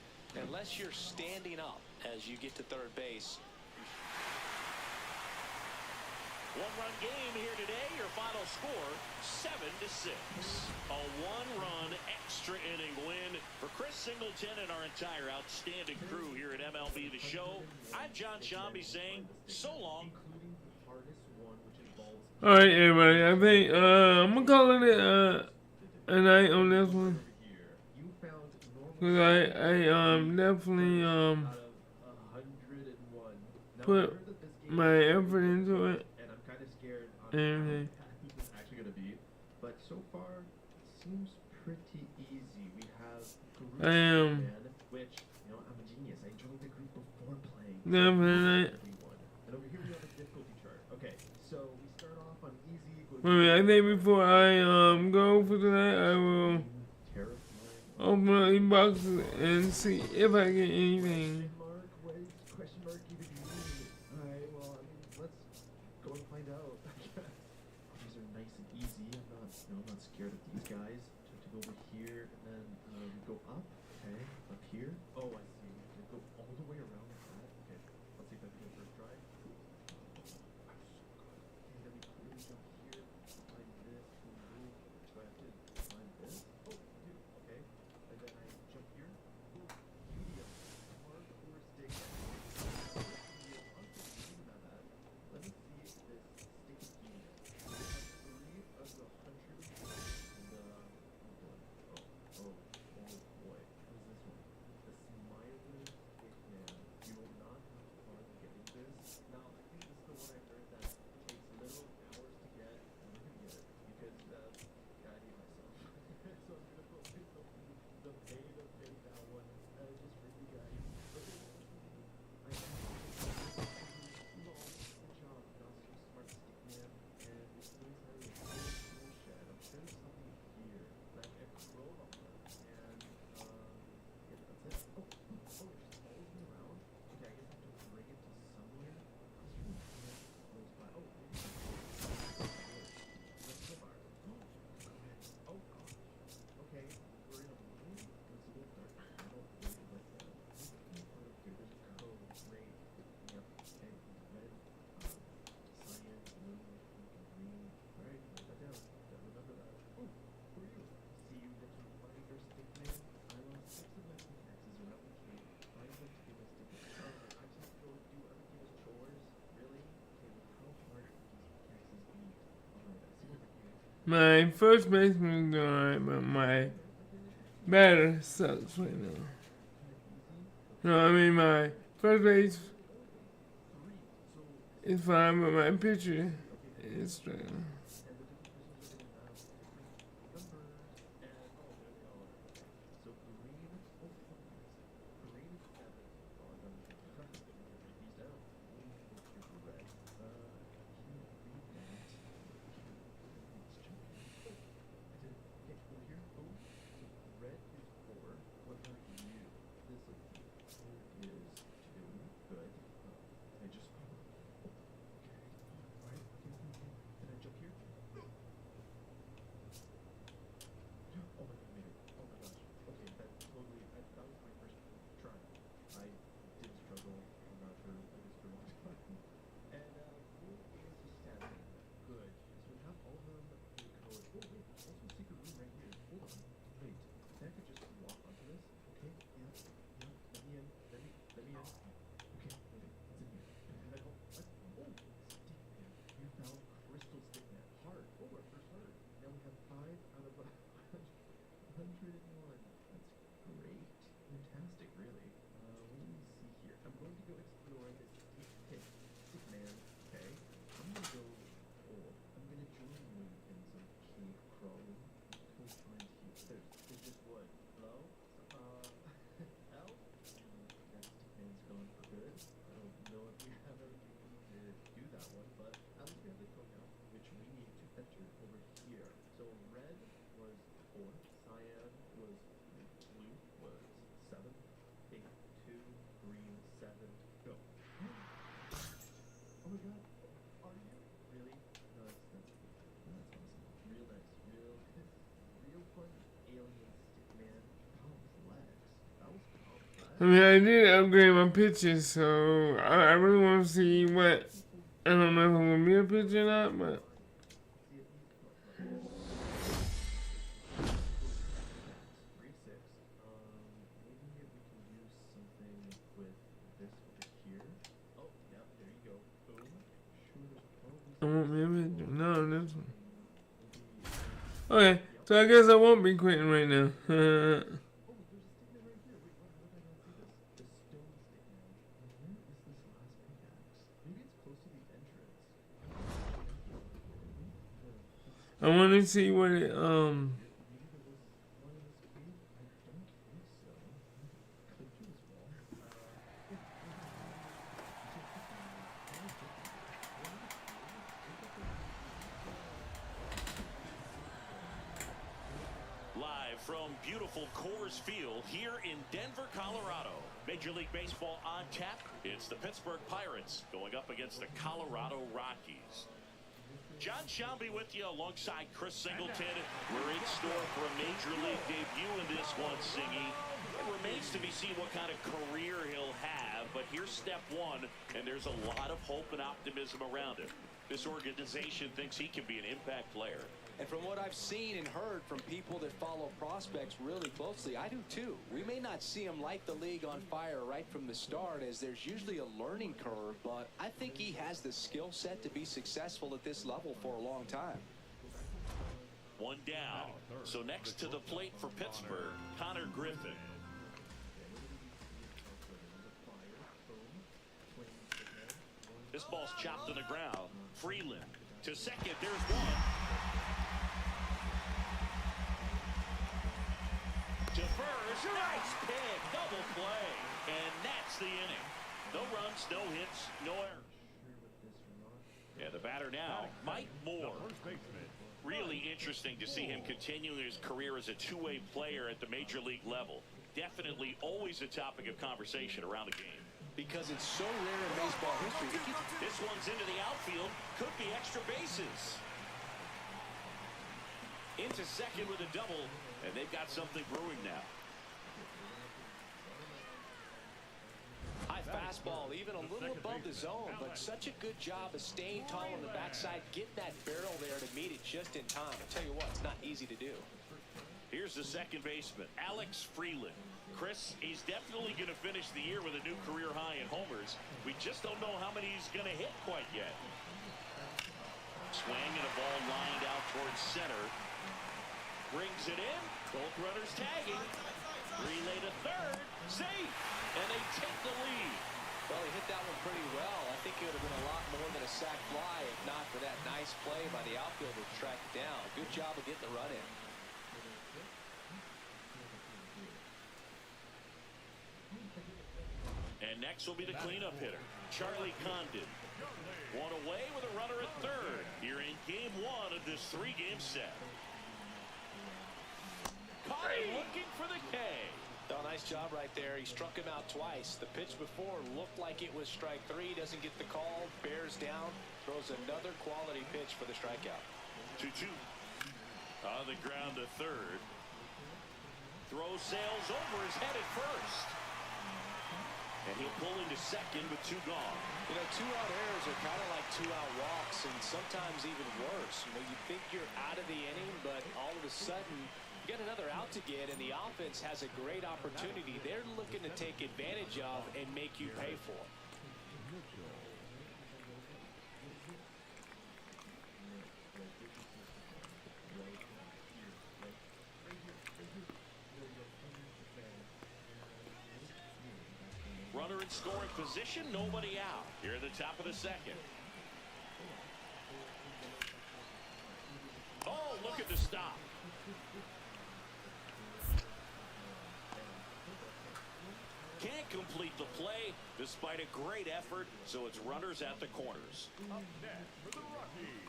Unless you're standing up as you get to third base. One-run game here today. Your final score, 7-6. A one-run extra inning win for Chris Singleton and our entire outstanding crew here at MLB The Show. I'm John Shambi saying so long. All right, everybody. I think I'm gonna call it a night on this one. Cause I definitely put my effort into it. And I'm kind of scared on Okay. how this is actually gonna be. But so far, it seems pretty easy. We have group I am. man, which I'm a genius. I joined the group before playing. Definitely. And over here we have a difficulty chart. Okay, so we start off on easy. Wait, I think before I go for tonight, I will open up the boxes and see if I get anything. Question mark even mean? Alright, well, I mean, let's go and find out. These are nice and easy. I'm not scared of these guys. So to go over here and then we go up. Okay, up here. Oh, I see. We have to go all the way around like that. Okay, let's see if I can do a first try. I'm so good. Okay, then we clearly jump here. Find this. Move. Do I have to find this? Oh, I do. Okay. And then I jump here. Beauty of hardcore My first baseman is alright, but my batter sucks right now. No, I mean my first base is fine, but my pitcher is struggling. I mean, I did upgrade my pitches, so I really want to see what. I don't know if I'm gonna be a pitcher or not, but. I won't be a pitcher. No, this one. Okay, so I guess I won't be quitting right now. I want to see what it, Live from beautiful Coors Field here in Denver, Colorado. Major League Baseball on tap. It's the Pittsburgh Pirates going up against the Colorado Rockies. John Shelby with you alongside Chris Singleton. We're in store for a Major League debut in this one, Singy. It remains to be seen what kind of career he'll have, but here's step one, and there's a lot of hope and optimism around him. This organization thinks he can be an impact player. And from what I've seen and heard from people that follow prospects really closely, I do too. We may not see him light the league on fire right from the start, as there's usually a learning curve, but I think he has the skill set to be successful at this level for a long time. One down. So next to the plate for Pittsburgh, Connor Griffin. This ball's chopped to the ground. Freeland to second. There's one. To first. Nice pick. Double play. And that's the inning. No runs, no hits, no errors. Yeah, the batter now, Mike Moore. Really interesting to see him continuing his career as a two-way player at the major league level. Definitely always a topic of conversation around the game. Because it's so rare in baseball history. This one's into the outfield. Could be extra bases. Into second with a double, and they've got something brewing now. High fastball, even a little above the zone, but such a good job of staying tall on the backside, getting that barrel there to meet it just in time. I tell you what, it's not easy to do. Here's the second baseman, Alex Freeland. Chris, he's definitely going to finish the year with a new career high in homers. We just don't know how many he's going to hit quite yet. Swing and a ball lined out towards center. Brings it in. Both runners tagging. Relay to third. Safe. And they take the lead. Well, he hit that one pretty well. I think it would have been a lot more than a sac fly if not for that nice play by the outfielder to track it down. Good job of getting the run in. And next will be the cleanup hitter, Charlie Condon. One away with a runner at third here in game one of this three-game set. Caught him looking for the K. Oh, nice job right there. He struck him out twice. The pitch before looked like it was strike three. Doesn't get the call. Bears down. Throws another quality pitch for the strikeout. 2-2. On the ground to third. Throw sails over his head at first. And he'll pull into second with two gone. You know, two-out errors are kind of like two-out walks, and sometimes even worse. You know, you think you're out of the inning, but all of a sudden, you get another out to get, and the offense has a great opportunity. They're looking to take advantage of and make you pay for it. Runner in scoring position, nobody out. Here at the top of the second. Oh, look at the stop. Can't complete the play despite a great effort, so it's runners at the corners. Up next for the Rockies,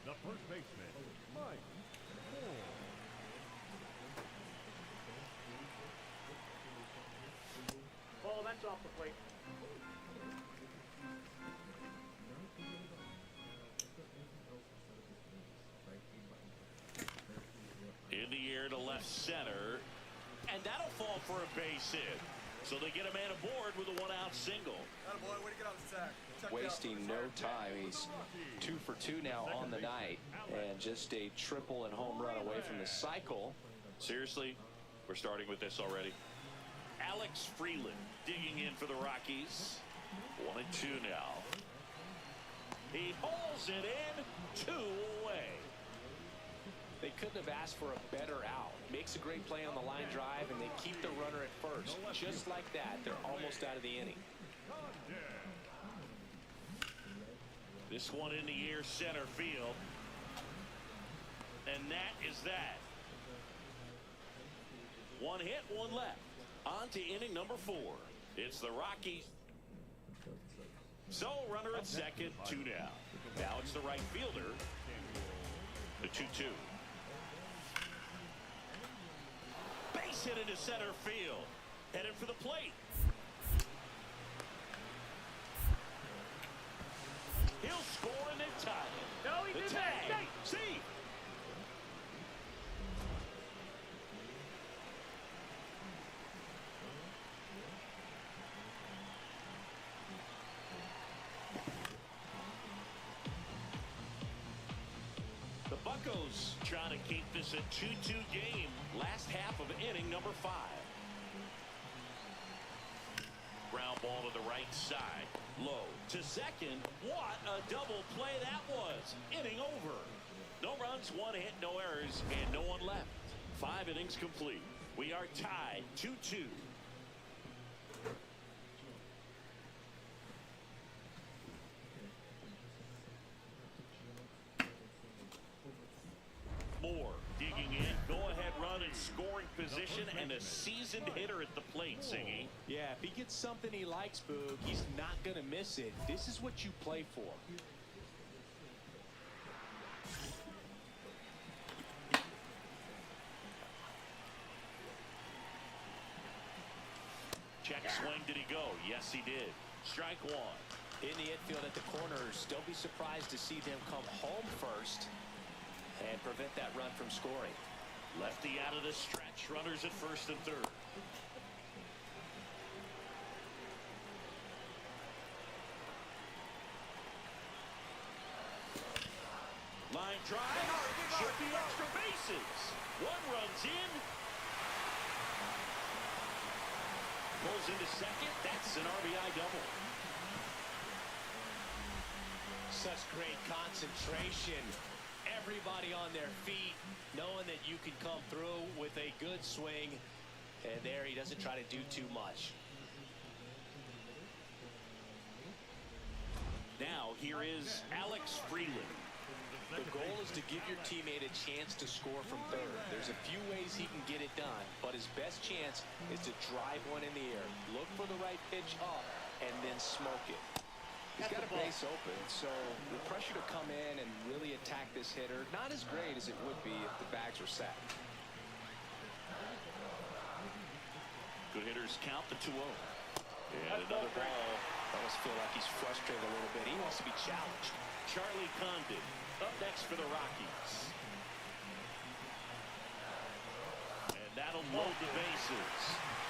the first baseman, Mike Moore. Ball, that's off the plate. In the air to left center, and that'll fall for a base hit. So they get a man aboard with a one-out single. Attaboy, way to get on the sack. Check it out. Wasting no time. He's 2 for 2 now on the night, and just a triple and home run away from the cycle. Seriously, we're starting with this already. Alex Freeland digging in for the Rockies. 1-2 now. He hauls it in, 2 away. They couldn't have asked for a better out. Makes a great play on the line drive, and they keep the runner at first. Just like that, they're almost out of the inning. This one in the air center field. And that is that. One hit, one left. On to inning number 4. It's the Rockies. So runner at second, 2 down. Now it's the right fielder. The 2-2. Base hit into center field. Headed for the plate. He'll score and then tie it. No, he did that. See. The Buccos trying to keep this a 2-2 game. Last half of inning number 5. Ground ball to the right side. Low to second. What a double play that was. Inning over. No runs, 1 hit, no errors, and no one left. 5 innings complete. We are tied 2-2. Moore digging in, go-ahead run in scoring position, and a seasoned hitter at the plate, Singy. Yeah, if he gets something he likes, Boog, he's not going to miss it. This is what you play for. Check swing, did he go? Yes, he did. Strike 1. In the infield at the corners, don't be surprised to see them come home first and prevent that run from scoring. Lefty out of the stretch. Runners at first and third. Line drive. Should be extra bases. 1 runs in. Pulls into second. That's an RBI double. Such great concentration. Everybody on their feet, knowing that you can come through with a good swing. And there he doesn't try to do too much. Now here is Alex Freeland. The goal is to give your teammate a chance to score from third. There's a few ways he can get it done, but his best chance is to drive one in the air. Look for the right pitch up and then smoke it. He's got a base open, so the pressure to come in and really attack this hitter, not as great as it would be if the bags were set. Good hitters count the 2-0. And another ball. I almost feel like he's frustrated a little bit. He wants to be challenged. Charlie Condon up next for the Rockies. And that'll load the bases.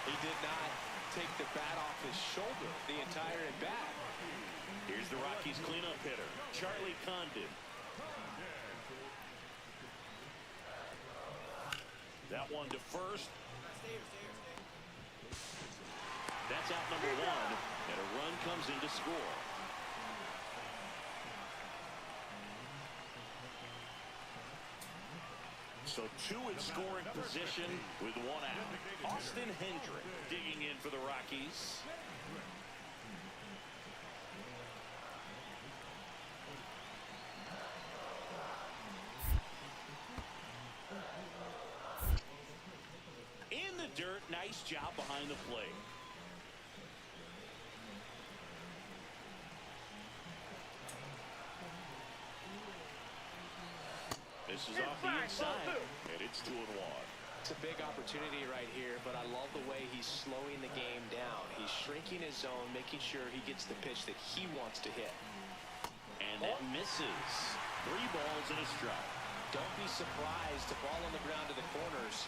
He did not take the bat off his shoulder the entire at bat. Here's the Rockies cleanup hitter, Charlie Condon. That one to first. That's out number one, and a run comes in to score. So two in scoring position with one out. Austin Hendrick digging in for the Rockies. In the dirt, nice job behind the plate. This is off the inside, and it's 2-1. It's a big opportunity right here, but I love the way he's slowing the game down. He's shrinking his zone, making sure he gets the pitch that he wants to hit. And that misses. 3 balls and a strike. Don't be surprised, a ball on the ground to the corners,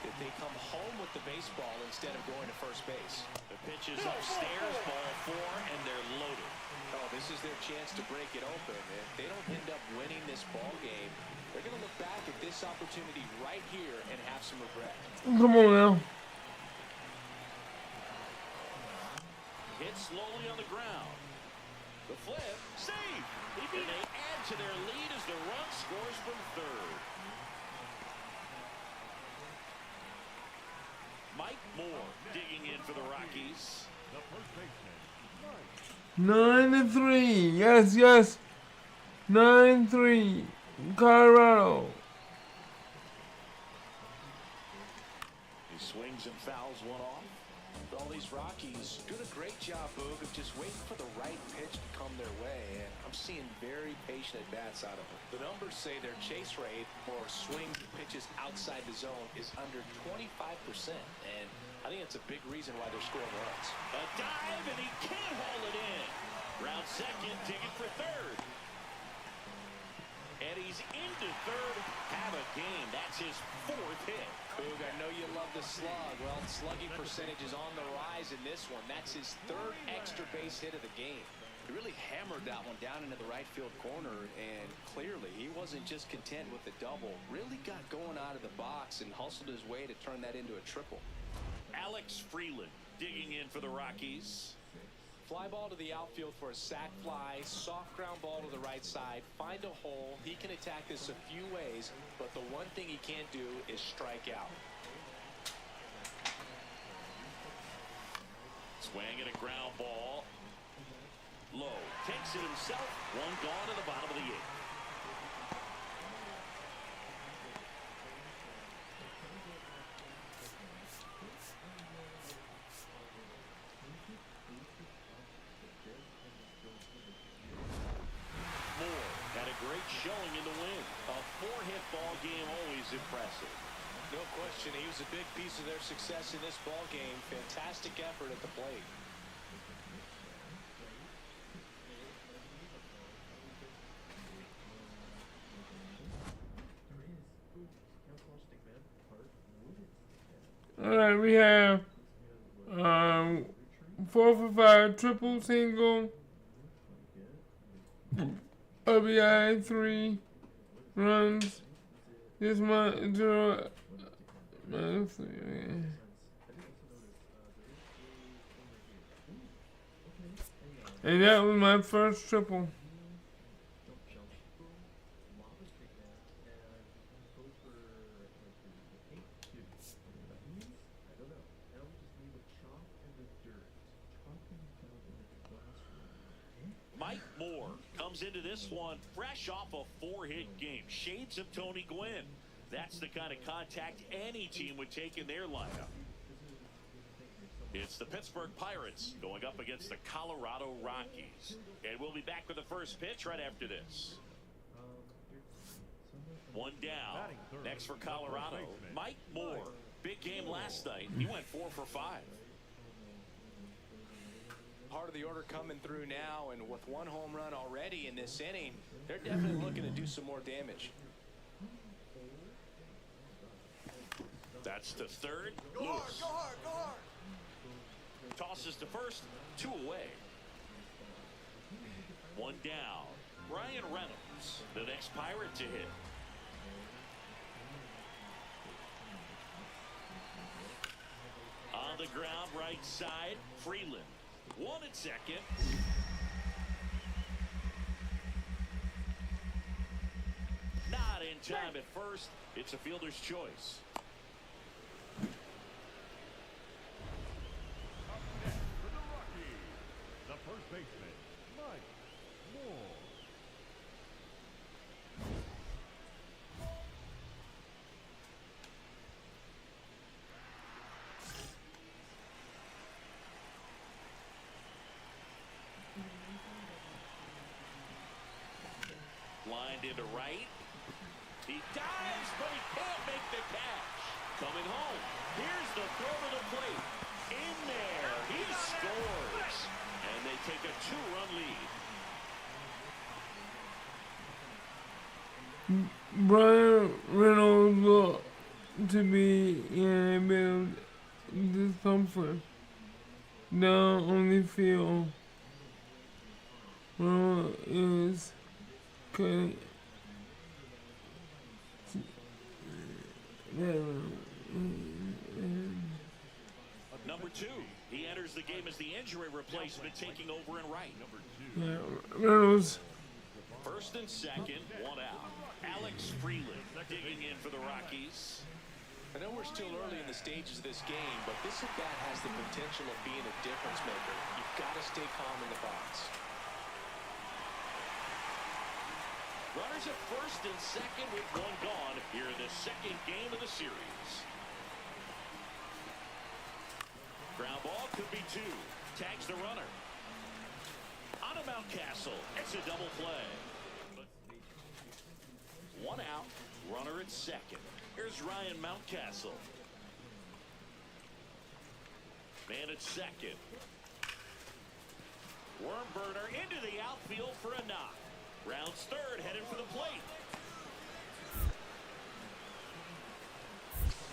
if they come home with the baseball instead of going to first base. The pitch is upstairs, ball 4, and they're loaded. Oh, this is their chance to break it open. If they don't end up winning this ball game, they're going to look back at this opportunity right here and have some regret. Come on now. Hit slowly on the ground. The flip, save. And they add to their lead as the run scores from third. Mike Moore digging in for the Rockies. The first baseman, 9-3. Yes, yes. 9-3. Colorado. He swings and fouls one off. All these Rockies doing a great job, Boog, of just waiting for the right pitch to come their way, and I'm seeing very patient at-bats out of them. The numbers say their chase rate or swing pitches outside the zone is under 25%, and I think it's a big reason why they're scoring runs. A dive, and he can't haul it in. Round second, digging for third. And he's into third. Have a game. That's his 4th hit. Boog, I know you love the slug. Well, slugging percentage is on the rise in this one. That's his 3rd extra base hit of the game. He really hammered that one down into the right field corner, and clearly he wasn't just content with the double. Really got going out of the box and hustled his way to turn that into a triple. Alex Freeland digging in for the Rockies. Fly ball to the outfield for a sac fly, soft ground ball to the right side, find a hole. He can attack this a few ways, but the one thing he can't do is strike out. Swing and a ground ball. Low takes it himself. One gone to the bottom of the 8th. Showing in the win. A 4-hit ball game, always impressive. No question, he was a big piece of their success in this ball game. Fantastic effort at the plate. All right, we have 4 for 5 triple single. RBI 3 runs. This month 0 minus 3. And that was my first triple. comes into this one fresh off a 4-hit game. Shades of Tony Gwynn. That's the kind of contact any team would take in their lineup. It's the Pittsburgh Pirates going up against the Colorado Rockies. And we'll be back with the first pitch right after this. One down. Next for Colorado, Mike Moore. Big game last night. He went 4 for 5. Part of the order coming through now, and with 1 home run already in this inning, they're definitely looking to do some more damage. That's to third. Go hard, go hard, go hard. Tosses to first, 2 away. 1 down. Ryan Reynolds, the next Pirate to hit. On the ground, right side, Freeland. 1 at second. Not in time at first. It's a fielder's choice. Up next for the Rockies, the first baseman, Mike Moore. Lined into right. He dives, but he can't make the catch. Coming home. Here's the throw to the plate. In there. He scores. And they take a 2-run lead. Brian Reynolds looked to be in a bit of discomfort down on the field. Reynolds is cutting. Number 2. He enters the game as the injury replacement, taking over in right. Yeah, Reynolds. First and second, 1 out. Alex Freeland digging in for the Rockies. I know we're still early in the stages of this game, but this at-bat has the potential of being a difference maker. You've got to stay calm in the box. Runners at first and second with 1 gone here in the second game of the series. Ground ball could be 2. Tags the runner. On to Mountcastle. It's a double play. 1 out. Runner at second. Here's Ryan Mountcastle. Man at second. Worm burner into the outfield for a knock. Rounds third, headed for the plate.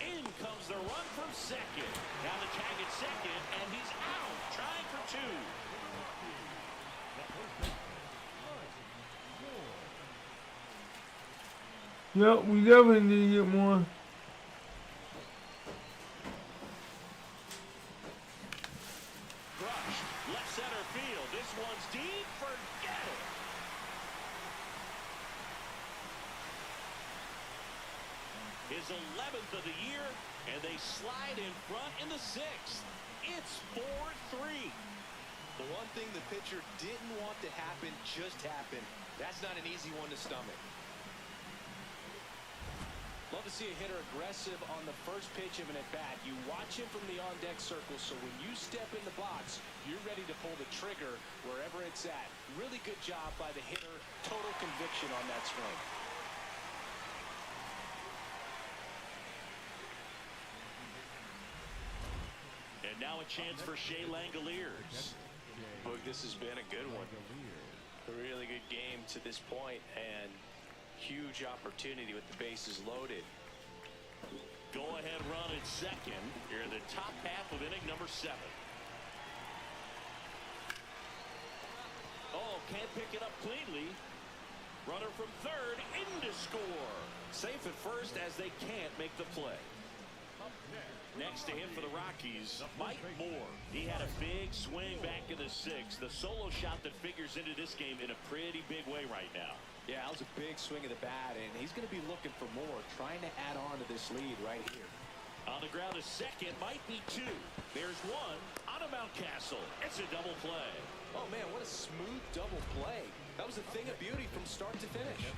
In comes the run from second. Now the tag at second, and he's out. Trying for 2. Yep, we definitely need to get more. Crushed. Left center field. This one's deep. Forget it. His 11th of the year, and they slide in front in the 6th. It's 4-3. The one thing the pitcher didn't want to happen just happened. That's not an easy one to stomach. Love to see a hitter aggressive on the first pitch of an at-bat. You watch him from the on-deck circle, so when you step in the box, you're ready to pull the trigger wherever it's at. Really good job by the hitter. Total conviction on that swing. And now a chance for Shea Langoliers. Boog, this has been a good one. A really good game to this point, and huge opportunity with the bases loaded. Go ahead run at second here in the top half of inning number 7. Oh, can't pick it up cleanly. Runner from third in to score. Safe at first as they can't make the play. Next to him for the Rockies, Mike Moore. He had a big swing back in the 6th. The solo shot that figures into this game in a pretty big way right now. Yeah, that was a big swing of the bat, and he's going to be looking for more, trying to add on to this lead right here. On the ground, a second, might be 2. There's 1. On a Mountcastle. It's a double play. Oh, man, what a smooth double play. That was a thing of beauty from start to finish.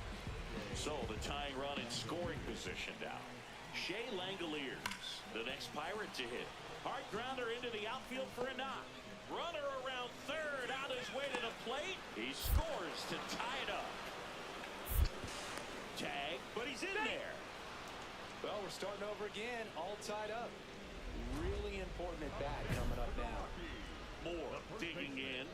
So the tying run in scoring position now. Shea Langoliers, the next Pirate to hit. Hard grounder into the outfield for a knock. Runner around third, on his way to the plate. He scores to tie it up. Tag, but he's in there. Well, we're starting over again, all tied up. Really important at bat coming up now. Moore digging in.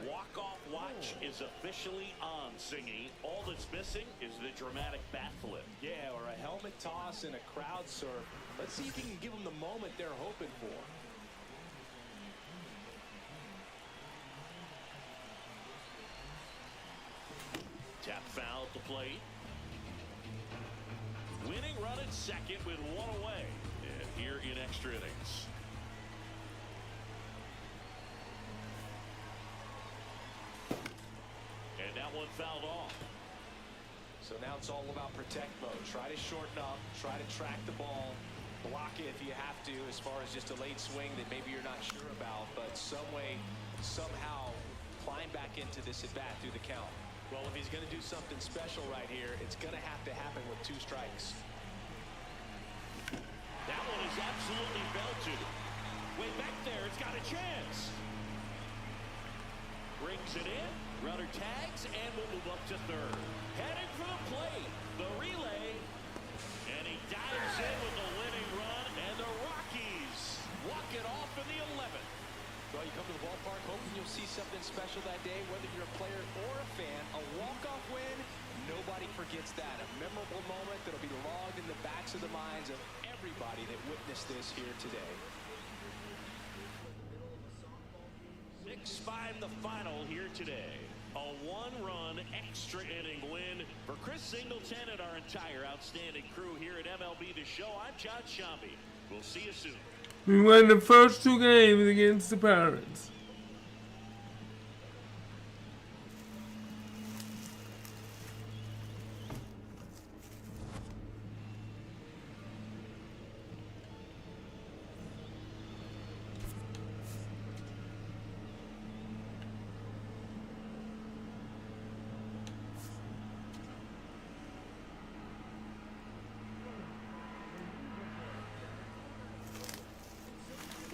Walk-off watch is officially on, Singy. All that's missing is the dramatic bat flip. Yeah, or a helmet toss and a crowd surf. Let's see if he can give them the moment they're hoping for. Tap foul at the plate. Winning run at second with one away. And here in extra innings. And that one fouled off. So now it's all about protect mode. Try to shorten up, try to track the ball, block it if you have to, as far as just a late swing that maybe you're not sure about, but some way, somehow climb back into this at bat through the count. Well, if he's going to do something special right here, it's going to have to happen with 2 strikes. That one is absolutely belted. Way back there, it's got a chance. Brings it in. Runner tags and will move up to third. Headed for the plate. The relay. And he dives in with the winning run. And the Rockies walk it off in the 11th. Well, you come to the ballpark hoping you'll see something special that day, whether you're a player or a fan. A walk-off win, nobody forgets that. A memorable moment that'll be logged in the backs of the minds of everybody that witnessed this here today. 6-5 the final here today. A 1-run extra inning win for Chris Singleton and our entire outstanding crew here at MLB The Show. I'm John Shambi. We'll see you soon. We won the first 2 games against the Pirates.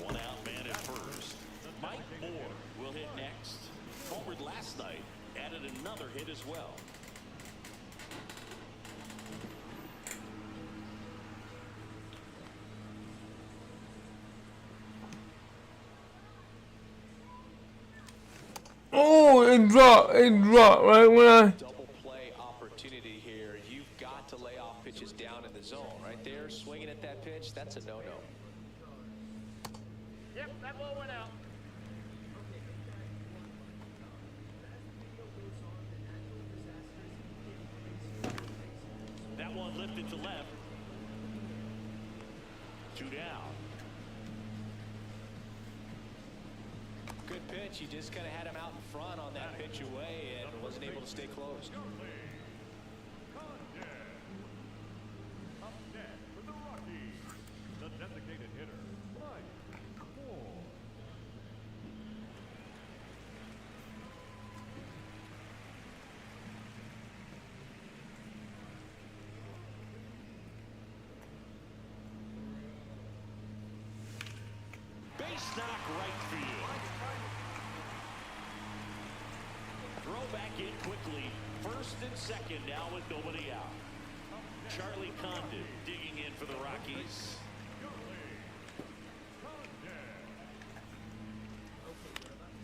One out, man at first. Mike Moore will hit next. Homered last night, added another hit as well. Oh, it dropped right when I... Double play opportunity here. You've got to lay off pitches down in the zone. Right there, swinging at that pitch, that's a no-no. Yep, that ball went out. That one lifted to left. 2 down. Good pitch. He just kind of had him out in front on that pitch away and wasn't able to stay close. Up next for the Rockies, the designated hitter, Mike Moore. Base knock right field. Throw back in quickly. First and second now with nobody out. Charlie Condon digging in for the Rockies.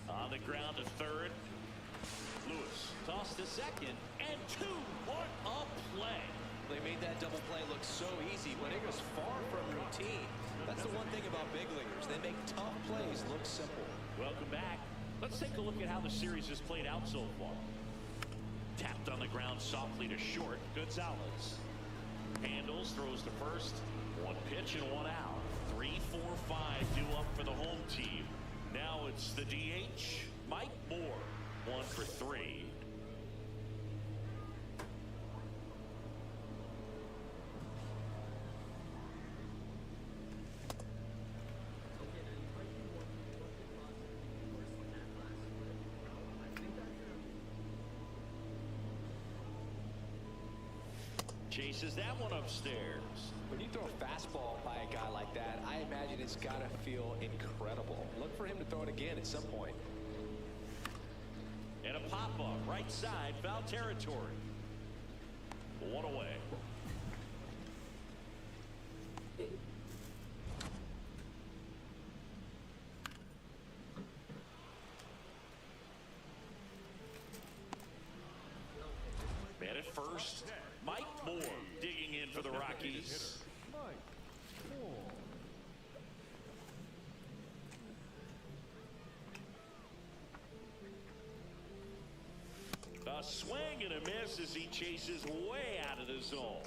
On the ground to third. Lewis tossed to second and 2. What a play. They made that double play look so easy, but it was far from routine. That's the one thing about big leaguers. They make tough plays look simple. Welcome back. Let's take a look at how the series has played out so far. Tapped on the ground softly to short. Gonzalez handles, throws to first. 1 pitch and 1 out. 3, 4, 5 due up for the home team. Now it's the DH, Mike Moore. 1 for 3. releases that one upstairs. When you throw a fastball by a guy like that, I imagine it's got to feel incredible. Look for him to throw it again at some point. And a pop-up, right side, foul territory. One away. Man at first, Mike Moore digging in for the Rockies. Mike Moore. A swing and a miss as he chases way out of the zone.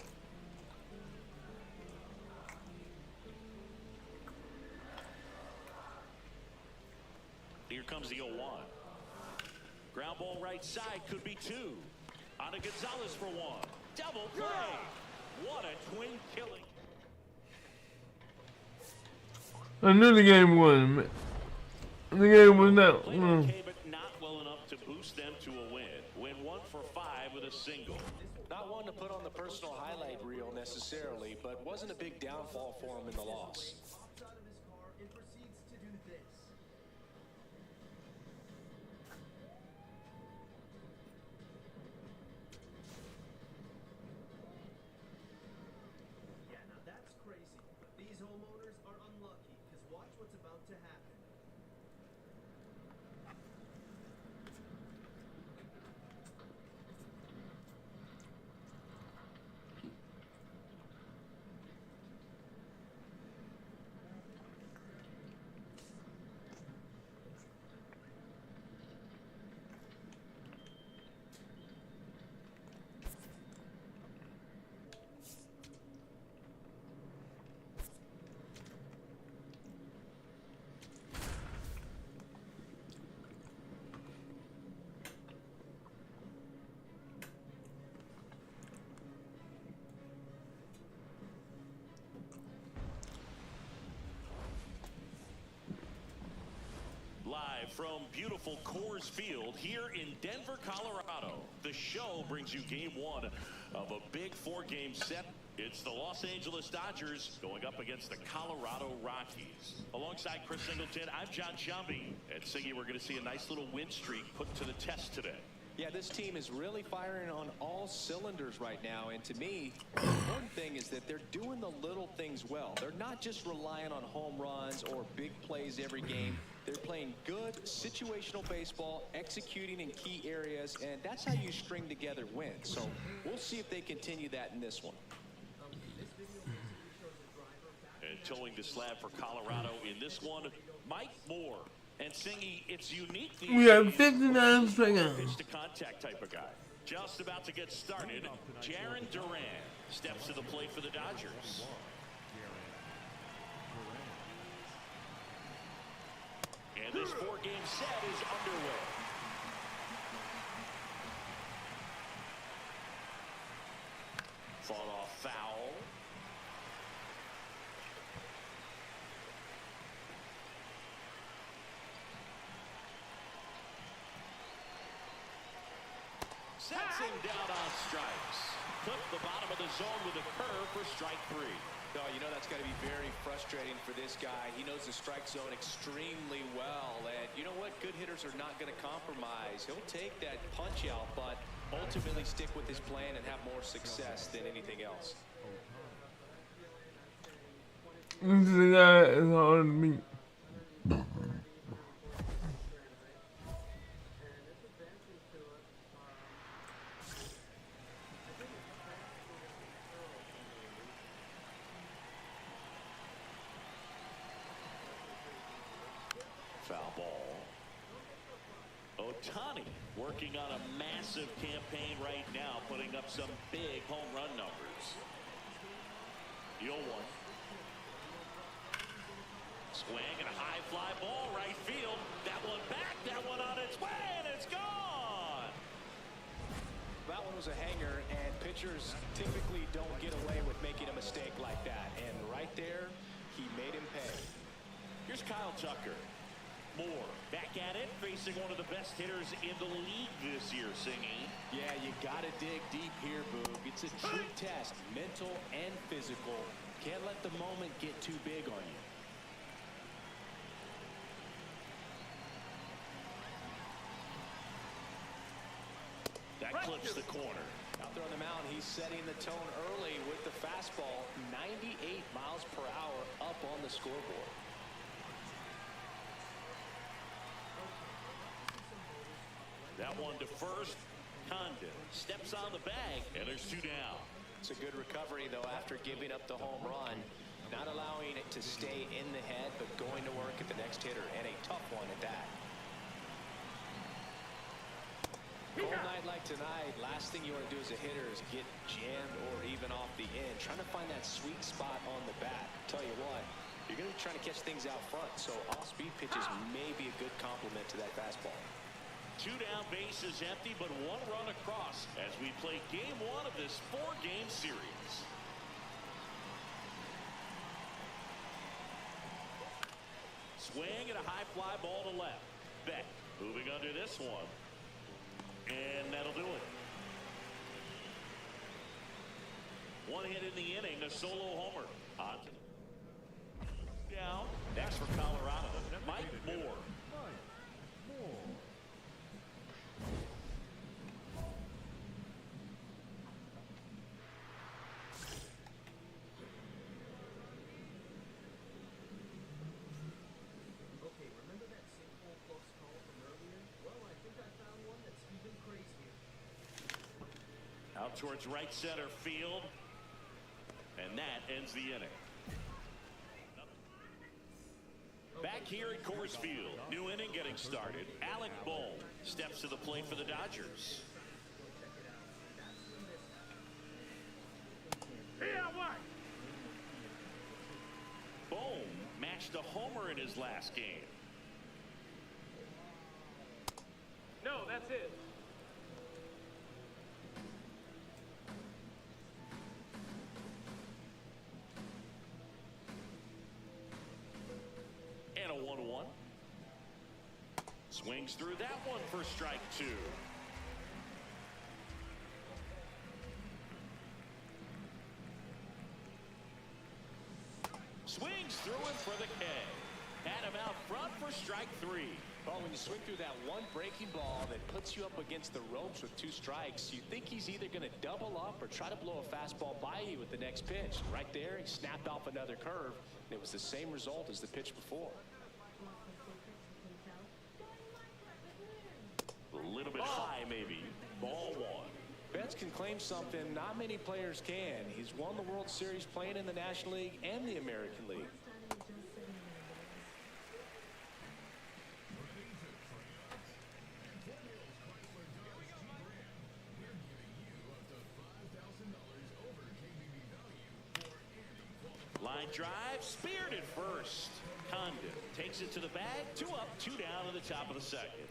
Here comes the 0-1. Ground ball right side, could be two. On to Gonzalez for one. Double play. What a twin killing. I knew the game was. The game was not. Played okay, but not well enough to boost them to a win. Win 1 for 5 with a single. Not one to put on the personal highlight reel necessarily, but wasn't a big downfall for him in the loss. Hops out of his car and proceeds to do this. Yeah, now that's crazy. But these homeowners are unlucky, because watch what's about to happen. Live from beautiful Coors Field here in Denver, Colorado. The show brings you game 1 of a big 4-game set. It's the Los Angeles Dodgers going up against the Colorado Rockies. Alongside Chris Singleton, I'm John Shambi. And Siggy, we're going to see a nice little win streak put to the test today. Yeah, this team is really firing on all cylinders right now, and to me, the important thing is that they're doing the little things well. They're not just relying on home runs or big plays every game. They're playing good situational baseball, executing in key areas, and that's how you string together wins. So we'll see if they continue that in this one. And towing the slab for Colorado in this one, Mike Moore. And Singy, it's unique. We have 59 strikeouts. Pitch to contact type of guy. Just about to get started. Jarren Duran steps to the plate for the Dodgers. And this 4-game set is underway. Fought off foul. Sets him down on strikes. Clipped the bottom of the zone with a curve for strike 3. No, you know that's got to be very frustrating for this guy. He knows the strike zone extremely well, and you know what? Good hitters are not going to compromise. He'll take that punch out, but ultimately stick with his plan and have more success than anything else. This guy is hard to beat. Foul ball. Ohtani working on a massive campaign right now, putting up some big home run numbers. The 0-1. Swing and a high fly ball right field. That one back, that one on its way, and it's gone. That one was a hanger, and pitchers typically don't get away with making a mistake like that. And right there, he made him pay. Here's Kyle Tucker. Moore back at it, facing facing one of the best hitters in the league this year, Singy. Yeah, you got to dig deep here, Boog. It's a true test, mental and physical. Can't let the moment get too big on you. That clips the corner. Out there on the mound, he's setting the tone early with the fastball. 98 miles per hour up on the scoreboard. That one to first. Condon steps on the bag, and there's 2 down. It's a good recovery, though, after giving up the home run. Not allowing it to stay in the head, but going to work at the next hitter, and a tough one at that. Cold night like tonight, last thing you want to do as a hitter is get jammed or even off the end. Trying to find that sweet spot on the bat. Tell you what, you're going to be trying to catch things out front, so off-speed pitches may be a good complement to that fastball. 2 down, bases empty, but 1 run across as we play game 1 of this 4-game series. Swing and a high fly ball to left. Beck moving under this one. And that'll do it. 1 hit in the inning, a solo homer. On to down. Next for Colorado, Mike Moore. Okay, remember that sinkhole close call from earlier? Well, I think I found one that's even crazier. Out towards right center field. And that ends the inning. Back here at Coors Field, new inning getting started. Alec Bohm steps to the plate for the Dodgers. Bohm matched a homer in his last game. No, that's it. And a 1-1. Swings through that one for strike 2. Swings through it for the K. Had him out front for strike 3. Well, when you swing through that one breaking ball that puts you up against the ropes with 2 strikes, you think he's either going to double up or try to blow a fastball by you with the next pitch. Right there, he snapped off another curve, and it was the same result as the pitch before. A little bit high, maybe. Ball 1. Betts can claim something not many players can. He's won the World Series playing in the National League and the American League. Line drive, speared at first. Condon takes it to the bag. 2 up, 2 down in the top of the second.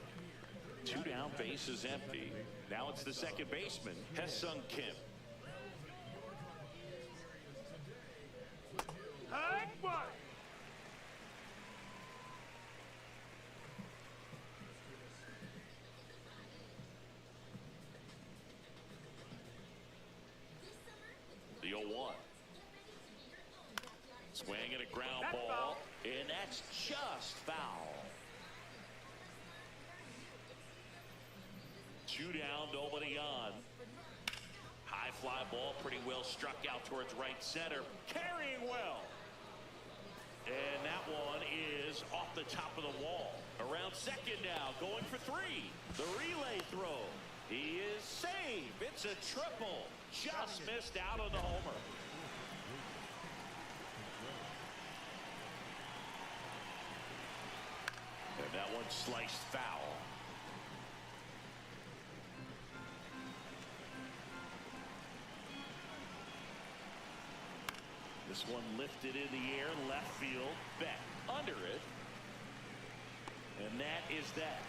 2 down, base is empty. Now it's the second baseman, Ha-Seong Kim. Hey, what? The 0-1. Swing and a ground ball, and that's just foul. 2 down, nobody on. High fly ball, pretty well struck out towards right center. Carrying well. And that one is off the top of the wall. Around second now, going for 3. The relay throw. He is safe. It's a triple. Just missed out on the homer. And that one sliced foul. This one lifted in the air, left field, back under it. And that is that.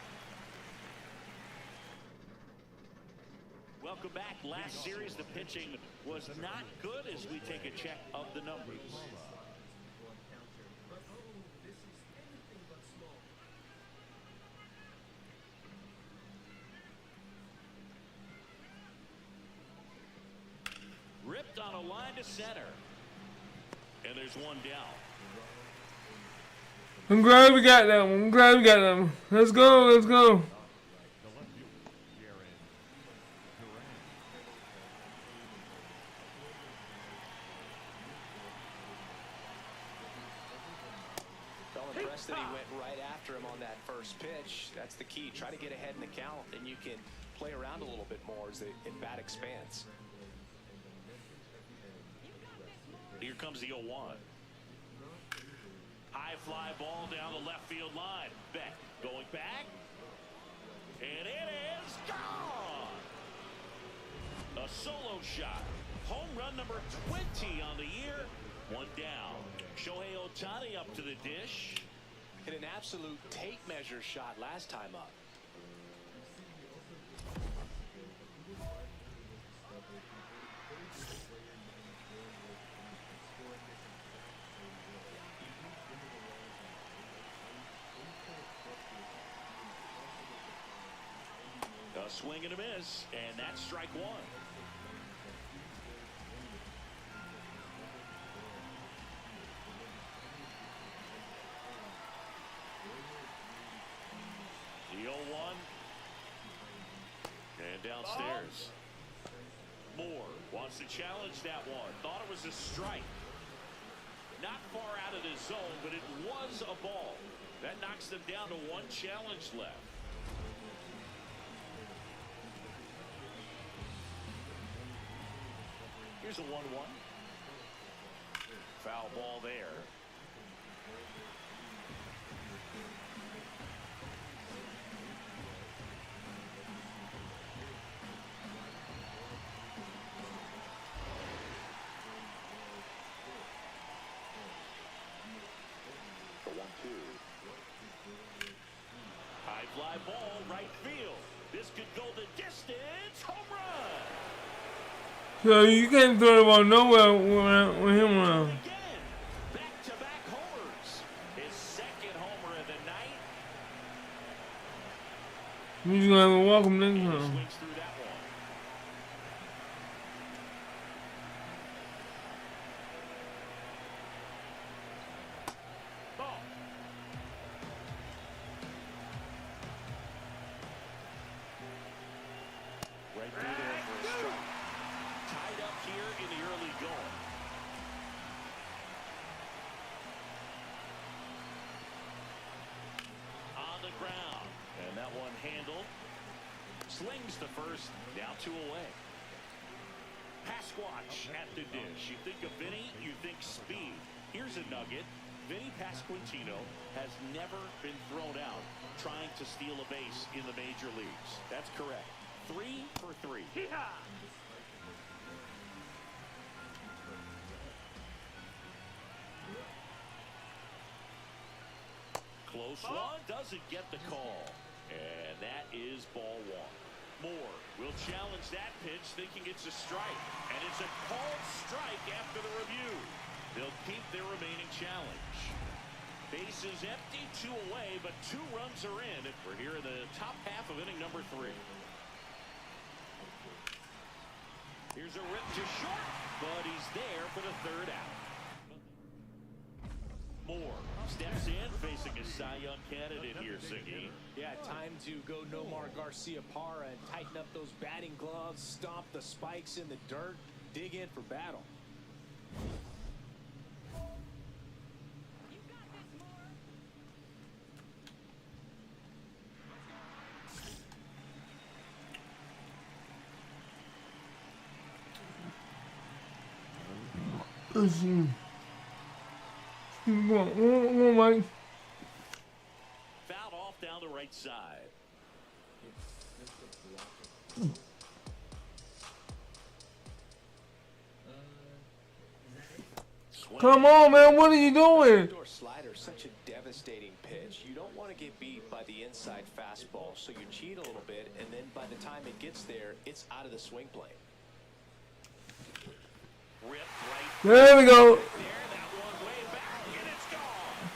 Welcome back. Last series, the pitching was not good as we take a check of the numbers. on a line to center. And there's one down. I'm glad we got that one. I'm glad we got that one. Let's go. Let's go. Felt impressed that he went right after him on that first pitch. That's the key. Try to get ahead in the count, and you can play around a little bit more as the at-bat expands. Here comes the 0-1. High fly ball down the left field line. Beck going back. And it is gone. A solo shot. Home run number 20 on the year. One down. Shohei Ohtani up to the dish. Hit an absolute tape measure shot last time up. A swing and a miss, and that's strike one. The 0-1. And downstairs. Moore wants to challenge that one. Thought it was a strike. Not far out of the zone, but it was a ball. That knocks them down to one challenge left. Here's a 1-1. Foul ball there. The 1-2. High fly ball, right field. This could go the distance. Home run. So you can't throw the ball nowhere with him around. Again, back-to-back homers. His second homer of the night. We're just gonna have to walk him next And he time. swings through that one. Ball. Right through there for a strike. Tied up here in the early going. On the ground. And that one handled. Slings the first. Now 2 away. Pasquatch at the dish. You think of Vinny, you think speed. Here's a nugget. Vinny Pasquantino has never been thrown out trying to steal a base in the major leagues. That's correct. 3 for 3. Close one, doesn't get the call. And that is ball one. Moore will challenge that pitch thinking it's a strike. And it's a called strike after the review. They'll keep their remaining challenge. Bases empty, 2 away, but 2 runs are in. We're here in the top half of inning number 3. Here's a rip to short, but he's there for the third out. Moore steps in, facing a Cy Young candidate here, Siggy. Yeah, time to go Nomar Garciaparra and tighten up those batting gloves, stomp the spikes in the dirt, dig in for battle. Listen. Come on, Mike. Fouled off down the right side. Come on, man. What are you doing? Indoor slider, such a devastating pitch. You don't want to get beat by the inside fastball, so you cheat a little bit, and then by the time it gets there, it's out of the swing plane. Ripped right There we go. there. That one way back, and it's gone.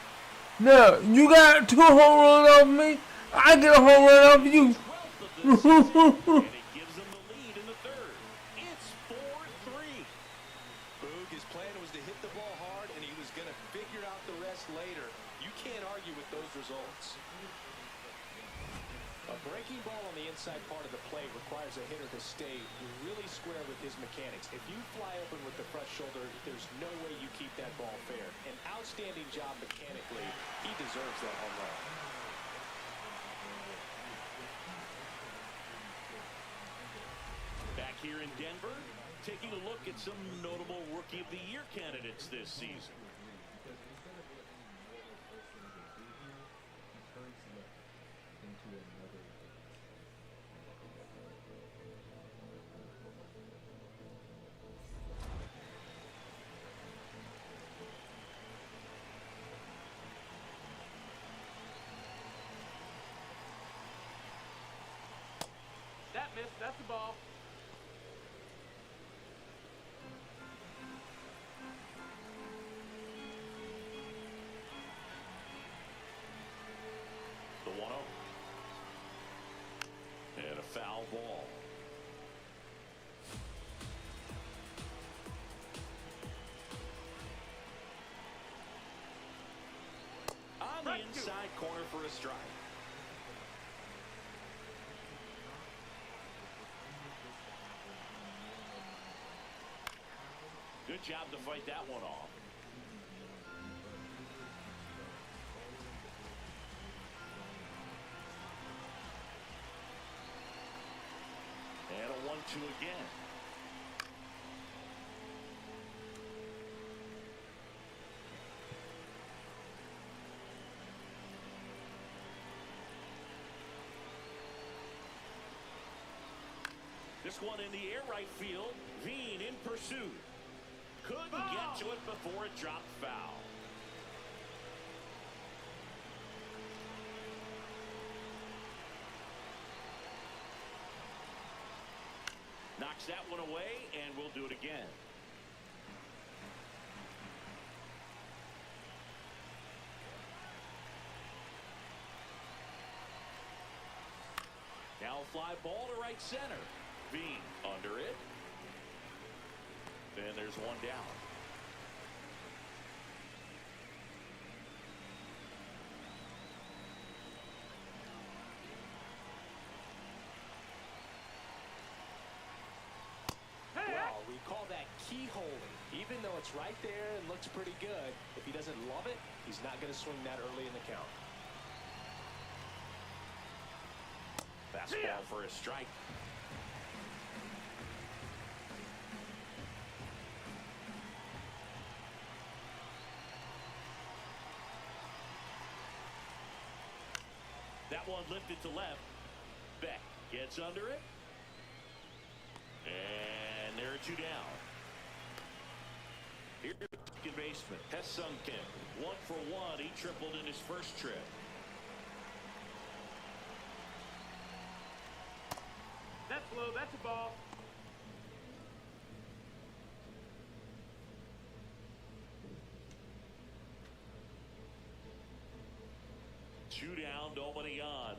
Now, you got 2 home runs off me. I get a home run off you. 12th of the season, and it gives them the lead in the third. It's 4-3. A breaking ball on the inside part of the plate requires a hitter to stay really square with his mechanics. If you fly open with the front shoulder, there's no way you keep that ball fair. An outstanding job mechanically. He deserves that home run. Back here in Denver, taking a look at some notable Rookie of the Year candidates this season. Because instead of looking more like first thing they do here, he turns left into another That missed. That's the ball. The 1-0. And a foul ball. On the inside corner for a strike. Good job to fight that one off. And a 1-2 again. This one in the air right field. Veen in pursuit. Couldn't get to it before it dropped foul. Knocks that one away, and we'll do it again. Now a fly ball to right center. Veen under it. And there's one down. Well, we call that keyholing. Even though it's right there and looks pretty good, if he doesn't love it, he's not going to swing that early in the count. Fastball for a strike. That one lifted to left. Beck gets under it. And there are two down. Here's the second baseman, Ha-Seong Kim. 1 for 1. He tripled in his first trip. That's low. That's a ball. Two down, nobody on.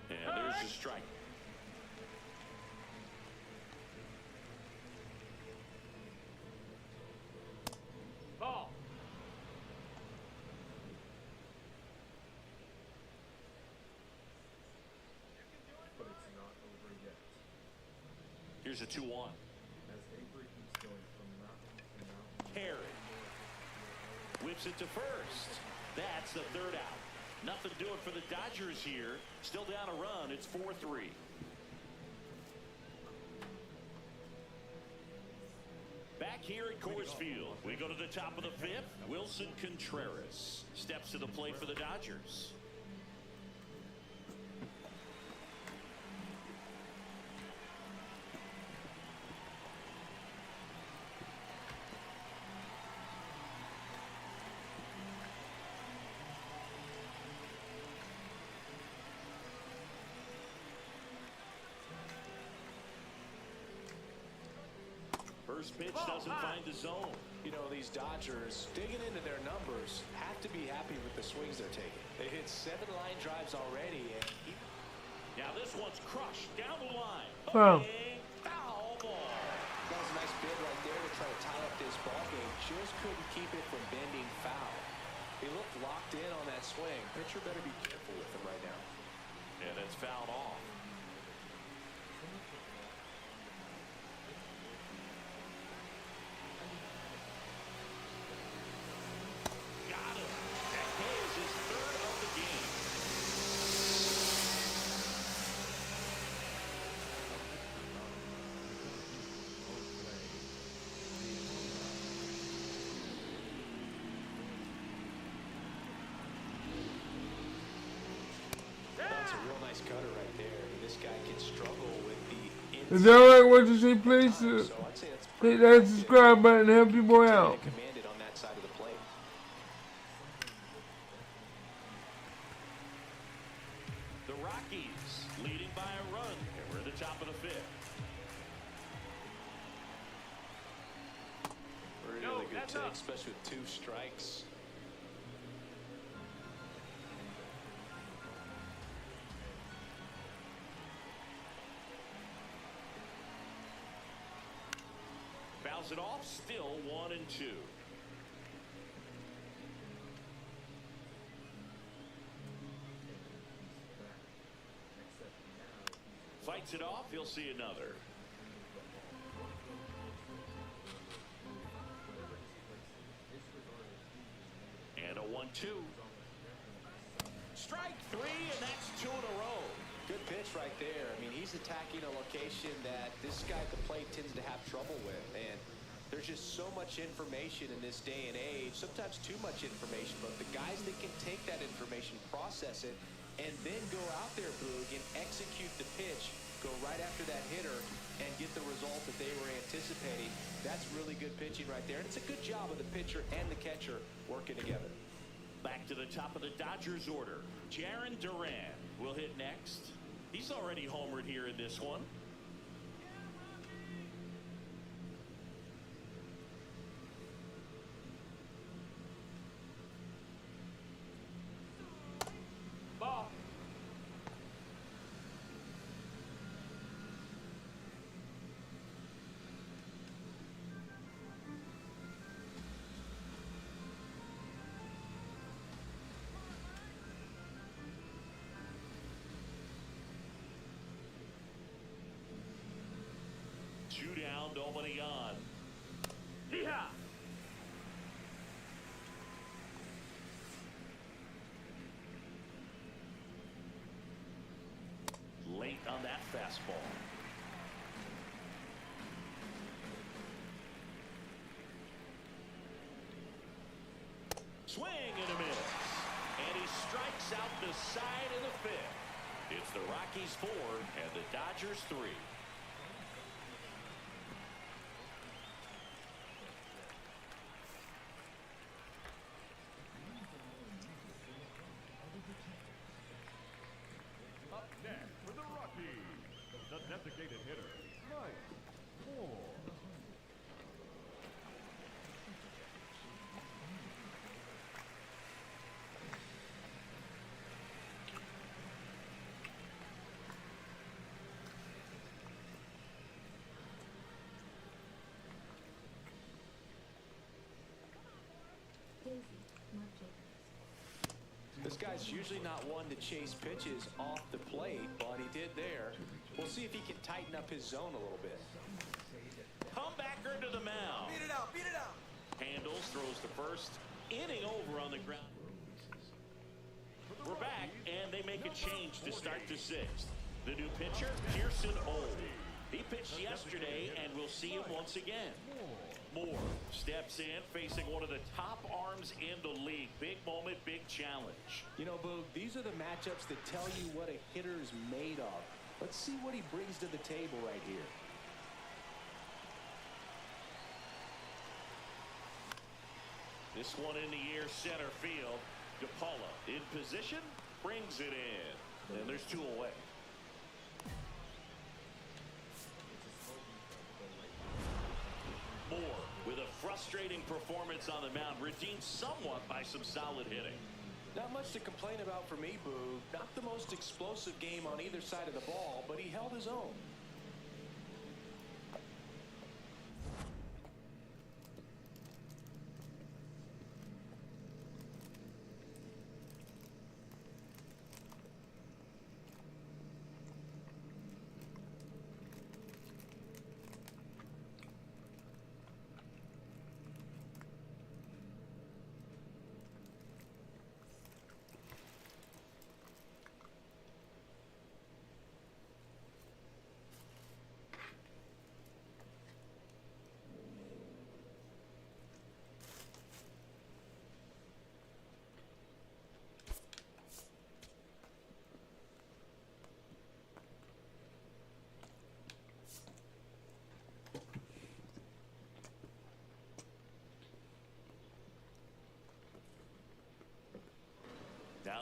And there's the strike. Ball. but it's not over yet. Here's a 2-1. As Avery keeps going from mountain to mountain. Perry whips it to first. That's the third out. Nothing doing for the Dodgers here. Still down a run. It's 4-3. Back here at Coors Field, we go to the top of the fifth. Wilson Contreras steps to the plate for the Dodgers. First pitch doesn't find the zone. You know, these Dodgers, digging into their numbers, have to be happy with the swings they're taking. They hit 7 line drives already, and now this one's crushed down the line. Foul. Foul ball. that was a nice bid right there to try to tie up this ball game. Just couldn't keep it from bending foul. He looked locked in on that swing. Pitcher better be careful with him right now. And that's fouled off. Got him. That K is his third of the game. That's a real nice cutter right there. I mean, this guy can struggle with the If y'all like what you see, please so I'd say that's hit that subscribe button and help your boy out. commanded on that side of the plate. The Rockies leading by a run, and we're at the top of the fifth. Really good take, especially with 2 strikes. Fouls it off, still 1-2. Fights it off, he'll see another. And a 1-2. Strike 3, and that's 2 in a row. Good pitch right there. I mean, he's attacking a location that this guy at the plate tends to have trouble with. And there's just so much information in this day and age, sometimes too much information, but the guys that can take that information, process it, and then go out there, Boog, and execute the pitch, go right after that hitter, and get the result that they were anticipating. That's really good pitching right there. And it's a good job of the pitcher and the catcher working together. Back to the top of the Dodgers order. Jarren Duran will hit next. He's already homered here in this one. Ball. Two down, nobody on. Yeehaw! Late on that fastball. Swing and a miss. And he strikes out the side of the fifth. It's the Rockies 4 and the Dodgers 3. Up next for the Rockies, the designated hitter, Mike Moore. This guy's usually not one to chase pitches off the plate, but he did there. We'll see if he can tighten up his zone a little bit. Comebacker to the mound. Beat it out, beat it out. Handles, throws the first. Inning over on the ground. We're back, and they make a change to start the sixth. The new pitcher, Pearson Old. He pitched yesterday, and we'll see him once again. Moore steps in, facing one of the top arms in the league. Big moment, big challenge. You know, Boog, these are the matchups that tell you what a hitter is made of. Let's see what he brings to the table right here. This one in the air, center field. DePaula in position, brings it in. And there's 2 away. Moore with a frustrating performance on the mound, redeemed somewhat by some solid hitting. Not much to complain about for me, Boo. Not the most explosive game on either side of the ball, but he held his own.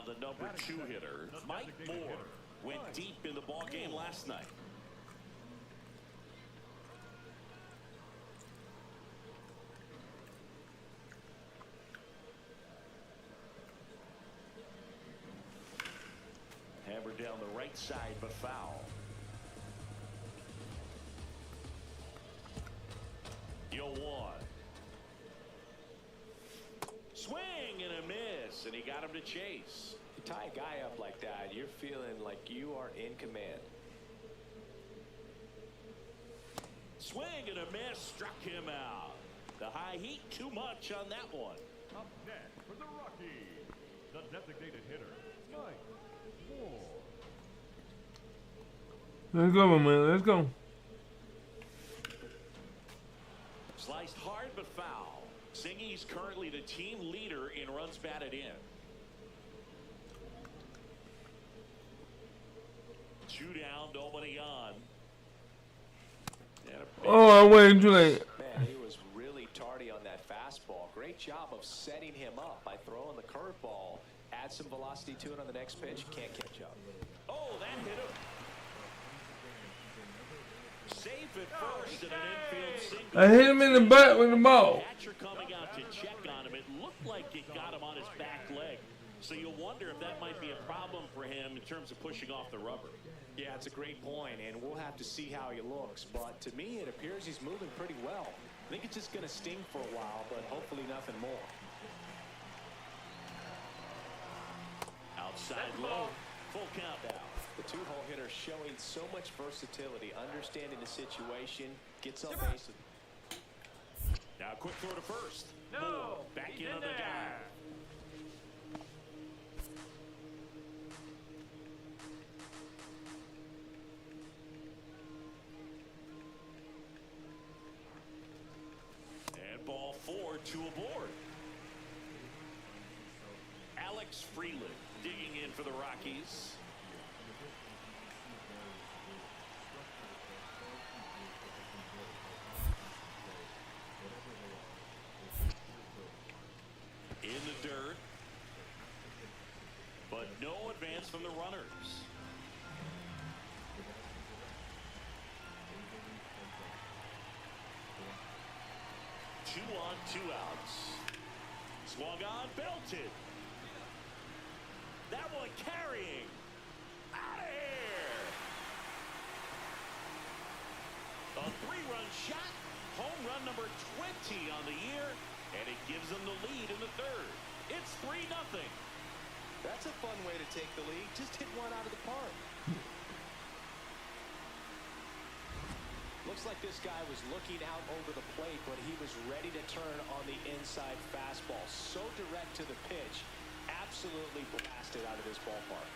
the number 2 hitter, Mike Moore, went deep in the ball game last night. Hammered down the right side, but foul. Yo, 1. Swing and a miss, and he got him to chase. You tie a guy up like that, you're feeling like you are in command. Swing and a miss, struck him out. The high heat, too much on that one. Up next for the Rockies, the designated hitter, Mike Moore. Let's go, my man. Let's go. Sliced hard but foul. Singy's currently the team leader in runs batted in. 2 down, nobody on. Oh, I'm waiting too late. Man, he was really tardy on that fastball. Great job of setting him up by throwing the curveball. Add some velocity to it on the next pitch. Can't catch up. Oh, that hit him. Safe at first and an infield single. I hit him in the butt with the ball. Catcher coming out to check on him. It looked like it got him on his back leg. So you wonder if that might be a problem for him in terms of pushing off the rubber. Yeah, it's a great point, and we'll have to see how he looks. But to me, it appears he's moving pretty well. I think it's just going to sting for a while, but hopefully nothing more. Outside low, full count now. The 2-hole hitter showing so much versatility, understanding the situation, gets on base. Now quick throw to first. No, Moore back he's in on the there. dive. And ball 4, 2 aboard. Alex Freeland digging in for the Rockies. In the dirt, but no advance from the runners. Two on, 2 outs. Swung on, belted. That one carrying. Out of here. A 3-run shot. Home run number 20 on the year. And it gives them the lead in the 3rd. It's 3-0. That's a fun way to take the lead. Just hit one out of the park. Looks like this guy was looking out over the plate, but he was ready to turn on the inside fastball. So direct to the pitch. Absolutely blasted out of this ballpark.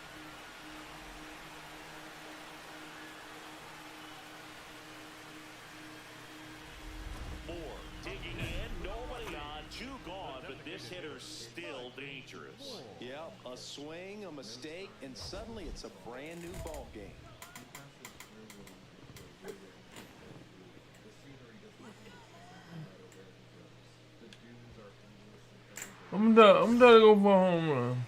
Moore digging in, nobody on, 2 gone, but this hitter's still dangerous. Yep, a swing, a mistake, and suddenly it's a brand new ball game. I'm done to go for a home run.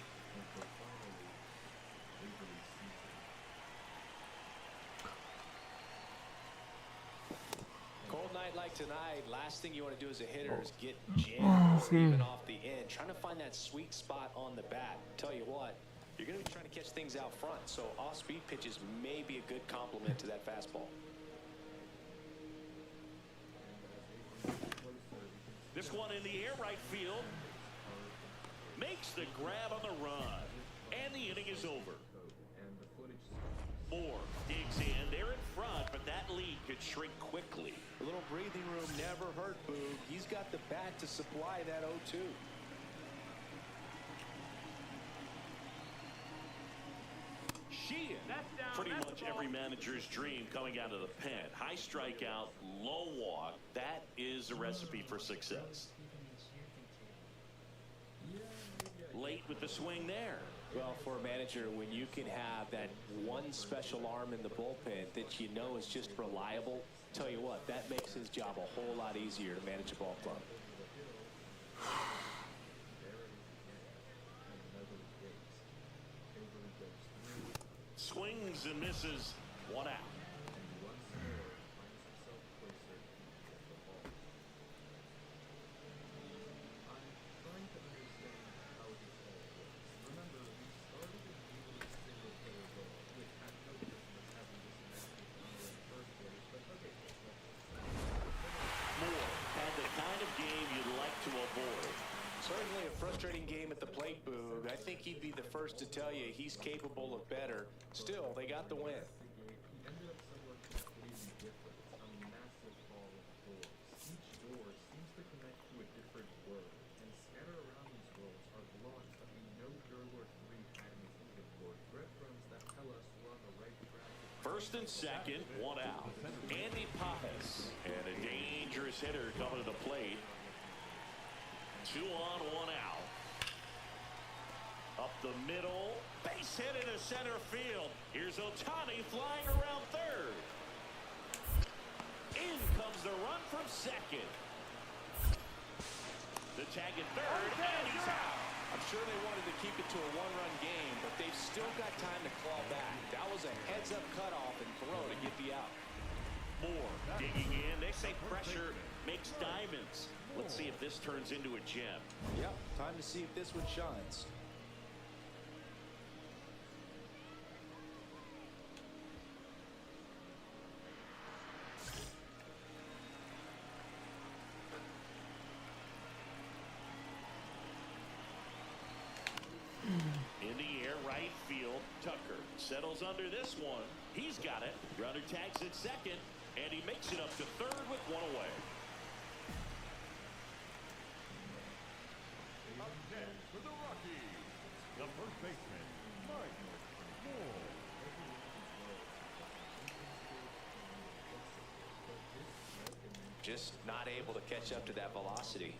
Cold night like tonight, last thing you want to do as a hitter is get jammed or even off the end. Trying to find that sweet spot on the bat. Tell you what, you're going to be trying to catch things out front, so off-speed pitches may be a good complement to that fastball. This one in the air, right field. Makes the grab on the run. And the inning is over. Moore digs in. They're in front, but that lead could shrink quickly. A little breathing room never hurt Boog. He's got the bat to supply that 0-2. Sheehan. Pretty much every manager's dream coming out of the pen. High strikeout, low walk. That is a recipe for success. Late with the swing there. Well, for a manager, when you can have that one special arm in the bullpen that you know is just reliable, tell you what, that makes his job a whole lot easier to manage a ball club. swings and misses. 1 out. Once more, finds himself closer to the ball. I'm trying to understand how this all works. Remember, we started a new single-player goal, which had no business having this massive number in the first place, but okay, Moore had the kind of game you'd like to avoid. Certainly a frustrating game at the plate, Boog. I think he'd be the first to tell you he's capable of better. Still, they got the win. he ended up somewhere completely different. A massive hall of doors. Each door seems to connect to a different word, and scattered around these worlds are blocks that we know Durlord 3 had in his inventory. Breadcrumbs that tell us we're on the right track. First and second, 1 out. Andy Pappas. And a dangerous hitter coming to the plate. 2 on, 1 out. Up the middle. Base hit into center field. Here's Ohtani flying around third. In comes the run from second. The tag at third, and he's out. I'm sure they wanted to keep it to a one-run game, but they've still got time to claw back. That was a heads-up cutoff and throw to get the out. Moore digging in. They say pressure makes diamonds. Let's see if this turns into a gem. Yep, time to see if this one shines. In the air, right field. Tucker settles under this one. He's got it. Runner tags at second, and he makes it up to third with 1 away. Up next for the Rockies, the first baseman, Mike Moore. Just not able to catch up to that velocity.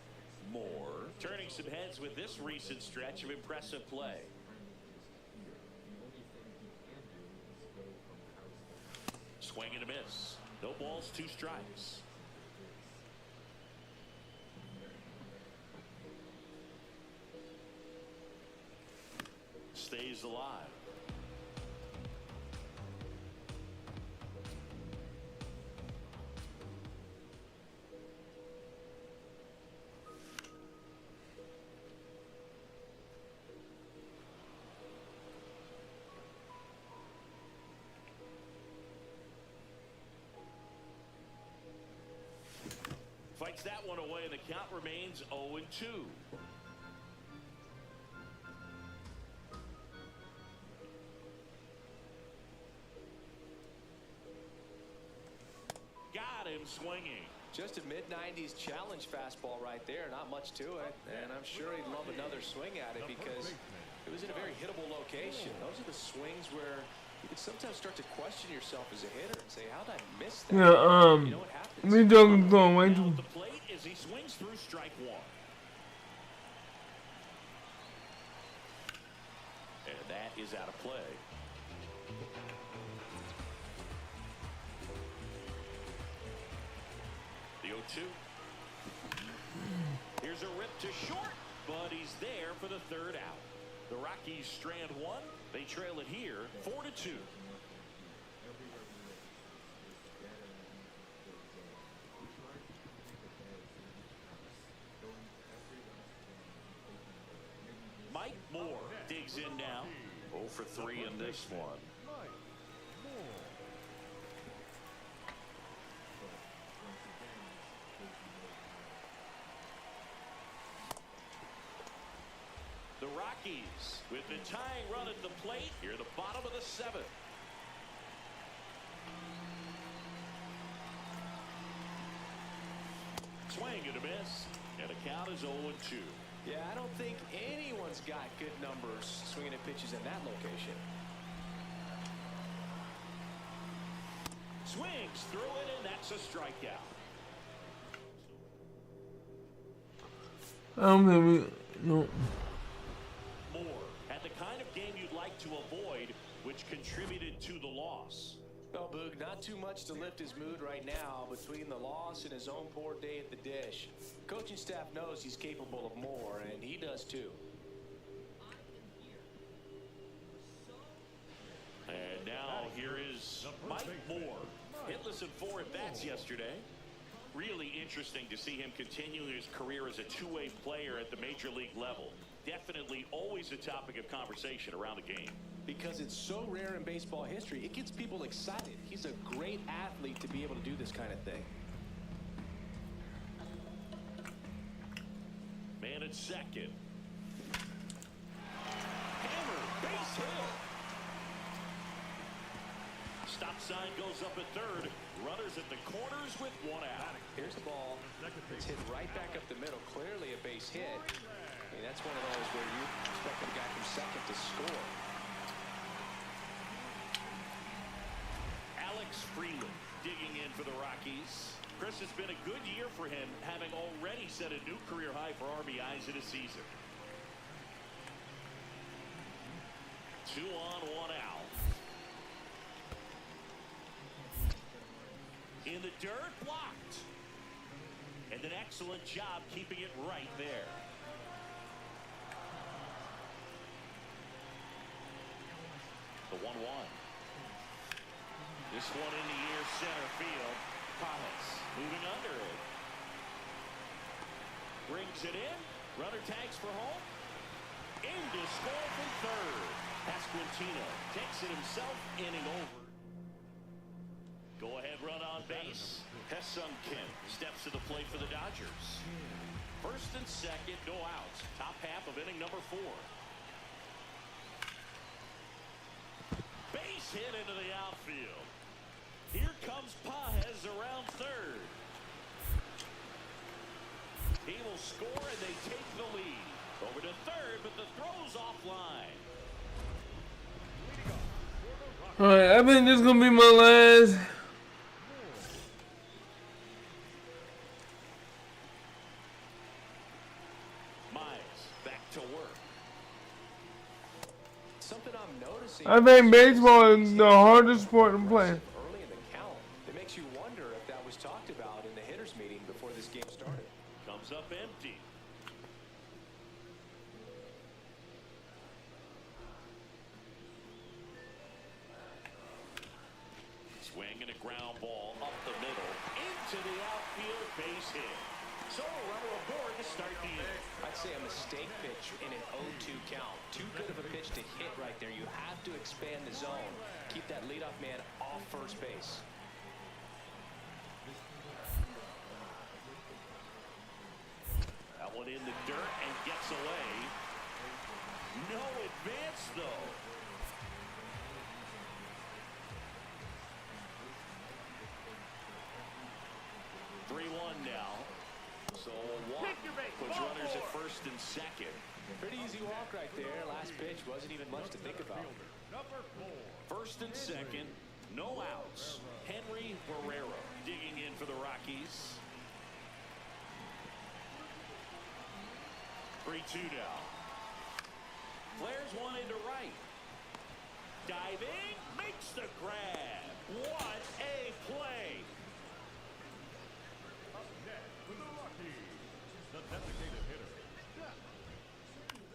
Moore turning some heads with this recent stretch of impressive play. Swing and a miss. No balls, 2 strikes. Stays alive. Fights that one away, and the count remains 0-2. Got him swinging. Just a mid-90s challenge fastball right there. Not much to it. And I'm sure he'd love another swing at it because it was in a very hittable location. Those are the swings where you can sometimes start to question yourself as a hitter and say, how did I miss that? Yeah, You know what happens? we don't go away Now to at the plate as he swings through strike 1. And that is out of play. The 0-2. Here's a rip to short, but he's there for the third out. The Rockies strand 1. They trail it here 4-2. Mike Moore digs in now. 0 for 3 in this one. Mike Moore. The Rockies with the tying run at the plate here at the bottom of the 7th. Swing and a miss, and the count is 0-2. Yeah, I don't think anyone's got good numbers swinging at pitches in that location. Swings through it, and that's a strikeout. I don't think we no. Moore had the kind of game you'd like to avoid, which contributed to the loss. Well, Boog, not too much to lift his mood right now between the loss and his own poor day at the dish. Coaching staff knows he's capable of more, and he does too. And now Moore. Hitless in 4 at-bats yesterday. Really interesting to see him continuing his career as a two-way player at the major league level. Definitely always a topic of conversation around the game. Because it's so rare in baseball history, it gets people excited. He's a great athlete to be able to do this kind of thing. Man at second. Hammer, base hit. Stop sign goes up at third. Runners at the corners with 1 out. Here's the ball. It's hit right back up the middle. Clearly a base hit. I mean, that's one of those where you expect a guy from second to score. Alex Freeland digging in for the Rockies. Chris, has been a good year for him, having already set a new career high for RBIs in a season. 2 on, 1 out. In the dirt, blocked. And an excellent job keeping it right there. The 1-1. This one in the air, center field. Pajes moving under it. Brings it in. Runner tags for home. In to score from third. Pasquantino takes it himself, inning over. Go ahead run on base. Ha-Seong Kim steps to the plate for the Dodgers. First and second, no outs. Top half of inning number 4. Base hit into the outfield. Here comes Pajes around third. He will score and they take the lead. Over to third, but the throw's offline. Alright, I think this is gonna be my last. Back to work. Something I'm noticing. I think baseball is the hardest sport to play. Early in the count, it makes you wonder if that was talked about in the hitters meeting before this game started. Comes up empty. Swing and a ground ball up the middle into the outfield, base hit. So a runner aboard to start the inning. I'd say a mistake pitch in an 0-2 count. Too good of a pitch to hit right there. You have to expand the zone. Keep that leadoff man off first base. That one in the dirt and gets away. No advance, though. Now. So a walk puts runners at first and second. Pretty easy walk right there. Last pitch wasn't even much to think about. First and second, no outs. Henry Barrera digging in for the Rockies. 3-2 now. Flares one into right. Diving, makes the grab. What a play.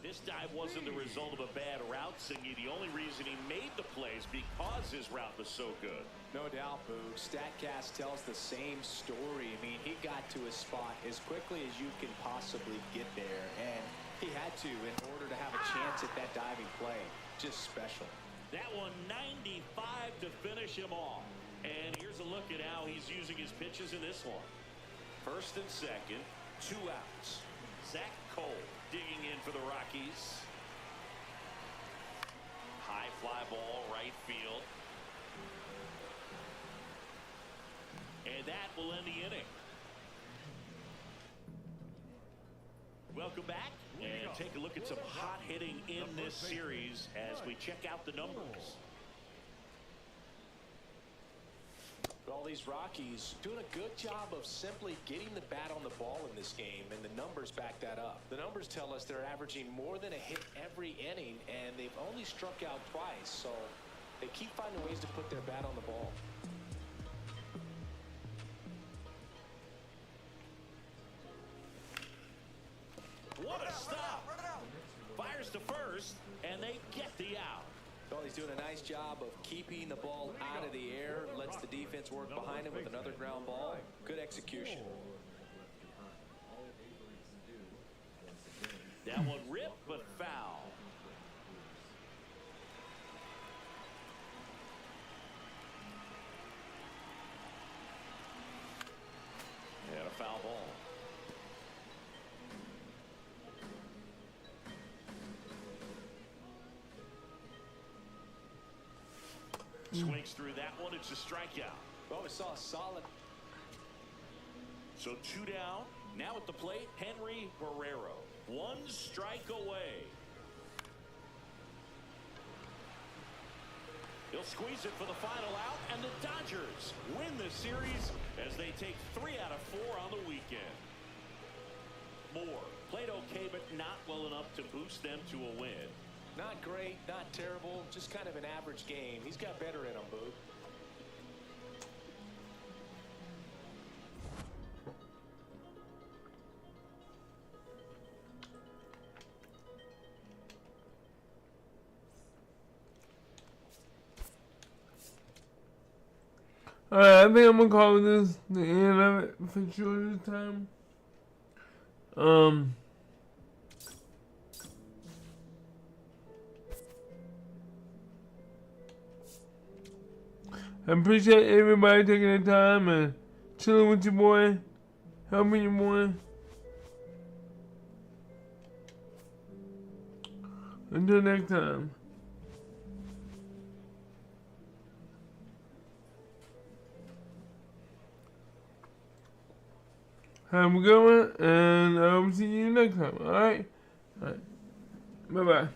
This dive wasn't the result of a bad route, Singy. The only reason he made the play is because his route was so good. No doubt, Boog. StatCast tells the same story. I mean, he got to his spot as quickly as you can possibly get there, and he had to in order to have a chance at that diving play. Just special. That one 95 to finish him off. And here's a look at how he's using his pitches in this one. First and second, 2 outs. Zach Cole digging in for the Rockies. High fly ball, right field. And that will end the inning. Welcome back and take a look at some hot hitting in this series as we check out the numbers. All these Rockies doing a good job of simply getting the bat on the ball in this game, and the numbers back that up. The numbers tell us they're averaging more than a hit every inning, and they've only struck out twice, so they keep finding ways to put their bat on the ball. What a stop! Fires to first, and they get the out. Well, he's doing a nice job of keeping the ball out of the air, lets the defense work behind him with another ground ball. Good execution. That one ripped, but foul. And a foul ball. Swings through that one. It's a strikeout. Well, we saw a solid. So 2 down. Now at the plate, Henry Barrero. 1 strike away. He'll squeeze it for the final out, and the Dodgers win the series as they take 3 out of 4 on the weekend. Moore played okay, but not well enough to boost them to a win. Not great, not terrible, just kind of an average game. He's got better in him, Boo. Alright, I think I'm gonna call this the end of it for sure this time. I appreciate everybody taking the time and chilling with your boy, helping your boy. Until next time. Have a good one, and I will see you next time, alright? Alright. Bye-bye.